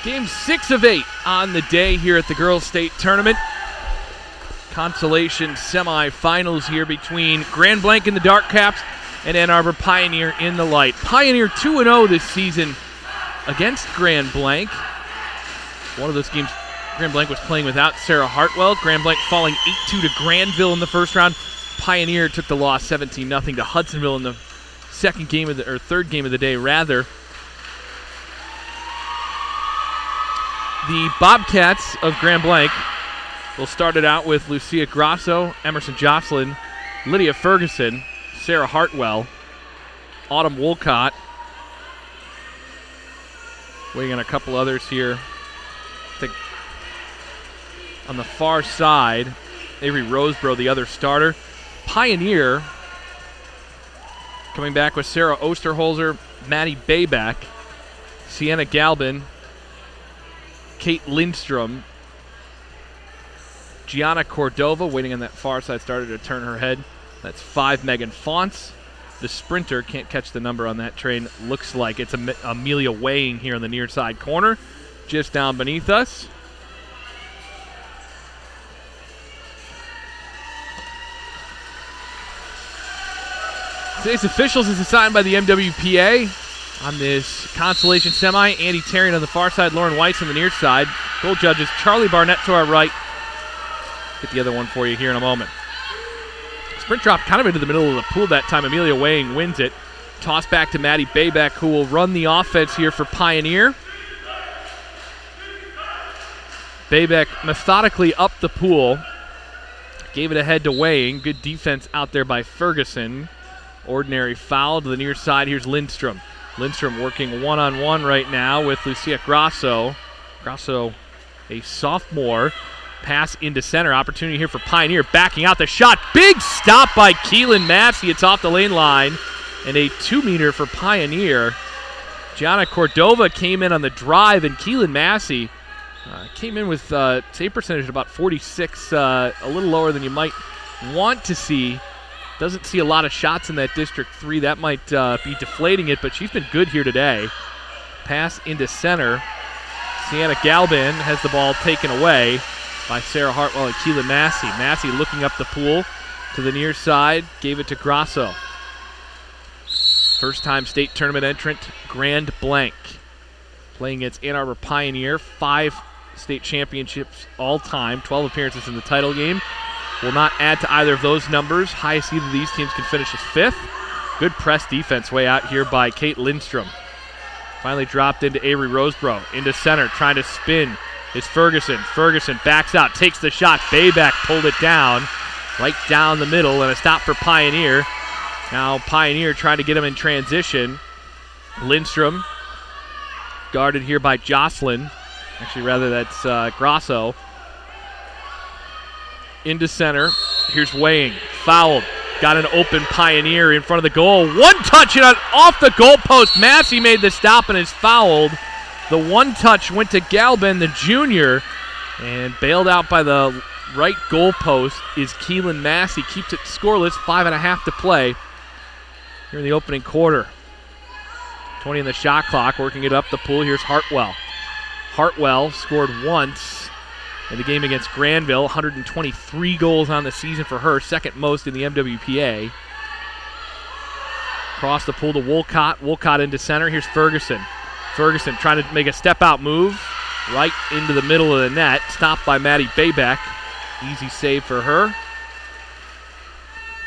Game 6 of 8 on the day here at the Girls State Tournament. Consolation semifinals here between Grand Blanc in the dark caps and Ann Arbor Pioneer in the light. Pioneer 2-0 this season against Grand Blanc. One of those games, Grand Blanc was playing without Sarah Hartwell. Grand Blanc falling 8-2 to Granville in the first round. Pioneer took the loss 17-0 to Hudsonville in the third game of the day rather. The Bobcats of Grand Blanc will start it out with Lucia Grasso, Emerson Jocelyn, Lydia Ferguson, Sarah Hartwell, Autumn Wolcott. Waiting on a couple others here. I think on the far side, Avery Roseborough, the other starter. Pioneer coming back with Sarah Osterholzer, Maddie Bayback, Sienna Galbin, Kate Lindstrom, Gianna Cordova waiting on that far side starter to turn her head. That's 5 Megan Fonts. The sprinter, can't catch the number on that train. Looks like it's Amelia Weighing here on the near side corner, just down beneath us. Today's officials is assigned by the MWPA. On this consolation semi, Andy Terrian on the far side, Lauren Weiss on the near side. Goal judges, Charlie Barnett to our right. Get the other one for you here in a moment. Sprint drop kind of into the middle of the pool that time. Amelia Weighing wins it. Toss back to Maddie Bayback, who will run the offense here for Pioneer. Bayback methodically up the pool. Gave it ahead to Weighing. Good defense out there by Ferguson. Ordinary foul to the near side. Here's Lindstrom. Lindstrom working one-on-one right now with Lucia Grasso. Grasso, a sophomore. Pass into center. Opportunity here for Pioneer. Backing out the shot. Big stop by Keelan Massey. It's off the lane line. And a 2-meter for Pioneer. Gianna Cordova came in on the drive, and Keelan Massey came in with save percentage at about 46, a little lower than you might want to see. Doesn't see a lot of shots in that District 3. That might be deflating it, but she's been good here today. Pass into center. Sienna Galbin has the ball taken away by Sarah Hartwell and Keelan Massey. Massey looking up the pool to the near side. Gave it to Grasso. First-time state tournament entrant, Grand Blanc. Playing against Ann Arbor Pioneer. 5 state championships all time. 12 appearances in the title game. Will not add to either of those numbers. Highest either of these teams can finish is 5th. Good press defense way out here by Kate Lindstrom. Finally dropped into Avery Roseborough. Into center, trying to spin is Ferguson. Ferguson backs out, takes the shot. Bayback pulled it down, right down the middle, and a stop for Pioneer. Now Pioneer trying to get him in transition. Lindstrom guarded here by Jocelyn. Actually, rather, that's Grasso. Into center. Here's Weighing. Fouled. Got an open Pioneer in front of the goal. One touch and off the goalpost. Massey made the stop and is fouled. The one touch went to Galbin, the junior, and bailed out by the right goalpost is Keelan Massey. Keeps it scoreless. 5.5 to play here in the opening quarter. 20 in the shot clock. Working it up the pool. Here's Hartwell. Hartwell scored once in the game against Granville. 123 goals on the season for her, second most in the MWPA. Cross the pool to Wolcott. Wolcott into center. Here's Ferguson. Ferguson trying to make a step-out move right into the middle of the net. Stopped by Maddie Bayback. Easy save for her.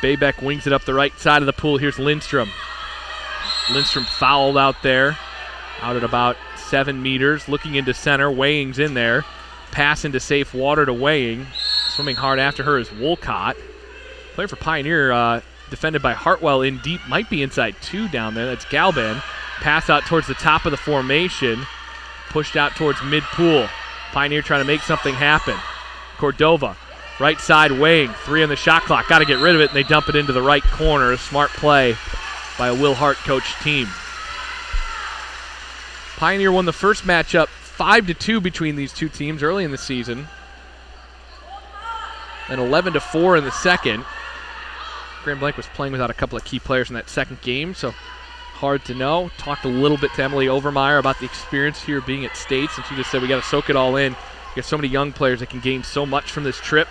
Bayback wings it up the right side of the pool. Here's Lindstrom. Lindstrom fouled out there. Out at about 7 meters. Looking into center. Weighing's in there. Pass into safe water to Weighing. Swimming hard after her is Wolcott. Player for Pioneer defended by Hartwell in deep. Might be inside 2 down there. That's Galbin. Pass out towards the top of the formation. Pushed out towards mid-pool. Pioneer trying to make something happen. Cordova. Right side Weighing. 3 on the shot clock. Got to get rid of it, and they dump it into the right corner. A smart play by a Will Hart coached team. Pioneer won the first matchup 5-2 between these two teams early in the season. And 11-4 in the second. Grand Blanc was playing without a couple of key players in that second game, so hard to know. Talked a little bit to Emily Overmeyer about the experience here being at States, and she just said we got to soak it all in. We got so many young players that can gain so much from this trip.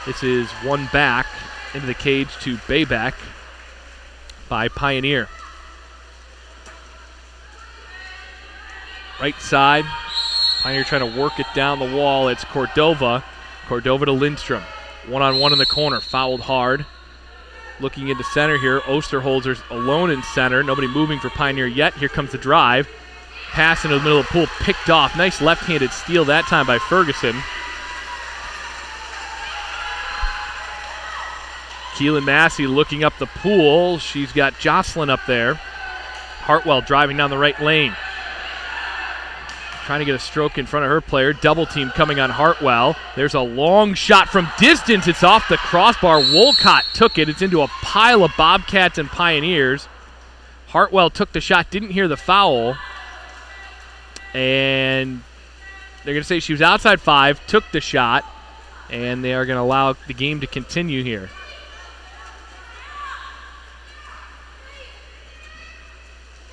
This is one back into the cage to Bayback by Pioneer. Right side, Pioneer trying to work it down the wall. It's Cordova. Cordova to Lindstrom. One-on-one in the corner, fouled hard. Looking into center here, Osterholzer's alone in center. Nobody moving for Pioneer yet. Here comes the drive. Pass into the middle of the pool, picked off. Nice left-handed steal that time by Ferguson. Keelan Massey looking up the pool. She's got Jocelyn up there. Hartwell driving down the right lane. Trying to get a stroke in front of her player. Double team coming on Hartwell. There's a long shot from distance. It's off the crossbar. Wolcott took it. It's into a pile of Bobcats and Pioneers. Hartwell took the shot, didn't hear the foul. And they're going to say she was outside 5, took the shot, and they are going to allow the game to continue here.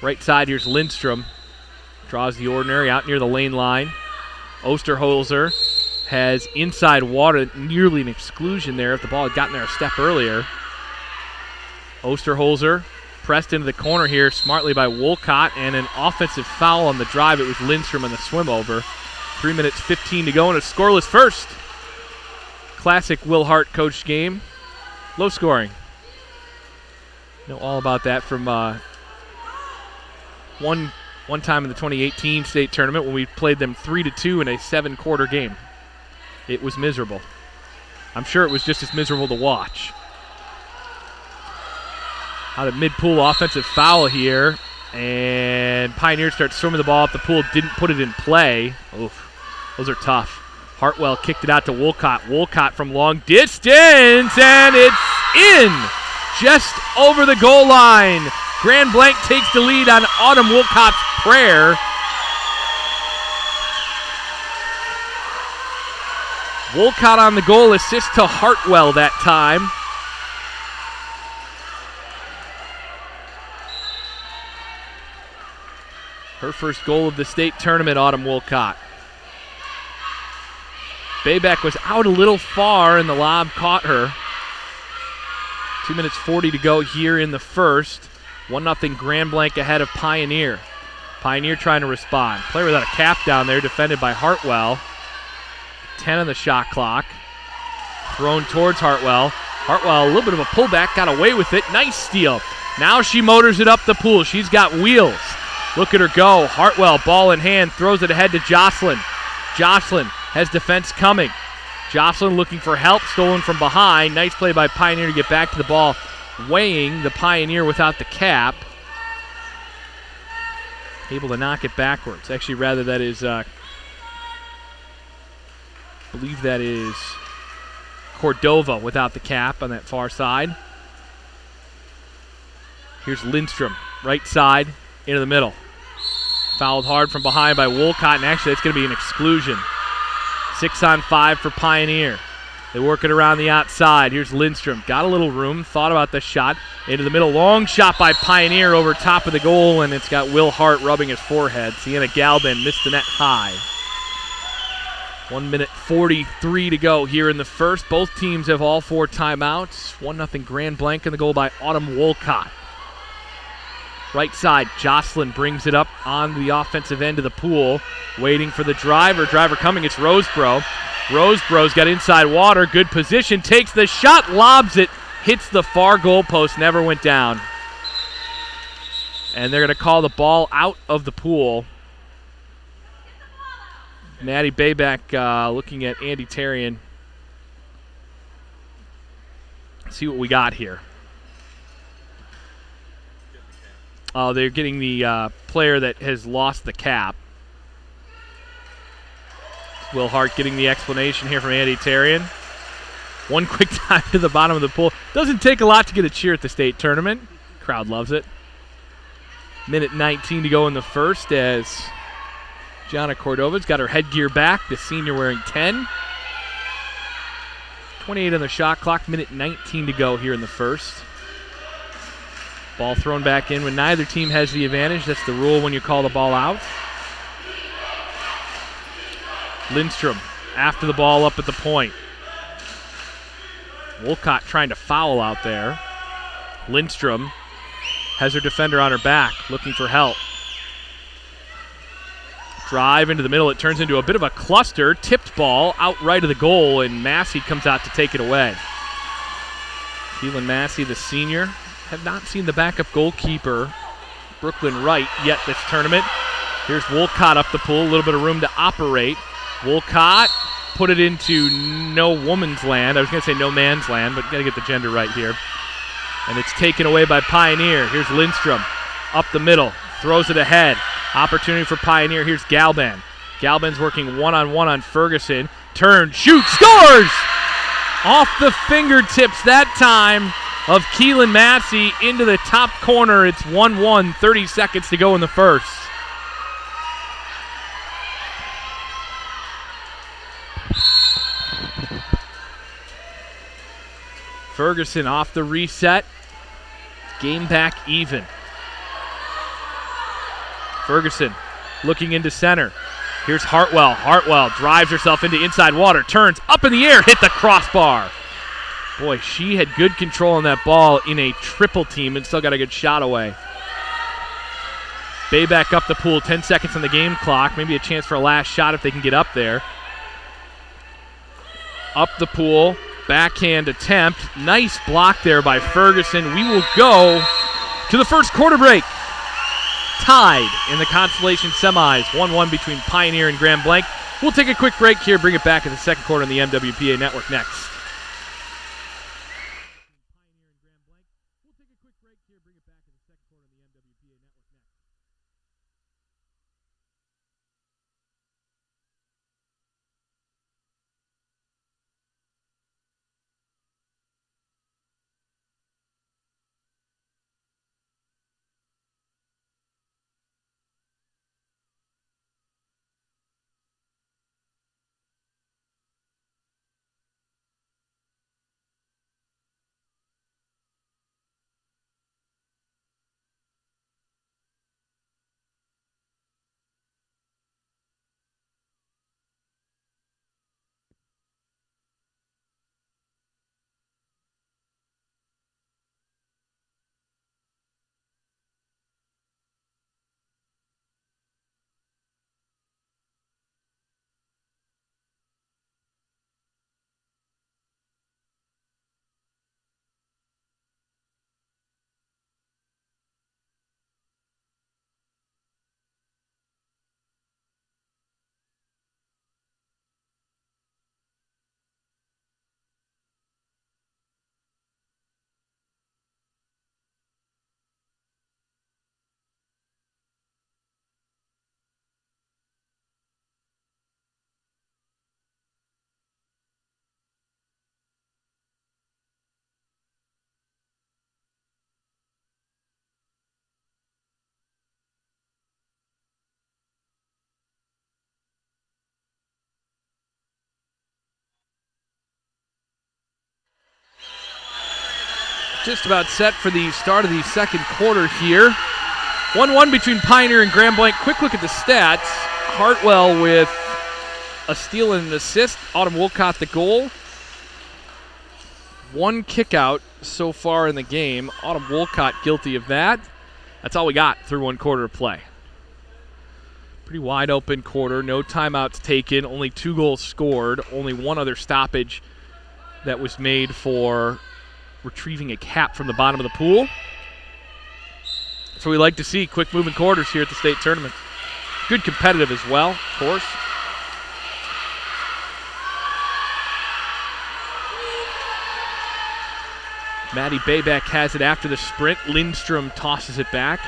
Right side, here's Lindstrom. Draws the ordinary out near the lane line. Osterholzer has inside water, nearly an exclusion there if the ball had gotten there a step earlier. Osterholzer pressed into the corner here smartly by Wolcott, and an offensive foul on the drive. It was Lindstrom in the swim over. 3 minutes 15 to go in a scoreless first. Classic Will Hart coached game. Low scoring. Know all about that from one time in the 2018 state tournament when we played them 3-2 in a 7-quarter game. It was miserable. I'm sure it was just as miserable to watch. Out of mid-pool offensive foul here, and Pioneer starts swimming the ball up the pool, didn't put it in play. Oof, those are tough. Hartwell kicked it out to Wolcott. Wolcott from long distance, and it's in just over the goal line. Grand Blanc takes the lead on Autumn Wolcott's prayer. Wolcott on the goal assist to Hartwell that time. Her first goal of the state tournament, Autumn Wolcott. Bayback was out a little far and the lob caught her. 2 minutes 40 to go here in the first. 1-0 Grand Blanc ahead of Pioneer. Pioneer trying to respond. Player without a cap down there, defended by Hartwell. 10 on the shot clock. Thrown towards Hartwell. Hartwell, a little bit of a pullback, got away with it. Nice steal. Now she motors it up the pool. She's got wheels. Look at her go. Hartwell, ball in hand, throws it ahead to Jocelyn. Jocelyn has defense coming. Jocelyn looking for help, stolen from behind. Nice play by Pioneer to get back to the ball. Weighing the Pioneer without the cap. Able to knock it backwards. Actually, rather that is, I believe that is Cordova without the cap on that far side. Here's Lindstrom, right side, into the middle. Fouled hard from behind by Wolcott, and actually it's going to be an exclusion. 6-on-5 for Pioneer. They work it around the outside. Here's Lindstrom. Got a little room. Thought about the shot. Into the middle. Long shot by Pioneer over top of the goal, and it's got Will Hart rubbing his forehead. Sienna Galvin missed the net high. 1 minute 43 to go here in the first. Both teams have all 4 timeouts. 1-0 Grand Blanc in the goal by Autumn Wolcott. Right side, Jocelyn brings it up on the offensive end of the pool. Waiting for the driver. Driver coming. It's Roseboro. Roseboro's got inside water. Good position. Takes the shot. Lobs it. Hits the far goal post. Never went down. And they're going to call the ball out of the pool. Maddie Bayback looking at Andy Tarian. Let's see what we got here. They're getting the player that has lost the cap. Will Hart getting the explanation here from Andy Tarian. One quick time to the bottom of the pool. Doesn't take a lot to get a cheer at the state tournament. Crowd loves it. Minute 19 to go in the first as Gianna Cordova's got her headgear back. The senior wearing 10. 28 on the shot clock. Minute 19 to go here in the first. Ball thrown back in when neither team has the advantage. That's the rule when you call the ball out. Lindstrom after the ball up at the point. Wolcott trying to foul out there. Lindstrom has her defender on her back, looking for help. Drive into the middle. It turns into a bit of a cluster. Tipped ball out right of the goal, and Massey comes out to take it away. Keelan Massey, the senior, have not seen the backup goalkeeper, Brooklyn Wright, yet this tournament. Here's Wolcott up the pool, a little bit of room to operate. Wolcott put it into no woman's land. I was going to say no man's land, but got to get the gender right here. And it's taken away by Pioneer. Here's Lindstrom up the middle, throws it ahead. Opportunity for Pioneer. Here's Galban. Galban's working one-on-one on Ferguson. Turn, shoot, scores! Off the fingertips that time of Keelan Massey into the top corner. It's 1-1, 30 seconds to go in the first. Ferguson off the reset. Game back even. Ferguson looking into center. Here's Hartwell. Hartwell drives herself into inside water. Turns up in the air. Hit the crossbar. Boy, she had good control on that ball in a triple team and still got a good shot away. Bayback up the pool. 10 seconds on the game clock. Maybe a chance for a last shot if they can get up there. Up the pool. Backhand attempt. Nice block there by Ferguson. We will go to the first quarter break. Tied in the consolation semis. 1-1 between Pioneer and Grand Blanc. We'll take a quick break here. Bring it back in the second quarter on the MWPA Network next. Just about set for the start of the second quarter here. 1-1 between Pioneer and Grand Blanc. Quick look at the stats. Hartwell with a steal and an assist. Autumn Wolcott the goal. One kick out so far in the game. Autumn Wolcott guilty of that. That's all we got through one quarter of play. Pretty wide open quarter. No timeouts taken. Only 2 goals scored. Only one other stoppage that was made for retrieving a cap from the bottom of the pool. That's what we like to see. Quick moving quarters here at the state tournament. Good competitive as well, of course. Maddie Bayback has it after the sprint. Lindstrom tosses it back.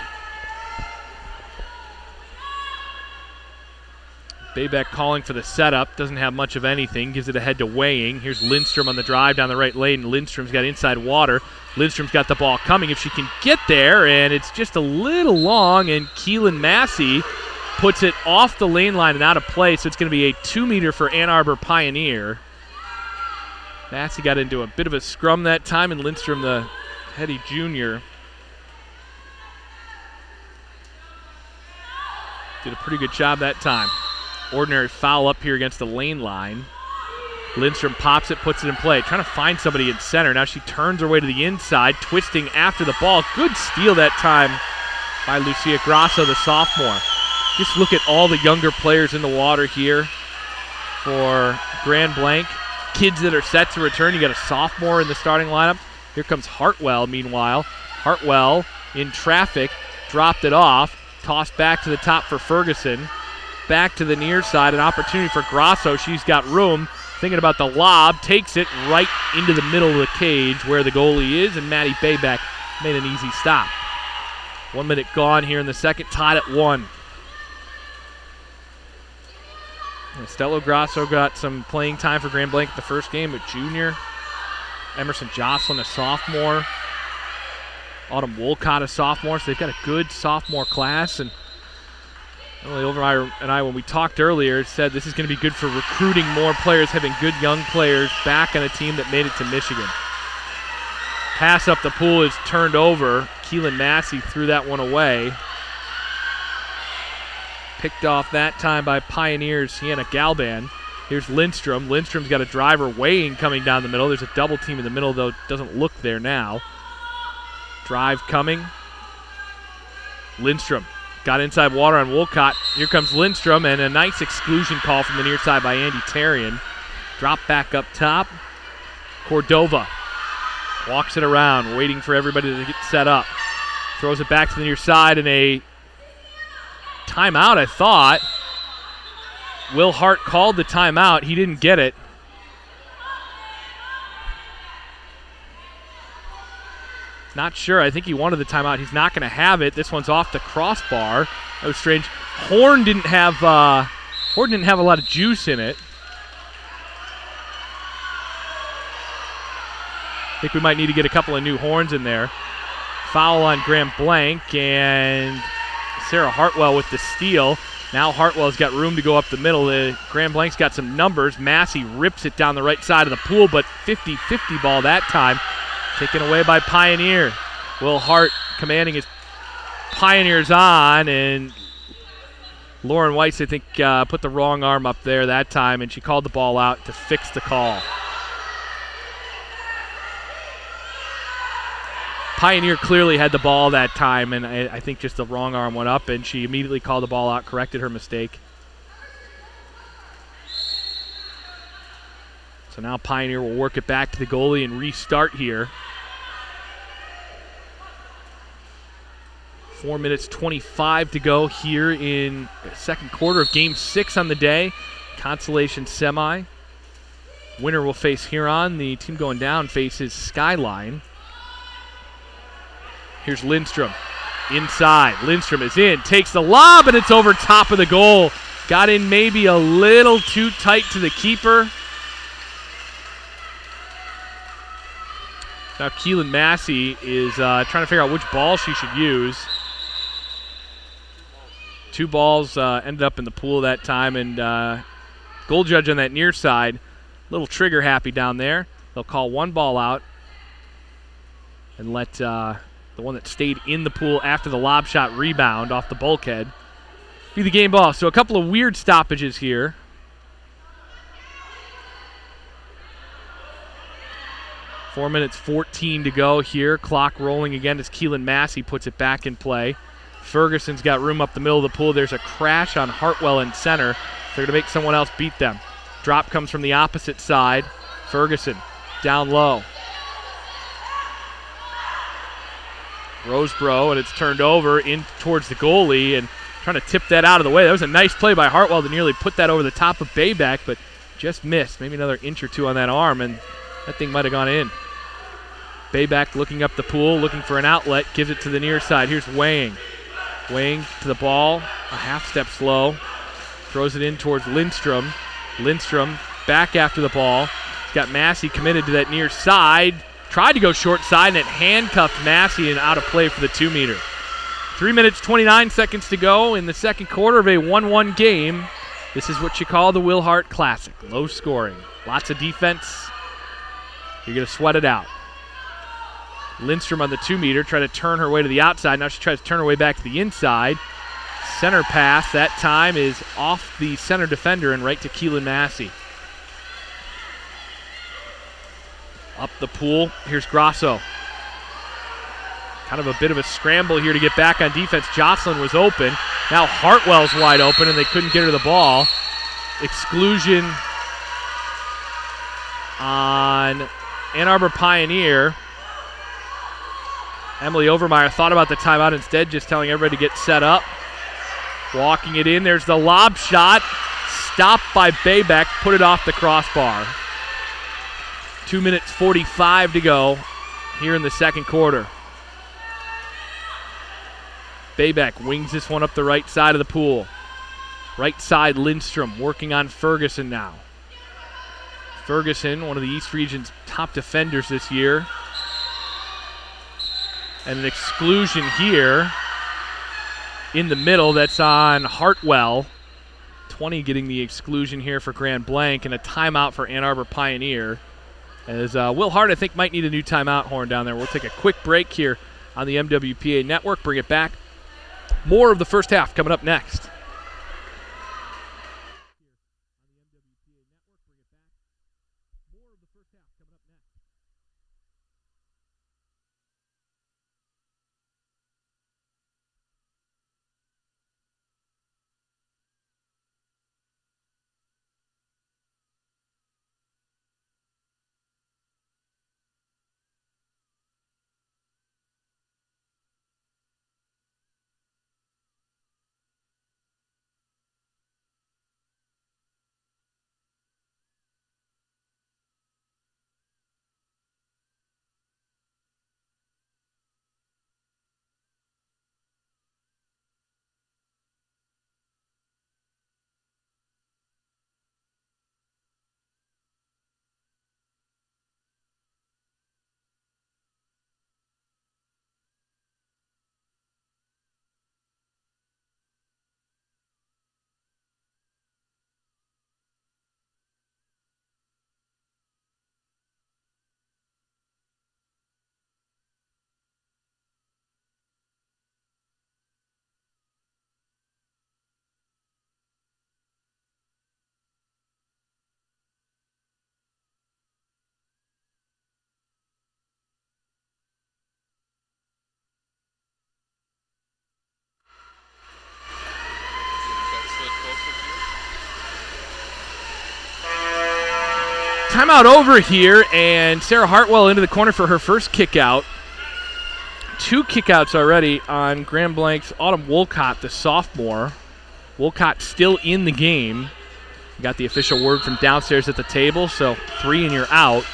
Bayback calling for the setup. Doesn't have much of anything. Gives it ahead to Weighing. Here's Lindstrom on the drive down the right lane. Lindstrom's got inside water. Lindstrom's got the ball coming if she can get there, and it's just a little long, and Keelan Massey puts it off the lane line and out of play, so it's going to be a 2-meter for Ann Arbor Pioneer. Massey got into a bit of a scrum that time, and Lindstrom, the heady junior, Did a pretty good job that time. Ordinary foul up here against the lane line. Lindstrom pops it, puts it in play. Trying to find somebody in center. Now she turns her way to the inside, twisting after the ball. Good steal that time by Lucia Grasso, the sophomore. Just look at all the younger players in the water here for Grand Blanc. Kids that are set to return. You got a sophomore in the starting lineup. Here comes Hartwell, meanwhile. Hartwell in traffic, dropped it off, tossed back to the top for Ferguson. Back to the near side, an opportunity for Grasso. She's got room. Thinking about the lob, takes it right into the middle of the cage where the goalie is, and Maddie Bayback made an easy stop. 1 minute gone here in the second, tied at 1. Estella Grasso got some playing time for Grand Blanc at the first game with junior. Emerson Jocelyn, a sophomore. Autumn Wolcott, a sophomore. So they've got a good sophomore class. And Emily Overmeyer and I, when we talked earlier, said this is going to be good for recruiting more players, having good young players back on a team that made it to Michigan. Pass up the pool is turned over. Keelan Massey threw that one away. Picked off that time by Pioneers' Sienna Galban. Here's Lindstrom. Lindstrom's got a driver weighing coming down the middle. There's a double team in the middle, though it doesn't look there now. Drive coming. Lindstrom got inside water on Wolcott. Here comes Lindstrom, and a nice exclusion call from the near side by Andy Tarian. Drop back up top. Cordova walks it around, waiting for everybody to get set up. Throws it back to the near side, and a timeout, I thought. Will Hart called the timeout. He didn't get it. Not sure. I think he wanted the timeout. He's not going to have it. This one's off the crossbar. That was strange. Horn didn't have a lot of juice in it. I think we might need to get a couple of new horns in there. Foul on Grand Blanc, and Sarah Hartwell with the steal. Now Hartwell's got room to go up the middle. Grand Blanc's got some numbers. Massey rips it down the right side of the pool, but 50-50 ball that time. Taken away by Pioneer. Will Hart commanding his Pioneers on, and Lauren Weiss, I think, put the wrong arm up there that time, and she called the ball out to fix the call. Pioneer clearly had the ball that time, and I think just the wrong arm went up, and she immediately called the ball out, corrected her mistake. So now Pioneer will work it back to the goalie and restart here. 4 minutes 25 to go here in the second quarter of Game 6 on the day. Consolation semi. Winner will face Huron. The team going down faces Skyline. Here's Lindstrom. Inside. Lindstrom is in. Takes the lob, and it's over top of the goal. Got in maybe a little too tight to the keeper. Now Keelan Massey is trying to figure out which ball she should use. Two balls ended up in the pool that time, and goal judge on that near side, a little trigger happy down there. They'll call one ball out and let the one that stayed in the pool after the lob shot rebound off the bulkhead be the game ball. So a couple of weird stoppages here. Four minutes 14 to go here. Clock rolling again as Keelan Massey puts it back in play. Ferguson's got room up the middle of the pool. There's a crash on Hartwell in center. They're going to make someone else beat them. Drop comes from the opposite side. Ferguson down low. Roseboro, and it's turned over in towards the goalie, and trying to tip that out of the way. That was a nice play by Hartwell to nearly put that over the top of Bayback, but just missed. Maybe another inch or two on that arm, and that thing might have gone in. Bayback looking up the pool, looking for an outlet, gives it to the near side. Here's Weighing. Weighing to the ball, a half step slow. Throws it in towards Lindstrom. Lindstrom back after the ball. He's got Massey committed to that near side. Tried to go short side, and it handcuffed Massey and out of play for the 2-meter. 3 minutes, 29 seconds to go in the second quarter of a 1-1 game. This is what you call the Will Hart Classic. Low scoring. Lots of defense. You're going to sweat it out. Lindstrom on the 2-meter, trying to turn her way to the outside. Now she tries to turn her way back to the inside. center pass. That time is off the center defender and right to Keelan Massey. Up the pool. Here's Grasso. Kind of a bit of a scramble here to get back on defense. Jocelyn was open. Now Hartwell's wide open, and they couldn't get her the ball. Exclusion on Ann Arbor Pioneer. Emily Overmeyer thought about the timeout instead, just telling everybody to get set up. Walking it in. There's the lob shot. Stopped by Baybeck. Put it off the crossbar. 2 minutes 45 to go here in the second quarter. Baybeck wings this one up the right side of the pool. Right side, Lindstrom working on Ferguson now. Ferguson, one of the East Region's top defenders this year. And an exclusion here in the middle. That's on Hartwell. 20 getting the exclusion here for Grand Blanc, and a timeout for Ann Arbor Pioneer. As Will Hart, I think, might need a new timeout horn down there. We'll take a quick break here on the MWPA Network. Bring it back. More of the first half coming up next. Timeout over here, and Sarah Hartwell into the corner for her first kick out. 2 kickouts already on Grand Blanc's Autumn Wolcott, the sophomore. Wolcott still in the game. Got the official word from downstairs at the table, so 3 and you're out.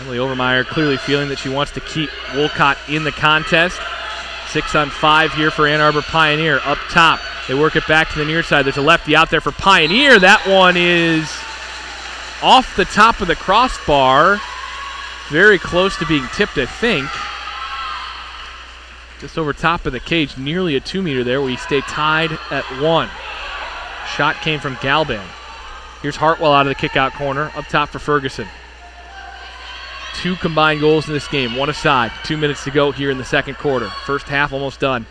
Emily Overmeyer clearly feeling that she wants to keep Wolcott in the contest. 6 on 5 here for Ann Arbor Pioneer. Up top, they work it back to the near side. There's a lefty out there for Pioneer. That one is off the top of the crossbar. Very close to being tipped, I think. Just over top of the cage, nearly a 2-meter there. We stay tied at 1. Shot came from Galban. Here's Hartwell out of the kick-out corner. Up top for Ferguson. 2 combined goals in this game, 1 aside. 2 minutes to go here in the second quarter. First half almost done.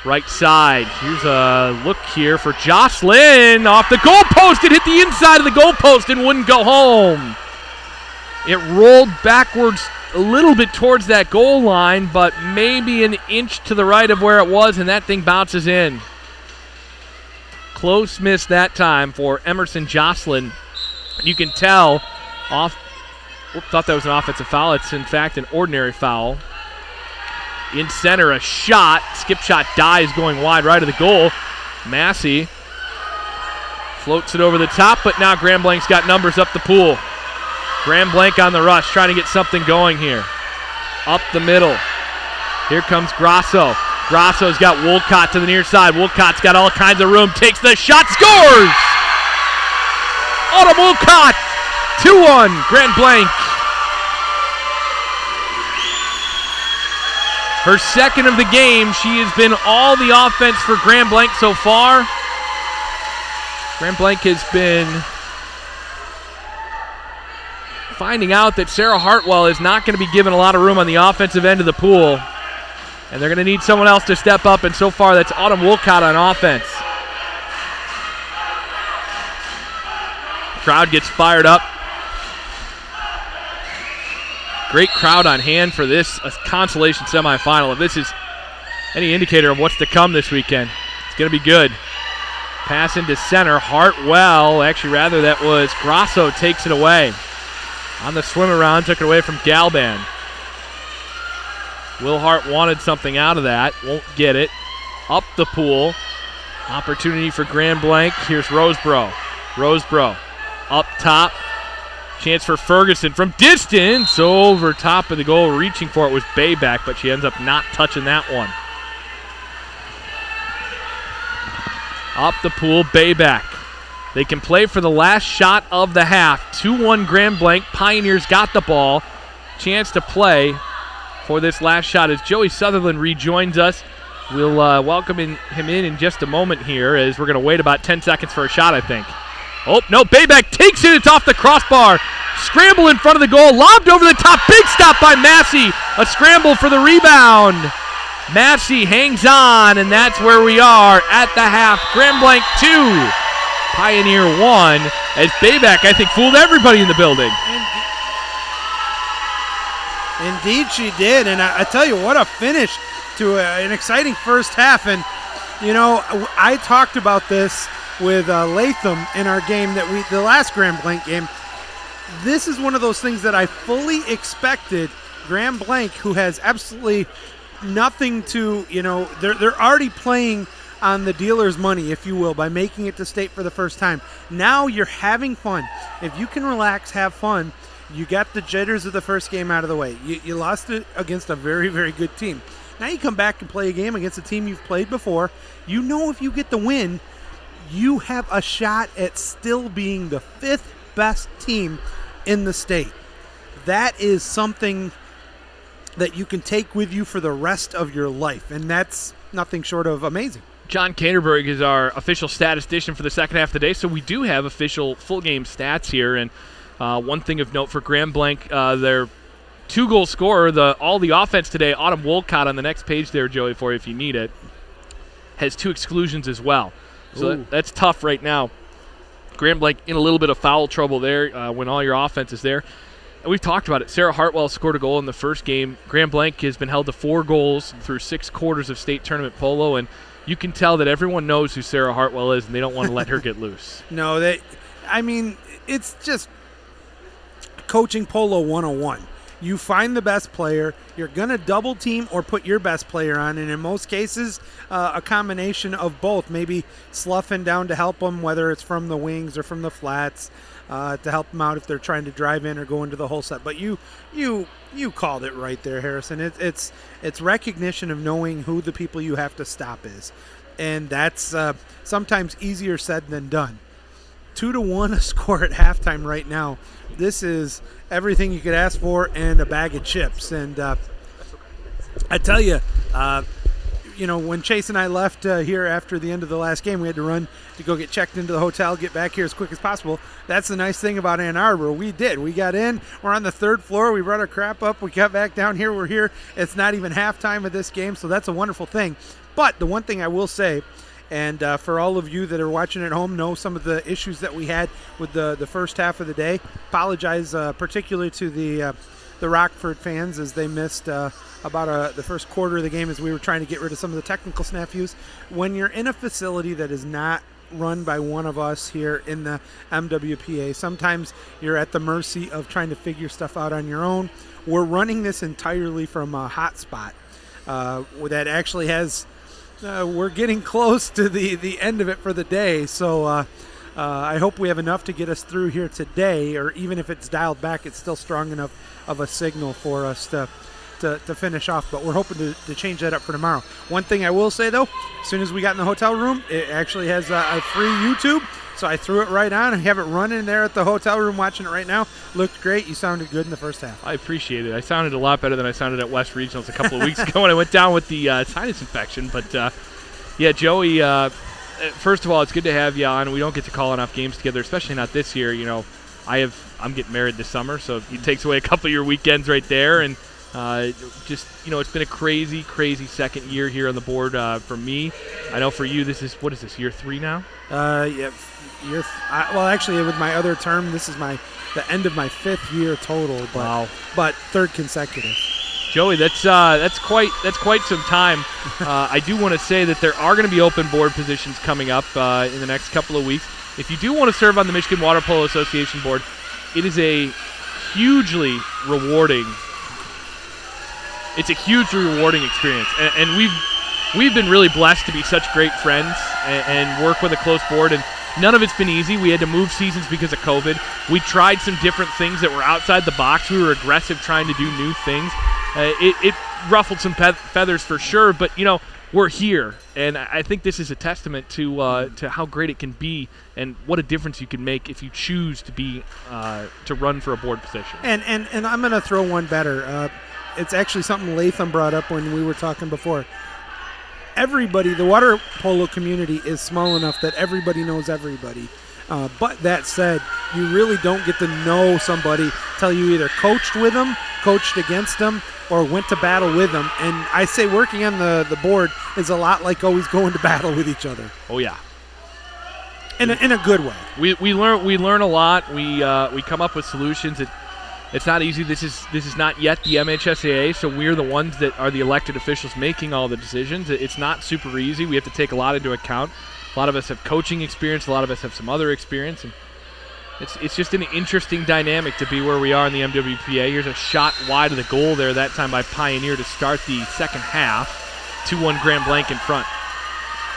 Right side. Here's a look here for Jocelyn. Off the goalpost. It hit the inside of the goalpost and wouldn't go home. It rolled backwards a little bit towards that goal line, but maybe an inch to the right of where it was, and that thing bounces in. Close miss that time for Emerson Jocelyn. You can tell off. Thought that was an offensive foul. It's, in fact, an ordinary foul. In center, a shot. Skip shot dies going wide right of the goal. Massey floats it over the top, but now Grand Blanc's got numbers up the pool. Grand Blanc on the rush, trying to get something going here. Up the middle. Here comes Grasso. Grasso's got Wolcott to the near side. Wolcott's got all kinds of room. Takes the shot, scores! Autumn Wolcott, 2-1, Grand Blanc. Her second of the game. She has been all the offense for Grand Blanc so far. Grand Blanc has been finding out that Sarah Hartwell is not going to be given a lot of room on the offensive end of the pool. And they're going to need someone else to step up, and so far that's Autumn Wolcott on offense. Crowd gets fired up. Great crowd on hand for this consolation semifinal. If this is any indicator of what's to come this weekend, it's going to be good. Pass into center. Hartwell, actually rather that was Grasso, takes it away. On the swim around, took it away from Galban. Will Hart wanted something out of that. Won't get it. Up the pool. Opportunity for Grand Blanc. Here's Roseboro. Roseboro up top. Chance for Ferguson from distance. Over top of the goal. Reaching for it was Bayback, but she ends up not touching that one. Up the pool, Bayback. They can play for the last shot of the half. 2-1 Grand Blanc. Pioneers got the ball. Chance to play for this last shot as Joey Sutherland rejoins us. We'll welcome him in just a moment here as we're going to wait about 10 seconds for a shot, I think. Oh, no, Bayback takes it. It's off the crossbar. Scramble in front of the goal. Lobbed over the top. Big stop by Massey. A scramble for the rebound. Massey hangs on, and that's where we are at the half. Grand Blanc 2, Pioneer 1, as Bayback, I think, fooled everybody in the building.
Indeed she did, and I tell you, what a finish to an exciting first half. And, you know, I talked about this with Latham in our game, the last Grand Blanc game. This is one of those things that I fully expected. Grand Blanc, who has absolutely nothing to, you know, they're already playing on the dealer's money, if you will, by making it to state for the first time. Now you're having fun. If you can relax, have fun, you got the jitters of the first game out of the way. You lost it against a very, very good team. Now you come back and play a game against a team you've played before. You know if you get the win, you have a shot at still being the 5th best team in the state. That is something that you can take with you for the rest of your life, and that's nothing short of amazing.
John Caterberg is our official statistician for the second half of the day, so we do have official full game stats here. And one thing of note for Grand Blanc, their 2-goal scorer, all the offense today, Autumn Wolcott on the next page there, Joey, for you if you need it, has 2 exclusions as well. So that's tough right now. Grand Blanc in a little bit of foul trouble there when all your offense is there. And we've talked about it. Sarah Hartwell scored a goal in the first game. Grand Blanc has been held to 4 goals through 6 quarters of state tournament polo, and you can tell that everyone knows who Sarah Hartwell is, and they don't want to let her get loose.
No, it's just coaching polo 101. You find the best player, you're going to double team or put your best player on, and in most cases, a combination of both, maybe sloughing down to help them, whether it's from the wings or from the flats, to help them out if they're trying to drive in or go into the whole set. But you called it right there, Harrison. It's recognition of knowing who the people you have to stop is, and that's sometimes easier said than done. 2-1 a score at halftime right now. This is everything you could ask for and a bag of chips. And I tell you, when Chase and I left here after the end of the last game, we had to run to go get checked into the hotel, get back here as quick as possible. That's the nice thing about Ann Arbor. We did. We got in. We're on the 3rd floor. We brought our crap up. We got back down here. We're here. It's not even halftime of this game, so that's a wonderful thing. But the one thing I will say, and for all of you that are watching at home know some of the issues that we had with the first half of the day. Apologize particularly to the Rockford fans as they missed about the first quarter of the game as we were trying to get rid of some of the technical snafus. When you're in a facility that is not run by one of us here in the MWPA, sometimes you're at the mercy of trying to figure stuff out on your own. We're running this entirely from a hotspot that actually has we're getting close to the end of it for the day, so I hope we have enough to get us through here today, or even if it's dialed back, it's still strong enough of a signal for us to finish off, but we're hoping to change that up for tomorrow. One thing I will say, though, as soon as we got in the hotel room, it actually has a free YouTube, so I threw it right on. I have it running there at the hotel room watching it right now. Looked great. You sounded good in the first half.
I appreciate it. I sounded a lot better than I sounded at West Regionals a couple of weeks ago when I went down with the sinus infection. But, yeah, Joey, first of all, it's good to have you on. We don't get to call enough games together, especially not this year. I'm getting married this summer, so it takes away a couple of your weekends right there. And It's been a crazy, crazy second year here on the board for me. I know for you, what is this, year 3 now?
Yeah. Actually, with my other term, this is the end of my 5th year total. But,
wow.
But 3rd consecutive.
Joey, that's quite some time. I do want to say that there are going to be open board positions coming up in the next couple of weeks. If you do want to serve on the Michigan Water Polo Association board, it is a hugely rewarding. It's a hugely rewarding experience, and we've been really blessed to be such great friends and work with a close board. And none of it's been easy. We had to move seasons because of COVID. We tried some different things that were outside the box. We were aggressive trying to do new things. It ruffled some feathers for sure, but we're here, and I think this is a testament to how great it can be and what a difference you can make if you choose to run for a board position.
And I'm going to throw one better. It's actually something Latham brought up when we were talking before. Everybody, the water polo community is small enough that everybody knows everybody. But that said, you really don't get to know somebody till you either coached with them, coached against them, or went to battle with them. And I say working on the board is a lot like always going to battle with each other.
Oh, yeah.
In a good way.
We learn a lot. We come up with solutions. It's not easy. This is not yet the MHSAA, so we're the ones that are the elected officials making all the decisions. It's not super easy. We have to take a lot into account. A lot of us have coaching experience. A lot of us have some other experience. And it's just an interesting dynamic to be where we are in the MWPA. Here's a shot wide of the goal there, that time by Pioneer to start the second half. 2-1 Grand Blanc in front.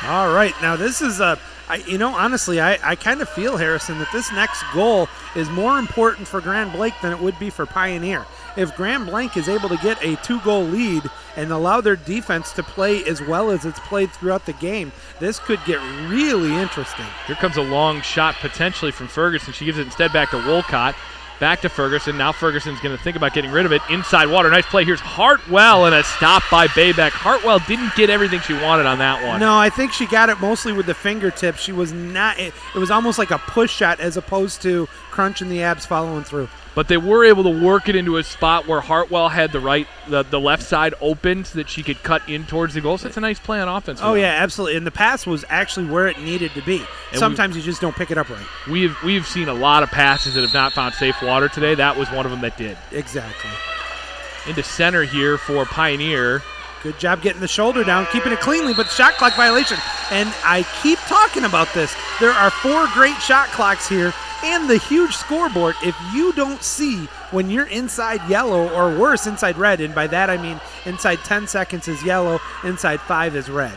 All right. Now this is honestly, I kind of feel, Harrison, that this next goal is more important for Grand Blanc than it would be for Pioneer. If Grand Blanc is able to get a 2-goal lead and allow their defense to play as well as it's played throughout the game, this could get really interesting.
Here comes a long shot potentially from Ferguson. She gives it instead back to Wolcott. Back to Ferguson. Now Ferguson's going to think about getting rid of it. Inside water. Nice play. Here's Hartwell and a stop by Baybeck. Hartwell didn't get everything she wanted on that one.
No, I think she got it mostly with the fingertips. She was not. It was almost like a push shot as opposed to crunching the abs following through.
But they were able to work it into a spot where Hartwell had the left side open so that she could cut in towards the goal. So it's a nice play on offense.
Oh, yeah, absolutely. And the pass was actually where it needed to be. And sometimes you just don't pick it up right.
We've seen a lot of passes that have not found safe water today. That was one of them that did.
Exactly.
Into center here for Pioneer.
Good job getting the shoulder down, keeping it cleanly, but shot clock violation. And I keep talking about this. There are 4 great shot clocks here. And the huge scoreboard, if you don't see when you're inside yellow or worse, inside red, and by that I mean inside 10 seconds is yellow, inside 5 is red.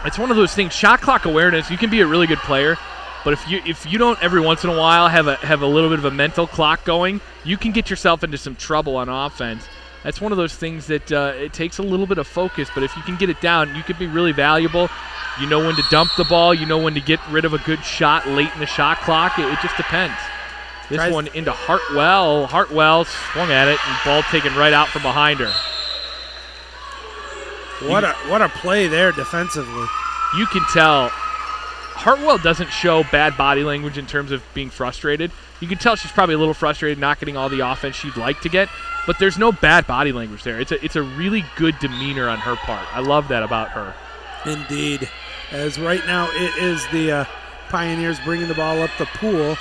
It's one of those things, shot clock awareness, you can be a really good player, but if you don't every once in a while have a little bit of a mental clock going, you can get yourself into some trouble on offense. That's one of those things that it takes a little bit of focus, but if you can get it down, you could be really valuable. You know when to dump the ball. You know when to get rid of a good shot late in the shot clock. It just depends. This one into Hartwell. Hartwell swung at it, and ball taken right out from behind her.
What a play there defensively.
You can tell Hartwell doesn't show bad body language in terms of being frustrated. You can tell she's probably a little frustrated not getting all the offense she'd like to get, but there's no bad body language there. It's a really good demeanor on her part. I love that about her.
Indeed. As right now it is the Pioneers bringing the ball up the pool.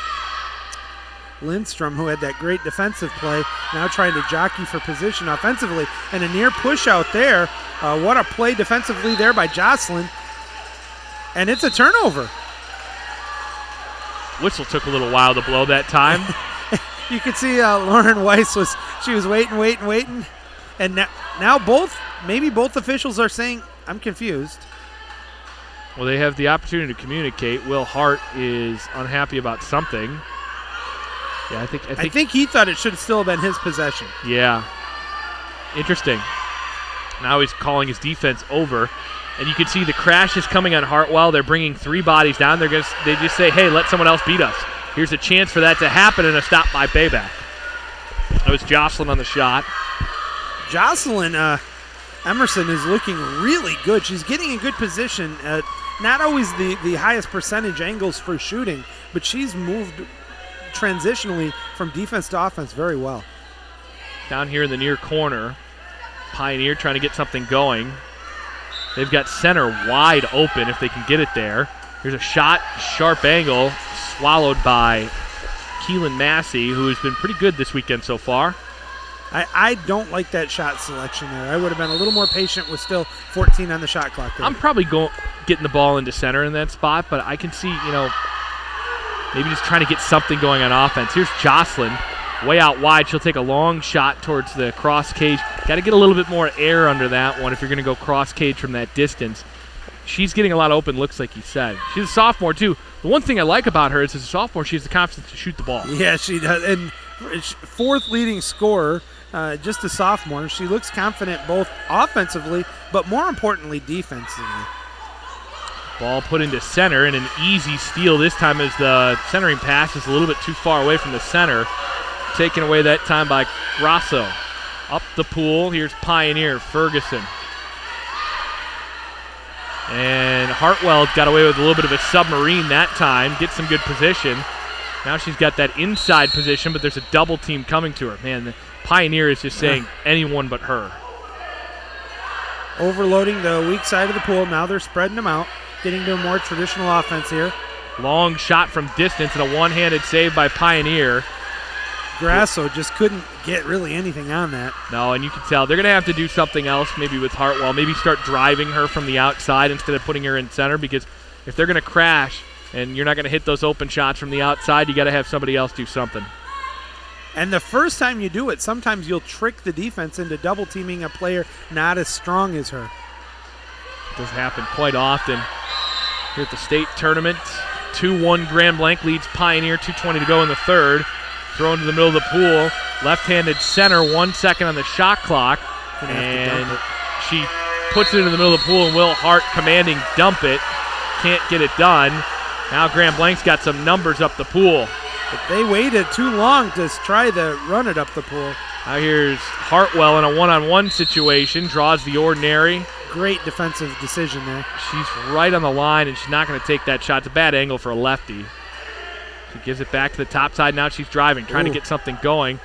Lindstrom, who had that great defensive play, now trying to jockey for position offensively. And a near push out there. What a play defensively there by Jocelyn. And it's a turnover.
Whistle took a little while to blow that time.
You could see Lauren Weiss was waiting. And now both officials are saying, I'm confused.
Well, they have the opportunity to communicate. Will Hart is unhappy about something. Yeah, I think
he thought it should still have been his possession.
Yeah. Interesting. Now he's calling his defense over. And you can see the crash is coming on Hartwell. They're bringing 3 bodies down. They just say, hey, let someone else beat us. Here's a chance for that to happen and a stop by Bayback. That was Jocelyn on the shot.
Jocelyn Emerson is looking really good. She's getting in good position. Not always the highest percentage angles for shooting, but she's moved transitionally from defense to offense very well.
Down here in the near corner. Pioneer trying to get something going. They've got center wide open if they can get it there. Here's a shot, sharp angle, swallowed by Keelan Massey, who has been pretty good this weekend so far.
I don't like that shot selection there. I would have been a little more patient with still 14 on the shot clock there.
I'm probably getting the ball into center in that spot, but I can see, maybe just trying to get something going on offense. Here's Jocelyn, way out wide. She'll take a long shot towards the cross cage. Got to get a little bit more air under that one if you're going to go cross cage from that distance. She's getting a lot of open looks, like you said. She's a sophomore, too. The one thing I like about her is as a sophomore, she has the confidence to shoot the ball.
Yeah, she does. And fourth leading scorer, just a sophomore. She looks confident both offensively, but more importantly, defensively.
Ball put into center, and an easy steal this time as the centering pass is a little bit too far away from the center. Taken away that time by Grasso. Up the pool, here's Pioneer, Ferguson. And Hartwell got away with a little bit of a submarine that time, gets some good position. Now she's got that inside position, but there's a double team coming to her. Man, the Pioneer is just saying anyone but her.
Overloading the weak side of the pool. Now they're spreading them out, getting to a more traditional offense here.
Long shot from distance and a one-handed save by Pioneer.
Grasso just couldn't get really anything on that.
No, and you can tell they're going to have to do something else maybe with Hartwell. Maybe start driving her from the outside instead of putting her in center, because if they're going to crash and you're not going to hit those open shots from the outside, you got to have somebody else do something.
And the first time you do it, sometimes you'll trick the defense into double teaming a player not as strong as her.
It does happen quite often here at the state tournament. 2-1 Grand Blanc leads Pioneer, 2:20 to go in the third. Thrown to the middle of the pool. Left-handed center, 1 second on the shot clock. And she puts it into the middle of the pool, and Will Hart commanding dump it. Can't get it done. Now Grand Blanc's got some numbers up the pool.
But they waited too long to try to run it up the pool.
Now here's Hartwell in a one-on-one situation. Draws the ordinary.
Great defensive decision there.
She's right on the line, and she's not going to take that shot. It's a bad angle for a lefty. She gives it back to the top side. Now she's driving, trying to get something going.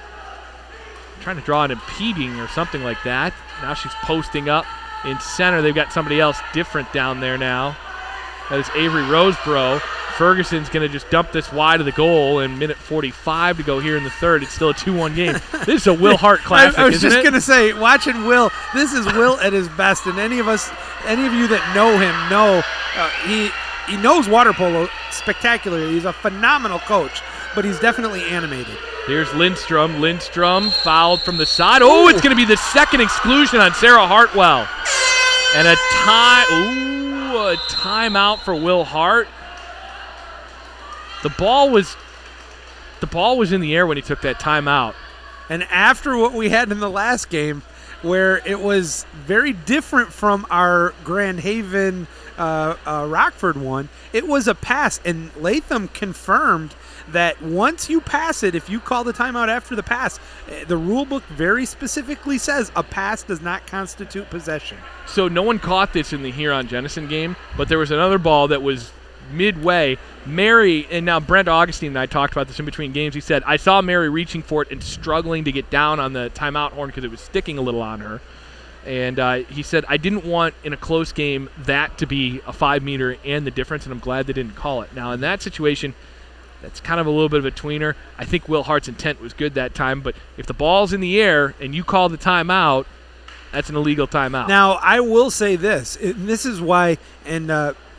Trying to draw an impeding or something like that. Now she's posting up in center. They've got somebody else different down there now. That is Avery Roseborough. Ferguson's going to just dump this wide of the goal, and minute 45 to go here in the third. It's still a 2-1 game. This is a Will Hart classic,
I was just
going
to say, watching Will, this is Will at his best, and any of you that know him know he knows water polo spectacularly. He's a phenomenal coach, but he's definitely animated.
Here's Lindstrom. Lindstrom fouled from the side. Oh, it's going to be the second exclusion on Sarah Hartwell. And a timeout for Will Hart. The ball was in the air when he took that timeout.
And after what we had in the last game, where it was very different from our Grand Haven Rockford one, it was a pass, and Latham confirmed that once you pass it, if you call the timeout after the pass, the rule book very specifically says a pass does not constitute possession.
So no one caught this in the Huron-Jenison game, but there was another ball that was midway. Mary, and now Brent Augustine and I talked about this in between games. He said, I saw Mary reaching for it and struggling to get down on the timeout horn because it was sticking a little on her. And he said, I didn't want in a close game that to be a 5-meter and the difference, and I'm glad they didn't call it. Now, in that situation, that's kind of a little bit of a tweener. I think Will Hart's intent was good that time, but if the ball's in the air and you call the timeout, that's an illegal timeout.
Now, I will say this, and this is why, and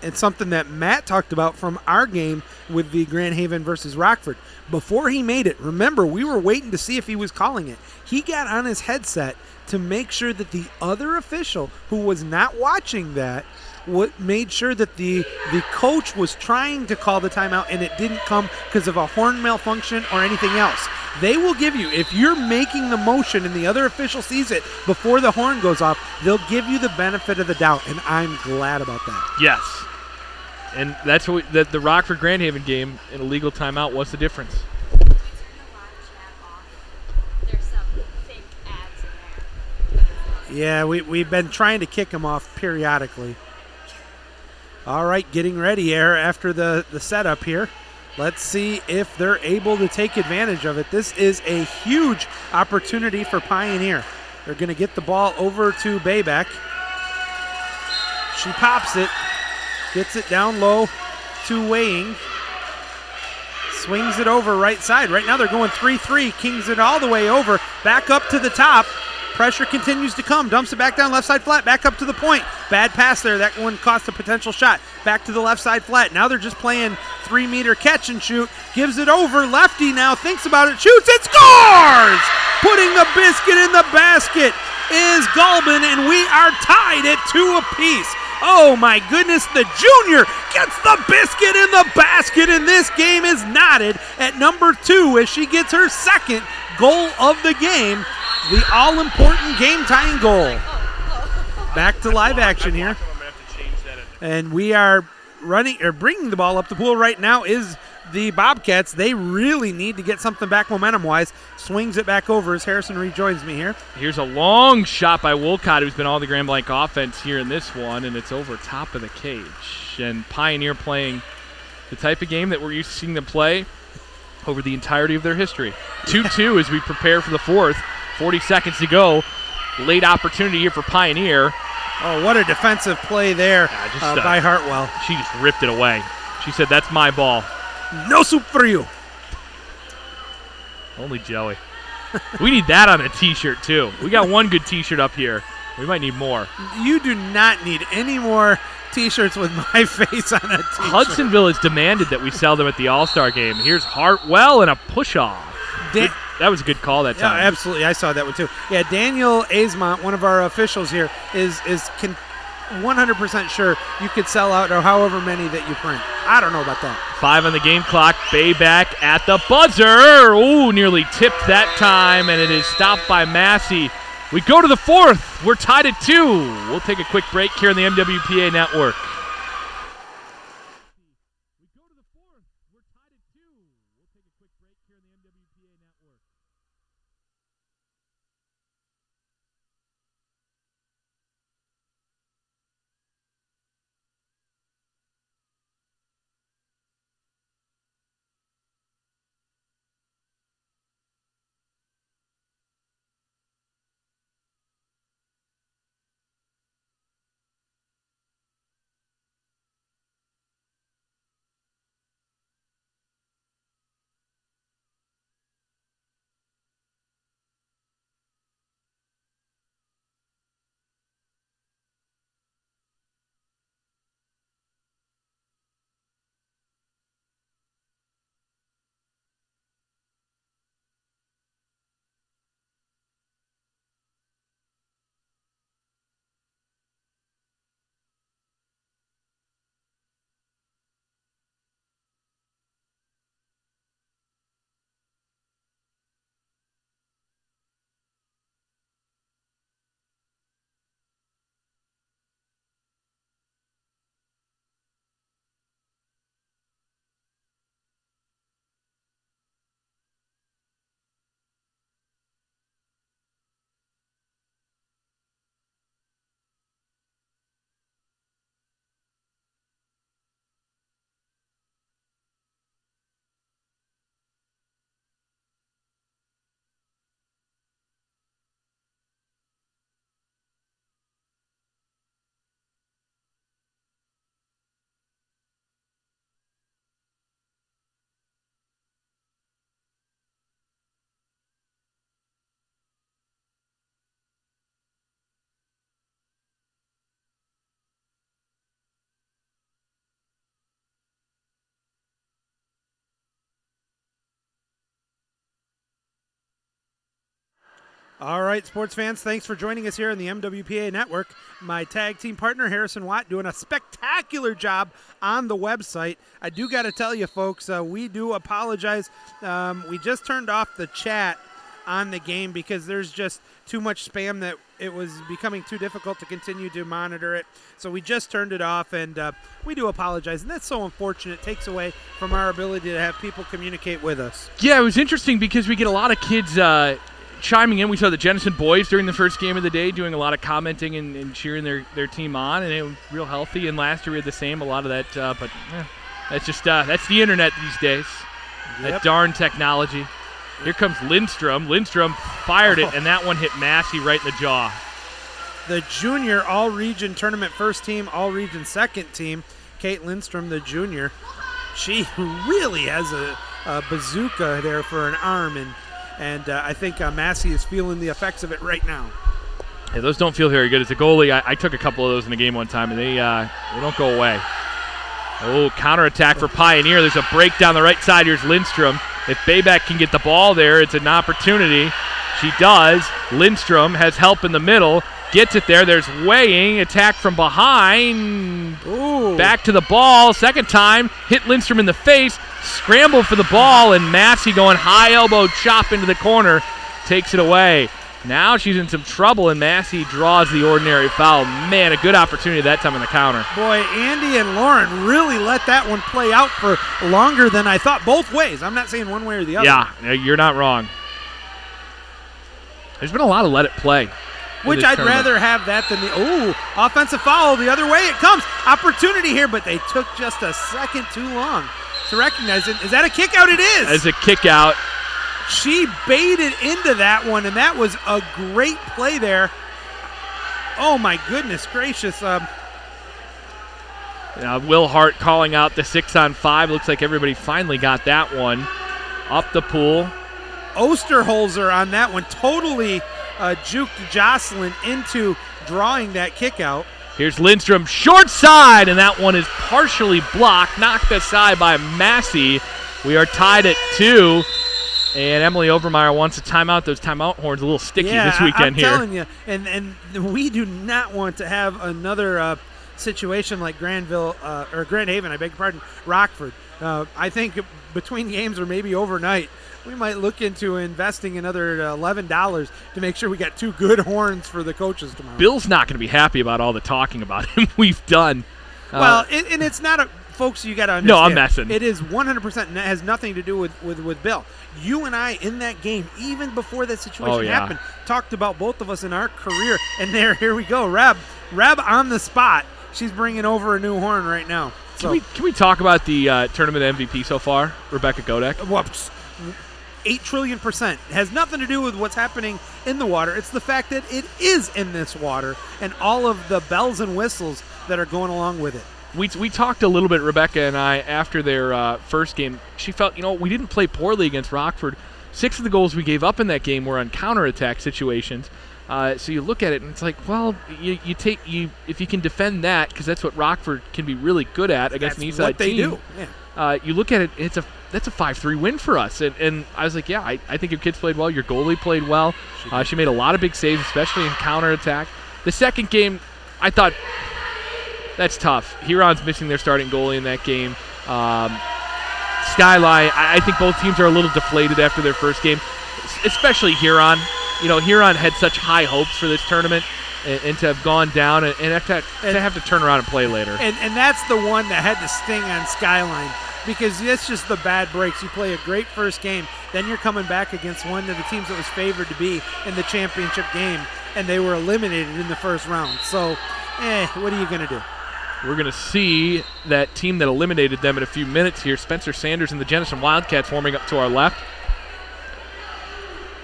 it's something that Matt talked about from our game with the Grand Haven versus Rockford. Before he made it, remember, we were waiting to see if he was calling it. He got on his headset to make sure that the other official who was not watching that made sure that the coach was trying to call the timeout, and it didn't come because of a horn malfunction or anything else. They will give you, if you're making the motion and the other official sees it before the horn goes off, they'll give you the benefit of the doubt, and I'm glad about that.
Yes. And that's what the Rockford Grand Haven game, an illegal timeout, was the difference.
Yeah, we've been trying to kick him off periodically. All right, getting ready here after the setup here. Let's see if they're able to take advantage of it. This is a huge opportunity for Pioneer. They're going to get the ball over to Baybeck. She pops it, gets it down low to Weighing. Swings it over right side. Right now they're going 3-3. Kings it all the way over. Back up to the top. Pressure continues to come. Dumps it back down left side flat. Back up to the point. Bad pass there. That one cost a potential shot. Back to the left side flat. Now they're just playing 3-meter catch and shoot. Gives it over. Lefty now thinks about it. Shoots. It scores! Putting the biscuit in the basket is Gulbin, and we are tied at 2 apiece. Oh my goodness, the junior gets the biscuit in the basket, and this game is knotted at number 2 as she gets her second goal of the game, the all-important game-tying goal. Back to live action here. And we are bringing the ball up the pool right now is the Bobcats. They really need to get something back momentum-wise. Swings it back over as Harrison rejoins me here.
Here's a long shot by Wolcott, who's been all the Grand Blanc offense here in this one, and it's over top of the cage. And Pioneer playing the type of game that we're used to seeing them play over the entirety of their history. 2-2 as we prepare for the fourth. 40 seconds to go. Late opportunity here for Pioneer.
Oh, what a defensive play there by Hartwell.
She just ripped it away. She said, "That's my ball."
No soup for you.
Only Joey. We need that on a T-shirt, too. We got one good T-shirt up here. We might need more.
You do not need any more T-shirts with my face on a T-shirt.
Hudsonville has demanded that we sell them at the All-Star game. Here's Hartwell and a push-off. That was a good call that time.
Yeah, absolutely. I saw that one, too. Yeah, Daniel Aizmont, one of our officials here, is 100% sure you could sell out or however many that you print. I don't know about that. 5
on the game clock. Bayback at the buzzer. Ooh, nearly tipped that time, and it is stopped by Massey. We go to the fourth. We're tied at 2. We'll take a quick break here on the MWPA Network.
All right, sports fans, thanks for joining us here on the MWPA Network. My tag team partner, Harrison Watt, doing a spectacular job on the website. I do got to tell you, folks, we do apologize. We just turned off the chat on the game because there's just too much spam that it was becoming too difficult to continue to monitor it. So we just turned it off, and we do apologize. And that's so unfortunate. It takes away from our ability to have people communicate with us.
Yeah, it was interesting because we get a lot of kids chiming in. We saw the Jenison boys during the first game of the day doing a lot of commenting and cheering their team on, and it was real healthy. And last year we had the same, a lot of that, but that's just that's the internet these days. Yep. That darn technology. Here comes Lindstrom. Lindstrom fired it, and that one hit Massey right in the jaw.
The junior all-region tournament first team, all-region second team, Kate Lindstrom, the junior. She really has a bazooka there for an arm, and I think Massey is feeling the effects of it right now.
Yeah, those don't feel very good. As a goalie, I took a couple of those in the game one time, and they don't go away. Oh, counterattack for Pioneer. There's a break down the right side. Here's Lindstrom. If Bayback can get the ball there, it's an opportunity. She does. Lindstrom has help in the middle. Gets it there. There's weighing. Attack from behind.
Ooh.
Back to the ball. Second time. Hit Lindstrom in the face. Scramble for the ball, and Massey going high elbow chop into the corner. Takes it away. Now she's in some trouble, and Massey draws the ordinary foul. Man, a good opportunity that time on the counter.
Boy, Andy and Lauren really let that one play out for longer than I thought, both ways. I'm not saying one way or the other.
Yeah, you're not wrong. There's been a lot of let it play.
Which I'd rather have that than the, offensive foul. The other way it comes. Opportunity here, but they took just a second too long to recognize it. Is that a kick out? It is.
As a kick out.
She baited into that one, and that was a great play there. Oh, my goodness gracious.
Will Hart calling out the 6-on-5. Looks like everybody finally got that one. Up the pool.
Osterholzer on that one totally juked Jocelyn into drawing that kick out.
Here's Lindstrom, short side, and that one is partially blocked, knocked aside by Massey. We are tied at 2. And Emily Overmeyer wants a timeout. Those timeout horns a little sticky this weekend here.
I'm telling you, and we do not want to have another situation like Granville or Grand Haven. I beg your pardon, Rockford. I think between games or maybe overnight, we might look into investing another $11 to make sure we got 2 good horns for the coaches tomorrow.
Bill's not going to be happy about all the talking about him we've done.
Well, and it's not a. Folks, you got to understand.
No, I'm messing.
It is 100%, and it has nothing to do with Bill. You and I, in that game, even before that situation happened, talked about both of us in our career. And here we go. Reb on the spot. She's bringing over a new horn right now. So,
can we talk about the tournament MVP so far, Rebecca Godek?
Whoops. 8 trillion%. It has nothing to do with what's happening in the water. It's the fact that it is in this water and all of the bells and whistles that are going along with it.
We talked a little bit, Rebecca and I, after their first game. She felt, we didn't play poorly against Rockford. 6 of the goals we gave up in that game were on counterattack situations. So you look at it and it's like, well, if you can defend that, because that's what Rockford can be really good at against an Eastside team.
What they do. Yeah.
You look at it, that's a 5-3 win for us. And I was like, yeah, I think your kids played well. Your goalie played well. She made a lot of big saves, especially in counterattack. The second game, I thought, that's tough. Huron's missing their starting goalie in that game. Skyline, I think both teams are a little deflated after their first game, especially Huron. Huron had such high hopes for this tournament, and to have gone down and have to turn around and play later.
And that's the one that had to sting on Skyline, because that's just the bad breaks. You play a great first game, then you're coming back against one of the teams that was favored to be in the championship game, and they were eliminated in the first round. So, what are you going to do?
We're going to see that team that eliminated them in a few minutes here. Spencer Sanders and the Jenison Wildcats warming up to our left.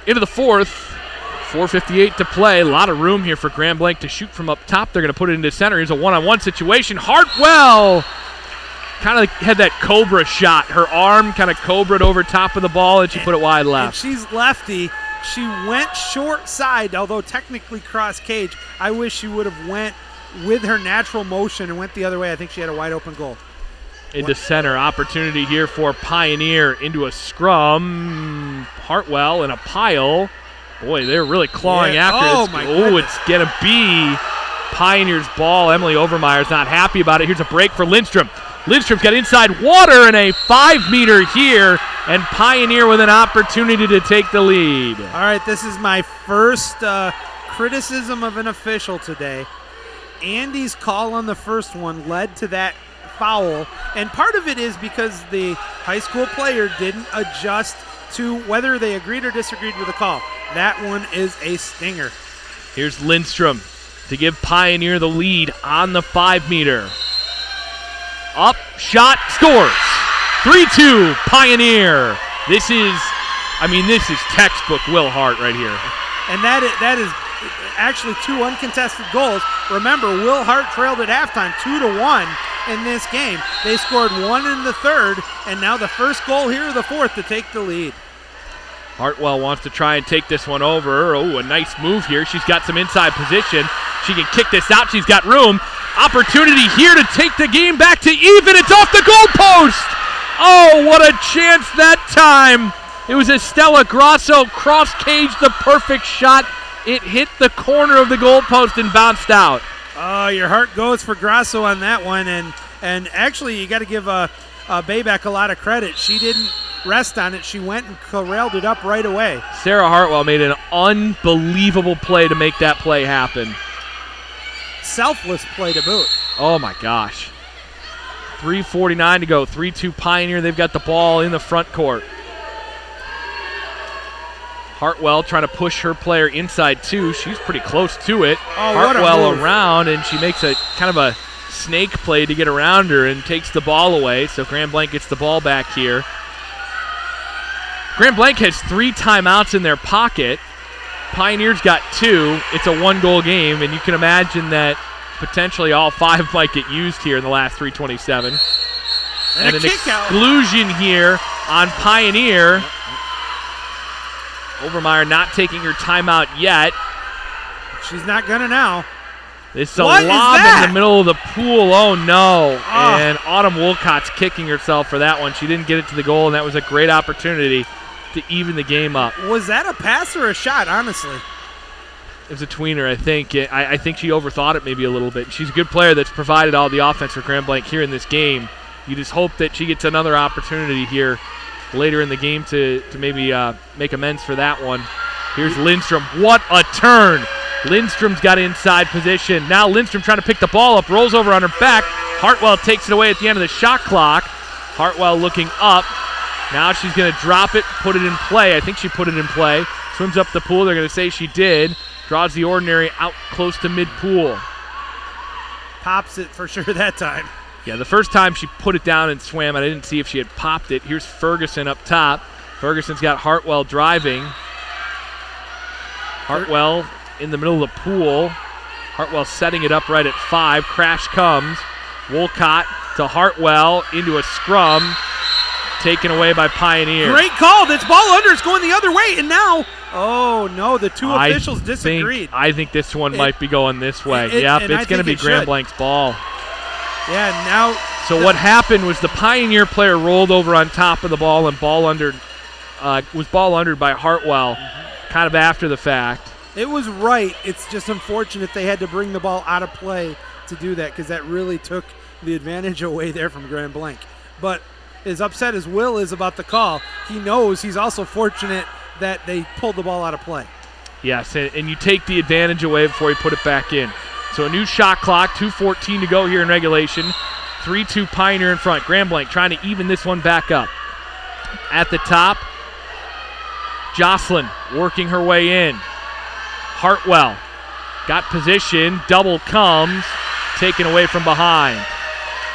Into the fourth, 4:58 to play. A lot of room here for Grand Blanc to shoot from up top. They're going to put it into center. Here's a one-on-one situation. Hartwell kind of had that cobra shot. Her arm kind of cobra'd over top of the ball, and she put it wide left.
And she's lefty. She went short side, although technically cross cage. I wish she would have went with her natural motion and went the other way. I think she had a wide open goal.
Into center. Opportunity here for Pioneer into a scrum. Hartwell in a pile. Boy, they're really clawing after it. It's going to be Pioneer's ball. Emily Overmeyer's not happy about it. Here's a break for Lindstrom. Lindstrom's got inside water and a 5-meter here, and Pioneer with an opportunity to take the lead.
All right, this is my first criticism of an official today. Andy's call on the first one led to that foul, and part of it is because the high school player didn't adjust to whether they agreed or disagreed with the call. That one is a stinger.
Here's Lindstrom to give Pioneer the lead on the 5-meter. Up, shot, scores. 3-2 Pioneer. This is I mean, this is textbook Will Hart right here.
And that is actually 2 uncontested goals. Remember, Will Hart trailed at halftime 2-1 in this game. They scored 1 in the third, and now the first goal here of the fourth to take the lead.
Hartwell wants to try and take this one over. Oh, a nice move here. She's got some inside position. She can kick this out. She's got room. Opportunity here to take the game back to even. It's off the goalpost. Oh, what a chance that time. It was Estella Grasso cross-caged the perfect shot. It hit the corner of the goalpost and bounced out.
Oh, your heart goes for Grasso on that one. And actually, you got to give Bayback a lot of credit. She didn't rest on it. She went and corralled it up right away.
Sarah Hartwell made an unbelievable play to make that play happen.
Selfless play to boot.
Oh, my gosh. 3:49 to go. 3-2 Pioneer. They've got the ball in the front court. Hartwell trying to push her player inside too. She's pretty close to it.
Oh,
Hartwell around, and she makes a kind of a snake play to get around her and takes the ball away. So Grand Blanc gets the ball back here. Grand Blanc has 3 timeouts in their pocket. Pioneers got 2. It's a 1-goal game, and you can imagine that potentially all 5 might get used here in the last 3:27. And an exclusion here on Pioneer. Overmeyer not taking her timeout yet.
She's not going to now.
This is a lob in the middle of the pool. Oh, no. And Autumn Wolcott's kicking herself for that one. She didn't get it to the goal, and that was a great opportunity to even the game up.
Was that a pass or a shot, honestly?
It was a tweener, I think. I think she overthought it maybe a little bit. She's a good player that's provided all the offense for Grand Blanc here in this game. You just hope that she gets another opportunity here later in the game to maybe make amends for that one. Here's Lindstrom. What a turn. Lindstrom's got inside position. Now Lindstrom trying to pick the ball up, rolls over on her back. Hartwell takes it away at the end of the shot clock. Hartwell looking up. Now she's going to drop it, put it in play. I think she put it in play. Swims up the pool. They're going to say she did. Draws the ordinary out close to mid-pool.
Pops it for sure that time.
Yeah, the first time she put it down and swam, and I didn't see if she had popped it. Here's Ferguson up top. Ferguson's got Hartwell driving. Hartwell in the middle of the pool. Hartwell setting it up right at 5. Crash comes. Wolcott to Hartwell into a scrum. Taken away by Pioneer.
Great call. This ball under is going the other way, and now, oh no, the 2 officials disagreed.
I think this one might be going this way. Yep, it's going to be Grand Blanc's ball.
Yeah, now.
So what happened was the Pioneer player rolled over on top of the ball and was ball undered by Hartwell, kind of after the fact.
It was right. It's just unfortunate they had to bring the ball out of play to do that because that really took the advantage away there from Grand Blanc. But as upset as Will is about the call, he knows he's also fortunate that they pulled the ball out of play.
Yes, and you take the advantage away before you put it back in. So a new shot clock, 2:14 to go here in regulation. 3-2 Pioneer in front. Grand Blanc trying to even this one back up. At the top, Jocelyn working her way in. Hartwell got position, double comes, taken away from behind.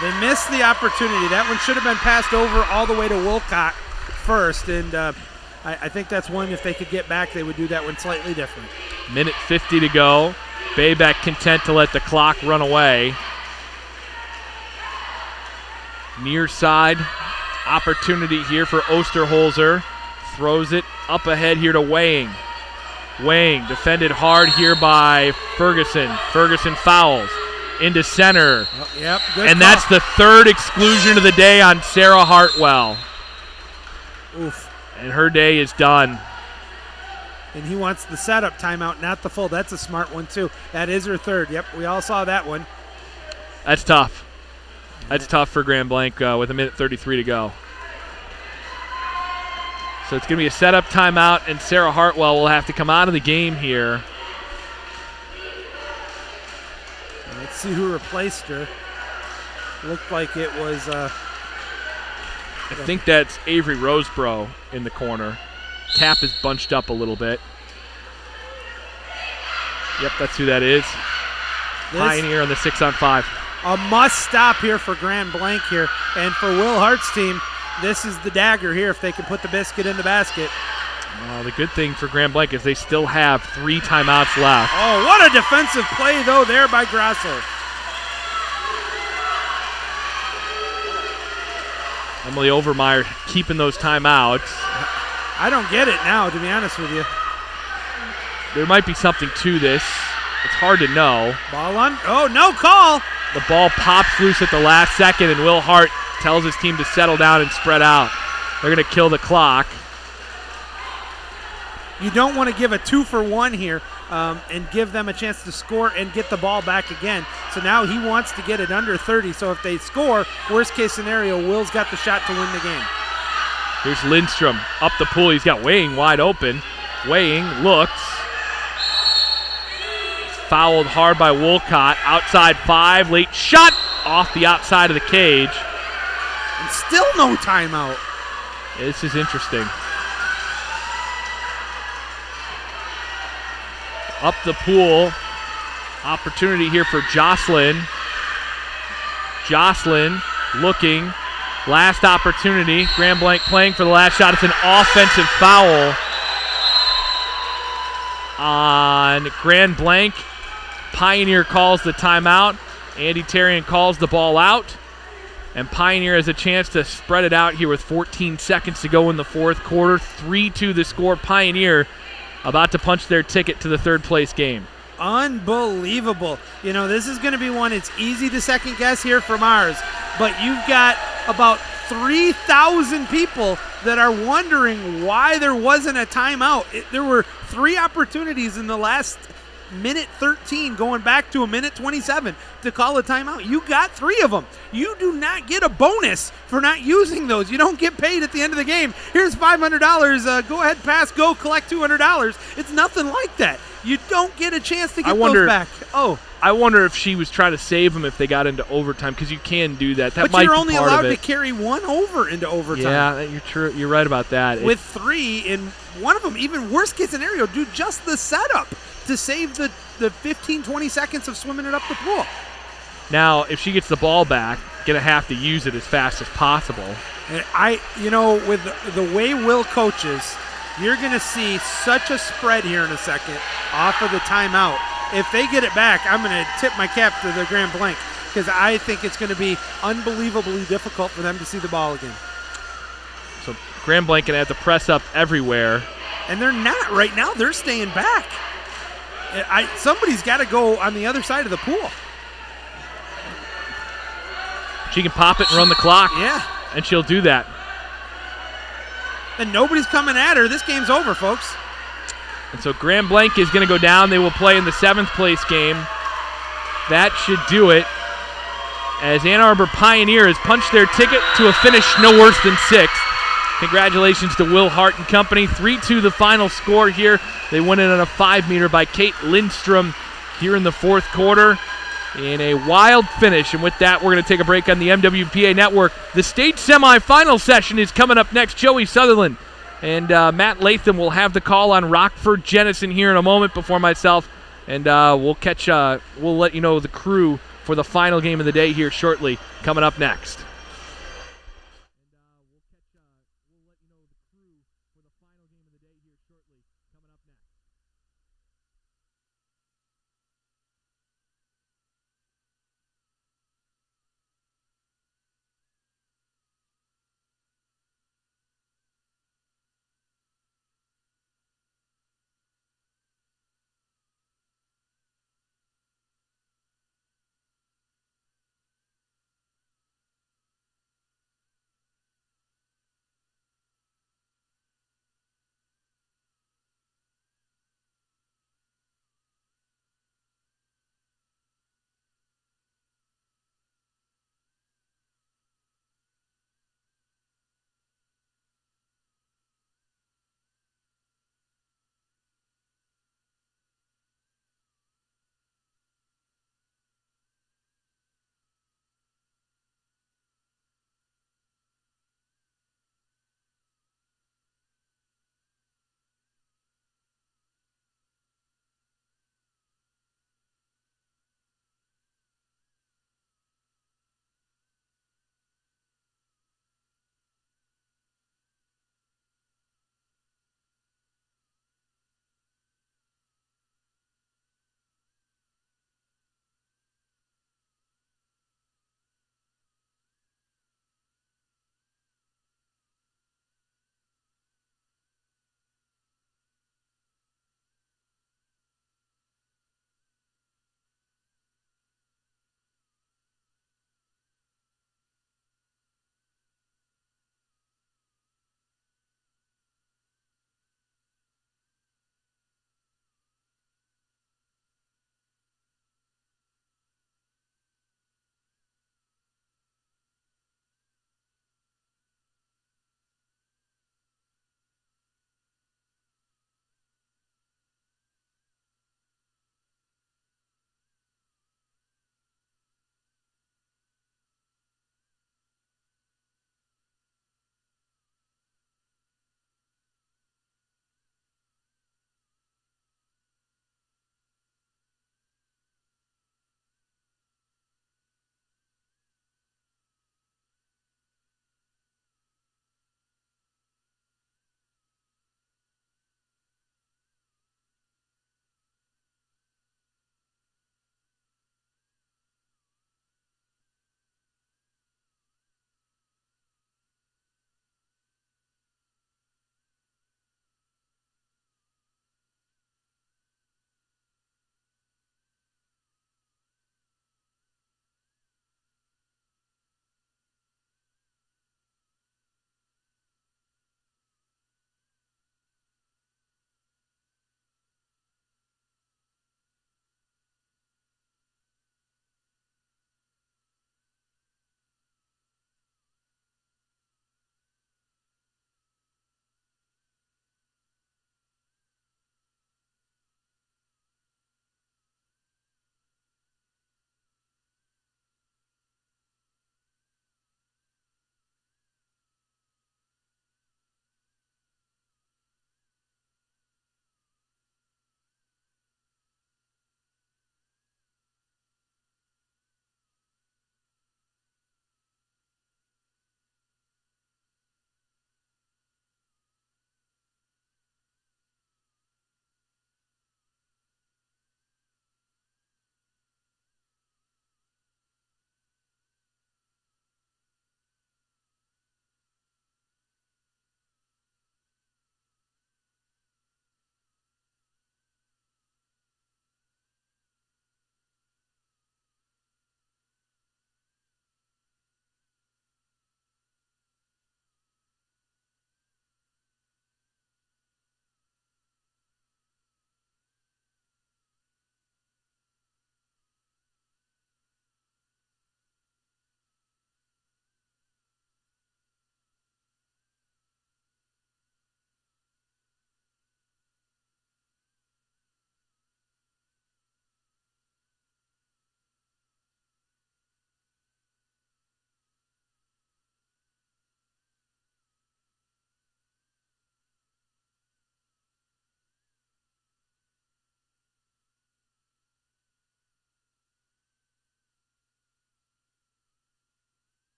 They missed the opportunity. That one should have been passed over all the way to Wolcott first, and I think that's one, if they could get back, they would do that one slightly different.
Minute 50 to go. Baybeck content to let the clock run away. Near side opportunity here for Osterholzer. Throws it up ahead here to Wang. Wang defended hard here by Ferguson. Ferguson fouls into center.
Yep, good
and
call.
That's the 3rd exclusion of the day on Sarah Hartwell.
Oof.
And her day is done.
And he wants the setup timeout, not the full. That's a smart one, too. That is her 3rd. Yep, we all saw that one.
That's tough. That's tough for Grand Blanc with a minute 33 to go. So it's going to be a setup timeout, and Sarah Hartwell will have to come out of the game here.
Let's see who replaced her. Looked like it was...
I think that's Avery Roseborough in the corner. Cap is bunched up a little bit. Yep, that's who that is. Pioneer on the 6-on-5.
A must stop here for Grand Blanc here. And for Will Hart's team, this is the dagger here if they can put the biscuit in the basket.
Well, the good thing for Grand Blanc is they still have 3 timeouts left.
Oh, what a defensive play, though, there by Grosso.
Emily Overmeyer keeping those timeouts.
I don't get it now, to be honest with you.
There might be something to this. It's hard to know.
Ball on. Oh, no call.
The ball pops loose at the last second, and Will Hart tells his team to settle down and spread out. They're going to kill the clock.
You don't want to give a 2-for-1 here and give them a chance to score and get the ball back again. So now he wants to get it under 30. So if they score, worst case scenario, Will's got the shot to win the game.
Here's Lindstrom up the pool. He's got Weighing wide open. Weighing looks. Fouled hard by Wolcott. Outside 5. Late shot off the outside of the cage.
And still no timeout.
This is interesting. Up the pool. Opportunity here for Jocelyn. Jocelyn looking. Last opportunity. Grand Blanc playing for the last shot. It's an offensive foul on Grand Blanc. Pioneer calls the timeout. Andy Tarian calls the ball out. And Pioneer has a chance to spread it out here with 14 seconds to go in the fourth quarter. 3-2 the score. Pioneer about to punch their ticket to the third place game.
Unbelievable. You know, this is going to be one it's easy to second guess here from ours. But you've got about 3,000 people that are wondering why there wasn't a timeout. There were 3 opportunities in the last minute 13 going back to a minute 27 to call a timeout. You got 3 of them. You do not get a bonus for not using those. You don't get paid at the end of the game. Here's $500. Go ahead, pass, go, collect $200. It's nothing like that. You don't get a chance to get those back. Oh,
I wonder if she was trying to save them if they got into overtime, because you can do that. That
but
might
you're
be
only
part
allowed
of
to
it.
carry 1 over into overtime.
Yeah, you're true. You're right about that.
With 3, in one of them, even worst case scenario, do just the setup to save the 15, 20 seconds of swimming it up the pool.
Now, if she gets the ball back, going to have to use it as fast as possible.
And with the way Will coaches, you're going to see such a spread here in a second off of the timeout. If they get it back, I'm going to tip my cap to the Grand Blanc, because I think it's going to be unbelievably difficult for them to see the ball again.
So Grand Blanc going to have to press up everywhere.
And they're not right now. They're staying back. Somebody's got to go on the other side of the pool.
She can pop it and run the clock.
Yeah.
And she'll do that.
And nobody's coming at her. This game's over, folks.
And so Grand Blanc is going to go down. They will play in the 7th place game. That should do it, as Ann Arbor Pioneer has punched their ticket to a finish no worse than 6th. Congratulations to Will Hart and company. 3-2 the final score here. They win it on a 5-meter by Kate Lindstrom here in the fourth quarter in a wild finish. And with that, we're going to take a break on the MWPA Network. The state semifinal session is coming up next. Joey Sutherland and Matt Latham will have the call on Rockford Jennison here in a moment before myself. And we'll let you know the crew for the final game of the day here shortly, coming up next.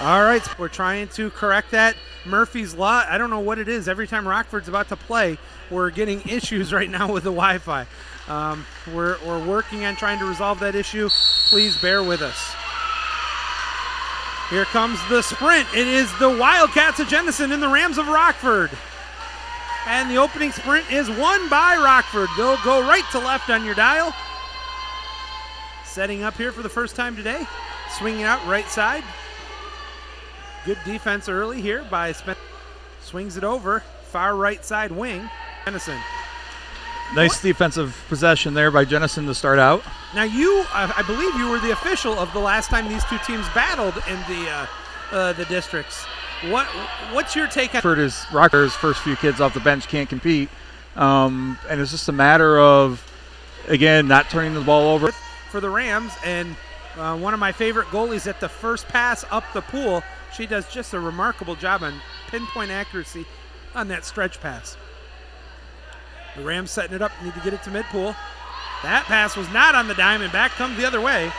All right, we're trying to correct that. Murphy's Law, I don't know what it is. Every time Rockford's about to play, we're getting issues right now with the Wi-Fi. We're working on trying to resolve that issue. Please bear with us. Here comes the sprint. It is the Wildcats of Jenison and the Rams of Rockford. And the opening sprint is won by Rockford. They'll go right to left on your dial. Setting up here for the first time today. Swinging out right side. Good defense early here by Spencer. Swings it over. Far right side wing. Jenison.
Nice defensive possession there by Jenison to start out.
Now I believe you were the official of the last time these two teams battled in the districts. What's your take on
Rockford's first few kids off the bench can't compete, and it's just a matter of, again, not turning the ball over.
For the Rams, and one of my favorite goalies at the first pass up the pool, she does just a remarkable job on pinpoint accuracy on that stretch pass. The Rams setting it up, need to get it to mid-pool. That pass was not on the dime, and back comes the other way.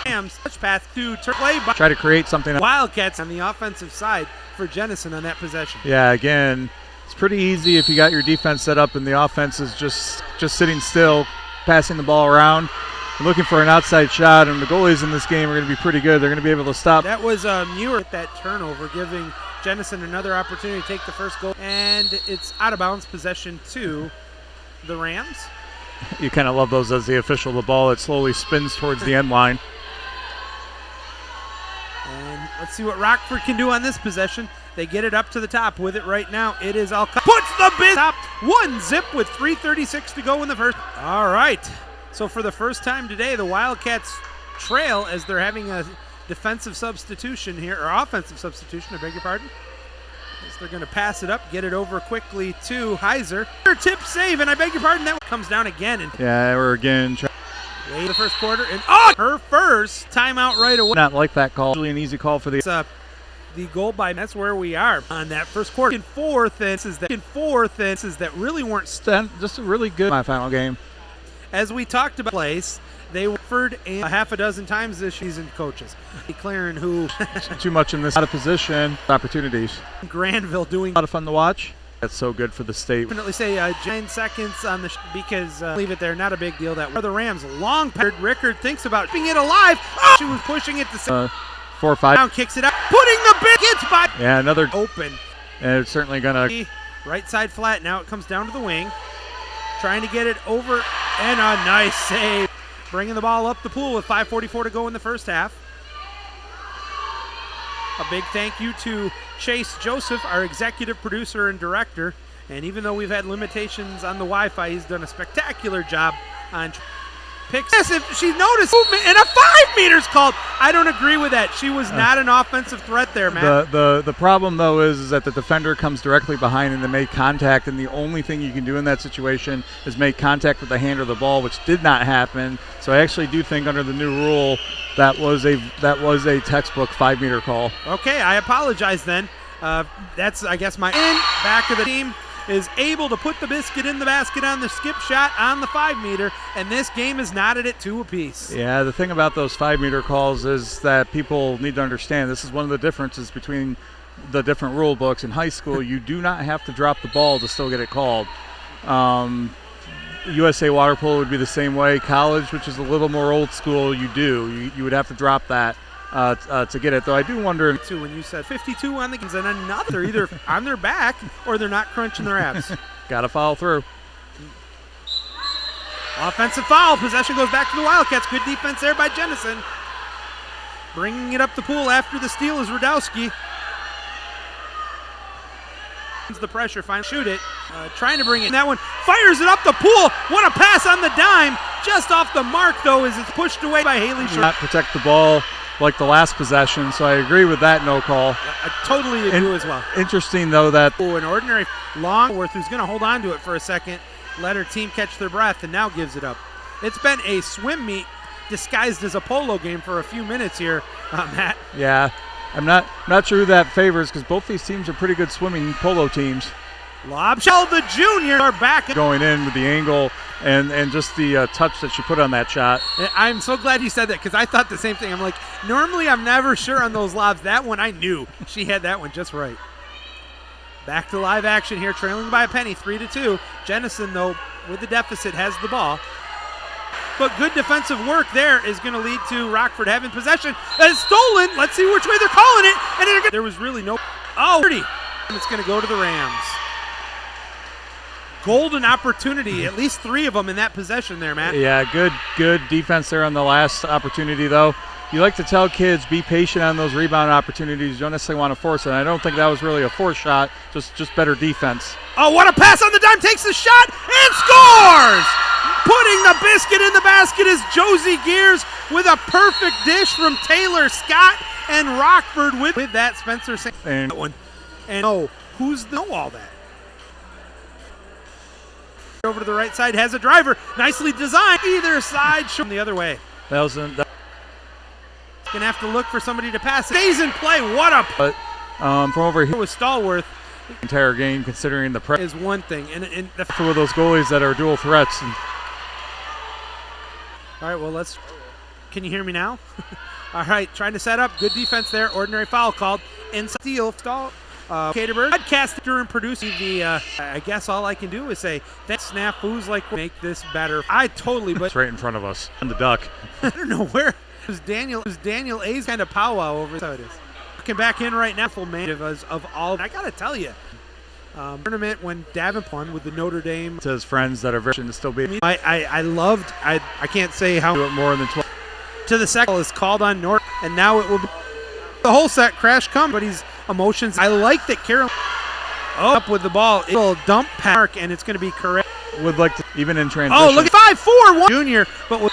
Rams touch pass to play by
try to create something.
Wildcats on the offensive side for Jenison on that possession.
Yeah, again, it's pretty easy if you got your defense set up and the offense is just sitting still, passing the ball around, looking for an outside shot, and the goalies in this game are going to be pretty good. They're going to be able to stop.
That was Muir at that turnover, giving Jenison another opportunity to take the first goal, and it's out of bounds possession to the Rams.
You kind of love those as the official. The ball, it slowly spins towards the end line.
And let's see what Rockford can do on this possession. They get it up to the top with it right now. It is Alcott. Puts the big top. 1-0 with 3:36 to go in the first. All right. So for the first time today, the Wildcats trail as they're having a defensive substitution here, or offensive substitution, I beg your pardon. As they're going to pass it up, get it over quickly to Heiser. Tip save, and I beg your pardon, that comes down again. And
yeah, we're again trying.
Late the first quarter, and her first timeout right away.
Not like that call. Usually an easy call for the.
The goal by, that's where we are on that first quarter. In fourth, and this is that really weren't
just a really good my final game.
As we talked about place, they offered a half a dozen times this season, coaches declaring who
too much in this out of position opportunities.
Granville doing
a lot of fun to watch. That's so good for the state.
Definitely say 9 seconds on the because leave it there, not a big deal. That for the Rams, long pattern. Rickard thinks about keeping it alive. She was pushing it to
4 or 5.
Down, kicks it out, putting the big hits by.
Yeah, another
open.
And it's certainly gonna
right side flat. Now it comes down to the wing, trying to get it over, and a nice save, bringing the ball up the pool with 5:44 to go in the first half. A big thank you to Chase Joseph, our executive producer and director. And even though we've had limitations on the Wi-Fi, he's done a spectacular job on picks. Yes, if she noticed movement and a 5 meters called. I don't agree with that. She was not an offensive threat there, Matt.
The problem, though, is that the defender comes directly behind and they make contact, and the only thing you can do in that situation is make contact with the hand or the ball, which did not happen. So I actually do think under the new rule that was a textbook 5 meter call.
Okay, I apologize then. That's, I guess, my back of the team is able to put the biscuit in the basket on the skip shot on the 5 meter, and this game is knotted at 2 apiece.
Yeah, the thing about those 5 meter calls is that people need to understand this is one of the differences between the different rule books. In high school, you do not have to drop the ball to still get it called. USA water polo would be the same way. College, which is a little more old school, you do. You would have to drop that to get it, though I do wonder.
When you said 52 on the games, and another either on their back or they're not crunching their abs.
Got to follow through.
Offensive foul. Possession goes back to the Wildcats. Good defense there by Jenison. Bringing it up the pool after the steal is Radowski. The pressure, finally shoot it. Trying to bring it. That one fires it up the pool. What a pass on the dime. Just off the mark, though, as it's pushed away by Haley.
Not protect the ball like the last possession, so I agree with that no call.
I totally agree as well.
Interesting, though, that
an ordinary Longworth, who's going to hold on to it for a second, let her team catch their breath, and now gives it up. It's been a swim meet disguised as a polo game for a few minutes here, Matt.
Yeah, I'm not sure who that favors because both these teams are pretty good swimming polo teams.
Lob shell, the junior are back.
Going in with the angle and just the touch that she put on that shot.
I'm so glad you said that because I thought the same thing. I'm like, normally I'm never sure on those lobs. That one I knew she had that one just right. Back to live action here, trailing by a penny, 3-2. Jennison, though, with the deficit, has the ball. But good defensive work there is going to lead to Rockford having possession. It's stolen. Let's see which way they're calling it. And there was really no. Oh, 30. It's going to go to the Rams. Golden opportunity, at least 3 of them in that possession there, Matt.
Yeah, good defense there on the last opportunity, though. You like to tell kids, be patient on those rebound opportunities. You don't necessarily want to force it. I don't think that was really a forced shot, just better defense.
Oh, what a pass on the dime. Takes the shot and scores! Putting the biscuit in the basket is Josie Gears with a perfect dish from Taylor Scott and Rockford with that Spencer
and
one. And oh, who's know all that? Over to the right side, has a driver, nicely designed. Either side, show the other way.
That was
gonna have to look for somebody to pass it. Stays in play. What a
but from over here
with Stallworth.
Entire game, considering the press
is one thing, and the
for those goalies that are dual threats.
All right, well, can you hear me now? All right, trying to set up. Good defense there. Ordinary foul called. And steal. Caterberg. Podcaster and producing the, I guess all I can do is say, that snafus like make this better. I totally, but.
It's right in front of us. And the duck.
I don't know where. It was Daniel A's kind of powwow over. So it is. Looking back in right now, full man of all. I got to tell you. Tournament when Davenport with the Notre Dame
to his friends that are very to still be.
I loved. I can't say how
do it more than 12.
To the second is called on North, and now it will be the whole set crash come. But he's emotions. I like that Carolyn up with the ball. It'll dump Park, and it's going to be correct.
Would like to even in transition.
Oh, look at 5-4-1 junior. But what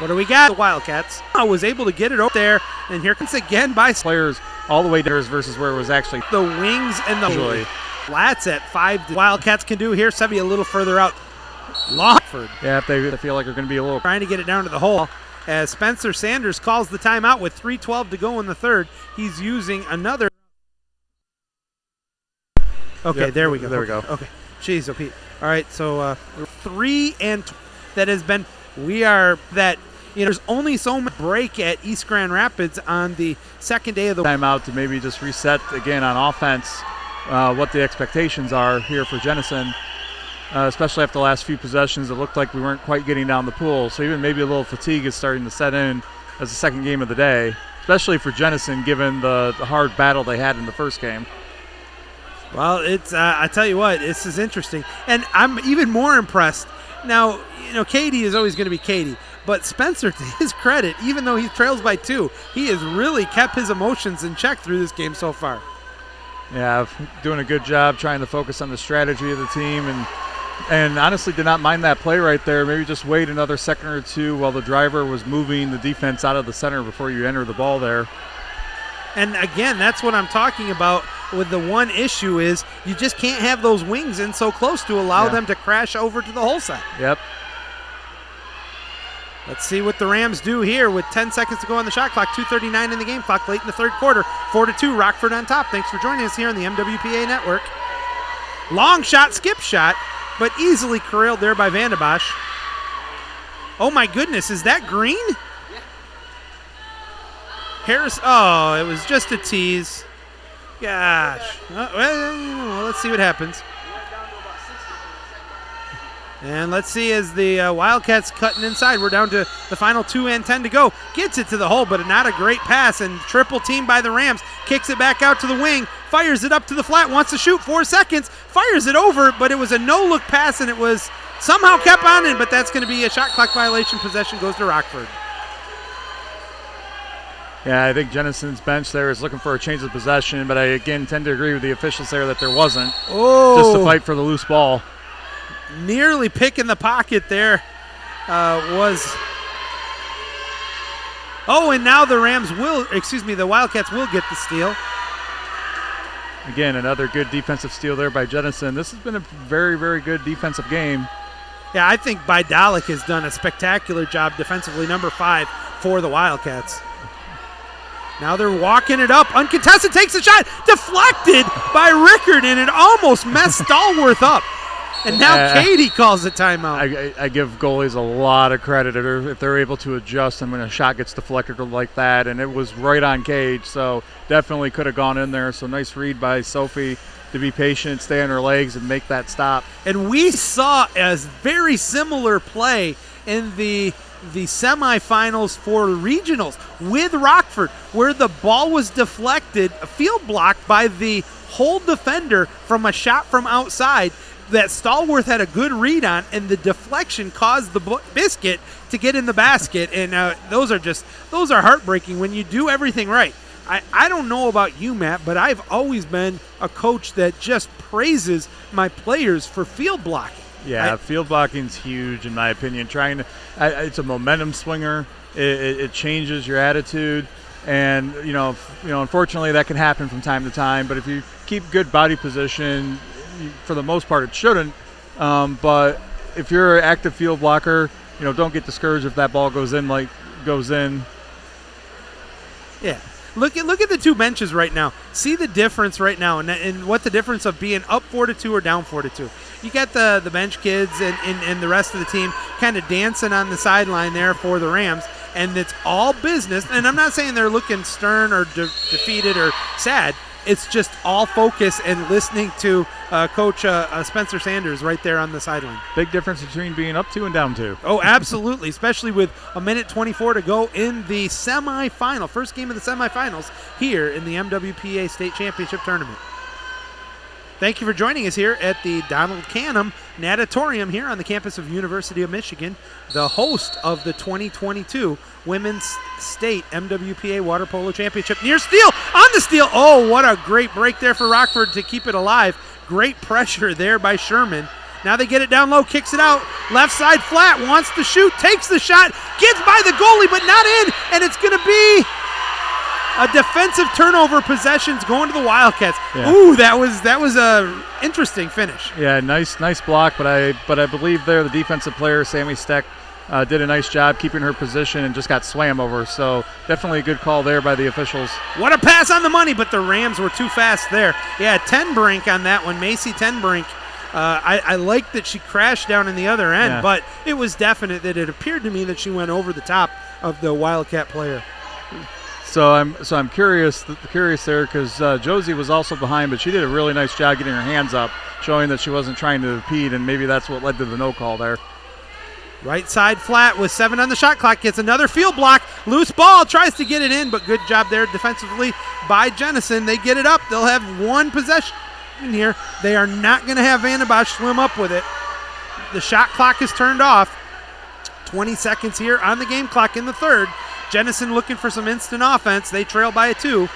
do we got? The Wildcats. I was able to get it up there, and here comes again by
players all the way down versus where it was actually
the wings and the. Usually. Flats at 5. Wildcats can do here. Sevy a little further out. Longford.
Yeah, if they feel like they're going to be a little.
Trying to get it down to the hole. As Spencer Sanders calls the timeout with 3:12 to go in the third. He's using another. Okay,
yep,
there we go.
There we go.
Okay. Jeez, Pete. All right, so 3 and that has been. We are that. There's only so much break at East Grand Rapids on the second day of the
timeout to maybe just reset again on offense. What the expectations are here for Jennison, especially after the last few possessions. It looked like we weren't quite getting down the pool, so even maybe a little fatigue is starting to set in as the second game of the day, especially for Jennison given the hard battle they had in the first game.
Well, it's I tell you what, this is interesting, and I'm even more impressed. Now, Katie is always going to be Katie, but Spencer, to his credit, even though he trails by 2, he has really kept his emotions in check through this game so far.
Yeah, doing a good job trying to focus on the strategy of the team and honestly did not mind that play right there. Maybe just wait another second or two while the driver was moving the defense out of the center before you enter the ball there.
And again, that's what I'm talking about with the one issue is you just can't have those wings in so close to allow them to crash over to the hole set.
Yep.
Let's see what the Rams do here with 10 seconds to go on the shot clock, 2:39 in the game clock, late in the third quarter. 4-2, Rockford on top. Thanks for joining us here on the MWPA Network. Long shot, skip shot, but easily corralled there by Vandebosch. Oh my goodness, is that green? Yeah. Harris, oh, it was just a tease. Gosh. Well, let's see what happens. And let's see as the Wildcats cutting inside. We're down to the final 2 and 10 to go. Gets it to the hole, but not a great pass. And triple team by the Rams. Kicks it back out to the wing. Fires it up to the flat. Wants to shoot. 4 seconds. Fires it over, but it was a no-look pass, and it was somehow kept on it. But that's going to be a shot clock violation. Possession goes to Rockford.
Yeah, I think Jennison's bench there is looking for a change of possession, but I, again, tend to agree with the officials there that there wasn't.
Oh.
Just to fight for the loose ball.
Nearly picking the pocket there was. Oh, and now the the Wildcats will get the steal.
Again, another good defensive steal there by Jennison. This has been a very, very good defensive game.
Yeah, I think Bidalik has done a spectacular job defensively, number 5 for the Wildcats. Now they're walking it up. Uncontested takes a shot. Deflected by Rickard, and it almost messed Stallworth up. And now Katie calls a timeout.
I give goalies a lot of credit if they're able to adjust and when a shot gets deflected like that, and it was right on Cage, so definitely could have gone in there. So nice read by Sophie to be patient, stay on her legs, and make that stop.
And we saw a very similar play in the semifinals for regionals with Rockford, where the ball was deflected, field blocked by the whole defender from a shot from outside that Stallworth had a good read on, and the deflection caused the Biscuit to get in the basket. And those are heartbreaking when you do everything right. I don't know about you, Matt, but I've always been a coach that just praises my players for field blocking.
Yeah, field blocking's huge in my opinion. It's a momentum swinger. It changes your attitude, and unfortunately that can happen from time to time. But if you keep good body position, for the most part it shouldn't. But if you're an active field blocker, don't get discouraged if that ball goes in.
Yeah. Look at the two benches right now. See the difference right now, and what the difference of being up 4-2 or down 4-2. You got the bench kids and the rest of the team kind of dancing on the sideline there for the Rams, and it's all business. And I'm not saying they're looking stern or defeated or sad. It's just all focus and listening to Coach Spencer Sanders right there on the sideline.
Big difference between being up 2 and down 2.
Oh, absolutely, especially with a minute 24 to go in the semifinal, first game of the semifinals here in the MWPA State Championship Tournament. Thank you for joining us here at the Donald Canham Natatorium here on the campus of University of Michigan, the host of the 2022 Women's State MWPA Water Polo Championship. Near steal, on the steal. Oh, what a great break there for Rockford to keep it alive. Great pressure there by Sherman. Now they get it down low, kicks it out. Left side flat, wants to shoot, takes the shot, gets by the goalie, but not in, and it's going to be a defensive turnover. Possessions going to the Wildcats. Yeah. Ooh, that was a interesting finish.
Yeah, nice block, but I believe there the defensive player Sammy Steck did a nice job keeping her position and just got swam over. So definitely a good call there by the officials.
What a pass on the money, but the Rams were too fast there. Yeah, Tenbrink on that one, Macy Tenbrink. I like that she crashed down in the other end, but it was definite that it appeared to me that she went over the top of the Wildcat player.
So I'm curious there because Josie was also behind, but she did a really nice job getting her hands up, showing that she wasn't trying to impede, and maybe that's what led to the no call there.
Right side flat with 7 on the shot clock, gets another field block, loose ball, tries to get it in, but good job there defensively by Jennison. They get it up. They'll have one possession in here. They are not going to have Vanna Bosch swim up with it. The shot clock is turned off. 20 seconds here on the game clock in the third. Jennison looking for some instant offense. They trail by a 2.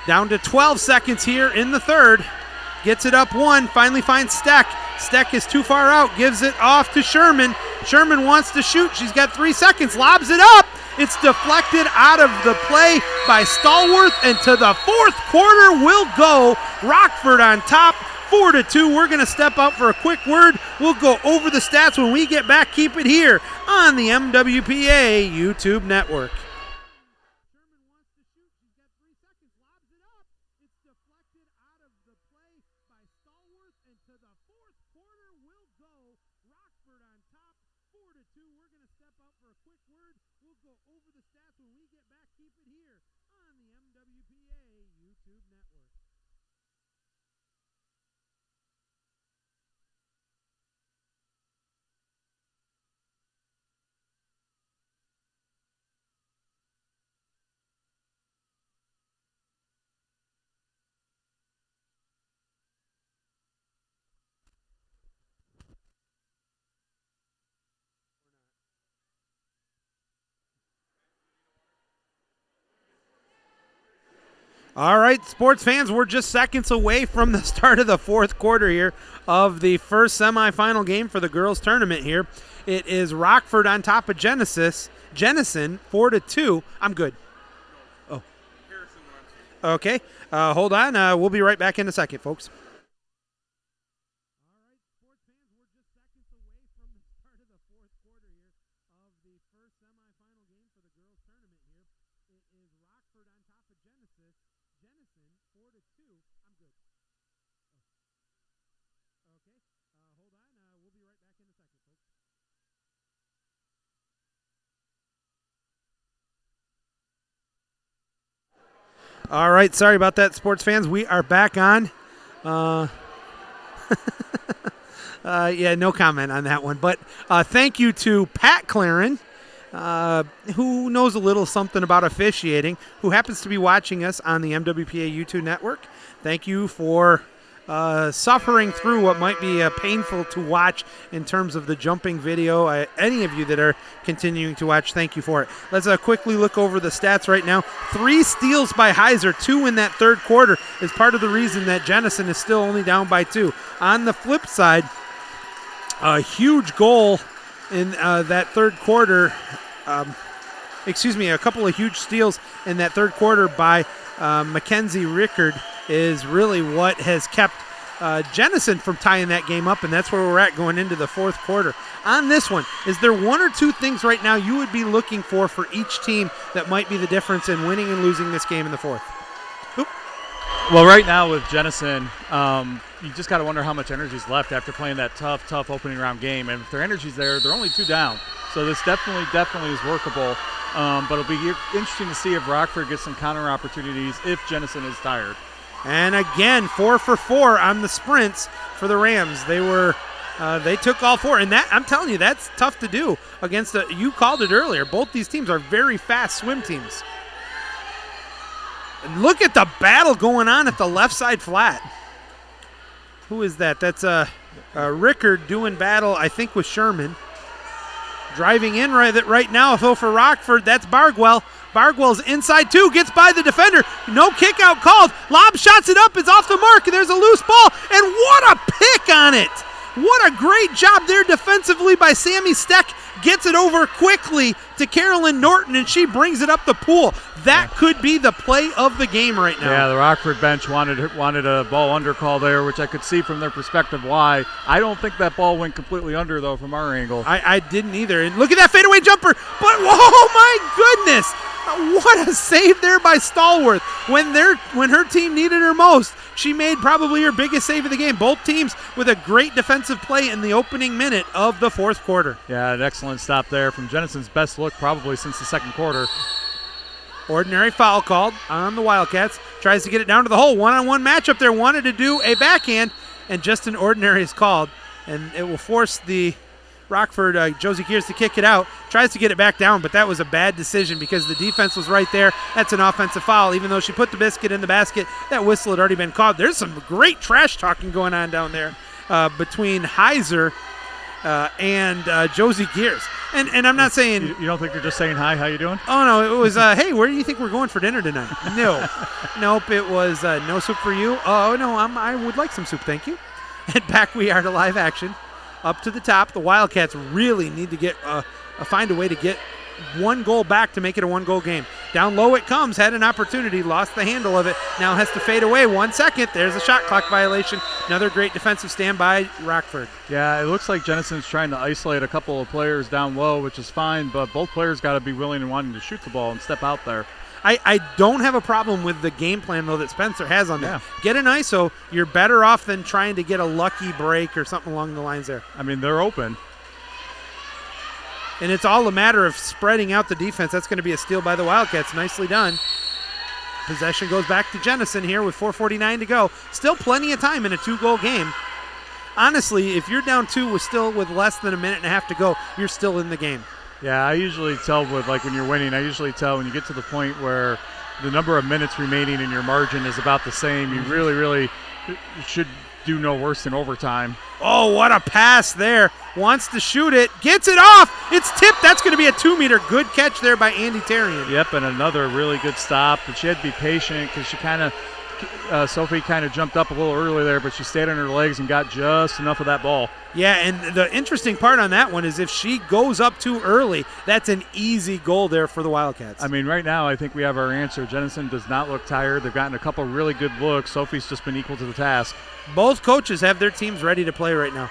Down to 12 seconds here in the third. Gets it up 1, finally finds Steck. Steck is too far out, gives it off to Sherman. Sherman wants to shoot. She's got 3 seconds, lobs it up. It's deflected out of the play by Stallworth, and to the fourth quarter will go. Rockford on top, 4-2. We're going to step out for a quick word. We'll go over the stats when we get back. Keep it here on the MWPA YouTube network. All right, sports fans, we're just seconds away from the start of the fourth quarter here of the first semifinal game for the girls tournament here. It is Rockford on top of Jennison, 4-2. I'm good. Oh. Okay, hold on. We'll be right back in a second, folks. All right, sorry about that, sports fans. We are back on. Yeah, no comment on that one. But thank you to Pat Claren, who knows a little something about officiating, who happens to be watching us on the MWPA YouTube network. Thank you for suffering through what might be painful to watch in terms of the jumping video. Any of you that are continuing to watch, thank you for it. Let's quickly look over the stats right now. 3 steals by Heiser, 2 in that third quarter, is part of the reason that Jennison is still only down by 2. On the flip side, a huge goal in that third quarter. A couple of huge steals in that third quarter by Mackenzie Rickard is really what has kept Jennison from tying that game up, and that's where we're at going into the fourth quarter. On this one, is there 1 or 2 things right now you would be looking for each team that might be the difference in winning and losing this game in the fourth? Oop.
Well, right now with Jennison, you just got to wonder how much energy is left after playing that tough opening round game. And if their energy's there, they're only 2 down. So this definitely is workable. But it'll be interesting to see if Rockford gets some counter opportunities if Jennison is tired.
And again, 4 for 4 on the sprints for the Rams. They took all 4, and that, I'm telling you, that's tough to do against you called it earlier. Both these teams are very fast swim teams. And look at the battle going on at the left side flat. Who is that? That's Rickard doing battle, I think, with Sherman. Driving in right now, though, for Rockford, that's Bargwell. Bargwell's inside 2, gets by the defender. No kick out called. Lob shots it up. It's off the mark, and there's a loose ball. And what a pick on it. What a great job there defensively by Sammy Steck. Gets it over quickly to Carolyn Norton, and she brings it up the pool. That could be the play of the game right now.
Yeah, the Rockford bench wanted a ball under call there, which I could see from their perspective why. I don't think that ball went completely under, though, from our angle.
I didn't either. And look at that fadeaway jumper. But, oh, my goodness. What a save there by Stallworth. When her team needed her most, she made probably her biggest save of the game. Both teams with a great defensive play in the opening minute of the fourth quarter.
Yeah, an excellent stop there from Jennison's best look probably since the second quarter.
Ordinary foul called on the Wildcats. Tries to get it down to the hole. One-on-one matchup there. Wanted to do a backhand, and just an ordinary is called. And it will force the Rockford, Josie Gears, to kick it out. Tries to get it back down, but that was a bad decision because the defense was right there. That's an offensive foul. Even though she put the biscuit in the basket, that whistle had already been called. There's some great trash talking going on down there between Heiser and Josie Gears. And I'm not saying...
You don't think they're just saying, hi, how you doing?
Oh, no, it was, hey, where do you think we're going for dinner tonight? No. Nope, it was no soup for you. Oh, no, I would like some soup, thank you. And back we are to live action. Up to the top, the Wildcats really need to get find a way to get 1 goal back to make it a 1-goal game. Down low it comes, had an opportunity, lost the handle of it, now has to fade away. 1 second, there's a shot clock violation. Another great defensive stand by Rockford.
Yeah, it looks like Jennison's trying to isolate a couple of players down low, which is fine, but both players got to be willing and wanting to shoot the ball and step out there.
I don't have a problem with the game plan, though, that Spencer has on that. Yeah. Get an ISO. You're better off than trying to get a lucky break or something along the lines there.
I mean, they're open.
And it's all a matter of spreading out the defense. That's going to be a steal by the Wildcats. Nicely done. Possession goes back to Jennison here with 4:49 to go. Still plenty of time in a 2-goal game. Honestly, if you're down 2 with less than a minute and a half to go, you're still in the game.
Yeah, I usually tell when you're winning, when you get to the point where the number of minutes remaining in your margin is about the same, you really should do no worse than overtime.
Oh, what a pass there. Wants to shoot it. Gets it off. It's tipped. That's going to be a 2-meter. Good catch there by Andy Terrian.
Yep, and another really good stop. But she had to be patient because she Sophie kind of jumped up a little early there, but she stayed on her legs and got just enough of that ball.
Yeah, and the interesting part on that one is if she goes up too early, that's an easy goal there for the Wildcats.
I mean, right now I think we have our answer. Jennison does not look tired. They've gotten a couple really good looks. Sophie's just been equal to the task.
Both coaches have their teams ready to play right now.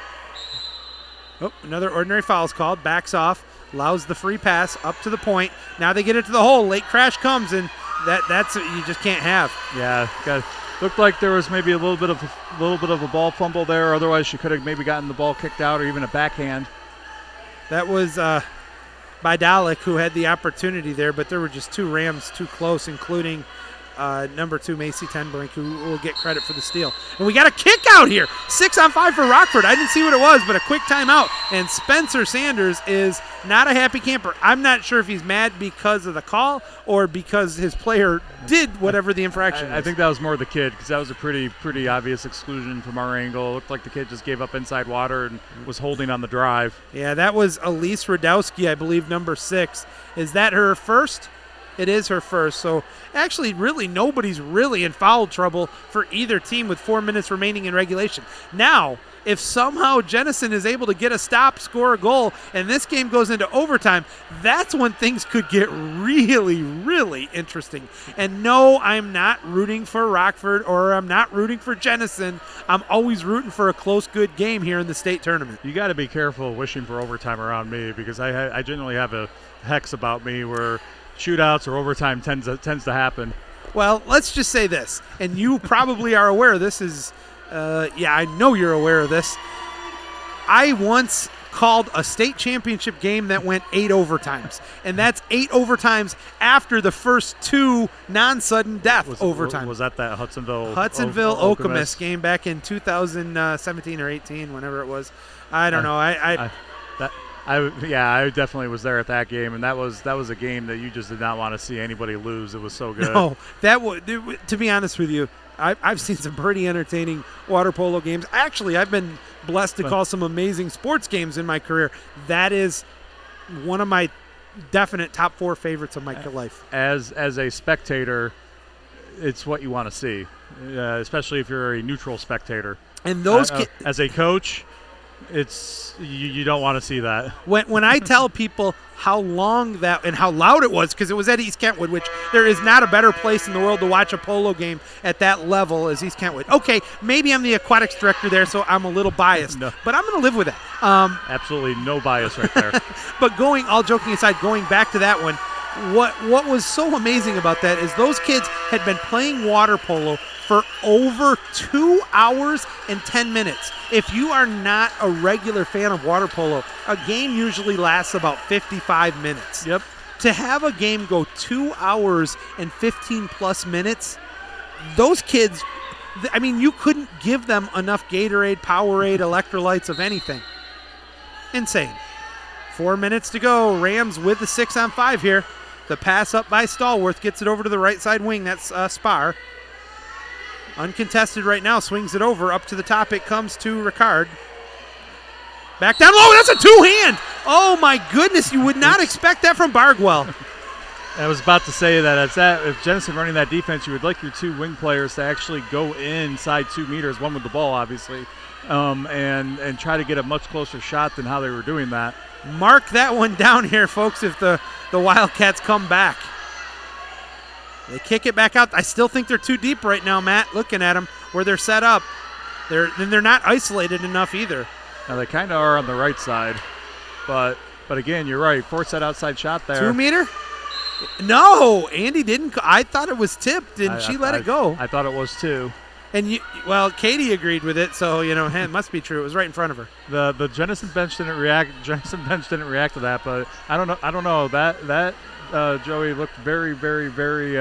Oh, another ordinary foul is called. Backs off, allows the free pass up to the point. Now they get it to the hole. Late crash comes, and that's what you just can't have.
Yeah, looked like there was maybe a little bit of a ball fumble there. Otherwise, she could have maybe gotten the ball kicked out or even a backhand.
That was by Dalek, who had the opportunity there, but there were just 2 Rams too close, including number 2 Macy Tenbrink, who will get credit for the steal. And we got a kick out here. 6-on-5 for Rockford. I didn't see what it was, but a quick timeout. And Spencer Sanders is not a happy camper. I'm not sure if he's mad because of the call or because his player did whatever the infraction was.
I think that was more the kid, because that was a pretty obvious exclusion from our angle. It looked like the kid just gave up inside water and was holding on the drive.
Yeah, that was Elise Radowski, I believe, number 6. Is that her first? It is her first. So actually, really, nobody's really in foul trouble for either team with 4 minutes remaining in regulation. Now, if somehow Jennison is able to get a stop, score a goal, and this game goes into overtime, that's when things could get really, really interesting. And no, I'm not rooting for Rockford or I'm not rooting for Jennison. I'm always rooting for a close, good game here in the state tournament.
You got to be careful wishing for overtime around me, because I generally have a hex about me where shootouts or overtime tends to happen.
Well, let's just say this, and you probably are aware of this. I know you're aware of this. I once called a state championship game that went 8 overtimes, and that's 8 overtimes after the first 2 non-sudden death overtimes.
Was that Hudsonville
Okemos game back in 2017 or 18, whenever it was? I don't know.
I definitely was there at that game, and that was a game that you just did not want to see anybody lose. It was so good.
No, to be honest with you, I've seen some pretty entertaining water polo games. Actually, I've been blessed to call some amazing sports games in my career. That is one of my definite top 4 favorites of my life.
As a spectator, it's what you want to see, especially if you're a neutral spectator.
And those
as a coach, it's you don't want to see that.
When I tell people how long that and how loud it was, because it was at East Kentwood, which there is not a better place in the world to watch a polo game at that level as East Kentwood. Okay, maybe I'm the aquatics director there, so I'm a little biased, but I'm going to live with that.
Absolutely no bias right there.
But all joking aside, going back to that one, what was so amazing about that is those kids had been playing water polo for over 2 hours and 10 minutes. If you are not a regular fan of water polo, a game usually lasts about 55 minutes.
Yep.
To have a game go 2 hours and 15 plus minutes, those kids, I mean, you couldn't give them enough Gatorade, Powerade, electrolytes of anything. Insane. 4 minutes to go. Rams with the 6-on-5 here. The pass up by Stallworth gets it over to the right side wing. That's Spar. Uncontested right now, swings it over. Up to the top it comes to Ricard. Back down low, that's a 2-hand! Oh my goodness, you would not expect that from Bargwell.
I was about to say that if Jennison running that defense, you would like your 2 wing players to actually go inside 2 meters, one with the ball obviously, and try to get a much closer shot than how they were doing that.
Mark that one down here, folks, if the Wildcats come back. They kick it back out. I still think they're too deep right now, Matt, looking at them where they're set up. They're not isolated enough either.
Now they kind of are on the right side, but again, you're right. Force that outside shot there.
2 meter? No, Andy didn't. I thought it was tipped, and she let it go.
I thought it was too.
And Katie agreed with it, so it must be true. It was right in front of her.
The Jennison bench didn't react. Jennison bench didn't react to that, but I don't know that Joey looked very, very, very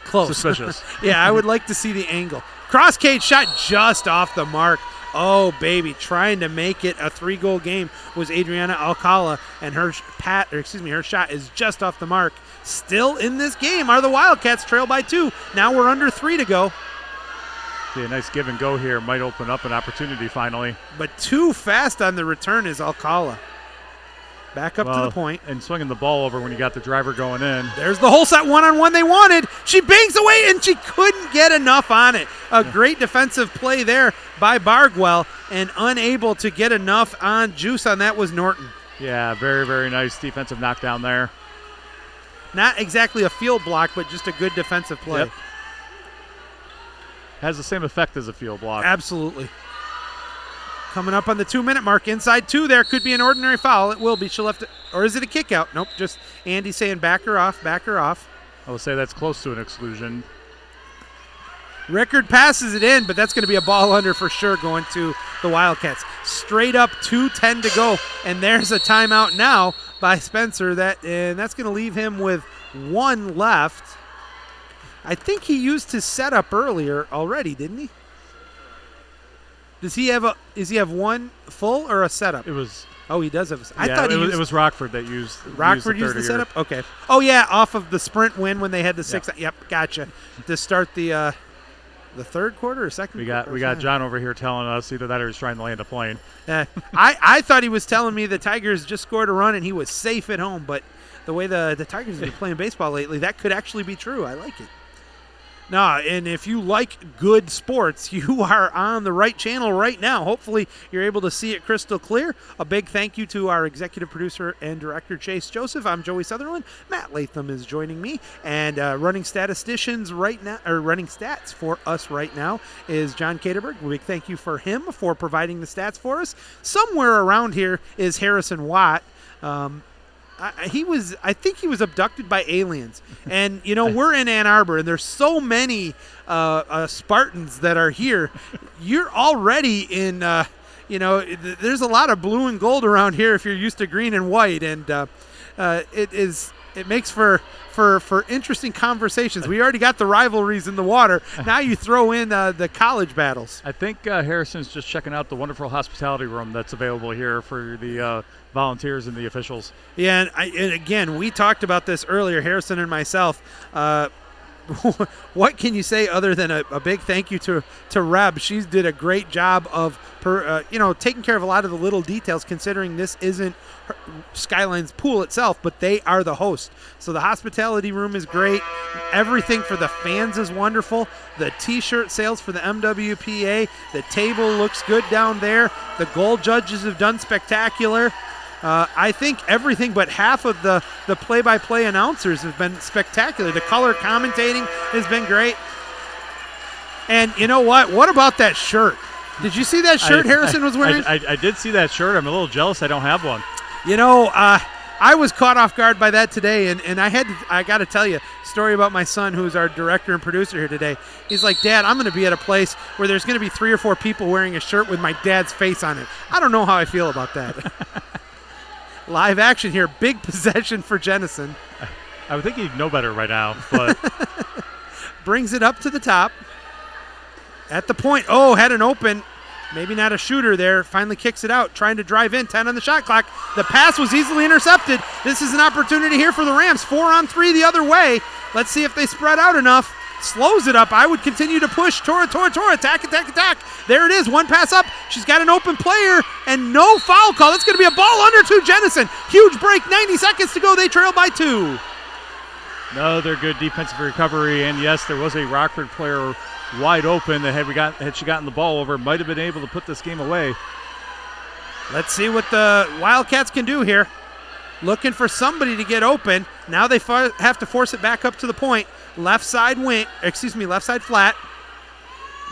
close,
suspicious.
Yeah, I would like to see the angle. Cross cage shot just off the mark. Oh baby, trying to make it a 3-goal game was Adriana Alcala, and her shot is just off the mark. Still in this game are the Wildcats, trail by 2. Now we're under 3 to go.
See, a nice give and go here might open up an opportunity finally.
But too fast on the return is Alcala. Back up to the point.
And swinging the ball over when you got the driver going in.
There's the whole set one-on-one they wanted. She bangs away, and she couldn't get enough on it. A great defensive play there by Bargwell, and unable to get enough on juice on that was Norton.
Yeah, very, very nice defensive knockdown there.
Not exactly a field block, but just a good defensive play.
Yep. Has the same effect as a field block.
Absolutely. Coming up on the 2-minute mark, inside 2 there. Could be an ordinary foul. It will be. She'll have to, or is it a kick out? Nope, just Andy saying back her off, back her off.
I would say that's close to an exclusion.
Rickard passes it in, but that's going to be a ball under for sure going to the Wildcats. Straight up 2:10 to go, and there's a timeout now by Spencer, and that's going to leave him with 1 left. I think he used his setup earlier already, didn't he? Does he have one full or a setup?
It was.
Oh, he does have.
I thought it was Rockford that used.
Rockford used the setup. Okay. Oh yeah, off of the sprint win when they had the 6. Yep, gotcha. To start the third quarter or second.
We got John over here telling us either that or he's trying to land a plane.
I thought he was telling me the Tigers just scored a run and he was safe at home, but the way the Tigers have been playing baseball lately, that could actually be true. I like it. No, and if you like good sports, you are on the right channel right now. Hopefully, you're able to see it crystal clear. A big thank you to our executive producer and director, Chase Joseph. I'm Joey Sutherland. Matt Latham is joining me, and running statisticians right now, or running stats for us right now, is John Caterberg. A big thank you for him for providing the stats for us. Somewhere around here is Harrison Watt. I think he was abducted by aliens. And, we're in Ann Arbor, and there's so many Spartans that are here. You're already in, there's a lot of blue and gold around here if you're used to green and white. And it makes for interesting conversations. We already got the rivalries in the water. Now you throw in the college battles.
I think Harrison's just checking out the wonderful hospitality room that's available here for the volunteers and the officials.
Yeah, and again, we talked about this earlier, Harrison and myself. What can you say other than a big thank you to Reb? She did a great job of taking care of a lot of the little details, considering this isn't Skyline's pool itself, but they are the host. So the hospitality room is great. Everything for the fans is wonderful. The T-shirt sales for the MWPA. The table looks good down there. The goal judges have done spectacular. I think everything but half of the play-by-play announcers have been spectacular. The color commentating has been great. And you know what? What about that shirt? Did you see that shirt Harrison was wearing?
I did see that shirt. I'm a little jealous I don't have one.
I was caught off guard by that today, and I got to tell you a story about my son, who's our director and producer here today. He's like, Dad, I'm going to be at a place where there's going to be 3 or 4 people wearing a shirt with my dad's face on it. I don't know how I feel about that. Live action here. Big possession for Jennison.
I would think he'd know better right now, but
brings it up to the top. At the point. Oh, had an open. Maybe not a shooter there. Finally kicks it out. Trying to drive in. 10 on the shot clock. The pass was easily intercepted. This is an opportunity here for the Rams. 4 on 3 the other way. Let's see if they spread out enough. Slows it up. I would continue to push. Tora. Attack. There it is. One pass up. She's got an open player and no foul call. That's going to be a ball under to Jennison. Huge break. 90 seconds to go. They trail by 2.
Another good defensive recovery. And yes, there was a Rockford player wide open that had she gotten the ball over, might have been able to put this game away.
Let's see what the Wildcats can do here. Looking for somebody to get open. Now they have to force it back up to the point. Left side flat.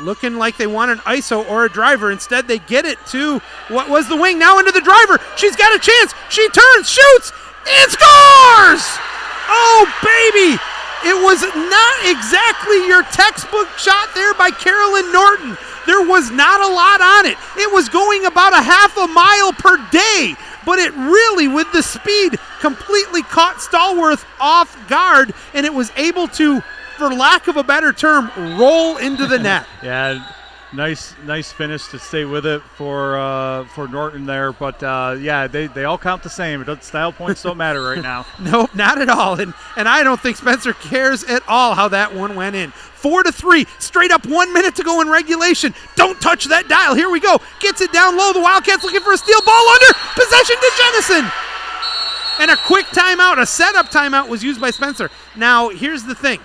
Looking like they want an ISO or a driver. Instead, they get it to what was the wing. Now into the driver. She's got a chance. She turns, shoots, and scores! Oh, baby! It was not exactly your textbook shot there by Carolyn Norton. There was not a lot on it. It was going about a half a mile per day, but it really, with the speed, completely caught Stallworth off guard, and it was able to, for lack of a better term, roll into the net.
Yeah, nice finish to stay with it for Norton there. But they all count the same. Style points don't matter right now.
Nope, not at all. And I don't think Spencer cares at all how that one went in. 4-3, straight up 1 minute to go in regulation. Don't touch that dial. Here we go. Gets it down low. The Wildcats looking for a steal. Ball under. Possession to Jennison. And a quick timeout, a setup timeout was used by Spencer. Now, here's the thing.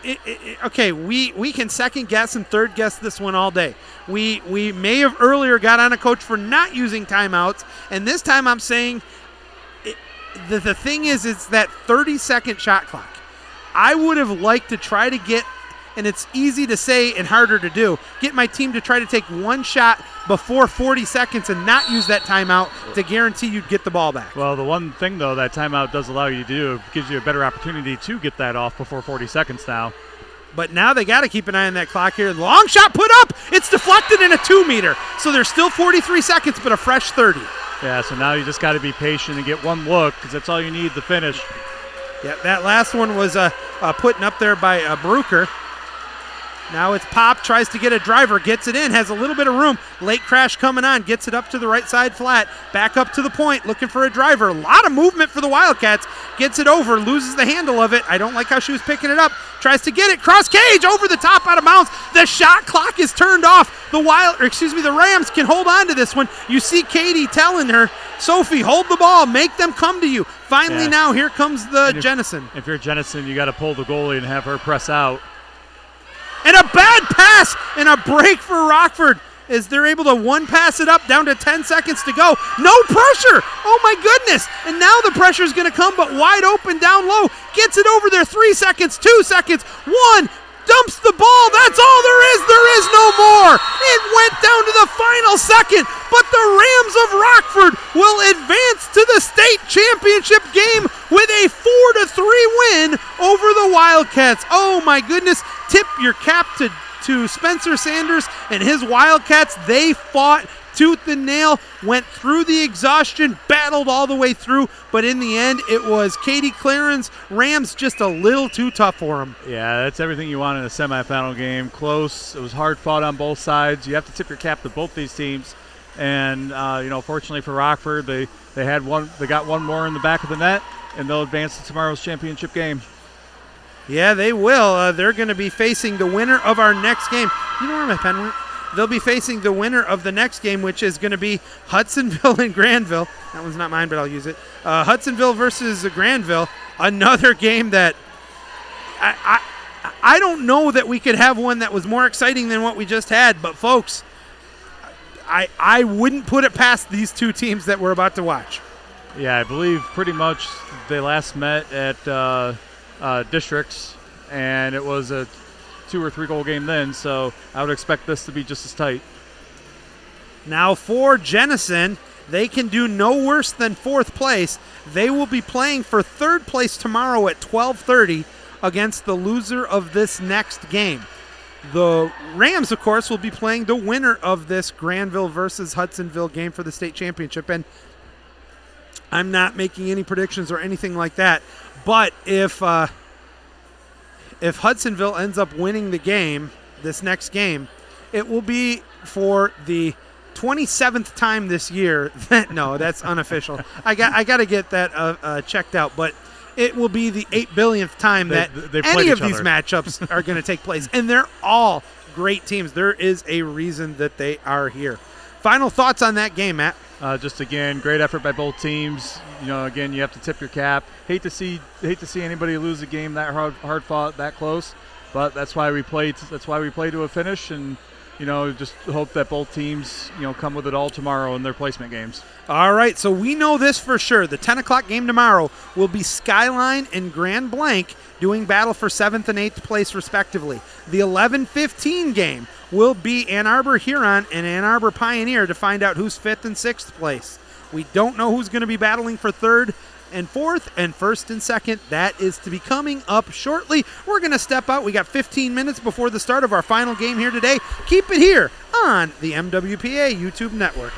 We can second guess and third guess this one all day. We may have earlier got on a coach for not using timeouts, and this time I'm saying the thing is it's that 30-second shot clock. I would have liked to try to get, and it's easy to say and harder to do, get my team to try to take one shot before 40 seconds and not use that timeout to guarantee you'd get the ball back.
Well, the one thing, though, that timeout does allow you to do, gives you a better opportunity to get that off before 40 seconds now.
But now they got to keep an eye on that clock here. Long shot put up. It's deflected in a 2-meter. So there's still 43 seconds, but a fresh 30.
Yeah, so now you just got to be patient and get one look because that's all you need to finish.
Yeah, that last one was a putting up there by Bruker. Now it's Pop, tries to get a driver, gets it in, has a little bit of room. Late crash coming on, gets it up to the right side flat. Back up to the point, looking for a driver. A lot of movement for the Wildcats. Gets it over, loses the handle of it. I don't like how she was picking it up. Tries to get it, cross cage, over the top, out of bounds. The shot clock is turned off. The Rams can hold on to this one. You see Katie telling her, Sophie, hold the ball, make them come to you. Finally now, here comes the Jennison.
If you're Jennison, you got to pull the goalie and have her press out.
And a bad pass and a break for Rockford as they're able to one pass it up down to 10 seconds to go. No pressure. Oh, my goodness. And now the pressure is going to come, but wide open down low. Gets it over there. 3 seconds, 2 seconds, 1. Dumps the ball. That's all there is. There is no more. It went down to the final second, but the Rams of Rockford will advance to the state championship game with a 4-3 win over the Wildcats. Oh, my goodness. Tip your cap to Spencer Sanders and his Wildcats. They fought tooth and nail, went through the exhaustion, battled all the way through, but in the end, it was Katie Claren's Rams just a little too tough for them.
Yeah, that's everything you want in a semifinal game. Close. It was hard fought on both sides. You have to tip your cap to both these teams. And, fortunately for Rockford, they got one more in the back of the net, and they'll advance to tomorrow's championship game.
Yeah, they will. They're going to be facing the winner of our next game. You know where my pen went? They'll be facing the winner of the next game, which is going to be Hudsonville and Granville. That one's not mine, but I'll use it. Hudsonville versus Granville. Another game that I don't know that we could have one that was more exciting than what we just had. But, folks, I wouldn't put it past these two teams that we're about to watch.
Yeah, I believe pretty much they last met at districts, and it was a 2 or 3 goal game then, so I would expect this to be just as tight.
Now for Jennison, they can do no worse than 4th place. They will be playing for 3rd place tomorrow at 12:30 against the loser of this next game. The Rams, of course, will be playing the winner of this Granville versus Hudsonville game for the state championship, and I'm not making any predictions or anything like that, but if Hudsonville ends up winning the game, this next game, it will be for the 27th time this year. No, that's unofficial. I got to get that checked out, but it will be the 8 billionth time that any of these matchups are going to take place, and they're all great teams. There is a reason that they are here. Final thoughts on that game, Matt?
Just again, great effort by both teams. Again, you have to tip your cap. Hate to see anybody lose a game that hard fought, that close, but that's why we play. That's why we play to a finish, and just hope that both teams come with it all tomorrow in their placement games.
All right, so we know this for sure. The 10 o'clock game tomorrow will be Skyline and Grand Blanc doing battle for 7th and 8th place respectively. The 11:15 game will be Ann Arbor Huron and Ann Arbor Pioneer to find out who's 5th and 6th place. We don't know who's going to be battling for 3rd and 4th and 1st and 2nd. That is to be coming up shortly. We're going to step out. We got 15 minutes before the start of our final game here today. Keep it here on the MWPA YouTube network.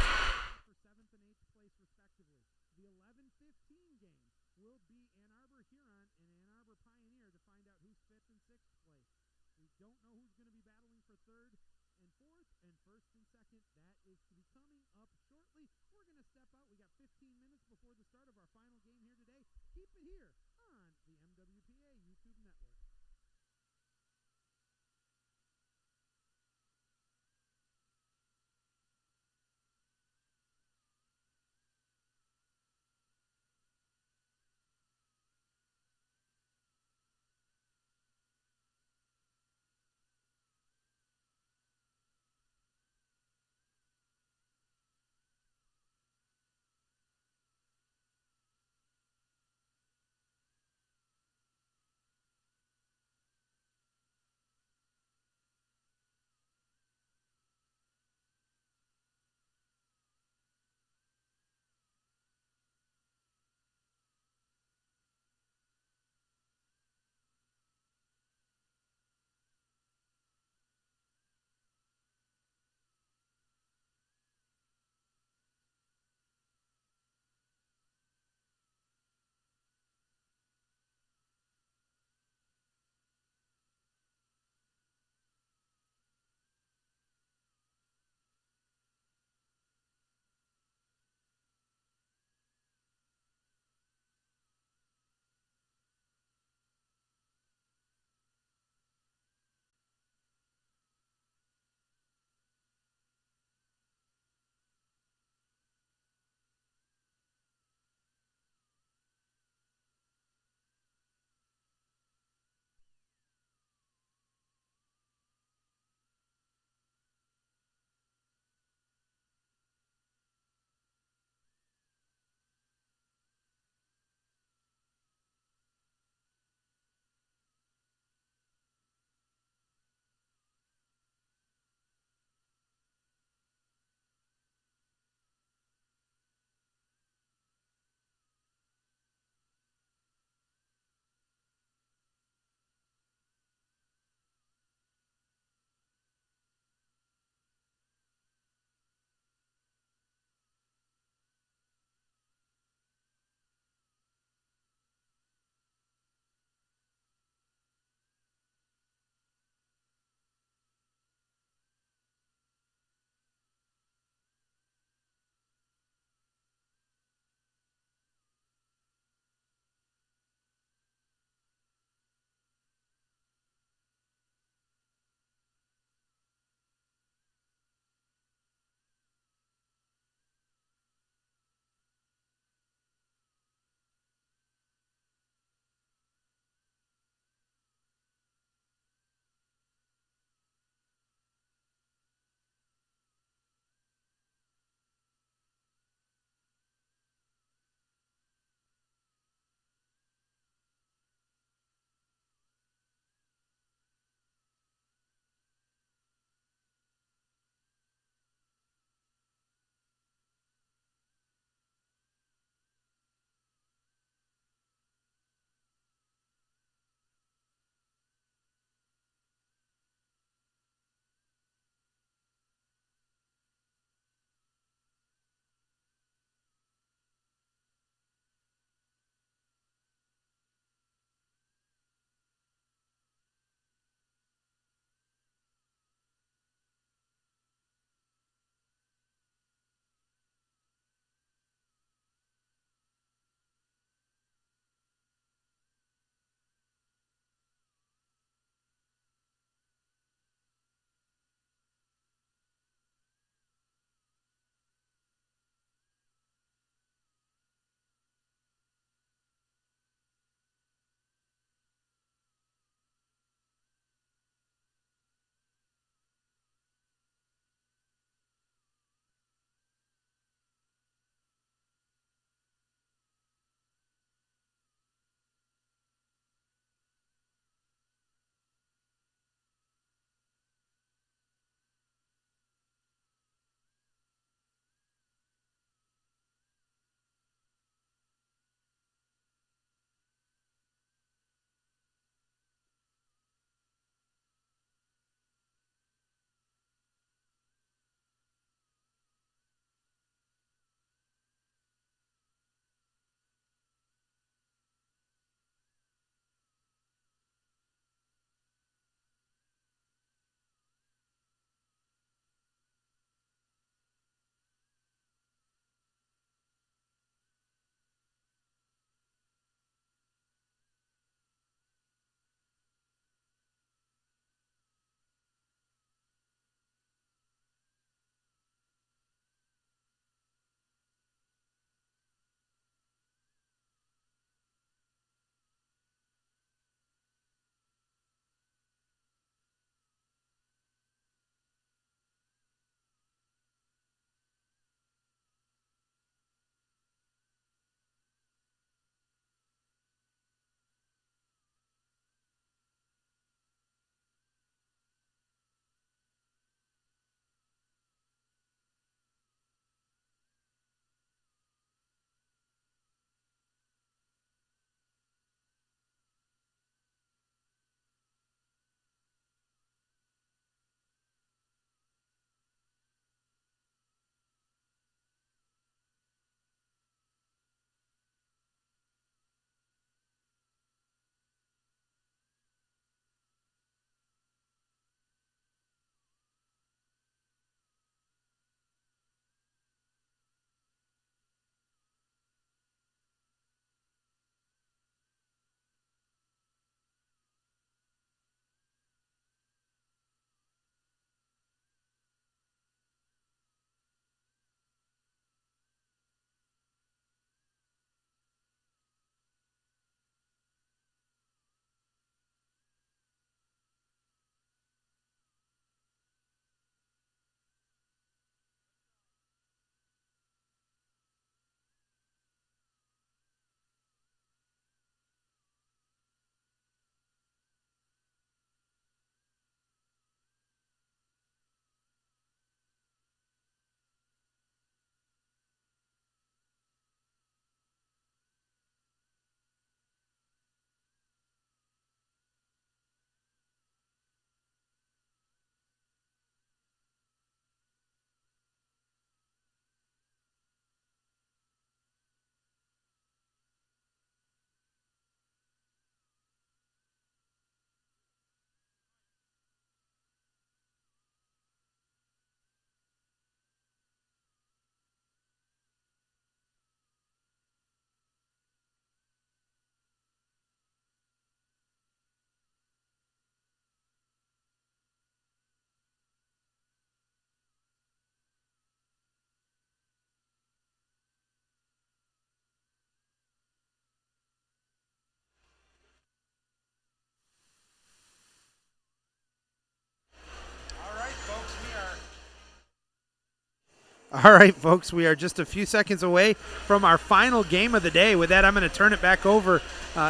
All right, folks, we are just a few seconds away from our final game of the day. With that, I'm going to turn it back over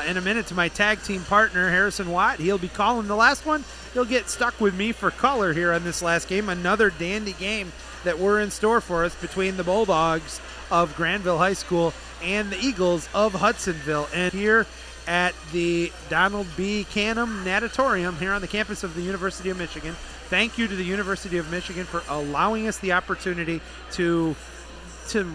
in a minute to my tag team partner, Harrison Watt. He'll be calling the last one. He'll get stuck with me for color here on this last game. Another dandy game that we're in store for us between the Bulldogs of Granville High School and the Eagles of Hudsonville. And here at the Donald B. Canham Natatorium here on the campus of the University of Michigan. Thank you to the University of Michigan for allowing us the opportunity to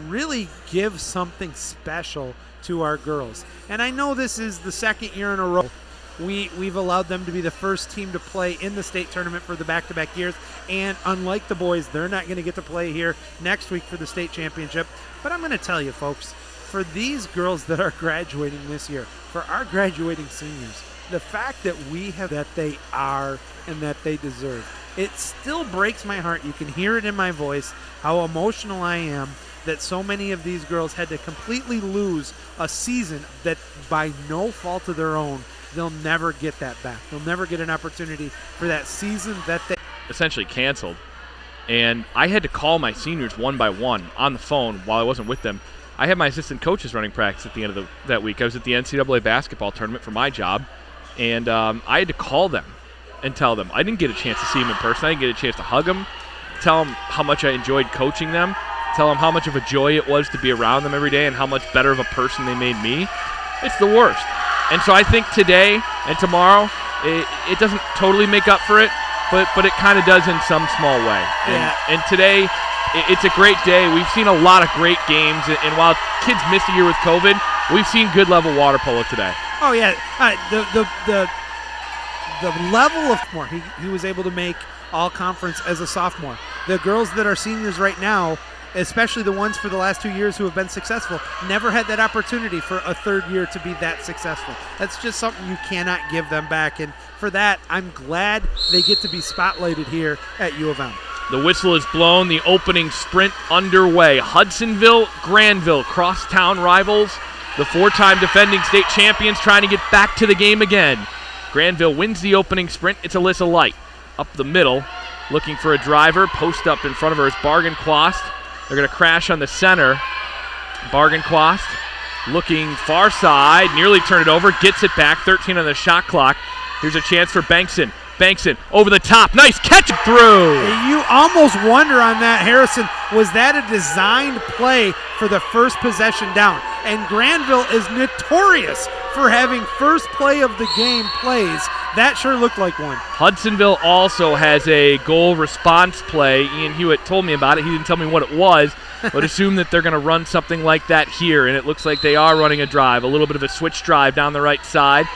really give something special to our girls. And I know this is the second year in a row we've allowed them to be the first team to play in the state tournament for the back-to-back years. And unlike the boys, they're not going to get to play here next week for the state championship. But I'm going to tell you, folks, for these girls that are graduating this year, for our graduating seniors, the fact that we have that they are and that they deserve, it still breaks my heart. You can hear it in my voice, how emotional I am that so many of these girls had to completely lose a season that by no fault of their own, they'll never get that back. They'll never get an opportunity for that season that they
essentially canceled. And I had to call my seniors one by one on the phone while I wasn't with them. I had my assistant coaches running practice at the end of that week. I was at the NCAA basketball tournament for my job, and I had to call them and tell them. I didn't get a chance to see them in person. I didn't get a chance to hug them, tell them how much I enjoyed coaching them, tell them how much of a joy it was to be around them every day and how much better of a person they made me. It's the worst. And so I think today and tomorrow, it doesn't totally make up for it, but it kind of does in some small way. And today, it's a great day. We've seen a lot of great games, and while kids missed a year with COVID, we've seen good level water polo today.
Oh yeah, the level of more he was able to make all conference as a sophomore. The girls that are seniors right now, especially the ones for the last 2 years who have been successful, never had that opportunity for a third year to be that successful. That's just something you cannot give them back, and for that, I'm glad they get to be spotlighted here at U of M.
The whistle is blown, the opening sprint underway. Hudsonville, Granville, crosstown rivals, the four-time defending state champions trying to get back to the game again. Granville wins the opening sprint. It's Alyssa Light up the middle, looking for a driver. Post up in front of her is Bargain Quast. They're going to crash on the center. Bargain Quast looking far side, nearly turn it over, gets it back, 13 on the shot clock. Here's a chance for Bankson. Bankson over the top, nice catch through.
You almost wonder on that, Harrison, was that a designed play for the first possession down? And Granville is notorious for having first play of the game plays. That sure looked like one.
Hudsonville also has a goal response play. Ian Hewitt told me about it. He didn't tell me what it was, but assume that they're going to run something like that here, and it looks like they are running a drive, a little bit of a switch drive down the right side.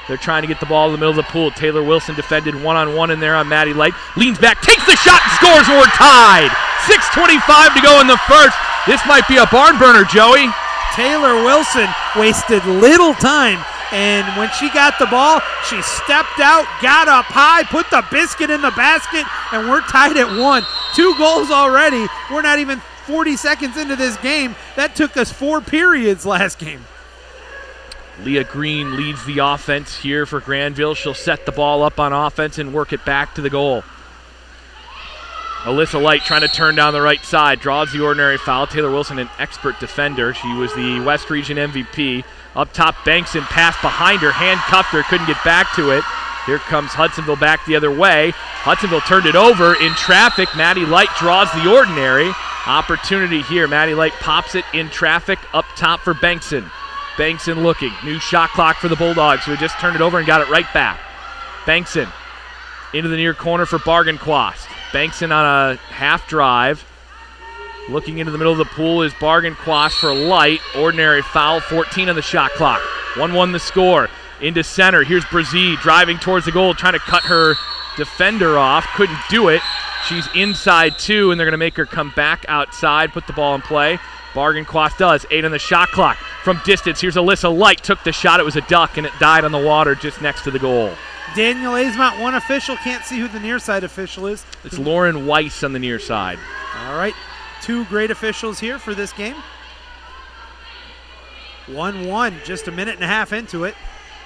They're trying to get the ball in the middle of the pool. Taylor Wilson defended one-on-one in there on Maddie Light. Leans back, takes the shot, and scores, and we're tied. 6:25 to go in the first. This might be a barn burner, Joey.
Taylor Wilson wasted little time, and when she got the ball, she stepped out, got up high, put the biscuit in the basket, and we're tied at 1. 2 goals already. We're not even 40 seconds into this game. That took us 4 periods last game.
Leah Green leads the offense here for Granville. She'll set the ball up on offense and work it back to the goal. Alyssa Light trying to turn down the right side, draws the ordinary foul. Taylor Wilson, an expert defender. She was the West Region MVP. Up top, Bankson passed behind her, handcuffed her, couldn't get back to it. Here comes Hudsonville back the other way. Hudsonville turned it over in traffic. Maddie Light draws the ordinary. Opportunity here. Maddie Light pops it in traffic up top for Bankson. Bankson looking. New shot clock for the Bulldogs, who had just turned it over and got it right back. Bankson into the near corner for Bargain Quast. Bankson on a half drive. Looking into the middle of the pool is Bargain Quast for Light. Ordinary foul, 14 on the shot clock. 1-1 the score. Into center. Here's Brazee driving towards the goal, trying to cut her defender off. Couldn't do it. She's inside 2, and they're going to make her come back outside, put the ball in play. Bargain Quast does. 8 on the shot clock. From distance, here's Alyssa Light. Took the shot. It was a duck, and it died on the water just next to the goal.
Daniel Azemont, one official. Can't see who the near side official is.
It's Lauren Weiss on the near side.
All right. 2 great officials here for this game. 1-1, just a minute and a half into it.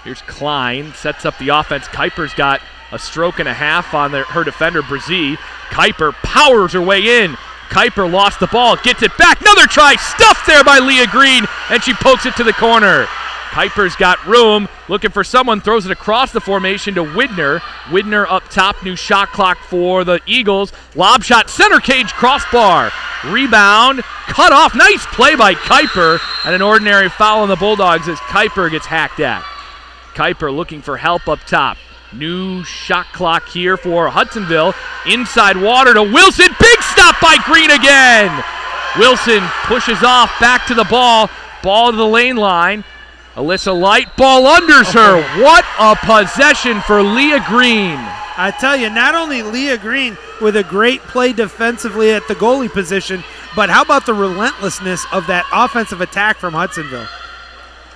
Here's Klein. Sets up the offense. Kuiper's got a stroke and a half on her defender, Brazee. Kuiper powers her way in. Kuiper lost the ball, gets it back. Another try, stuffed there by Leah Green, and she pokes it to the corner. Kuiper's got room, looking for someone, throws it across the formation to Widner. Widner up top, new shot clock for the Eagles. Lob shot, center cage, crossbar. Rebound, cut off. Nice play by Kuiper, and an ordinary foul on the Bulldogs as Kuiper gets hacked at. Kuiper looking for help up top. New shot clock here for Hudsonville. Inside water to Wilson. Big stop by Green again. Wilson pushes off, back to the ball. Ball to the lane line. Alyssa Light, ball unders her. What a possession for Leah Green.
I tell you, not only Leah Green with a great play defensively at the goalie position, but how about the relentlessness of that offensive attack from Hudsonville?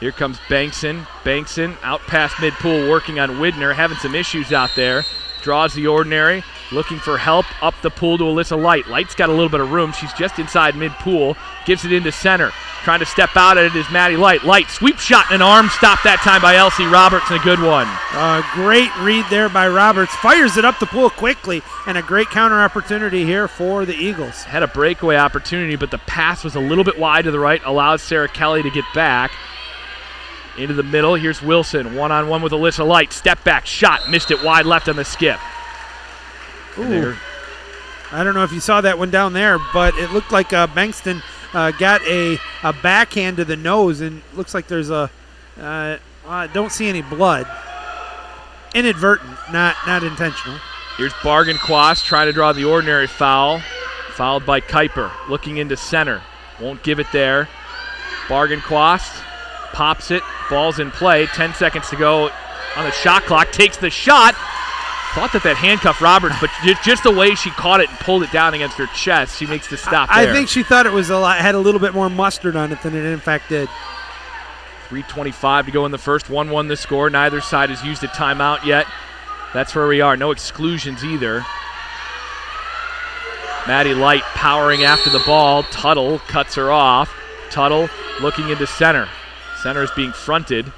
Here comes Bankson. Bankson out past midpool, working on Widner, having some issues out there. Draws the ordinary, looking for help up the pool to Alyssa Light. Light's got a little bit of room. She's just inside midpool. Gives it into center. Trying to step out at it is Maddie Light. Light, sweep shot and an arm stop that time by Elsie Roberts, and a good one.
Great read there by Roberts. Fires it up the pool quickly, and a great counter opportunity here for the Eagles.
Had a breakaway opportunity, but the pass was a little bit wide to the right. Allowed Sarah Kelly to get back. Into the middle, here's Wilson, one-on-one with Alyssa Light. Step back, shot, missed it wide left on the skip.
Ooh. I don't know if you saw that one down there, but it looked like Bankston got a backhand to the nose, and looks like there's I don't see any blood. Inadvertent, not intentional.
Here's Bargain Quast trying to draw the ordinary foul. Fouled by Kuiper, looking into center. Won't give it there. Bargain Quast pops it, ball's in play, 10 seconds to go on the shot clock, takes the shot. Thought that handcuffed Roberts, but just the way she caught it and pulled it down against her chest, she makes the stop there.
I think she thought it was had a little bit more mustard on it than it in fact did.
3:25 to go in the first, 1-1 the score. Neither side has used a timeout yet. That's where we are. No exclusions either. Maddie Light powering after the ball. Tuttle cuts her off. Tuttle looking into center. Center is being fronted.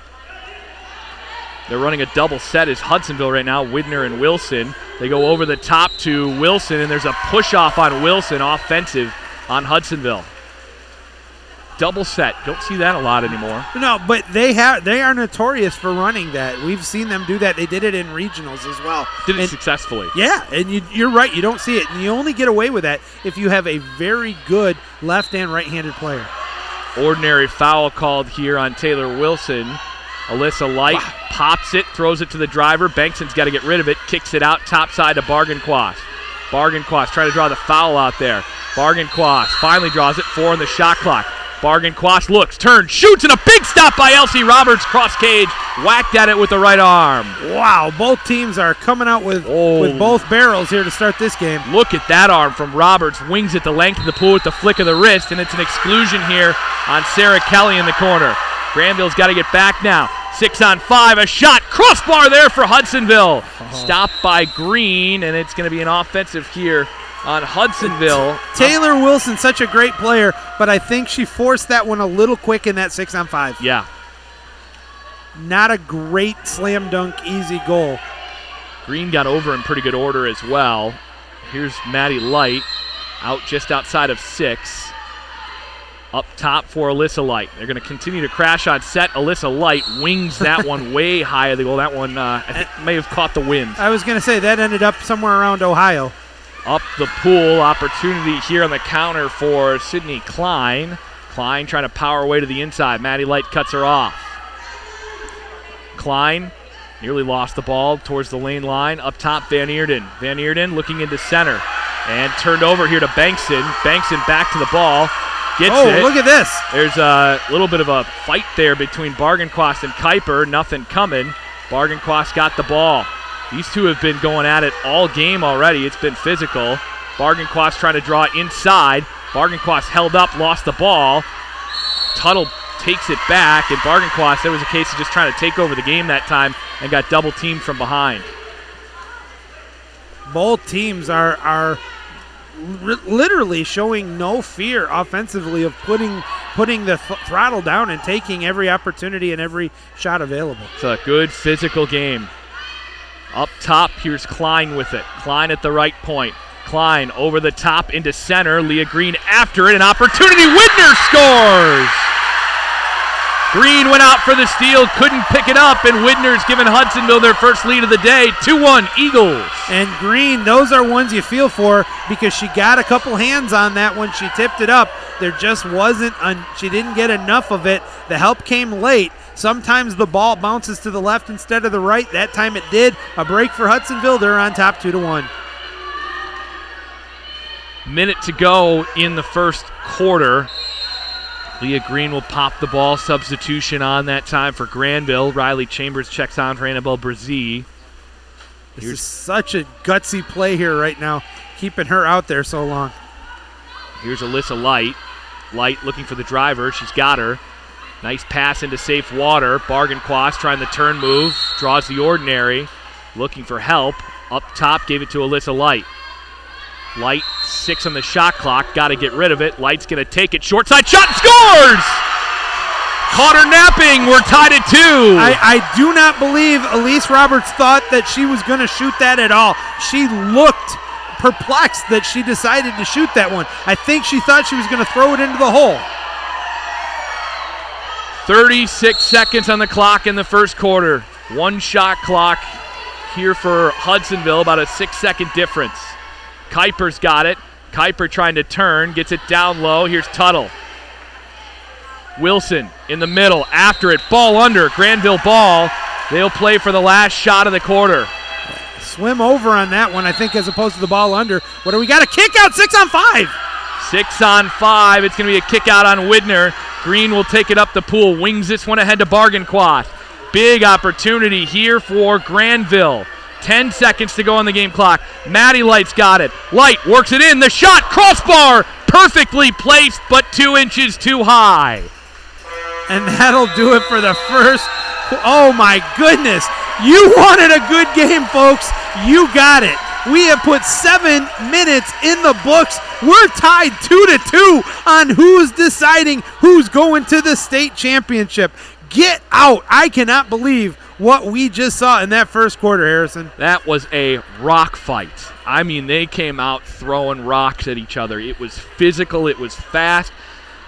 They're running a double set as Hudsonville right now, Widner and Wilson. They go over the top to Wilson, and there's a push-off on Wilson, offensive on Hudsonville. Double set. Don't see that a lot anymore.
No, but they are notorious for running that. We've seen them do that. They did it in regionals as well.
Did it successfully.
Yeah, and you're right. You don't see it. And you only get away with that if you have a very good left and right-handed player.
Ordinary foul called here on Taylor Wilson. Alyssa Light pops it, throws it to the driver. Bankson's got to get rid of it, kicks it out top side to Bargain Quast. Bargain Quast trying to draw the foul out there. Bargain Quast finally draws it, 4 on the shot clock. Bargain Quast looks, turns, shoots, and a big stop by Elsie Roberts, cross cage, whacked at it with the right arm.
Wow, both teams are coming out with both barrels here to start this game.
Look at that arm from Roberts, wings it the length of the pool with the flick of the wrist, and it's an exclusion here on Sarah Kelly in the corner. Granville's got to get back now. 6-on-5, a shot, crossbar there for Hudsonville. Stopped by Green, and it's going to be an offensive here on Hudsonville.
Taylor Wilson, such a great player, but I think she forced that one a little quick in that 6-on-5.
Yeah.
Not a great slam dunk, easy goal.
Green got over in pretty good order as well. Here's Maddie Light, out just outside of 6. Up top for Alyssa Light. They're going to continue to crash on set. Alyssa Light wings that one way high of the goal. That one I think may have caught the wind.
I was going to say that ended up somewhere around Ohio.
Up the pool, opportunity here on the counter for Sydney Klein. Klein trying to power away to the inside. Maddie Light cuts her off. Klein nearly lost the ball towards the lane line. Up top, Van Eerden. Van Eerden looking into center. And turned over here to Bankson. Bankson back to the ball. Gets it.
Look at this.
There's a little bit of a fight there between Bargain Quast and Kuiper. Nothing coming. Bargain Quast got the ball. These two have been going at it all game already. It's been physical. Bargain Quast trying to draw inside. Bargain Quast held up, lost the ball. Tuttle takes it back, and Bargain Quast, there was a case of just trying to take over the game that time and got double teamed from behind.
Both teams are literally showing no fear offensively of putting the throttle down and taking every opportunity and every shot available.
It's a good physical game. Up top, here's Klein with it. Klein at the right point. Klein over the top into center. Leah Green after it. An opportunity. Widner scores! Green went out for the steal, couldn't pick it up, and Widner's given Hudsonville their first lead of the day. 2-1 Eagles.
And Green, those are ones you feel for because she got a couple hands on that when she tipped it up. There just wasn't, she didn't get enough of it. The help came late. Sometimes the ball bounces to the left instead of the right. That time it did. A break for Hudsonville. They're on top 2-1.
Minute to go in the first quarter. Leah Green will pop the ball. Substitution on that time for Granville. Riley Chambers checks on for Annabelle Brzee.
This is such a gutsy play here right now, keeping her out there so long.
Here's Alyssa Light. Light looking for the driver. She's got her. Nice pass into safe water. Bargain-Quast trying the turn move. Draws the ordinary. Looking for help. Up top, gave it to Alyssa Light. Light, 6 on the shot clock. Got to get rid of it. Light's going to take it. Short side shot. Scores! Caught her napping. We're tied at 2.
I do not believe Elise Roberts thought that she was going to shoot that at all. She looked perplexed that she decided to shoot that one. I think she thought she was going to throw it into the hole.
36 seconds on the clock in the first quarter. 1 shot clock here for Hudsonville, about a 6-second difference. Kuiper's got it. Kuiper trying to turn, gets it down low. Here's Tuttle. Wilson in the middle, after it, ball under, Granville ball. They'll play for the last shot of the quarter.
Swim over on that one, I think, as opposed to the ball under. What do we got? A kick out, 6 on 5.
6 on 5. It's going to be a kick out on Widner. Green will take it up the pool, wings this one ahead to Bargain-Quast. Big opportunity here for Granville. 10 seconds to go on the game clock. Maddie Light's got it. Light works it in. The shot, crossbar, perfectly placed, but 2 inches too high.
And that'll do it for the first. Oh, my goodness. You wanted a good game, folks. You got it. We have put 7 minutes in the books. We're tied 2-2 on who's deciding who's going to the state championship. Get out. I cannot believe what we just saw in that first quarter, Harrison.
That was a rock fight. I mean, they came out throwing rocks at each other. It was physical. It was fast.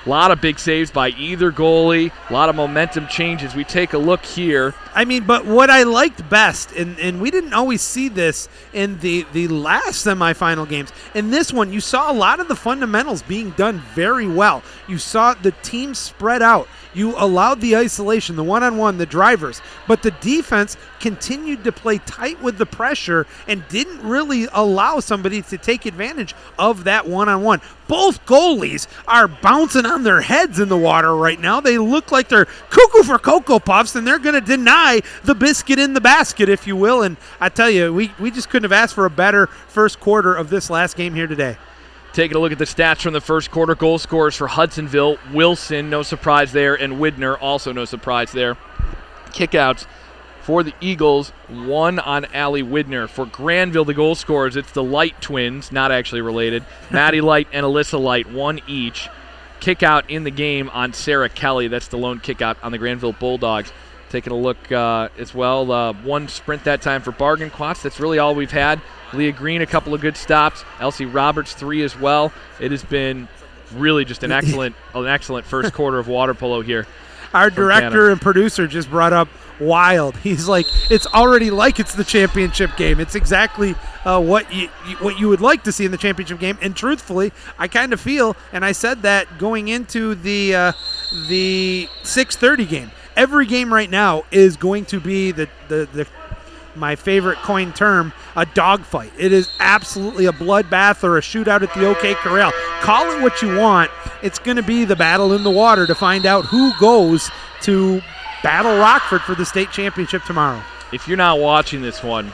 A lot of big saves by either goalie. A lot of momentum changes. We take a look here.
I mean, but what I liked best, and we didn't always see this in the last semifinal games. In this one, you saw a lot of the fundamentals being done very well. You saw the team spread out. You allowed the isolation, the one-on-one, the drivers, but the defense continued to play tight with the pressure and didn't really allow somebody to take advantage of that one-on-one. Both goalies are bouncing on their heads in the water right now. They look like they're cuckoo for Cocoa Puffs, and they're going to deny the biscuit in the basket, if you will. And I tell you, we just couldn't have asked for a better first quarter of this last game here today.
Taking a look at the stats from the first quarter, goal scorers for Hudsonville, Wilson, no surprise there, and Widner, also no surprise there. Kickouts for the Eagles, 1 on Allie Widner. For Granville, the goal scorers, it's the Light twins, not actually related. Maddie Light and Alyssa Light, 1 each. Kickout in the game on Sarah Kelly. That's the lone kickout on the Granville Bulldogs. Taking a look as well, 1 sprint that time for Bargain-Quast. That's really all we've had. Leah Green, a couple of good stops. Elsie Roberts, 3 as well. It has been really just an excellent first quarter of water polo here.
Our director and producer just brought up wild. He's like, it's already like it's the championship game. It's exactly what you would like to see in the championship game. And truthfully, I kind of feel, and I said that going into the 6:30 game. Every game right now is going to be the my favorite coined term, a dogfight. It is absolutely a bloodbath or a shootout at the OK Corral. Call it what you want. It's going to be the battle in the water to find out who goes to battle Rockford for the state championship tomorrow.
If you're not watching this one,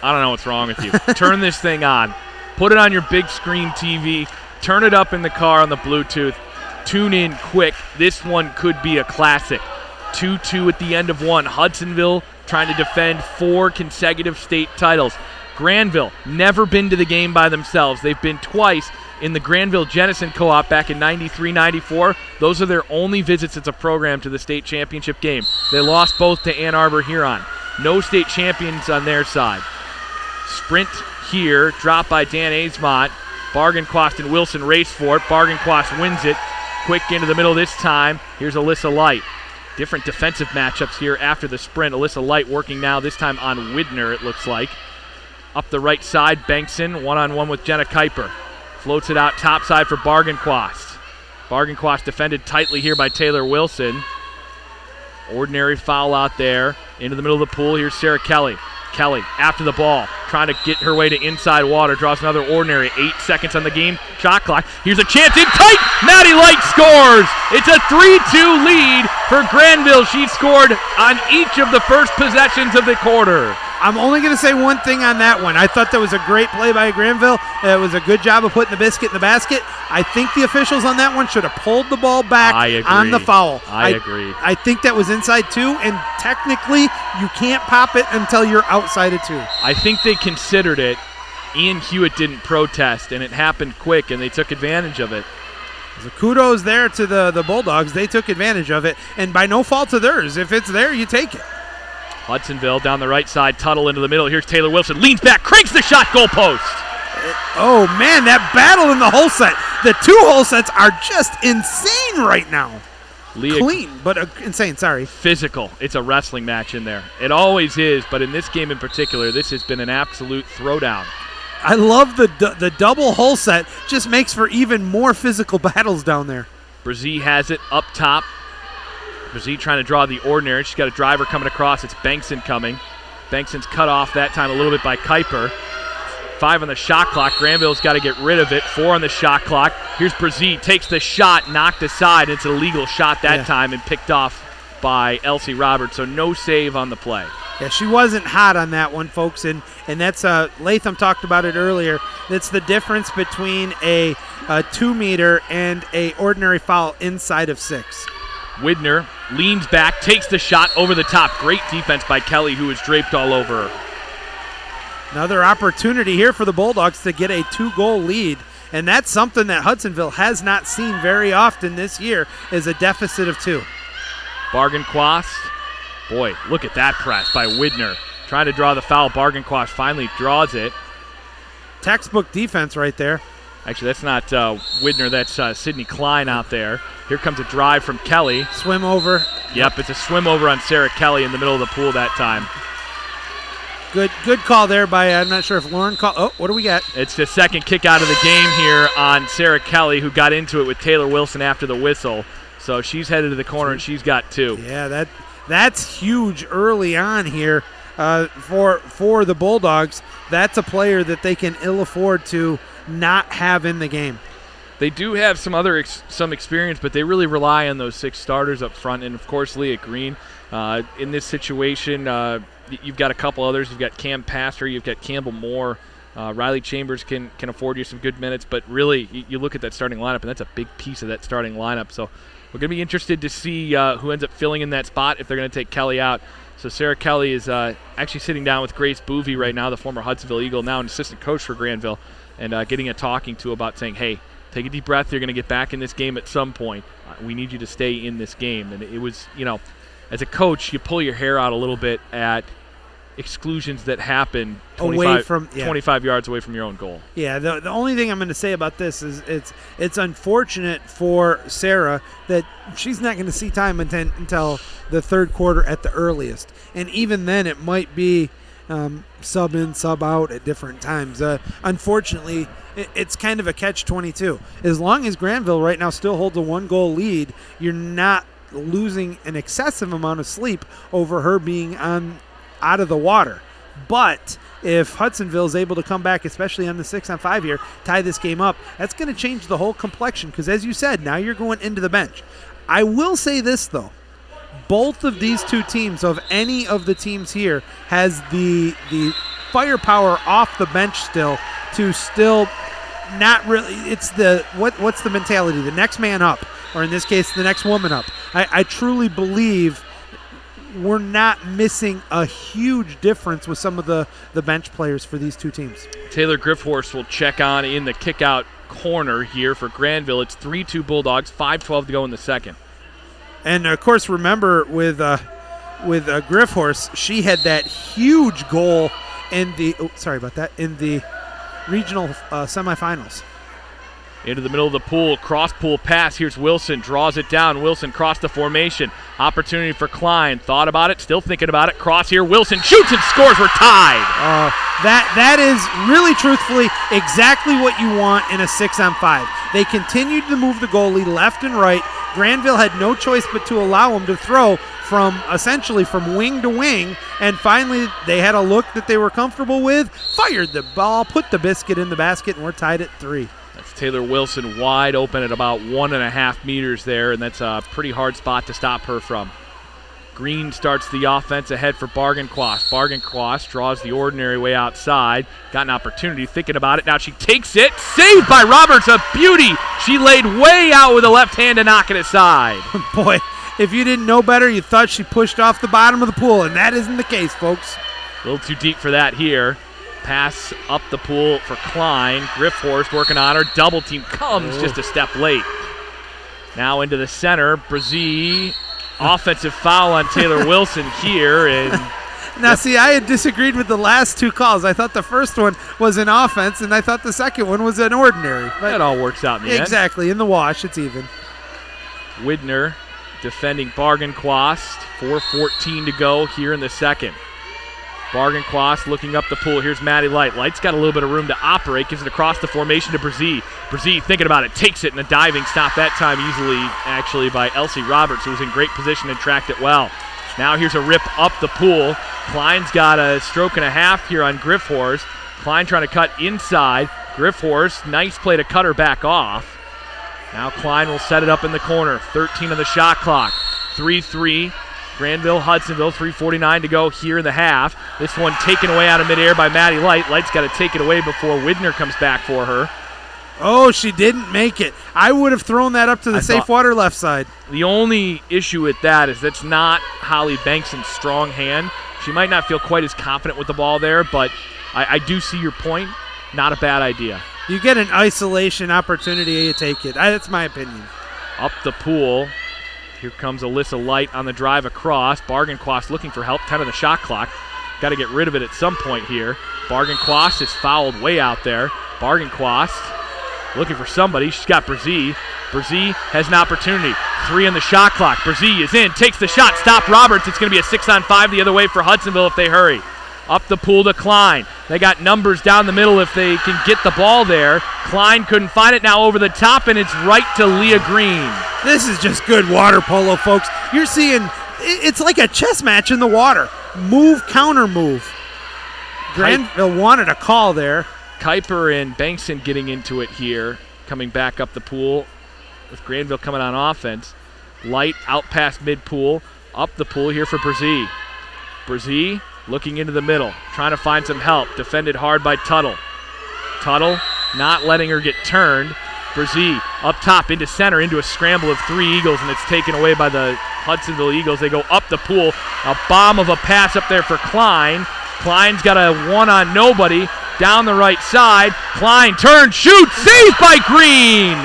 I don't know what's wrong with you. Turn this thing on. Put it on your big screen TV. Turn it up in the car on the Bluetooth. Tune in quick. This one could be a classic. 2-2 at the end of one. Hudsonville trying to defend 4 consecutive state titles. Granville, never been to the game by themselves. They've been twice in the Granville-Jenison Co-op back in 93-94. Those are their only visits as a program to the state championship game. They lost both to Ann Arbor Huron. No state champions on their side. Sprint here. Dropped by Dan Aesmont. Bargenquast and Wilson race for it. Bargenquast wins it. Quick into the middle this time. Here's Alyssa Light. Different defensive matchups here after the sprint. Alyssa Light working now, this time on Widner, it looks like. Up the right side, Bankson, one-on-one with Jenna Kuiper. Floats it out top side for Bargenquast. Bargenquast defended tightly here by Taylor Wilson. Ordinary foul out there. Into the middle of the pool, here's Sarah Kelly. Kelly after the ball, trying to get her way to inside water, draws another ordinary. 8 seconds on the game shot clock. Here's a chance in tight. Maddie Light scores. It's a 3-2 lead for Granville. She scored on each of the first possessions of the quarter.
I'm only going to say one thing on that one. I thought that was a great play by Granville. It was a good job of putting the biscuit in the basket. I think the officials on that one should have pulled the ball back on the foul.
I agree.
I think that was inside 2, and technically you can't pop it until you're outside of 2.
I think they considered it. Ian Hewitt didn't protest, and it happened quick, and they took advantage of it.
So kudos there to the Bulldogs. They took advantage of it, and by no fault of theirs. If it's there, you take it.
Hudsonville down the right side, Tuttle into the middle. Here's Taylor Wilson, leans back, cranks the shot, goal post.
Oh, man, that battle in the hole set. The 2 hole sets are just insane right now. Clean, but insane, sorry.
Physical. It's a wrestling match in there. It always is, but in this game in particular, this has been an absolute throwdown.
I love the double hole set. Just makes for even more physical battles down there.
Brzee has it up top. Brzee trying to draw the ordinary. She's got a driver coming across. It's Bankson coming. Bankson's cut off that time a little bit by Kuiper. 5 on the shot clock. Granville's got to get rid of it. 4 on the shot clock. Here's Brzee. Takes the shot, knocked aside. It's an illegal shot that time and picked off by Elsie Roberts. So no save on the play.
Yeah, she wasn't hot on that one, folks. And that's Latham talked about it earlier. That's the difference between a 2-meter and a ordinary foul inside of 6.
Widner leans back, takes the shot over the top. Great defense by Kelly, who was draped all over her.
Another opportunity here for the Bulldogs to get a 2-goal lead, and that's something that Hudsonville has not seen very often this year, is a deficit of 2.
Bargenquast, boy, look at that press by Widner. Trying to draw the foul. Bargenquast finally draws it.
Textbook defense right there.
Actually, that's not Widner, that's Sydney Klein out there. Here comes a drive from Kelly.
Swim over.
Yep, it's a swim over on Sarah Kelly in the middle of the pool that time.
Good call there by, I'm not sure if Lauren called. Oh, what do we got?
It's the second kick out of the game here on Sarah Kelly, who got into it with Taylor Wilson after the whistle. So she's headed to the corner, and she's got 2.
Yeah, that's huge early on here for the Bulldogs. That's a player that they can ill afford to not have in the game.
They do have some other some experience, but they really rely on those 6 starters up front, and of course Leah Green. In this situation, you've got a couple others. You've got Cam Pastor, you've got Campbell Moore. Riley Chambers can afford you some good minutes, but really you look at that starting lineup, and that's a big piece of that starting lineup. So we're going to be interested to see who ends up filling in that spot if they're going to take Kelly out. So Sarah Kelly is actually sitting down with Grace Boovy right now, the former Hudsonville Eagle, now an assistant coach for Granville, and getting a talking to about saying, hey, take a deep breath. You're going to get back in this game at some point. We need you to stay in this game. And it was, as a coach, you pull your hair out a little bit at exclusions that happen 25 yards away from your own goal.
Yeah, the only thing I'm going to say about this is it's unfortunate for Sarah that she's not going to see time until the third quarter at the earliest. And even then it might be sub in, sub out at different times. Unfortunately, it's kind of a catch-22. As long as Granville right now still holds a 1-goal lead, you're not losing an excessive amount of sleep over her being out of the water. But if Hudsonville is able to come back, especially on the 6-on-5 here, tie this game up, that's going to change the whole complexion because, as you said, now you're going into the bench. I will say this, though. Both of these two teams, of any of the teams here, has the firepower off the bench still to still not really. It's what's the mentality? The next man up, or in this case, the next woman up. I truly believe we're not missing a huge difference with some of the bench players for these two teams.
Taylor Griffhorst will check on in the kick-out corner here for Granville. It's 3-2 Bulldogs, 5:12 to go in the second.
And, of course, remember with Griffhorst, she had that huge goal in the regional semifinals.
Into the middle of the pool, cross pool pass. Here's Wilson, draws it down. Wilson crossed the formation. Opportunity for Klein. Thought about it, still thinking about it. Cross here, Wilson shoots and scores. We're tied.
That is really, truthfully, exactly what you want in a 6-on-5. They continued to move the goalie left and right. Granville had no choice but to allow him to throw from wing to wing, and finally they had a look that they were comfortable with, fired the ball, put the biscuit in the basket, and we're tied at 3.
That's Taylor Wilson wide open at about 1.5 meters there, and that's a pretty hard spot to stop her from. Green starts the offense ahead for Bargenquast. Bargenquast draws the ordinary way outside. Got an opportunity, thinking about it. Now she takes it. Saved by Roberts, a beauty. She laid way out with a left hand to knock it aside.
Boy, if you didn't know better, you thought she pushed off the bottom of the pool, and that isn't the case, folks.
A little too deep for that here. Pass up the pool for Klein. Griffhorst working on her. Double team comes just a step late. Now into the center. Brzee. Offensive foul on Taylor Wilson here. And
now, see, I had disagreed with the last two calls. I thought the first one was an offense, and I thought the second one was an ordinary.
But it all works out in the end.
Exactly. In the wash, it's even.
Widner defending Bargenquast. 4:14 to go here in the second. Bargenquast looking up the pool. Here's Maddie Light. Light's got a little bit of room to operate. Gives it across the formation to Brzee. Brzee thinking about it. Takes it in a diving stop that time easily, actually, by Elsie Roberts, who was in great position and tracked it well. Now here's a rip up the pool. Klein's got a stroke and a half here on Griffhorst. Klein trying to cut inside. Griffhorst, nice play to cut her back off. Now Klein will set it up in the corner. 13 on the shot clock. 3-3. Granville, Hudsonville, 3:49 to go here in the half. This one taken away out of midair by Maddie Light. Light's got to take it away before Widner comes back for her.
Oh, she didn't make it. I would have thrown that up to the safe water left side.
The only issue with that is that's not Holly Bankson's strong hand. She might not feel quite as confident with the ball there, but I do see your point. Not a bad idea.
You get an isolation opportunity, you take it. That's my opinion.
Up the pool. Here comes Alyssa Light on the drive across. Bargenquast looking for help. 10 on the shot clock. Got to get rid of it at some point here. Bargenquast is fouled way out there. Bargenquast looking for somebody. She's got Brzee. Brzee has an opportunity. 3 on the shot clock. Brzee is in. Takes the shot. Stop Roberts. It's going to be a 6-on-5 the other way for Hudsonville if they hurry. Up the pool to Klein. They got numbers down the middle if they can get the ball there. Klein couldn't find it. Now over the top, and it's right to Leah Green.
This is just good water polo, folks. You're seeing, it's like a chess match in the water. Move, counter move. Granville wanted a call there.
Kuiper and Bankson getting into it here. Coming back up the pool with Granville coming on offense. Light out past mid-pool. Up the pool here for Brzee. Brzee looking into the middle, trying to find some help. Defended hard by Tuttle. Tuttle not letting her get turned. Brzee up top into center, into a scramble of 3 Eagles, and it's taken away by the Hudsonville Eagles. They go up the pool. A bomb of a pass up there for Klein. Klein's got a one on nobody. Down the right side. Klein turns, shoots, saved by Green.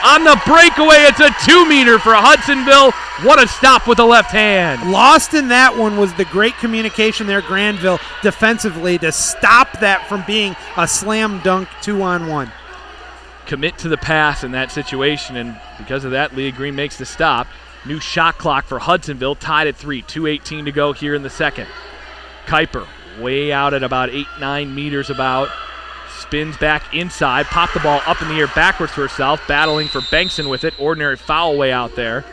On the breakaway, it's a 2-meter for Hudsonville. What a stop with the left hand.
Lost in that one was the great communication there, Granville, defensively, to stop that from being a slam dunk 2-on-1.
Commit to the pass in that situation, and because of that, Leah Green makes the stop. New shot clock for Hudsonville, tied at 3, 2:18 to go here in the second. Kuiper way out at about 8-9 meters about. Spins back inside, popped the ball up in the air backwards to herself, battling for Bankson with it. Ordinary foul way out there.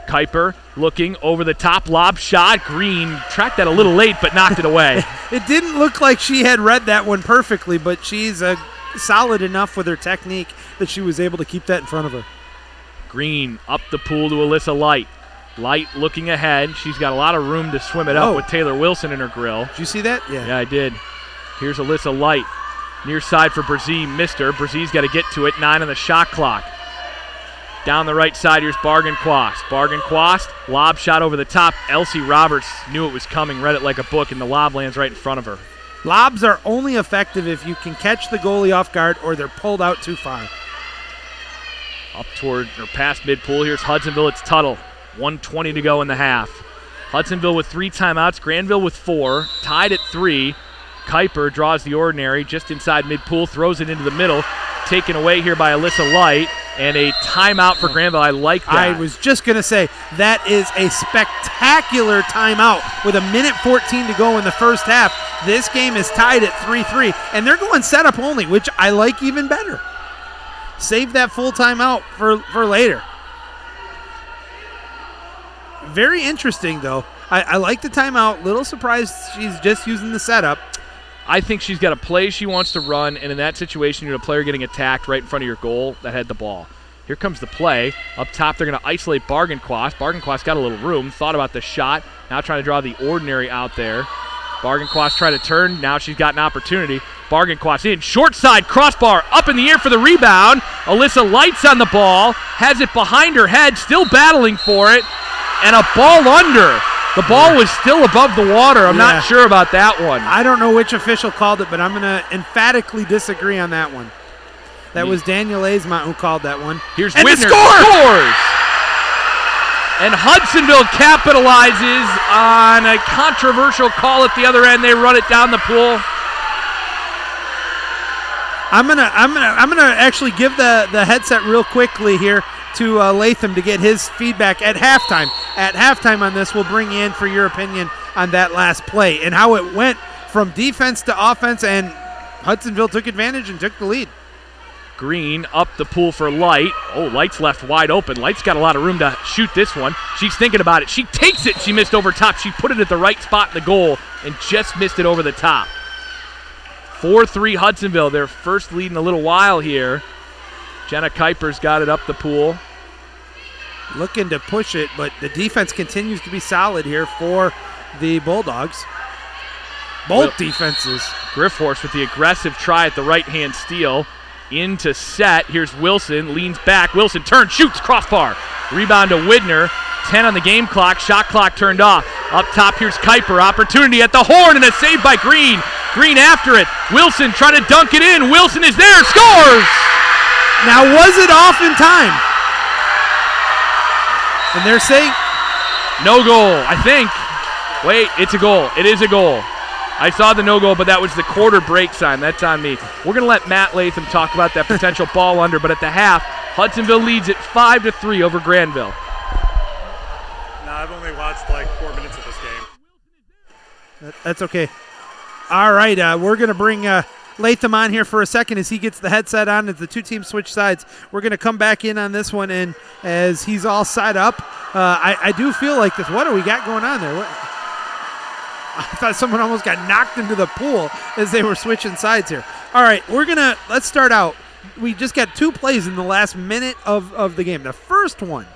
Kuiper looking over the top, lob shot. Green tracked that a little late, but knocked it away.
It didn't look like she had read that one perfectly, but she's solid enough with her technique that she was able to keep that in front of her.
Green up the pool to Alyssa Light. Light looking ahead. She's got a lot of room to swim it up with Taylor Wilson in her grill.
Did you see that?
Yeah, I did. Here's Alyssa Light. Near side for Brzee, missed her. Brzee's got to get to it, 9 on the shot clock. Down the right side, here's Bargenquast. Bargenquast, lob shot over the top. Elsie Roberts knew it was coming, read it like a book, and the lob lands right in front of her.
Lobs are only effective if you can catch the goalie off guard or they're pulled out too far.
Up toward, or past mid-pool, here's Hudsonville, it's Tuttle. 1:20 to go in the half. Hudsonville with 3 timeouts, Granville with 4, tied at 3. Kuiper draws the ordinary just inside mid-pool, throws it into the middle, taken away here by Alyssa Light, and a timeout for Granville. I like that.
I was just going to say, that is a spectacular timeout with 1:14 to go in the first half. This game is tied at 3-3, and they're going setup only, which I like even better. Save that full timeout for later. Very interesting, though. I like the timeout. Little surprised she's just using the setup.
I think she's got a play she wants to run, and in that situation, you have a player getting attacked right in front of your goal that had the ball. Here comes the play. Up top, they're going to isolate Bargenquast. Bargenquast got a little room, thought about the shot, now trying to draw the ordinary out there. Bargenquast tried to turn. Now she's got an opportunity. Bargenquast in. Short side, crossbar, up in the air for the rebound. Alyssa Light's on the ball, has it behind her head, still battling for it, and a ball under. The ball was still above the water. I'm not sure about that one.
I don't know which official called it, but I'm going to emphatically disagree on that one. That was Daniel Aizmont who called that one.
Here's
and
Whitner.
Scores!
And Hudsonville capitalizes on a controversial call at the other end. They run it down the pool.
I'm gonna actually give the headset real quickly here to Latham to get his feedback at halftime. At halftime on this, we'll bring you in for your opinion on that last play and how it went from defense to offense, and Hudsonville took advantage and took the lead.
Green up the pool for Light. Oh, Light's left wide open. Light's got a lot of room to shoot this one. She's thinking about it. She takes it. She missed over top. She put it at the right spot in the goal and just missed it over the top. 4-3 Hudsonville, their first lead in a little while here. Jenna Kuiper's got it up the pool.
Looking to push it, but the defense continues to be solid here for the Bulldogs. Both defenses.
Griffhorse with the aggressive try at the right-hand steal. Into set. Here's Wilson. Leans back. Wilson turns, shoots, crossbar. Rebound to Widner. 10 on the game clock. Shot clock turned off. Up top, here's Kuiper. Opportunity at the horn and a save by Green. Green after it. Wilson trying to dunk it in. Wilson is there. Scores!
Now, was it off in time? And they're saying
no goal, I think. Wait, it's a goal. It is a goal. I saw the no goal, but that was the quarter break sign. That's on me. We're going to let Matt Latham talk about that potential ball under, but at the half, Hudsonville leads it 5-3 over Granville.
No, I've only watched like 4 minutes of this game.
That's okay. All right, we're going to bring Latham on here for a second as he gets the headset on as the two teams switch sides. We're going to come back in on this one, and as he's all set up, I do feel like this. What do we got going on there? I thought someone almost got knocked into the pool as they were switching sides here. All right, let's start out. We just got two plays in the last minute of the game. The first one,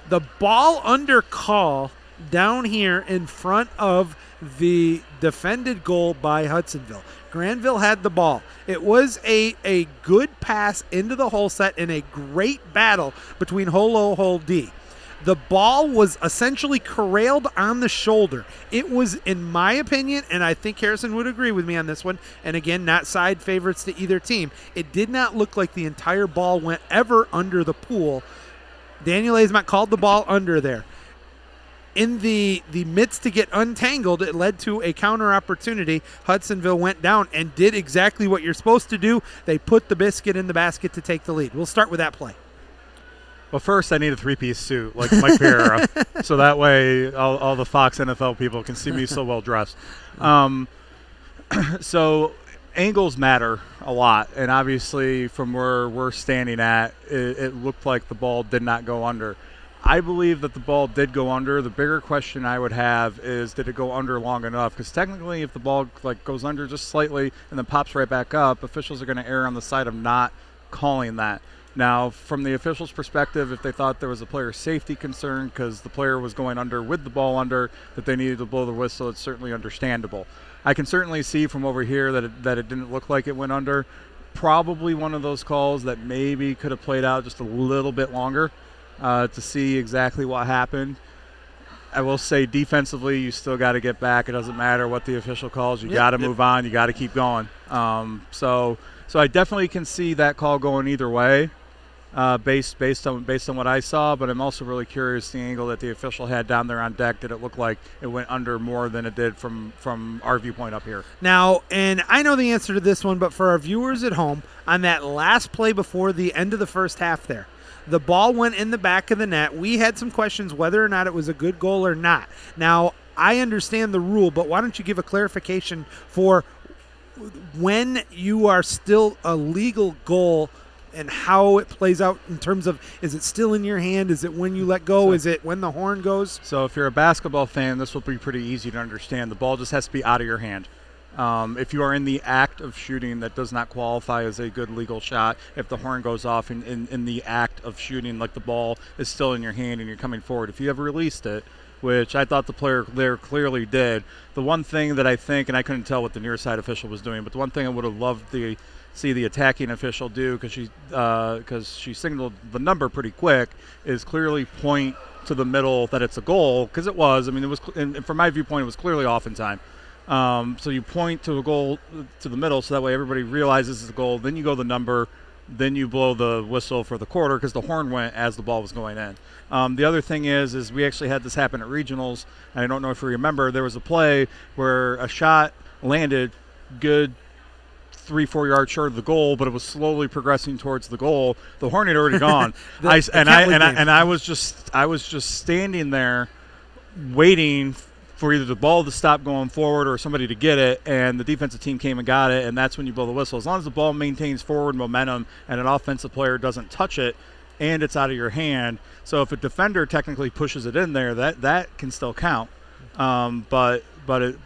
the ball under call down here in front of the defended goal by Hudsonville. Granville had the ball. It was a good pass into the hole set and a great battle between Holo Hole D. The ball was essentially corralled on the shoulder. It was, in my opinion, and I think Harrison would agree with me on this one, and again, not side favorites to either team, it did not look like the entire ball went ever under the pool. Daniel Aizmont called the ball under there. In the midst to get untangled, it led to a counter opportunity. Hudsonville went down and did exactly what you're supposed to do. They put the biscuit in the basket to take the lead. We'll start with that play.
Well, first I need a three-piece suit like Mike Pereira, so that way all the Fox NFL people can see me so well dressed. So angles matter a lot, and obviously from where we're standing at, it looked like the ball did not go under. I believe that the ball did go under. The bigger question I would have is, did it go under long enough? Because technically, if the ball goes under just slightly and then pops right back up, officials are going to err on the side of not calling that. Now, from the officials' perspective, if they thought there was a player safety concern because the player was going under with the ball under, that they needed to blow the whistle, it's certainly understandable. I can certainly see from over here that it didn't look like it went under. Probably one of those calls that maybe could have played out just a little bit longer to see exactly what happened. I will say defensively, you still got to get back. It doesn't matter what the official calls. You got to move on. You got to keep going. So I definitely can see that call going either way. based on what I saw, but I'm also really curious the angle that the official had down there on deck. Did it look like it went under more than it did from our viewpoint up here?
Now, and I know the answer to this one, but for our viewers at home, on that last play before the end of the first half there, the ball went in the back of the net. We had some questions whether or not it was a good goal or not. Now, I understand the rule, but why don't you give a clarification for when you are still a legal goal and how it plays out in terms of, is it still in your hand? Is it when you let go? Is it when the horn goes?
So if you're a basketball fan, this will be pretty easy to understand. The ball just has to be out of your hand. If you are in the act of shooting, that does not qualify as a good legal shot. If the horn goes off in the act of shooting, like the ball is still in your hand and you're coming forward. If you have released it, which I thought the player there clearly did, the one thing that I think, and I couldn't tell what the near side official was doing, but the one thing I would have loved to see the attacking official do, because she signaled the number pretty quick, is clearly point to the middle that it's a goal, because it was. I mean, it was, and from my viewpoint, it was clearly off in time. So you point to a goal to the middle, so that way everybody realizes it's a goal. Then you go the number, then you blow the whistle for the quarter, because the horn went as the ball was going in. The other thing is we actually had this happen at regionals, and I don't know if you remember, there was a play where a shot landed good 3-4 yards short of the goal, but it was slowly progressing towards the goal. The horn had already gone. I was just standing there waiting for either the ball to stop going forward or somebody to get it, and the defensive team came and got it, and that's when you blow the whistle. As long as the ball maintains forward momentum and an offensive player doesn't touch it and it's out of your hand. So if a defender technically pushes it in there, that can still count. But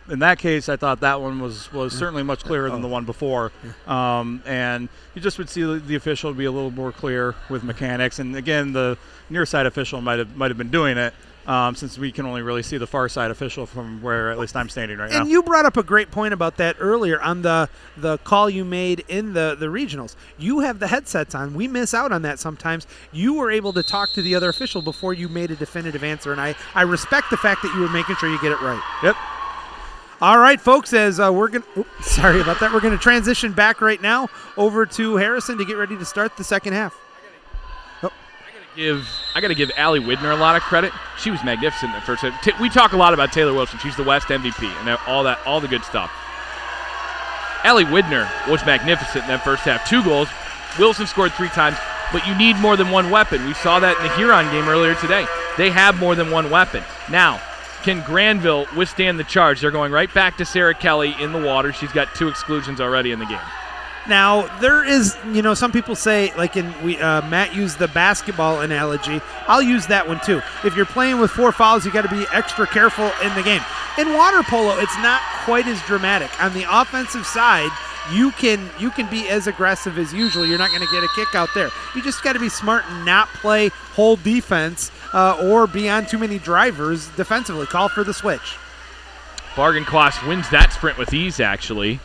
in that case, I thought that one was certainly much clearer than the one before. And you just would see the official be a little more clear with mechanics. And again, the near side official might have been doing it, since we can only really see the far side official from where at least I'm standing right now.
And you brought up a great point about that earlier on the call you made in the regionals. You have the headsets on. We miss out on that sometimes. You were able to talk to the other official before you made a definitive answer, and I respect the fact that you were making sure you get it right.
Yep.
All right, folks, as we're going to – sorry about that. We're going to transition back right now over to Harrison to get ready to start the second half.
I got to give Allie Widner a lot of credit. She was magnificent in the first half. We talk a lot about Taylor Wilson. She's the West MVP and all the good stuff. Allie Widner was magnificent in that first half. 2 goals. Wilson scored 3 times, but you need more than one weapon. We saw that in the Huron game earlier today. They have more than one weapon. Now, can Granville withstand the charge? They're going right back to Sarah Kelly in the water. She's got 2 exclusions already in the game.
Now, there is, some people say, like Matt used the basketball analogy. I'll use that one too. If you're playing with 4 fouls, you got to be extra careful in the game. In water polo, it's not quite as dramatic. On the offensive side, you can be as aggressive as usual. You're not going to get a kick out there. You just got to be smart and not play whole defense or be on too many drivers defensively. Call for the switch.
Bargancloss wins that sprint with ease, actually.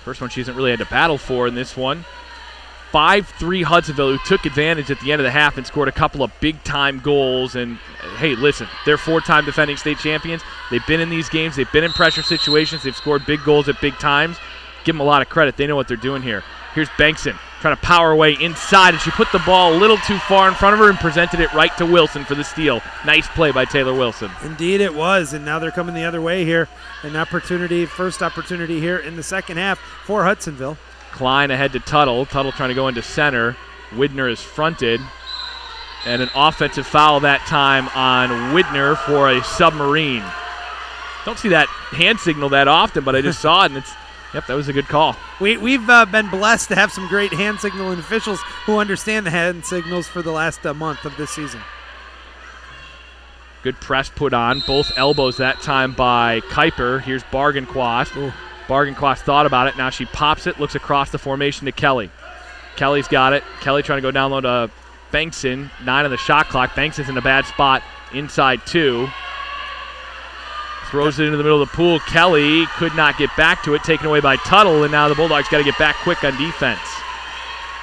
First one she hasn't really had to battle for in this one. 5-3 Hudsonville, who took advantage at the end of the half and scored a couple of big-time goals. And, hey, listen, they're 4-time defending state champions. They've been in these games. They've been in pressure situations. They've scored big goals at big times. Give them a lot of credit. They know what they're doing here. Here's Bankson trying to power away inside, and she put the ball a little too far in front of her and presented it right to Wilson for the steal. Nice play by Taylor Wilson.
Indeed it was, and now they're coming the other way here. First opportunity here in the second half for Hudsonville.
Klein ahead to Tuttle. Tuttle trying to go into center. Widner is fronted. And an offensive foul that time on Widner for a submarine. Don't see that hand signal that often, but I just saw it, and that was a good call.
We've been blessed to have some great hand signaling officials who understand the hand signals for the last month of this season.
Good press put on. Both elbows that time by Kuiper. Here's Bargancloss. Bargancloss thought about it. Now she pops it, looks across the formation to Kelly. Kelly's got it. Kelly trying to go down low to Bankson. 9 on the shot clock. Bankson's in a bad spot. Inside 2. Throws it into the middle of the pool. Kelly could not get back to it. Taken away by Tuttle, and now the Bulldogs got to get back quick on defense.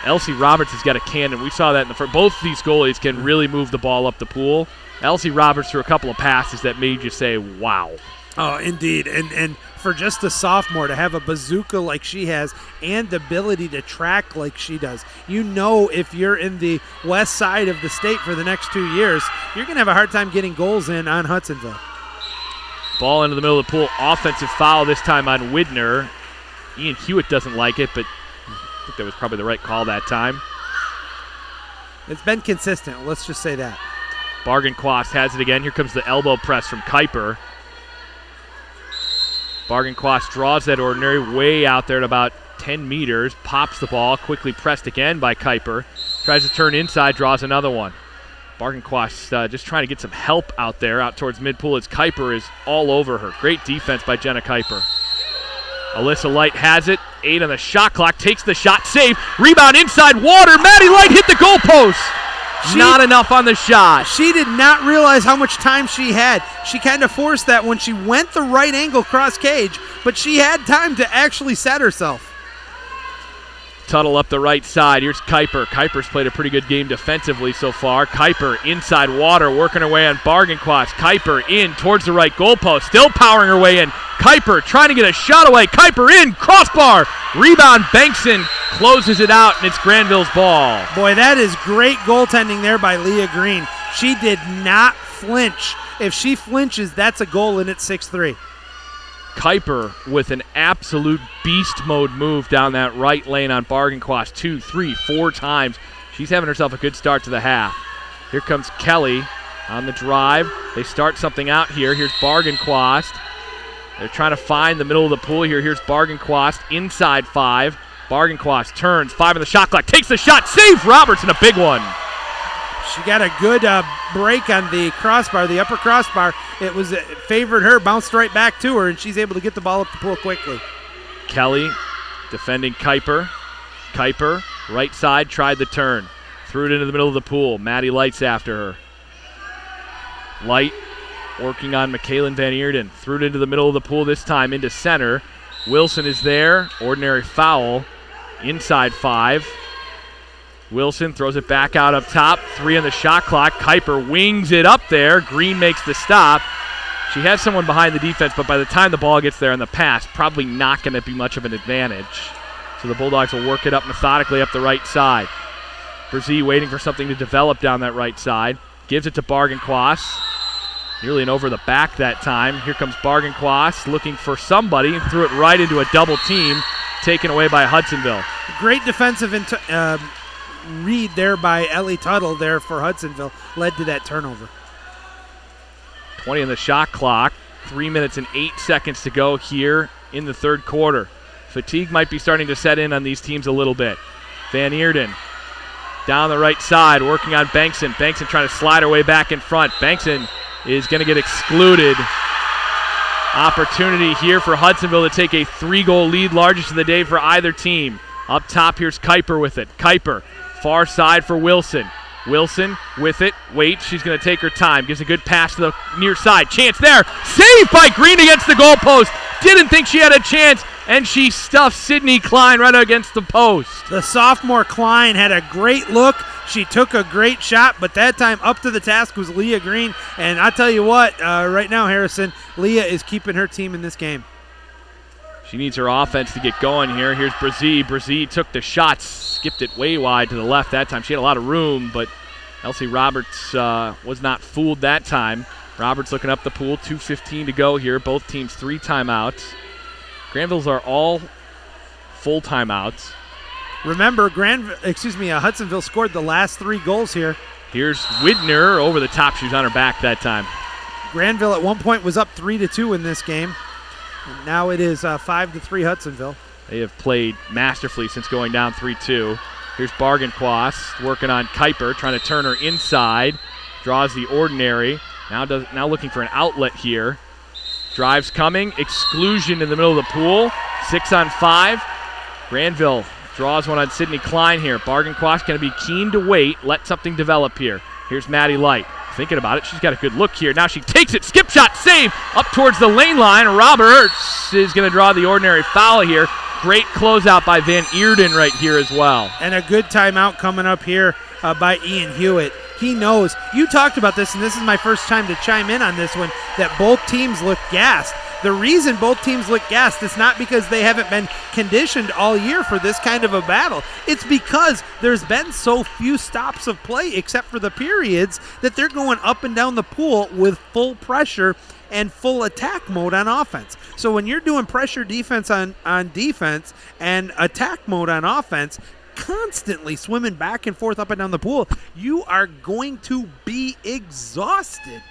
Elsie Roberts has got a cannon. We saw that in the first. Both these goalies can really move the ball up the pool. Elsie Roberts threw a couple of passes that made you say, wow.
Oh, indeed. And for just a sophomore to have a bazooka like she has and the ability to track like she does. You know, if you're in the west side of the state for the next 2 years, you're going to have a hard time getting goals in on Hudsonville.
Ball into the middle of the pool. Offensive foul this time on Widner. Ian Hewitt doesn't like it, but I think that was probably the right call that time.
It's been consistent. Let's just say that.
Bargenquast has it again. Here comes the elbow press from Kuiper. Bargenquast draws that ordinary way out there at about 10 meters. Pops the ball. Quickly pressed again by Kuiper. Tries to turn inside. Draws another one. Bargenquast just trying to get some help out there, out towards midpool as Kuiper is all over her. Great defense by Jenna Kuiper. Alyssa Light has it. 8 on the shot clock. Takes the shot. Save. Rebound inside. Water. Maddie Light hit the goalpost. Not enough on the shot.
She did not realize how much time she had. She kind of forced that when she went the right angle cross cage, but she had time to actually set herself.
Tuttle up the right side. Here's Kuiper. Kuiper's played a pretty good game defensively so far. Kuiper inside Water, working her way on Bargenquast. Kuiper in towards the right goalpost, still powering her way in. Kuiper trying to get a shot away. Kuiper in, crossbar. Rebound, Bankson closes it out, and it's Granville's ball.
Boy, that is great goaltending there by Leah Green. She did not flinch. If she flinches, that's a goal, and it's 6-3.
Kuiper with an absolute beast mode move down that right lane on Bargenquast 2, 3, 4 times. She's having herself a good start to the half. Here comes Kelly on the drive. They start something out here. Here's Bargenquast. They're trying to find the middle of the pool here. Here's Bargenquast inside 5. Bargenquast turns 5 on the shot clock. Takes the shot. Saves Robertson, a big one.
She got a good break on the crossbar, the upper crossbar. It favored her, bounced right back to her, and she's able to get the ball up the pool quickly.
Kelly defending Kuiper. Kuiper, right side, tried the turn. Threw it into the middle of the pool. Maddie Light's after her. Light working on McKaylin Van Eerden. Threw it into the middle of the pool this time into center. Wilson is there. Ordinary foul. Inside 5. Wilson throws it back out up top. 3 on the shot clock. Kuiper wings it up there. Green makes the stop. She has someone behind the defense, but by the time the ball gets there in the pass, probably not going to be much of an advantage. So the Bulldogs will work it up methodically up the right side. Brzee waiting for something to develop down that right side. Gives it to Bargenquast. Nearly an over the back that time. Here comes Bargenquast looking for somebody and threw it right into a double team, taken away by Hudsonville.
Great defensive read there by Ellie Tuttle there for Hudsonville led to that turnover.
20 on the shot clock. 3 minutes and 8 seconds to go here in the third quarter. Fatigue might be starting to set in on these teams a little bit. Van Eerden down the right side working on Bankson. Bankson trying to slide her way back in front. Bankson is going to get excluded. Opportunity here for Hudsonville to take a 3-goal lead, largest of the day for either team. Up top, here's Kuiper with it. Kuiper, far side for Wilson. Wilson with it, waits, she's going to take her time. Gives a good pass to the near side. Chance there, saved by Green against the goalpost. Didn't think she had a chance, and she stuffed Sydney Klein right against the post.
The sophomore Klein had a great look. She took a great shot, but that time up to the task was Leah Green. And I tell you what, right now, Harrison, Leah is keeping her team in this game.
She needs her offense to get going here. Here's Brzee. Brzee took the shot, skipped it way wide to the left that time. She had a lot of room, but Elsie Roberts was not fooled that time. Roberts looking up the pool, 2:15 to go here. Both teams 3 timeouts. Granville's are all full timeouts.
Remember, Hudsonville scored the last 3 goals here.
Here's Widner over the top. She was on her back that time.
Granville at one point was up 3-2 in this game. And now it is 5-3 Hudsonville.
They have played masterfully since going down 3-2. Here's Bargenquast working on Kuiper, trying to turn her inside. Draws the ordinary. Now looking for an outlet here. Drives coming. Exclusion in the middle of the pool. 6 on 5. Granville draws one on Sydney Klein here. Bargenquast going to be keen to wait. Let something develop here. Here's Maddie Light. Thinking about it. She's got a good look here. Now she takes it. Skip shot. Save. Up towards the lane line. Roberts is going to draw the ordinary foul here. Great closeout by Van Eerden right here as well.
And a good timeout coming up here by Ian Hewitt. He knows. You talked about this, and this is my first time to chime in on this one, that both teams look gassed. the reason both teams look gassed is not because they haven't been conditioned all year for this kind of a battle. It's because there's been so few stops of play except for the periods that they're going up and down the pool with full pressure and full attack mode on offense. So when you're doing pressure defense on defense and attack mode on offense, constantly swimming back and forth up and down the pool, you are going to be exhausted.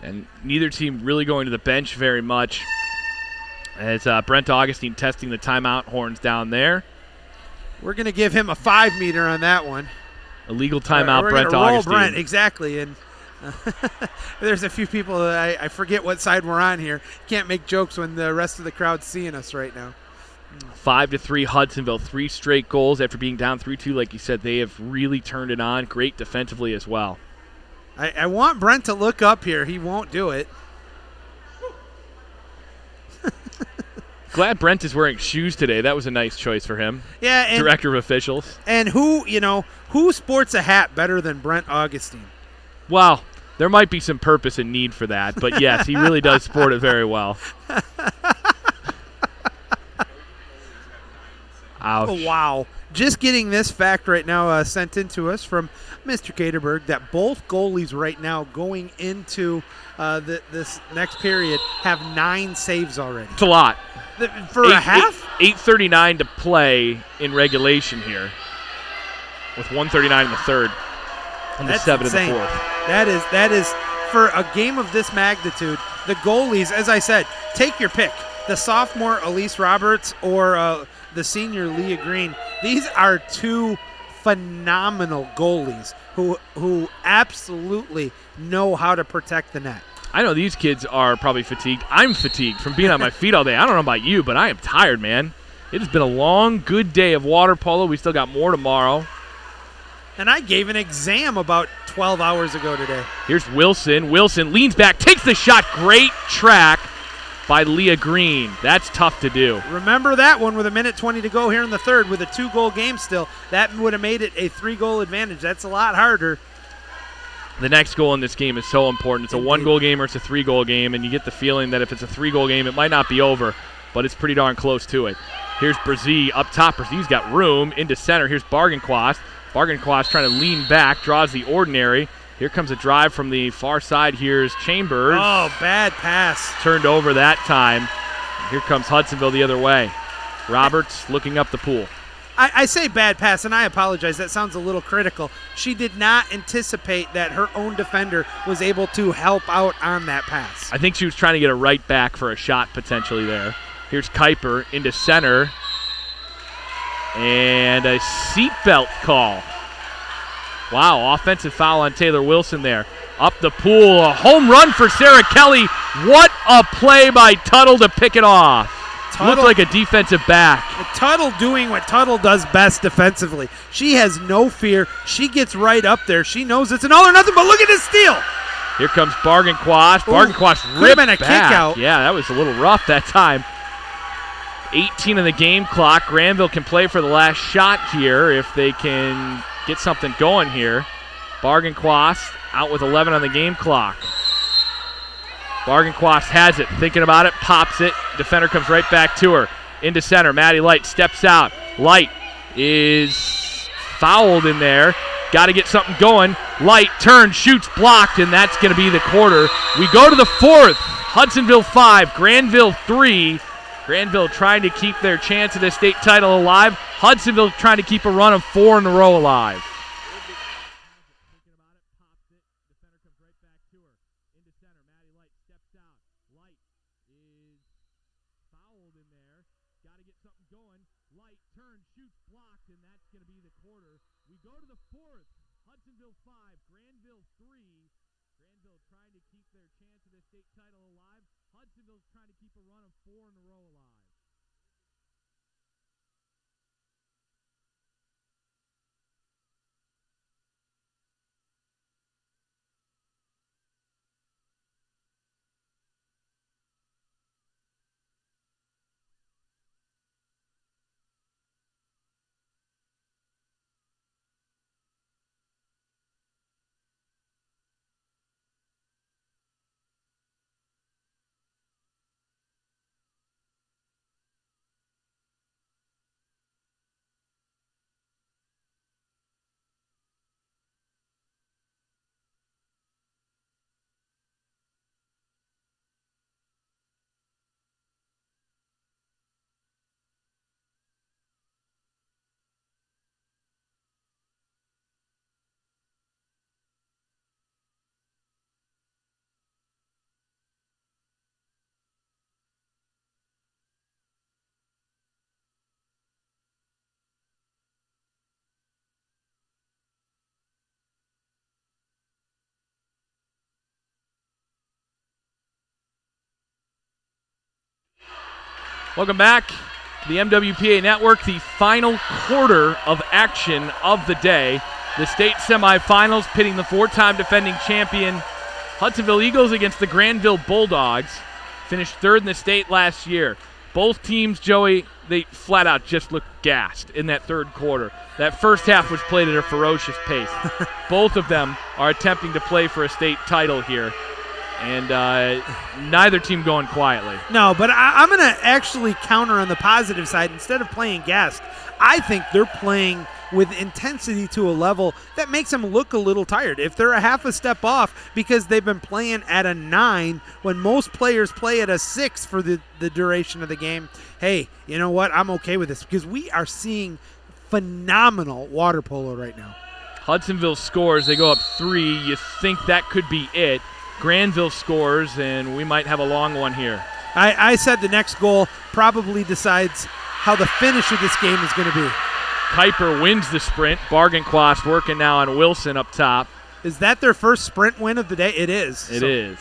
And neither team really going to the bench very much. As Brent Augustine testing the timeout horns down there.
We're going to give him a 5-meter on that one.
Illegal timeout,
we're
Brent
roll
Augustine.
Brent, exactly. And there's a few people that I forget what side we're on here. Can't make jokes when the rest of the crowd's seeing us right now.
5-3 Hudsonville, 3 straight goals after being down 3-2. Like you said, they have really turned it on. Great defensively as well.
I want Brent to look up here. He won't do it.
Glad Brent is wearing shoes today. That was a nice choice for him.
Yeah, and,
Director of officials.
And who sports a hat better than Brent Augustine?
Well, there might be some purpose and need for that, but yes, he really does sport it very well. Ouch.
Oh, wow. Just getting this fact right now sent in to us from Mr. Caterberg that both goalies right now going into this next period have 9 saves already.
It's a lot.
For a half?
8:39 to play in regulation here with 1:39 in the third and the 7
insane.
in the fourth.
That is for a game of this magnitude, the goalies, as I said, take your pick. The sophomore Elise Roberts or the senior Leah Green. These are 2 phenomenal goalies who absolutely know how to protect the net.
I know these kids are probably fatigued. I'm fatigued from being on my feet all day. I don't know about you, but I am tired, man. It has been a long, good day of water polo. We still got more tomorrow.
And I gave an exam about 12 hours ago today.
Here's Wilson. Wilson leans back, takes the shot. Great track by Leah Green. That's tough to do.
Remember that one with 1:20 to go here in the third with a 2-goal game still. That would have made it a 3-goal advantage. That's a lot harder.
The next goal in this game is so important. It's a 1-goal game or it's a 3-goal game, and you get the feeling that if it's a 3-goal game, it might not be over, but it's pretty darn close to it. Here's Brzee up top. Brzee's got room into center. Here's Bargenquast. Bargenquast trying to lean back, draws the ordinary. Here comes a drive from the far side. Here's Chambers.
Oh, bad pass.
Turned over that time. Here comes Hudsonville the other way. Roberts looking up the pool.
I say bad pass, and I apologize. That sounds a little critical. She did not anticipate that her own defender was able to help out on that pass.
I think she was trying to get a right back for a shot potentially there. Here's Kuiper into center. And a seatbelt call. Wow, offensive foul on Taylor Wilson there. Up the pool, a home run for Sarah Kelly. What a play by Tuttle to pick it off. Looked like a defensive back.
Tuttle doing what Tuttle does best defensively. She has no fear. She gets right up there. She knows it's an all or nothing, but look at this steal.
Here comes Bargenquast. Bargenquast ripped
been a
back.
kick out.
Yeah, that was a little rough that time. 18 on the game clock. Granville can play for the last shot here if they can get something going here. Bargenquast out with 11 on the game clock. Bargenquast has it, thinking about it, pops it. Defender comes right back to her. Into center, Maddie Light steps out. Light is fouled in there. Got to get something going. Light turns, shoots, blocked, and that's going to be the quarter. We go to the fourth. Hudsonville 5, Granville 3. Granville trying to keep their chance of the state title alive. Hudsonville trying to keep a run of 4 in a row alive. Welcome back to the MWPA Network, the final quarter of action of the day. The state semifinals pitting the 4-time defending champion Hudsonville Eagles against the Granville Bulldogs. Finished third in the state last year. Both teams, Joey, they flat out just looked gassed in that third quarter. That first half was played at a ferocious pace. Both of them are attempting to play for a state title here. And neither team going quietly.
No, but I'm going to actually counter on the positive side. Instead of playing gassed, I think they're playing with intensity to a level that makes them look a little tired. If they're a half a step off because they've been playing at a 9 when most players play at a 6 for the duration of the game, hey, you know what? I'm okay with this because we are seeing phenomenal water polo right now.
Hudsonville scores. They go up 3. You think that could be it. Granville scores, and we might have a long one here.
I said the next goal probably decides how the finish of this game is going to be.
Kuiper wins the sprint. Bargenquast working now on Wilson up top.
Is that their first sprint win of the day? It is.
It is.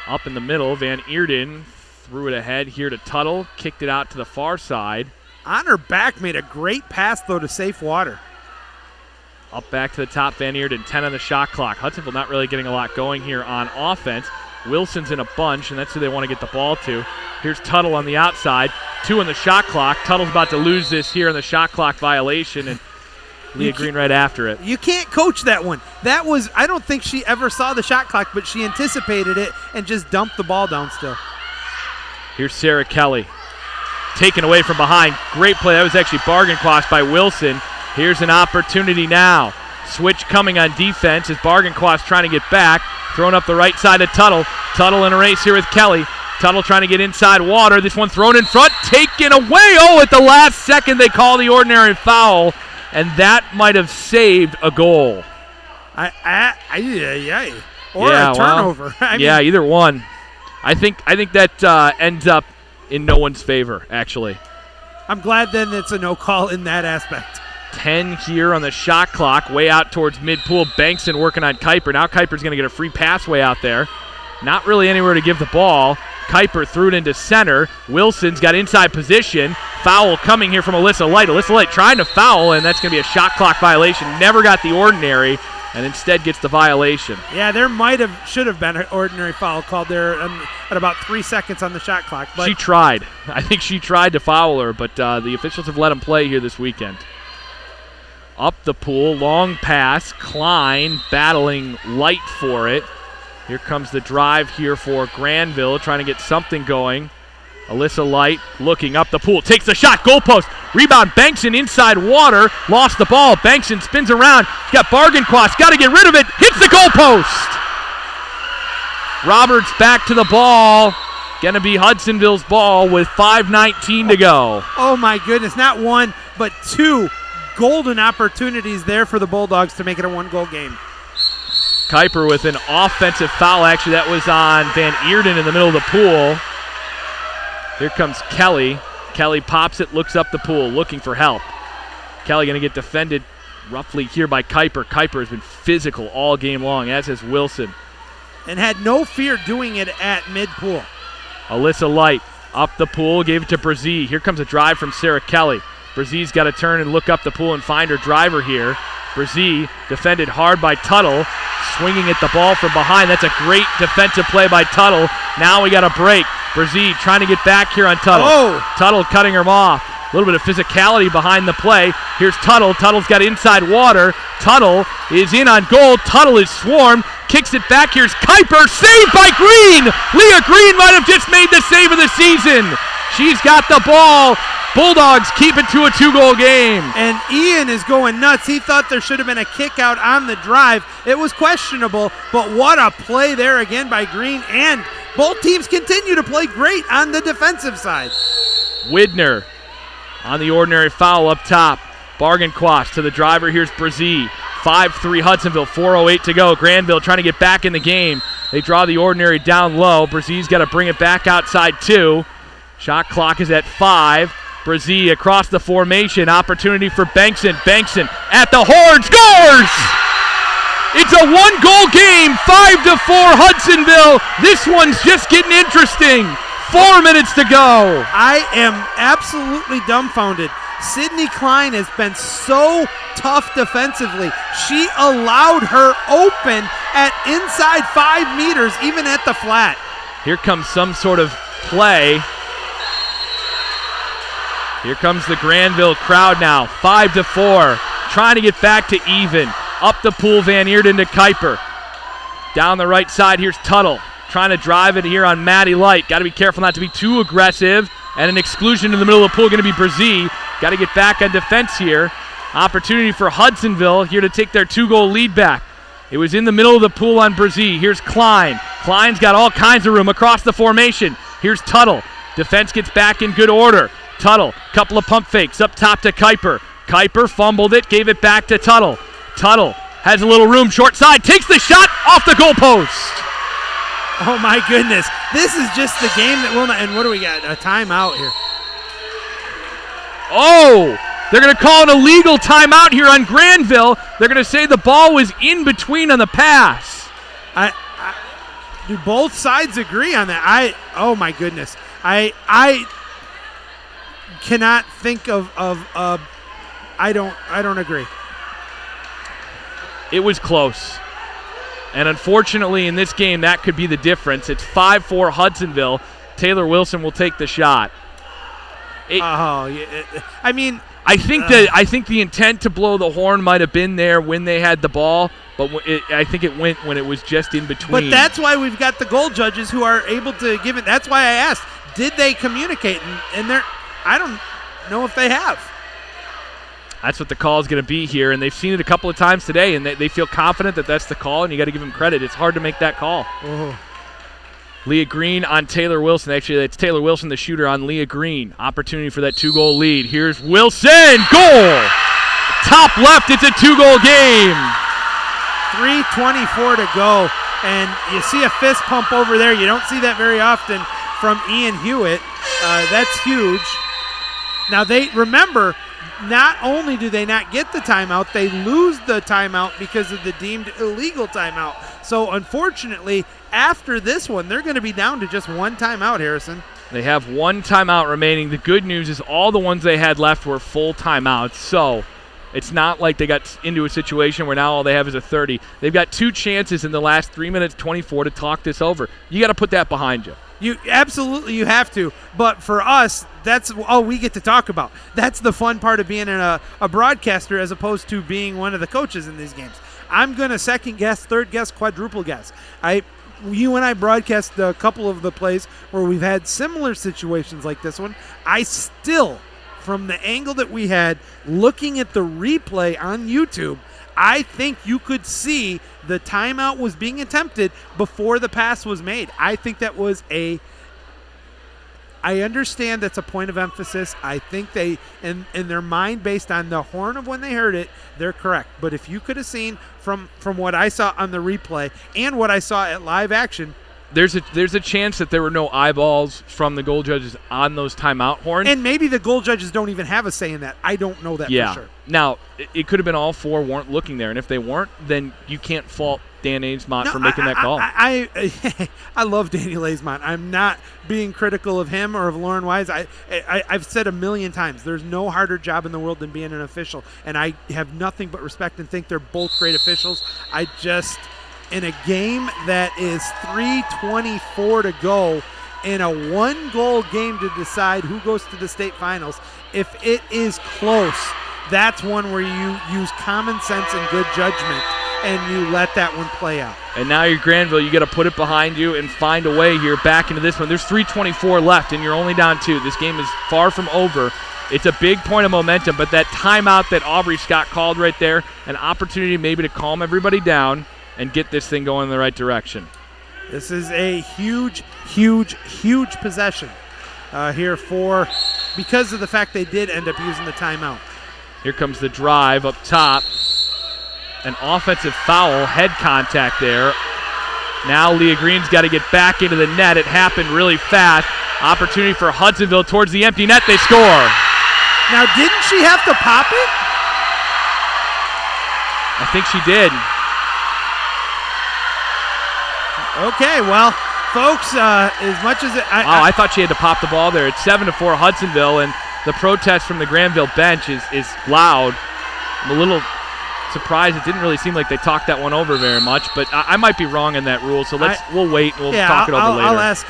Up in the middle, Van Eerden threw it ahead here to Tuttle, kicked it out to the far side.
On her back, made a great pass, though, to safe water.
Up back to the top, Van Eerden, 10 on the shot clock. Hudsonville not really getting a lot going here on offense. Wilson's in a bunch, and that's who they want to get the ball to. Here's Tuttle on the outside, 2 on the shot clock. Tuttle's about to lose this here in the shot clock violation, and Leah Green right after it.
You can't coach that one. That was, I don't think she ever saw the shot clock, but she anticipated it and just dumped the ball down still.
Here's Sarah Kelly, taken away from behind. Great play. That was actually Bargenquast by Wilson. Here's an opportunity now. Switch coming on defense as Bargenquast trying to get back. Thrown up the right side of Tuttle. Tuttle in a race here with Kelly. Tuttle trying to get inside water. This one thrown in front, taken away. Oh, at the last second they call the ordinary foul, and that might have saved a goal.
Or a turnover.
Well, either one. I think that ends up in no one's favor, actually.
I'm glad then it's a no call in that aspect.
10 here on the shot clock, way out towards mid-pool. Bankson working on Kuiper. Now Kuiper's going to get a free pass way out there. Not really anywhere to give the ball. Kuiper threw it into center. Wilson's got inside position. Foul coming here from Alyssa Light. Alyssa Light trying to foul, and that's going to be a shot clock violation. Never got the ordinary, and instead gets the violation.
Yeah, there should have been an ordinary foul called there at about 3 seconds on the shot clock. But
she tried. I think she tried to foul her, but the officials have let him play here this weekend. Up the pool, long pass. Klein battling Light for it. Here comes the drive here for Granville, trying to get something going. Alyssa Light looking up the pool, takes the shot, goal post. Rebound, Bankson inside water, lost the ball. Bankson spins around, he's got Bargenquast, got to get rid of it, hits the goal post. Roberts back to the ball. Going to be Hudsonville's ball with 5:19 to go.
Oh my goodness, not one, but 2 golden opportunities there for the Bulldogs to make it a 1-goal game.
Kuiper with an offensive foul. Actually, that was on Van Eerden in the middle of the pool. Here comes Kelly. Kelly pops it, looks up the pool, looking for help. Kelly going to get defended roughly here by Kuiper. Kuiper has been physical all game long, as has Wilson.
And had no fear doing it at mid-pool.
Alyssa Light up the pool, gave it to Brzee. Here comes a drive from Sarah Kelly. Brzee's got to turn and look up the pool and find her driver here. Brzee defended hard by Tuttle, swinging at the ball from behind. That's a great defensive play by Tuttle. Now we got a break. Brzee trying to get back here on Tuttle.
Oh.
Tuttle cutting her off. A little bit of physicality behind the play. Here's Tuttle. Tuttle's got inside water. Tuttle is in on goal. Tuttle is swarmed. Kicks it back. Here's Kuiper. Saved by Green. Leah Green might have just made the save of the season. She's got the ball. Bulldogs keep it to a 2-goal game.
And Ian is going nuts. He thought there should have been a kick out on the drive. It was questionable, but what a play there again by Green. And both teams continue to play great on the defensive side.
Widner on the ordinary foul up top. Bargenquast to the driver. Here's Brzee. 5-3 Hudsonville, 4:08 to go. Granville trying to get back in the game. They draw the ordinary down low. Brzee's got to bring it back outside 2. Shot clock is at 5. Brzee across the formation. Opportunity for Bankson. Bankson at the horn. Scores! It's a 1-goal game. 5-4 Hudsonville. This one's just getting interesting. 4 minutes to go.
I am absolutely dumbfounded. Sydney Klein has been so tough defensively. She allowed her open at inside 5 meters, even at the flat.
Here comes some sort of play. Here comes the Granville crowd now, 5-4, trying to get back to even. Up the pool, Van Eerden to Kuiper. Down the right side, here's Tuttle, trying to drive it here on Maddie Light. Got to be careful not to be too aggressive. And an exclusion in the middle of the pool, going to be Brzee. Got to get back on defense here. Opportunity for Hudsonville here to take their 2-goal lead back. It was in the middle of the pool on Brzee. Here's Klein. Klein's got all kinds of room across the formation. Here's Tuttle. Defense gets back in good order. Tuttle, couple of pump fakes up top to Kuiper. Kuiper fumbled it, gave it back to Tuttle. Tuttle has a little room, short side, takes the shot off the goalpost.
Oh my goodness. This is just the game that will not, and what do we got? A timeout here.
Oh, they're going to call an illegal timeout here on Granville. They're going to say the ball was in between on the pass.
Do both sides agree on that? Oh my goodness. I cannot think of I don't agree.
It was close. And unfortunately in this game that could be the difference. It's 5-4 Hudsonville. Taylor Wilson will take the shot.
I mean,
I think the intent to blow the horn might have been there when they had the ball, but I think it went when it was just in between.
But that's why we've got the goal judges who are able to give it. That's why I asked, did they communicate? And I don't know if they have.
That's what the call is going to be here, and they've seen it a couple of times today, and they feel confident that that's the call, and you got to give them credit. It's hard to make that call.
Oh.
Leah Green on Taylor Wilson. Actually, it's Taylor Wilson, the shooter, on Leah Green. Opportunity for that 2-goal lead. Here's Wilson. Goal! Top left, it's a 2-goal game.
3:24 to go, and you see a fist pump over there. You don't see that very often from Ian Hewitt. That's huge. Now, remember, not only do they not get the timeout, they lose the timeout because of the deemed illegal timeout. So, unfortunately, after this one, they're going to be down to just one timeout, Harrison.
They have one timeout remaining. The good news is all the ones they had left were full timeouts. So it's not like they got into a situation where now all they have is a 30. They've got 2 chances in the last 3 minutes 24 to talk this over. You got to put that behind you.
You have to. But for us, that's all we get to talk about. That's the fun part of being a broadcaster as opposed to being one of the coaches in these games. I'm going to second guess, third guess, quadruple guess. You and I broadcast a couple of the plays where we've had similar situations like this one. I still, from the angle that we had, looking at the replay on YouTube, I think you could see the timeout was being attempted before the pass was made. I think that was I understand that's a point of emphasis. I think they, in their mind, based on the horn of when they heard it, they're correct. But if you could have seen from what I saw on the replay and what I saw at live action,
there's a chance that there were no eyeballs from the goal judges on those timeout horns.
And maybe the goal judges don't even have a say in that. I don't know that for sure.
Now, it could have been all 4 weren't looking there. And if they weren't, then you can't fault Dan Ainsmont for making that call.
I love Danny Laismont. I'm not being critical of him or of Lauren Wise. I've said a million times, there's no harder job in the world than being an official. And I have nothing but respect and think they're both great officials. In a game that is 3:24 to go, in a 1-goal game to decide who goes to the state finals, if it is close, that's one where you use common sense and good judgment and you let that one play out.
And now you're Granville. You got to put it behind you and find a way here back into this one. There's 3:24 left, and you're only down 2. This game is far from over. It's a big point of momentum, but that timeout that Aubrey Scott called right there, an opportunity maybe to calm everybody down and get this thing going in the right direction.
This is a huge, huge, huge possession here because of the fact they did end up using the timeout.
Here comes the drive up top. An offensive foul, head contact there. Now Leah Green's got to get back into the net. It happened really fast. Opportunity for Hudsonville towards the empty net. They score.
Now, didn't she have to pop it?
I think she did.
Okay, well, Folks, as much as
I thought she had to pop the ball there. It's 7-4 Hudsonville, and the protest from the Granville bench is loud. I'm a little surprised. It didn't really seem like they talked that one over very much, but I might be wrong in that rule, so we'll wait and we'll talk it over later.
I'll ask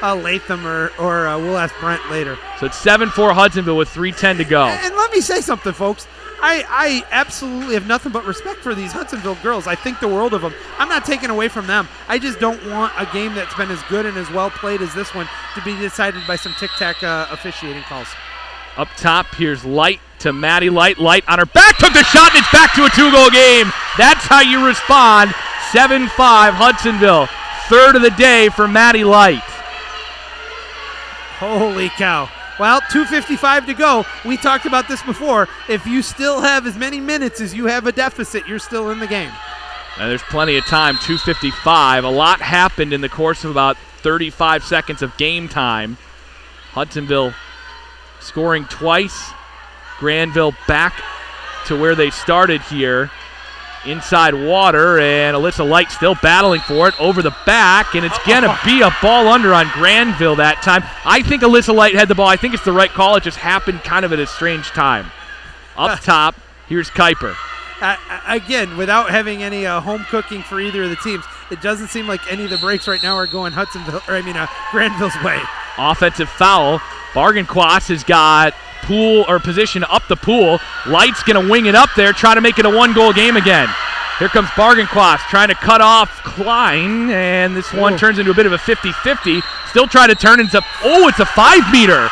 Latham or we'll ask Brent later.
So it's 7-4 Hudsonville with 3:10 to go.
And let me say something, folks. I absolutely have nothing but respect for these Hudsonville girls. I think the world of them. I'm not taking away from them. I just don't want a game that's been as good and as well played as this one to be decided by some tic-tac officiating calls.
Up top, here's Light to Maddie Light. Light on her back, took the shot, and it's back to a 2-goal game. That's how you respond. 7-5 Hudsonville. Third of the day for Maddie Light.
Holy cow. Well, 2:55 to go. We talked about this before. If you still have as many minutes as you have a deficit, you're still in the game.
And there's plenty of time, 2:55. A lot happened in the course of about 35 seconds of game time. Hudsonville scoring twice. Granville back to where they started here. Inside water, and Alyssa Light still battling for it over the back, and it's going to be a ball under on Granville that time. I think Alyssa Light had the ball. I think it's the right call. It just happened kind of at a strange time. Up top, here's Kuiper.
Again, without having any home cooking for either of the teams, it doesn't seem like any of the breaks right now are going Granville's way. Offensive
foul. Bargainquas has got position up the pool. Light's going to wing it up there, try to make it a 1-goal game again. Here comes Bargainquas trying to cut off Klein, and this one turns into a bit of a 50-50. Still trying to turn into, it's a 5-meter.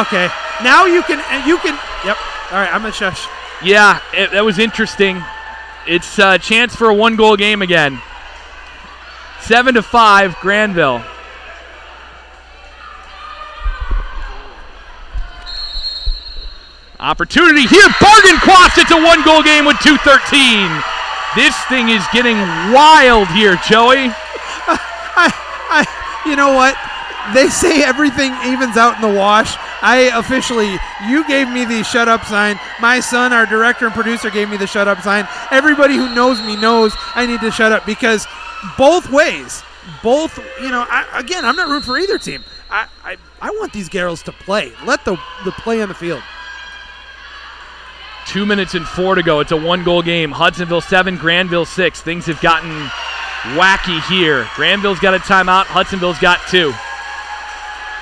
Okay, now you can, yep. All right, I'm going to shush.
Yeah, that was interesting. It's a chance for a 1-goal game again. 7-5 Granville. Opportunity here, Bargainquas, it's a 1-goal game with 2:13. This thing is getting wild here, Joey.
You know what? They say everything evens out in the wash. You gave me the shut up sign. My son, our director and producer, gave me the shut up sign. Everybody who knows me knows I need to shut up because both ways, I'm not rooting for either team. I want these girls to play. Let the play on the field.
2 minutes and 4 to go. It's a 1-goal game. Hudsonville 7, Granville 6. Things have gotten wacky here. Granville's got a timeout. Hudsonville's got 2.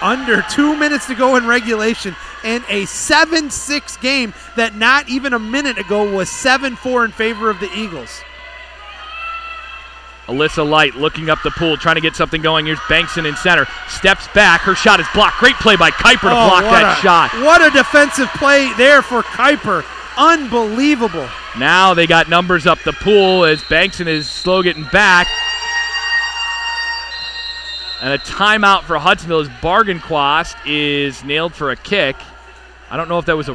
Under 2 minutes to go in regulation, and a 7-6 game that not even a minute ago was 7-4 in favor of the Eagles.
Alyssa Light looking up the pool, trying to get something going. Here's Bankson in center. Steps back. Her shot is blocked. Great play by Kuiper to block that shot.
What a defensive play there for Kuiper. Unbelievable.
Now they got numbers up the pool as Bankson is slow getting back. And a timeout for Hudsonville as Bargainquas is nailed for a kick. I don't know if that was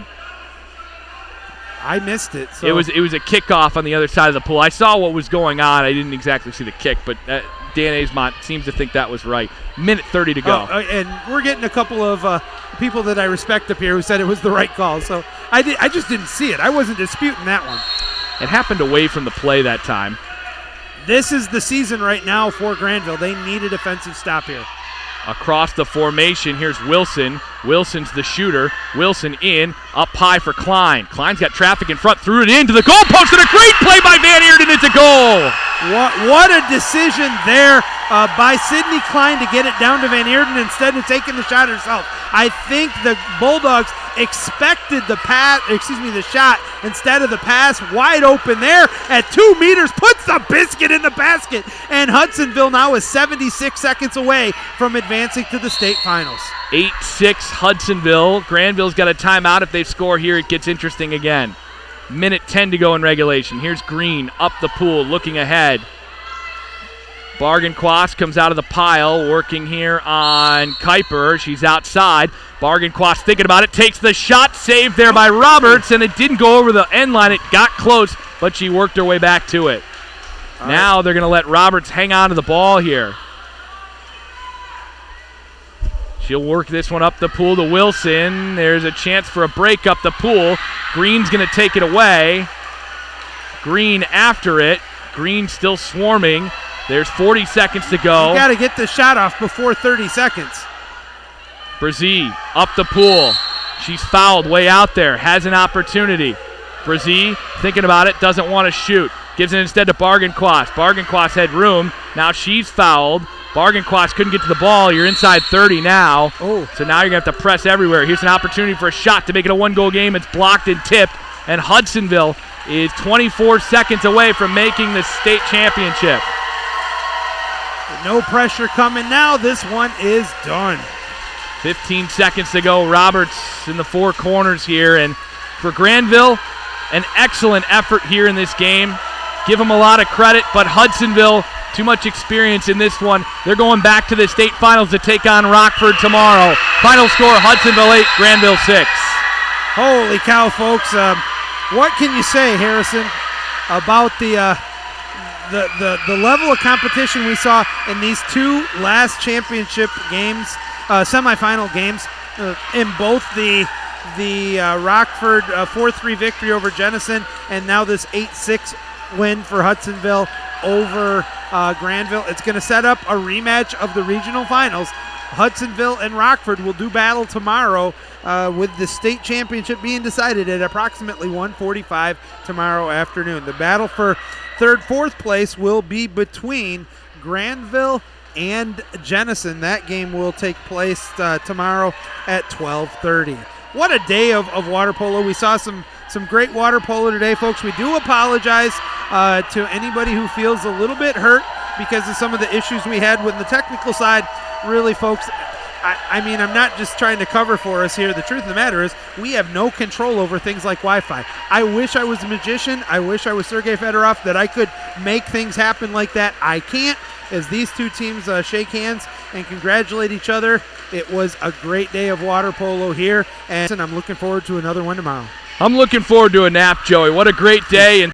I missed it. So.
It was a kickoff on the other side of the pool. I saw what was going on. I didn't exactly see the kick, but Dan Aesmont seems to think that was right. Minute 30 to go.
And we're getting a couple of people that I respect up here who said it was the right call. So I just didn't see it. I wasn't disputing that one.
It happened away from the play that time.
This is the season right now for Granville. They need a defensive stop here.
Across the formation, here's Wilson. Wilson's the shooter. Wilson in, up high for Klein. Klein's got traffic in front, threw it into the goalpost, and a great play by Van Eerden. It's a goal.
What a decision there by Sydney Klein to get it down to Van Eerden instead of taking the shot herself. I think the Bulldogs expected the shot instead of the pass. Wide open there at 2 meters, puts the biscuit in the basket, and Hudsonville now is 76 seconds away from advancing to the state finals.
8-6 Hudsonville. Granville's got a timeout. If they score here, it gets interesting again. Minute 10 to go in regulation. Here's Green up the pool, looking ahead. Bargainquas comes out of the pile, working here on Kuiper. She's outside. Bargainquas thinking about it, takes the shot, saved there by Roberts, and it didn't go over the end line. It got close, but she worked her way back to it. Now they're going to let Roberts hang on to the ball here. She'll work this one up the pool to Wilson. There's a chance for a break up the pool. Green's going to take it away. Green after it. Green still swarming. There's 40 seconds to go.
You got to get the shot off before 30 seconds.
Brzee up the pool. She's fouled way out there. Has an opportunity. Brzee thinking about it. Doesn't want to shoot. Gives it instead to Bargenquast. Bargenquast had room. Now she's fouled. Bargenquast couldn't get to the ball. You're inside 30 now.
Oh.
So now you're going to have to press everywhere. Here's an opportunity for a shot to make it a one-goal game. It's blocked and tipped. And Hudsonville is 24 seconds away from making the state championship.
No pressure coming now. This one is done.
15 seconds to go. Roberts in the four corners here. And for Granville, an excellent effort here in this game. Give them a lot of credit, but Hudsonville, too much experience in this one. They're going back to the state finals to take on Rockford tomorrow. Final score, Hudsonville 8, Granville 6.
Holy cow, folks. What can you say, Harrison, about the level of competition we saw in these two last championship games, semifinal games, in both the Rockford 4-3 victory over Jenison and now this 8-6 win for Hudsonville over Granville. It's going to set up a rematch of the regional finals. Hudsonville and Rockford will do battle tomorrow with the state championship being decided at approximately 1:45 tomorrow afternoon. The battle for third, fourth place will be between Granville and Jenison. That game will take place tomorrow at 12:30. What a day of water polo. We saw some great water polo today, folks. We do apologize to anybody who feels a little bit hurt because of some of the issues we had with the technical side. Really, folks, I mean, I'm not just trying to cover for us here. The truth of the matter is we have no control over things like Wi-Fi. I wish I was a magician. I wish I was Sergei Fedorov, that I could make things happen like that. I can't. As these two teams shake hands and congratulate each other, it was a great day of water polo here, and I'm looking forward to another one tomorrow.
I'm looking forward to a nap, Joey. What a great day. And